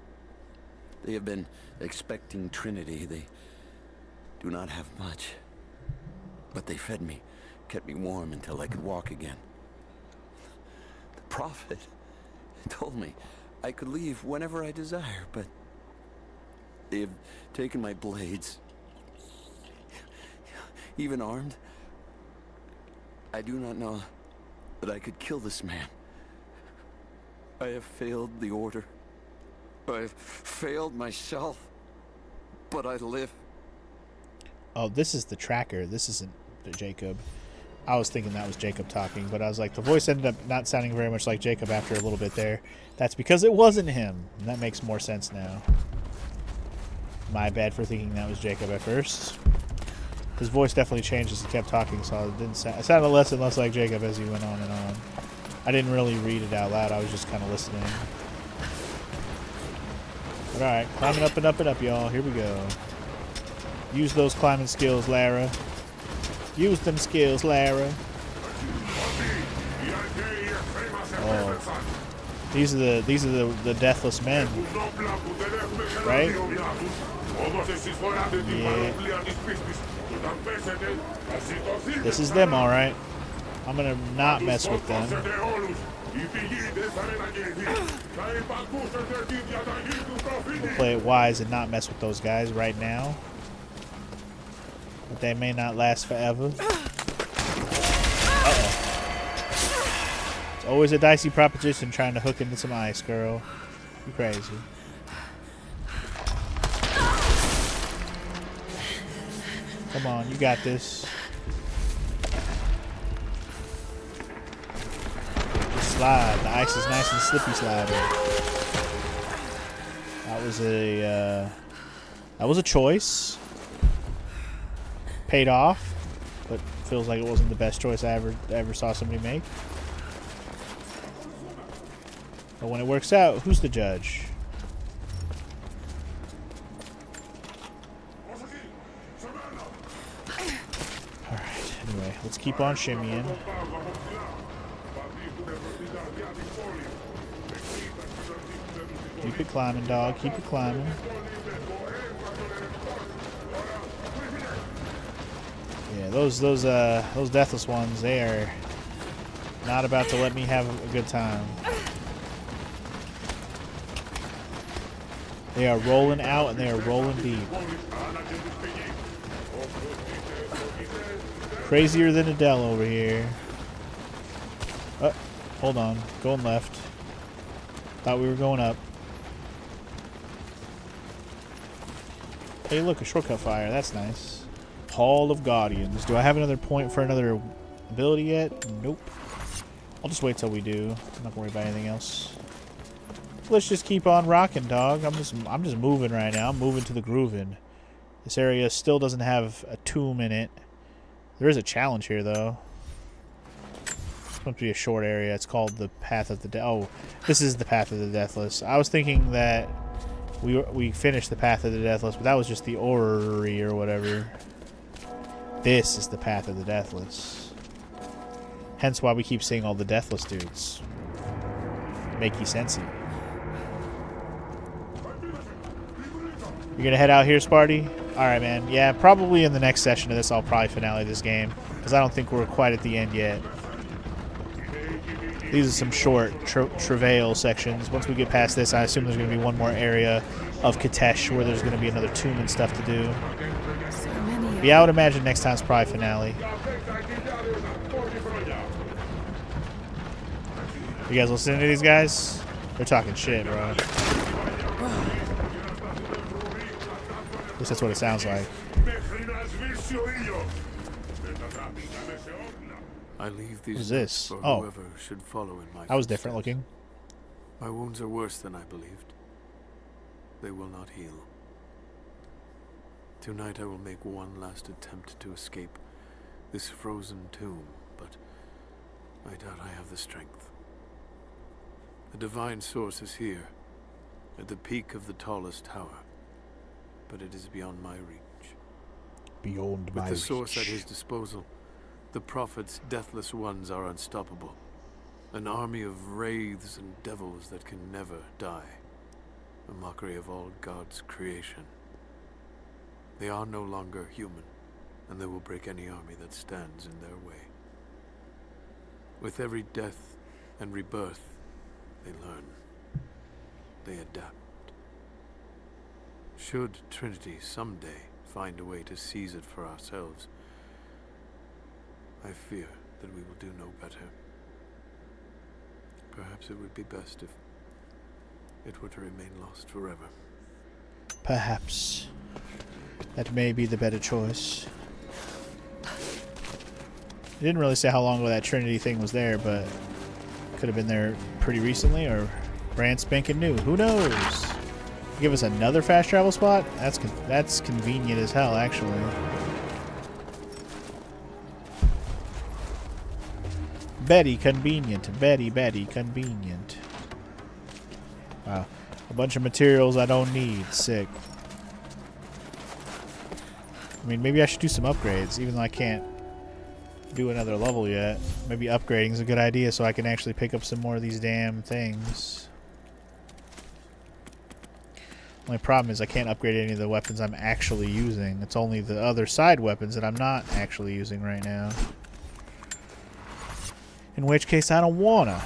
They have been expecting Trinity. They do not have much. But they fed me, kept me warm until I could walk again. The prophet told me I could leave whenever I desire, but they have taken my blades. Even armed. I do not know that I could kill this man. I have failed the order. I have failed myself. But I live. Oh, this is the tracker. This isn't Jacob. I was thinking that was Jacob talking, but I was like, the voice ended up not sounding very much like Jacob after a little bit there. That's because it wasn't him. And that makes more sense now. My bad for thinking that was Jacob at first. His voice definitely changed as he kept talking, so it didn't sound. It sounded less and less like Jacob as he went on and on. I didn't really read it out loud. I was just kind of listening. But all right, climbing up and up and up, y'all. Here we go. Use those climbing skills, Lara. Use them skills, Lara. Oh, these are the deathless men, right? Yeah. This is them, all right. I'm gonna not mess with them. We'll play it wise and not mess with those guys right now. But they may not last forever. Uh-oh. It's always a dicey proposition trying to hook into some ice, girl. You crazy. Come on, you got this. Just slide. The ice is nice and slippy sliding. That was a choice. Paid off, but feels like it wasn't the best choice I ever saw somebody make. But when it works out, who's the judge? Alright, anyway, let's keep on shimmying. Keep it climbing, dog. Keep it climbing. Yeah, those deathless ones, they are not about to let me have a good time. They are rolling out and they are rolling deep. Crazier than Adele over here. Oh, hold on. Going left. Thought we were going up. Hey, look, a shortcut fire. That's nice. Hall of Guardians. Do I have another point for another ability yet? Nope. I'll just wait till we do. I'm not gonna worry about anything else. Let's just keep on rocking, dog. I'm just moving right now. I'm moving to the grooving. This area still doesn't have a tomb in it. There is a challenge here, though. It's going to be a short area. It's called the Path of the Oh, this is the Path of the Deathless. I was thinking that we finished the Path of the Deathless, but that was just the orrery or whatever. This is the Path of the Deathless. Hence why we keep seeing all the Deathless dudes. Makey sensey. You're gonna head out here, Sparty? Alright, man. Yeah, probably in the next session of this, I'll probably finale this game. Because I don't think we're quite at the end yet. These are some short travail sections. Once we get past this, I assume there's going to be one more area of Kitezh where there's going to be another tomb and stuff to do. Yeah, I would imagine next time's probably finale. You guys listening to these guys? They're talking shit, bro. At least that's what it sounds like. I leave these Who's this? for Oh, whoever should follow in my that was different looking. My wounds are worse than I believed. They will not heal. Tonight I will make one last attempt to escape this frozen tomb, but I doubt I have the strength. The divine source is here, at the peak of the tallest tower, but it is beyond my reach. Beyond my reach. With the source at his disposal, the Prophet's deathless ones are unstoppable. An army of wraiths and devils that can never die. A mockery of all God's creation. They are no longer human, and they will break any army that stands in their way. With every death and rebirth, they learn. They adapt. Should Trinity someday find a way to seize it for ourselves, I fear that we will do no better. Perhaps it would be best if it were to remain lost forever. Perhaps. That may be the better choice. It didn't really say how long ago that Trinity thing was there, but could have been there pretty recently or brand spanking new. Who knows? Give us another fast travel spot? That's convenient as hell, actually. Betty, convenient. Betty, convenient. Wow. A bunch of materials I don't need. Sick. I mean, maybe I should do some upgrades, even though I can't do another level yet. Maybe upgrading is a good idea so I can actually pick up some more of these damn things. Only problem is I can't upgrade any of the weapons I'm actually using. It's only the other side weapons that I'm not actually using right now. In which case, I don't wanna.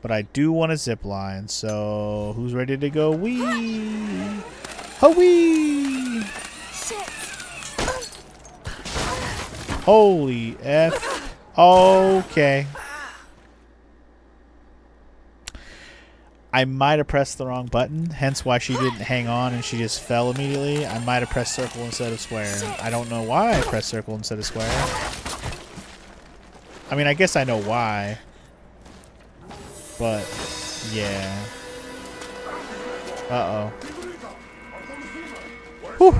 But I do want a zip line, so who's ready to go? Wee! Ho-wee! Holy F. Okay. I might have pressed the wrong button, hence why she didn't hang on and she just fell immediately. I might have pressed circle instead of square. I don't know why I pressed circle instead of square. I mean, I guess I know why. But, yeah. Uh-oh. Whew.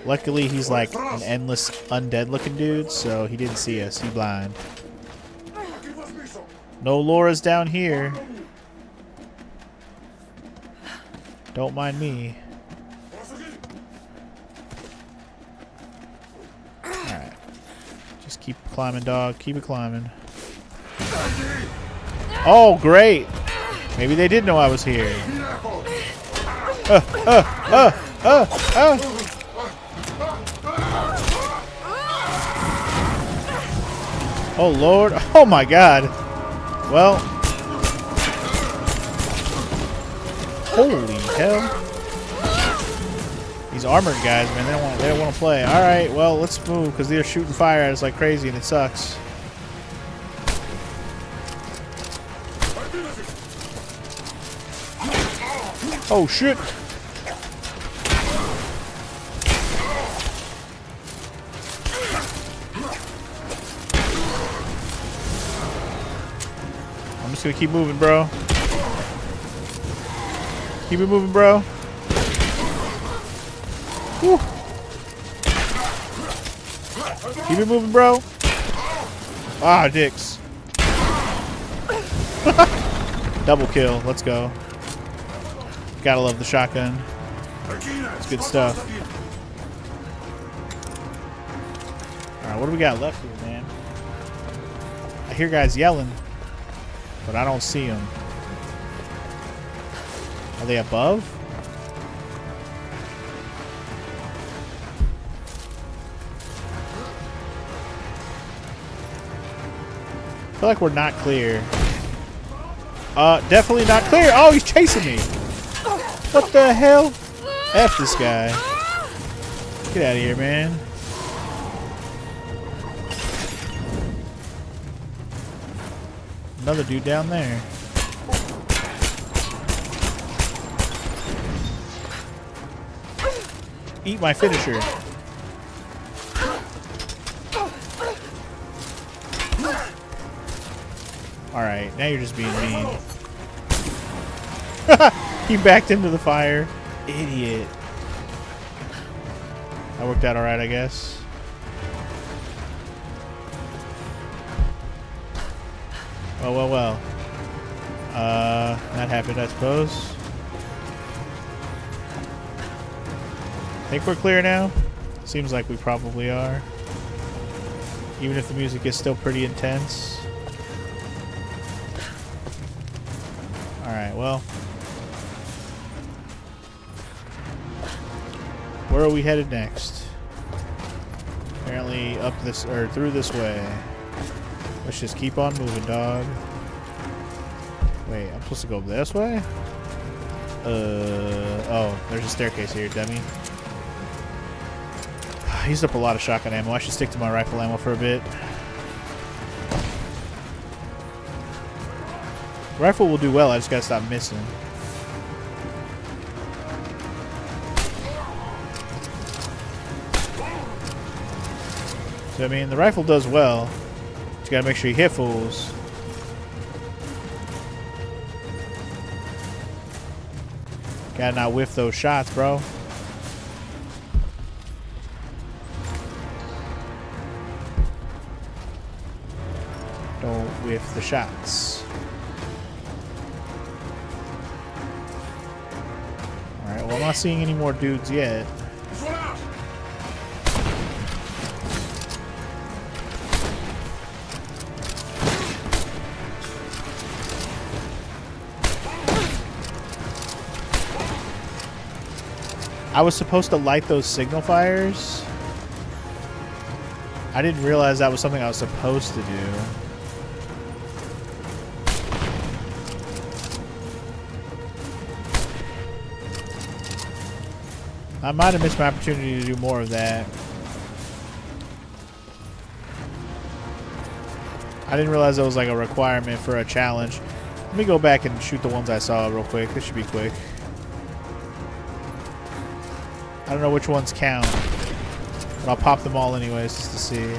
Luckily, he's like an endless undead-looking dude, so he didn't see us. He blind. No Laura's down here. Don't mind me. Alright. Just keep climbing, dog. Keep it climbing. Oh, great! Maybe they did know I was here. Oh, Lord. Oh, my God. Well. Holy hell. These armored guys, man, they don't want to play. Alright, well, let's move, because they're shooting fire at us like crazy, and it sucks. Oh, shit. I'm just gonna keep moving, bro. Keep it moving, bro. Whew. Keep it moving, bro. Ah, dicks. Double kill. Let's go. Gotta love the shotgun. It's good stuff. Alright, what do we got left here, man? I hear guys yelling, but I don't see them. Are they above? I feel like we're not clear. Definitely not clear. Oh, he's chasing me. What the hell? F this guy. Get out of here, man. Another dude down there. Eat my finisher. Alright, now you're just being mean. He backed into the fire. Idiot. That worked out alright, I guess. Well. That happened, I suppose. Think we're clear now? Seems like we probably are. Even if the music is still pretty intense. Alright, well. Where are we headed next? Apparently up this, or through this way. Let's just keep on moving, dog. Wait, I'm supposed to go this way? Oh, there's a staircase here, dummy. I used up a lot of shotgun ammo. I should stick to my rifle ammo for a bit. Rifle will do well, I just gotta stop missing. So, I mean, the rifle does well. Just gotta make sure you hit fools. Gotta not whiff those shots, bro. Don't whiff the shots. Alright, well, I'm not seeing any more dudes yet. I was supposed to light those signal fires. I didn't realize that was something I was supposed to do. I might have missed my opportunity to do more of that. I didn't realize that was like a requirement for a challenge. Let me go back and shoot the ones I saw real quick. This should be quick. I don't know which ones count, but I'll pop them all anyways just to see.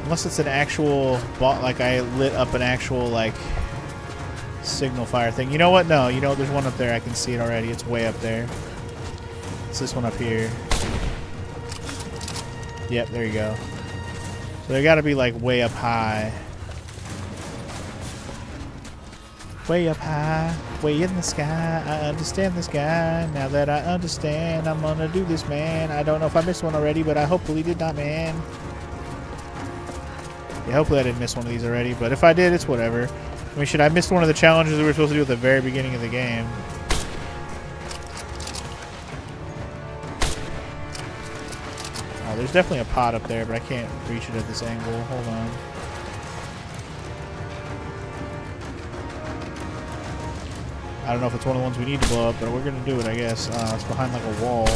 Unless it's an actual bot, like I lit up an actual like signal fire thing. You know what? No, you know there's one up there. I can see it already. It's way up there. It's this one up here. Yep, there you go. So they gotta be like way up high. Way up high, way in the sky. I understand the sky. Now that I understand, I'm gonna do this, man. I don't know if I missed one already, but I hopefully did not, man. Yeah, hopefully I didn't miss one of these already, but if I did, it's whatever. I mean, shit, I missed one of the challenges we were supposed to do at the very beginning of the game. Oh, there's definitely a pot up there, but I can't reach it at this angle. Hold on. I don't know if it's one of the ones we need to blow up, but we're gonna do it, I guess. It's behind like a wall.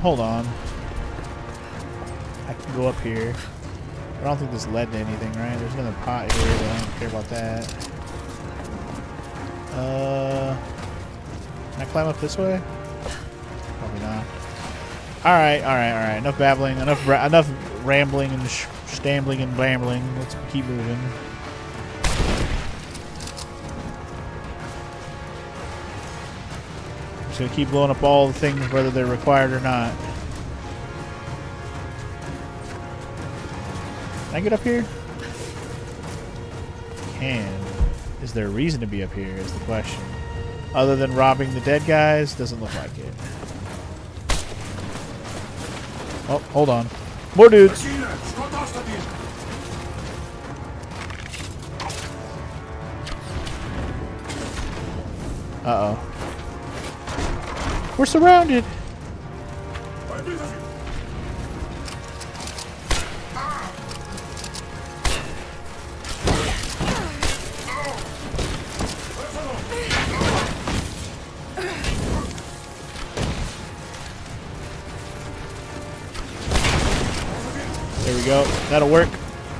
Hold on. I can go up here. I don't think this led to anything, right? There's another pot here, but I don't care about that. Can I climb up this way? Probably not. Alright. Enough babbling, enough rambling and stambling and blambling. Let's keep moving. Just gonna keep blowing up all the things, whether they're required or not. Can I get up here? Can. Is there a reason to be up here is the question. Other than robbing the dead guys, doesn't look like it. Oh, hold on. More dudes. Uh-oh. We're surrounded. There we go. That'll work.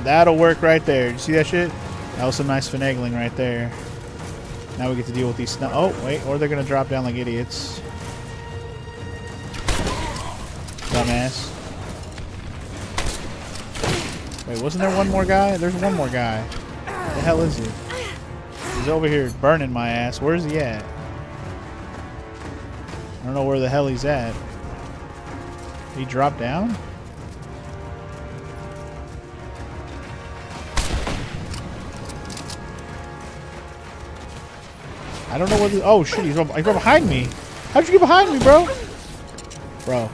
That'll work right there. Did you see that shit? That was some nice finagling right there. Now we get to deal with these oh, wait. Or they're going to drop down like idiots. Dumbass. Wait, wasn't there one more guy? There's one more guy. Where the hell is he? He's over here burning my ass. Where's he at? I don't know where the hell he's at. Did he drop down? I don't know where the... Oh, shit. He's right behind me. How'd you get behind me, bro? Bro.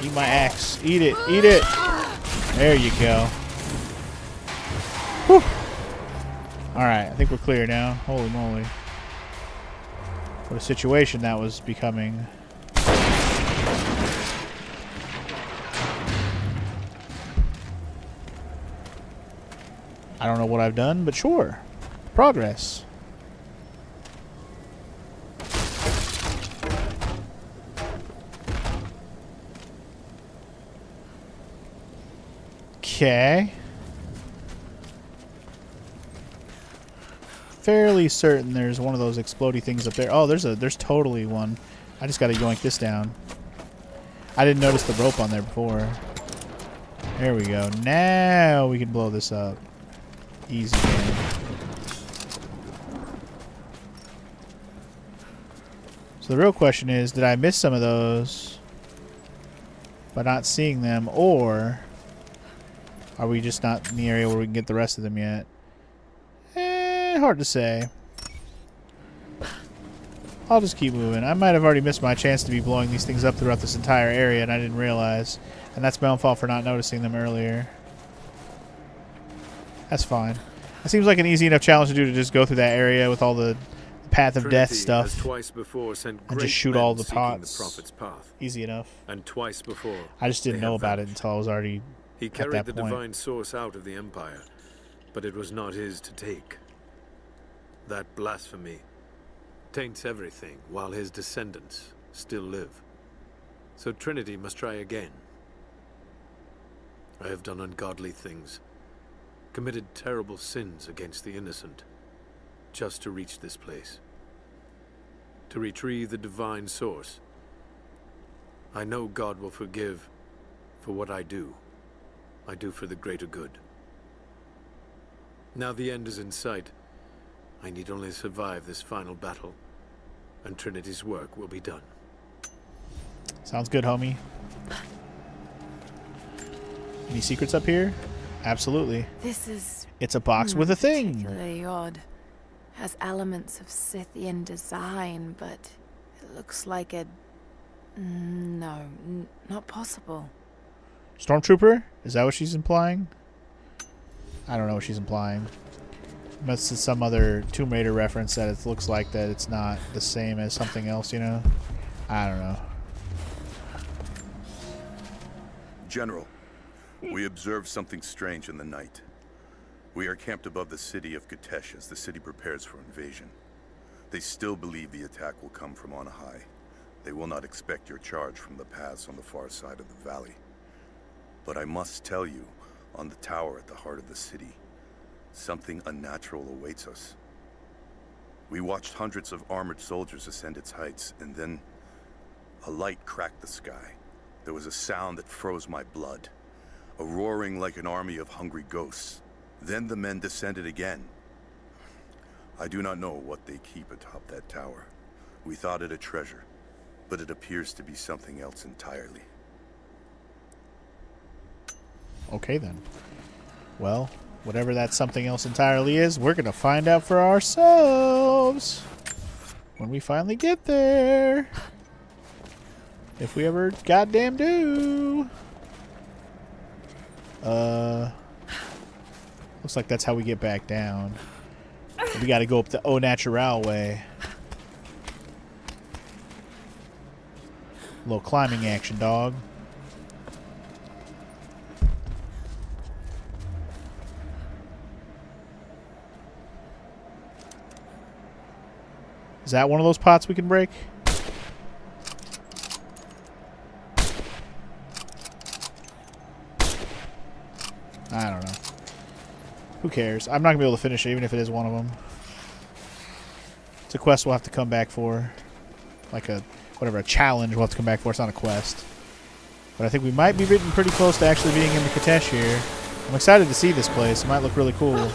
Eat my axe. Eat it. Eat it. There you go. Whew. Alright, I think we're clear now. Holy moly. What a situation that was becoming. I don't know what I've done, but sure. Progress. Okay. fairly certain there's one of those explodey things up there. Oh, there's totally one. I just gotta yoink this down. I didn't notice the rope on there before. There we go. Now we can blow this up. Easy game. So the real question is, did I miss some of those by not seeing them, or are we just not in the area where we can get the rest of them yet? Hard to say. I'll just keep moving. I might have already missed my chance to be blowing these things up throughout this entire area and I didn't realize. And that's my own fault for not noticing them earlier. That's fine. It seems like an easy enough challenge to do, to just go through that area with all the path of death stuff. Twice before sent and just shoot all the pots. The prophet's path. Easy enough. And twice before. I just didn't know about it until I was already He carried the divine source out of the Empire, but it was not his to take. That blasphemy taints everything while his descendants still live. So Trinity must try again. I have done ungodly things, committed terrible sins against the innocent, just to reach this place, to retrieve the divine source. I know God will forgive for what I do for the greater good. Now the end is in sight. I need only survive this final battle, and Trinity's work will be done. Sounds good, homie. Any secrets up here? Absolutely. This is... It's a box with a thing. Particularly odd. Has elements of Scythian design, but it looks like a... No, not possible. Stormtrooper? Is that what she's implying? I don't know what she's implying. Must be some other Tomb Raider reference that it looks like that it's not the same as something else, you know? I don't know. General, we observed something strange in the night. We are camped above the city of Kitezh as the city prepares for invasion. They still believe the attack will come from on high. They will not expect your charge from the paths on the far side of the valley. But I must tell you, on the tower at the heart of the city, something unnatural awaits us. We watched hundreds of armored soldiers ascend its heights, and then a light cracked the sky. There was a sound that froze my blood, a roaring like an army of hungry ghosts. Then the men descended again. I do not know what they keep atop that tower. We thought it a treasure, but it appears to be something else entirely. Okay then. Well, whatever that something else entirely is, we're gonna find out for ourselves when we finally get there. If we ever goddamn do. Looks like that's how we get back down. We gotta go up the Au Natural way. A little climbing action, dog. Is that one of those pots we can break? I don't know. Who cares? I'm not going to be able to finish it, even if it is one of them. It's a quest we'll have to come back for. Like a, whatever, a challenge we'll have to come back for. It's not a quest. But I think we might be getting pretty close to actually being in the Kitezh here. I'm excited to see this place. It might look really cool.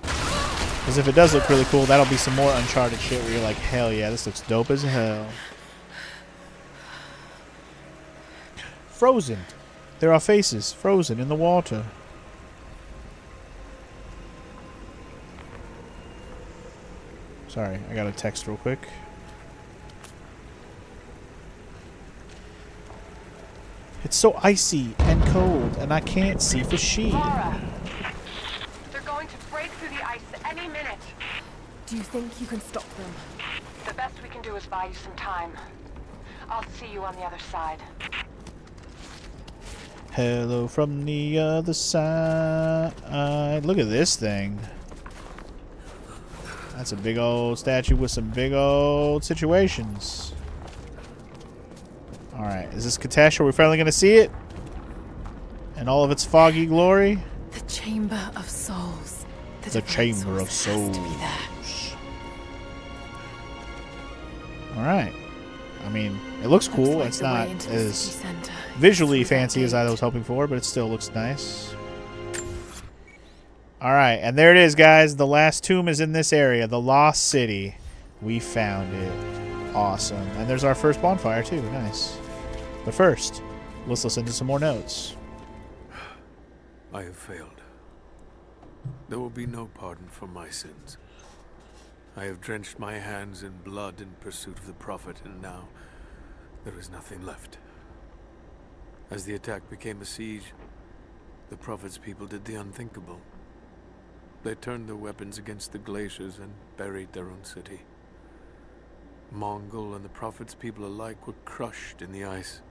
Because if it does look really cool, that'll be some more Uncharted shit where you're like, hell yeah, this looks dope as hell. Frozen. There are faces frozen in the water. Sorry, I got a text real quick. It's so icy and cold, and I can't see for shit. Lara, they're going to break through the ice any minute. Do you think you can stop them? The best we can do is buy you some time. I'll see you on the other side. Hello from the other side. Look at this thing. That's a big old statue with some big old situations. Alright, is this Kitezh? Are we finally going to see it? In all of its foggy glory? The Chamber of Souls. The Chamber of Souls. Alright. I mean, it looks cool. like It's the way not into the as city center. visually fancy as I was hoping for, but it still looks nice. Alright, and there it is, guys. The last tomb is in this area. The Lost City. We found it. Awesome. And there's our first bonfire, too. Nice. But first, let's listen to some more notes. I have failed. There will be no pardon for my sins. I have drenched my hands in blood in pursuit of the Prophet, and now there is nothing left. As the attack became a siege, the Prophet's people did the unthinkable. They turned their weapons against the glaciers and buried their own city. Mongol and the Prophet's people alike were crushed in the ice.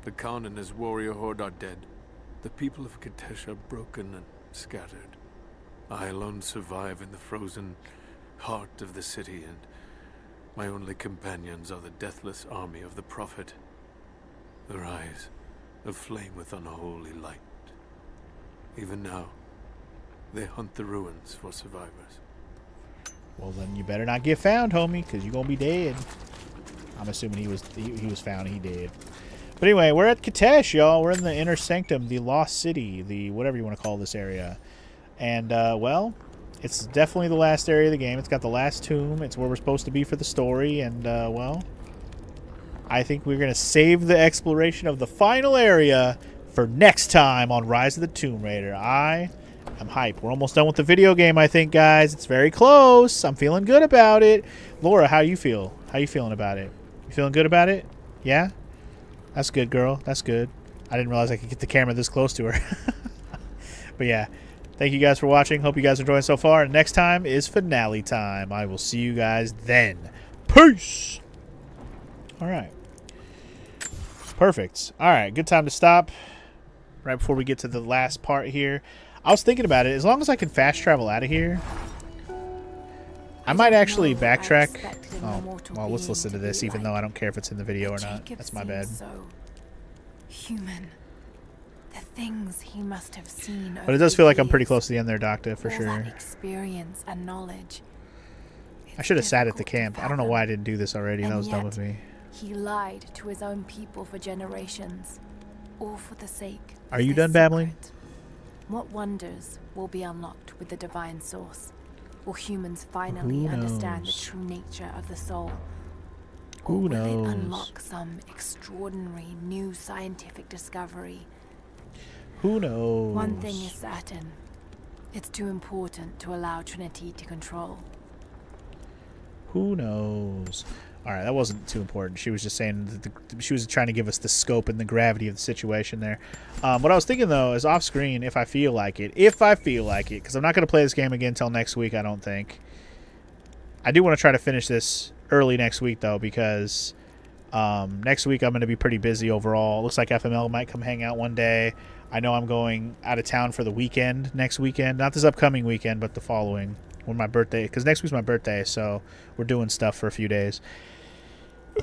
The Khan and his warrior horde are dead. The people of Kitezh are broken and scattered. I alone survive in the frozen heart of the city, and my only companions are the deathless army of the Prophet, their eyes aflame with unholy light. Even now, they hunt the ruins for survivors. Well, then you better not get found, homie, because you're going to be dead. I'm assuming he was found. He did. But anyway, we're at Kitezh, y'all. We're in the Inner Sanctum, the Lost City, the whatever you want to call this area. And, well, it's definitely the last area of the game. It's got the last tomb. It's where we're supposed to be for the story. And, well, I think we're going to save the exploration of the final area for next time on Rise of the Tomb Raider. I'm hyped. We're almost done with the video game, I think, guys. It's very close. I'm feeling good about it. Laura, how you feel? How you feeling about it? You feeling good about it? Yeah? That's good, girl. That's good. I didn't realize I could get the camera this close to her. But yeah, thank you guys for watching. Hope you guys are enjoying so far. And next time is finale time. I will see you guys then. Peace! Alright. Perfect. Alright, good time to stop. Right before we get to the last part here. I was thinking about it. As long as I can fast travel out of here, I might actually backtrack. Oh, well, let's listen to this, even though I don't care if it's in the video or not. That's my bad. So human. The things he must have seen. But it does feel like I'm pretty close to the end there, Doctor, for all sure. that experience and knowledge. I should have sat at the camp. I don't know why I didn't do this already. That was dumb of me. He lied to his own people for generations, all for the sake. Are you done babbling? What wonders will be unlocked with the divine source? Will humans finally understand the true nature of the soul? Or will it unlock some extraordinary new scientific discovery? Who knows? One thing is certain. It's too important to allow Trinity to control. Who knows? Alright, that wasn't too important. She was just saying that she was trying to give us the scope and the gravity of the situation there. What I was thinking, though, is off screen, if I feel like it, because I'm not going to play this game again until next week, I don't think. I do want to try to finish this early next week, though, because next week I'm going to be pretty busy overall. It looks like FML might come hang out one day. I know I'm going out of town for the weekend, next weekend. Not this upcoming weekend, but the following. When my birthday, because next week's my birthday, so we're doing stuff for a few days.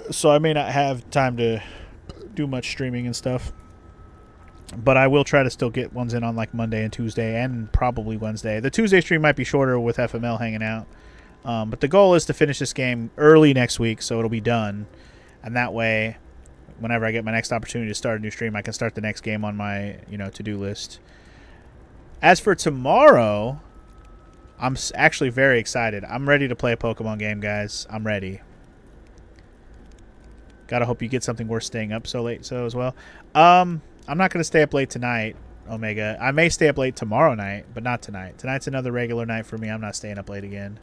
So I may not have time to do much streaming and stuff. But I will try to still get ones in on like Monday and Tuesday and probably Wednesday. The Tuesday stream might be shorter with FML hanging out. But the goal is to finish this game early next week so it'll be done. And that way, whenever I get my next opportunity to start a new stream, I can start the next game on my, to-do list. As for tomorrow, I'm actually very excited. I'm ready to play a Pokemon game, guys. I'm ready. Gotta hope you get something worth staying up so late as well. I'm not going to stay up late tonight, Omega. I may stay up late tomorrow night, but not tonight. Tonight's another regular night for me. I'm not staying up late again.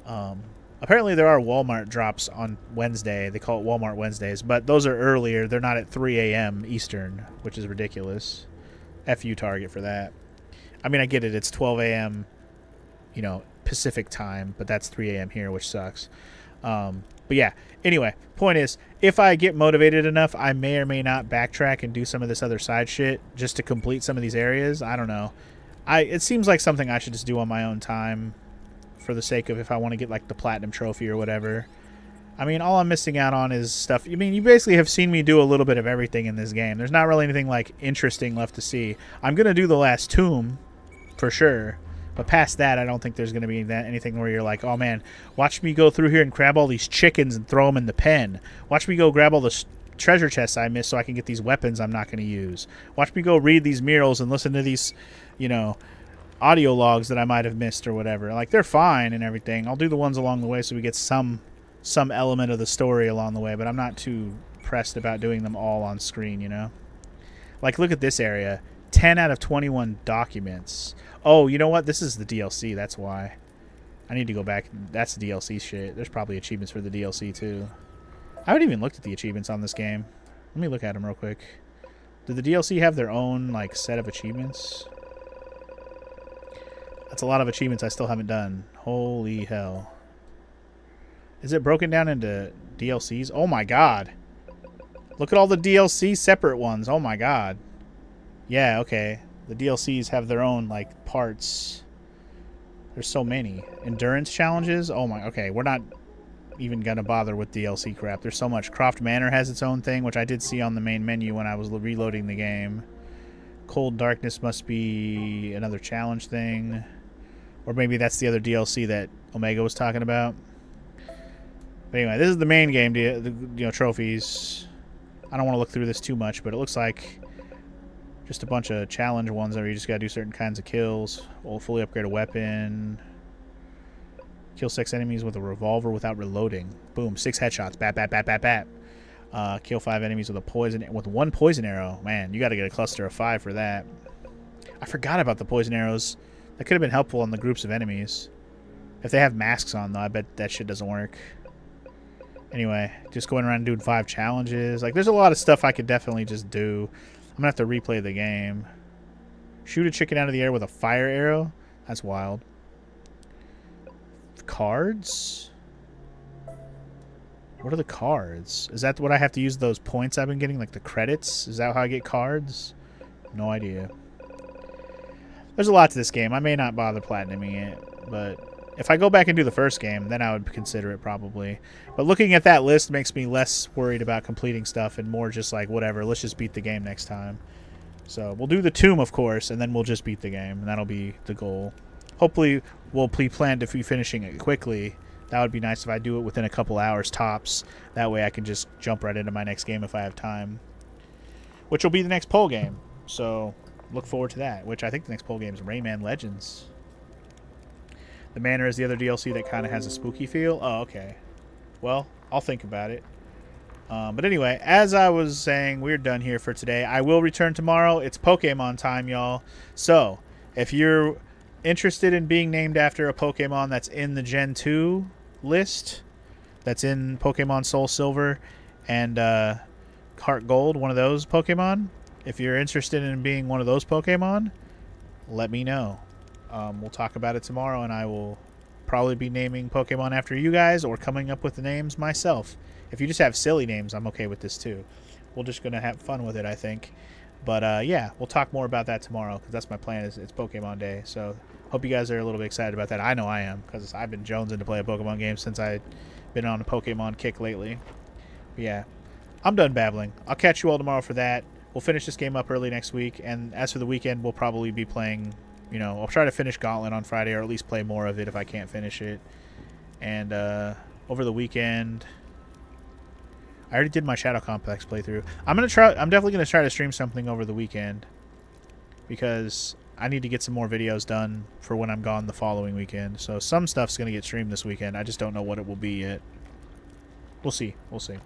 Apparently there are Walmart drops on Wednesday. They call it Walmart Wednesdays, but those are earlier. They're not at 3 a.m. Eastern, which is ridiculous. F you, Target, for that. I mean, I get it. It's 12 a.m., Pacific time, but that's 3 a.m. here, which sucks. But yeah, anyway, point is, if I get motivated enough, I may or may not backtrack and do some of this other side shit just to complete some of these areas. I don't know. It seems like something I should just do on my own time for the sake of if I want to get like the Platinum Trophy or whatever. I mean, all I'm missing out on is stuff. I mean, you basically have seen me do a little bit of everything in this game. There's not really anything like interesting left to see. I'm going to do the last tomb for sure. But past that, I don't think there's going to be anything where you're like, oh man, watch me go through here and grab all these chickens and throw them in the pen. Watch me go grab all the treasure chests I missed so I can get these weapons I'm not going to use. Watch me go read these murals and listen to these, you know, audio logs that I might have missed or whatever. Like, they're fine and everything. I'll do the ones along the way so we get some element of the story along the way, but I'm not too pressed about doing them all on screen, you know? Like, look at this area. 10 out of 21 documents. Oh, you know what? This is the DLC. That's why. I need to go back. That's the DLC shit. There's probably achievements for the DLC, too. I haven't even looked at the achievements on this game. Let me look at them real quick. Do the DLC have their own, like, set of achievements? That's a lot of achievements I still haven't done. Holy hell. Is it broken down into DLCs? Oh, my God. Look at all the DLC separate ones. Oh, my God. Yeah, okay. The DLCs have their own, like, parts. There's so many. Endurance challenges? Oh, my... Okay, we're not even going to bother with DLC crap. There's so much. Croft Manor has its own thing, which I did see on the main menu when I was reloading the game. Cold Darkness must be another challenge thing. Or maybe that's the other DLC that Omega was talking about. But anyway, this is the main game, you know, trophies. I don't want to look through this too much, but it looks like just a bunch of challenge ones where you just got to do certain kinds of kills. Or fully upgrade a weapon. Kill 6 enemies with a revolver without reloading. Boom, 6 headshots. Bat, bat, bat, bat, bat. Kill 5 enemies with 1 poison arrow. Man, you got to get a cluster of 5 for that. I forgot about the poison arrows. That could have been helpful on the groups of enemies. If they have masks on, though, I bet that shit doesn't work. Anyway, just going around and doing 5 challenges. Like, there's a lot of stuff I could definitely just do. I'm going to have to replay the game. Shoot a chicken out of the air with a fire arrow? That's wild. Cards? What are the cards? Is that what I have to use those points I've been getting? Like the credits? Is that how I get cards? No idea. There's a lot to this game. I may not bother platinuming it, but if I go back and do the first game, then I would consider it probably. But looking at that list makes me less worried about completing stuff and more just like, whatever, let's just beat the game next time. So we'll do the tomb, of course, and then we'll just beat the game, and that'll be the goal. Hopefully we'll plan to be finishing it quickly. That would be nice if I do it within a couple hours tops. That way I can just jump right into my next game if I have time. Which will be the next poll game. So look forward to that. Which I think the next poll game is Rayman Legends. The Manor is the other DLC that kind of has a spooky feel. Oh, okay. Well, I'll think about it. But anyway, as I was saying, we're done here for today. I will return tomorrow. It's Pokemon time, y'all. So if you're interested in being named after a Pokemon that's in the Gen 2 list, that's in Pokemon Soul Silver and Heart Gold, one of those Pokemon, if you're interested in being one of those Pokemon, let me know. We'll talk about it tomorrow, and I will probably be naming Pokemon after you guys or coming up with the names myself. If you just have silly names, I'm okay with this too. We're just going to have fun with it, I think. But yeah, we'll talk more about that tomorrow because that's my plan. It's Pokemon Day. So hope you guys are a little bit excited about that. I know I am because I've been jonesing to play a Pokemon game since I've been on a Pokemon kick lately. But yeah, I'm done babbling. I'll catch you all tomorrow for that. We'll finish this game up early next week. And as for the weekend, we'll probably be playing, you know, I'll try to finish Gauntlet on Friday or at least play more of it if I can't finish it. And over the weekend, I already did my Shadow Complex playthrough. I'm definitely gonna try to stream something over the weekend because I need to get some more videos done for when I'm gone the following weekend. So some stuff's gonna get streamed this weekend. I just don't know what it will be yet. We'll see. We'll see.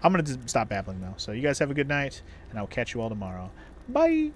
I'm gonna stop babbling though. So you guys have a good night, and I'll catch you all tomorrow. Bye.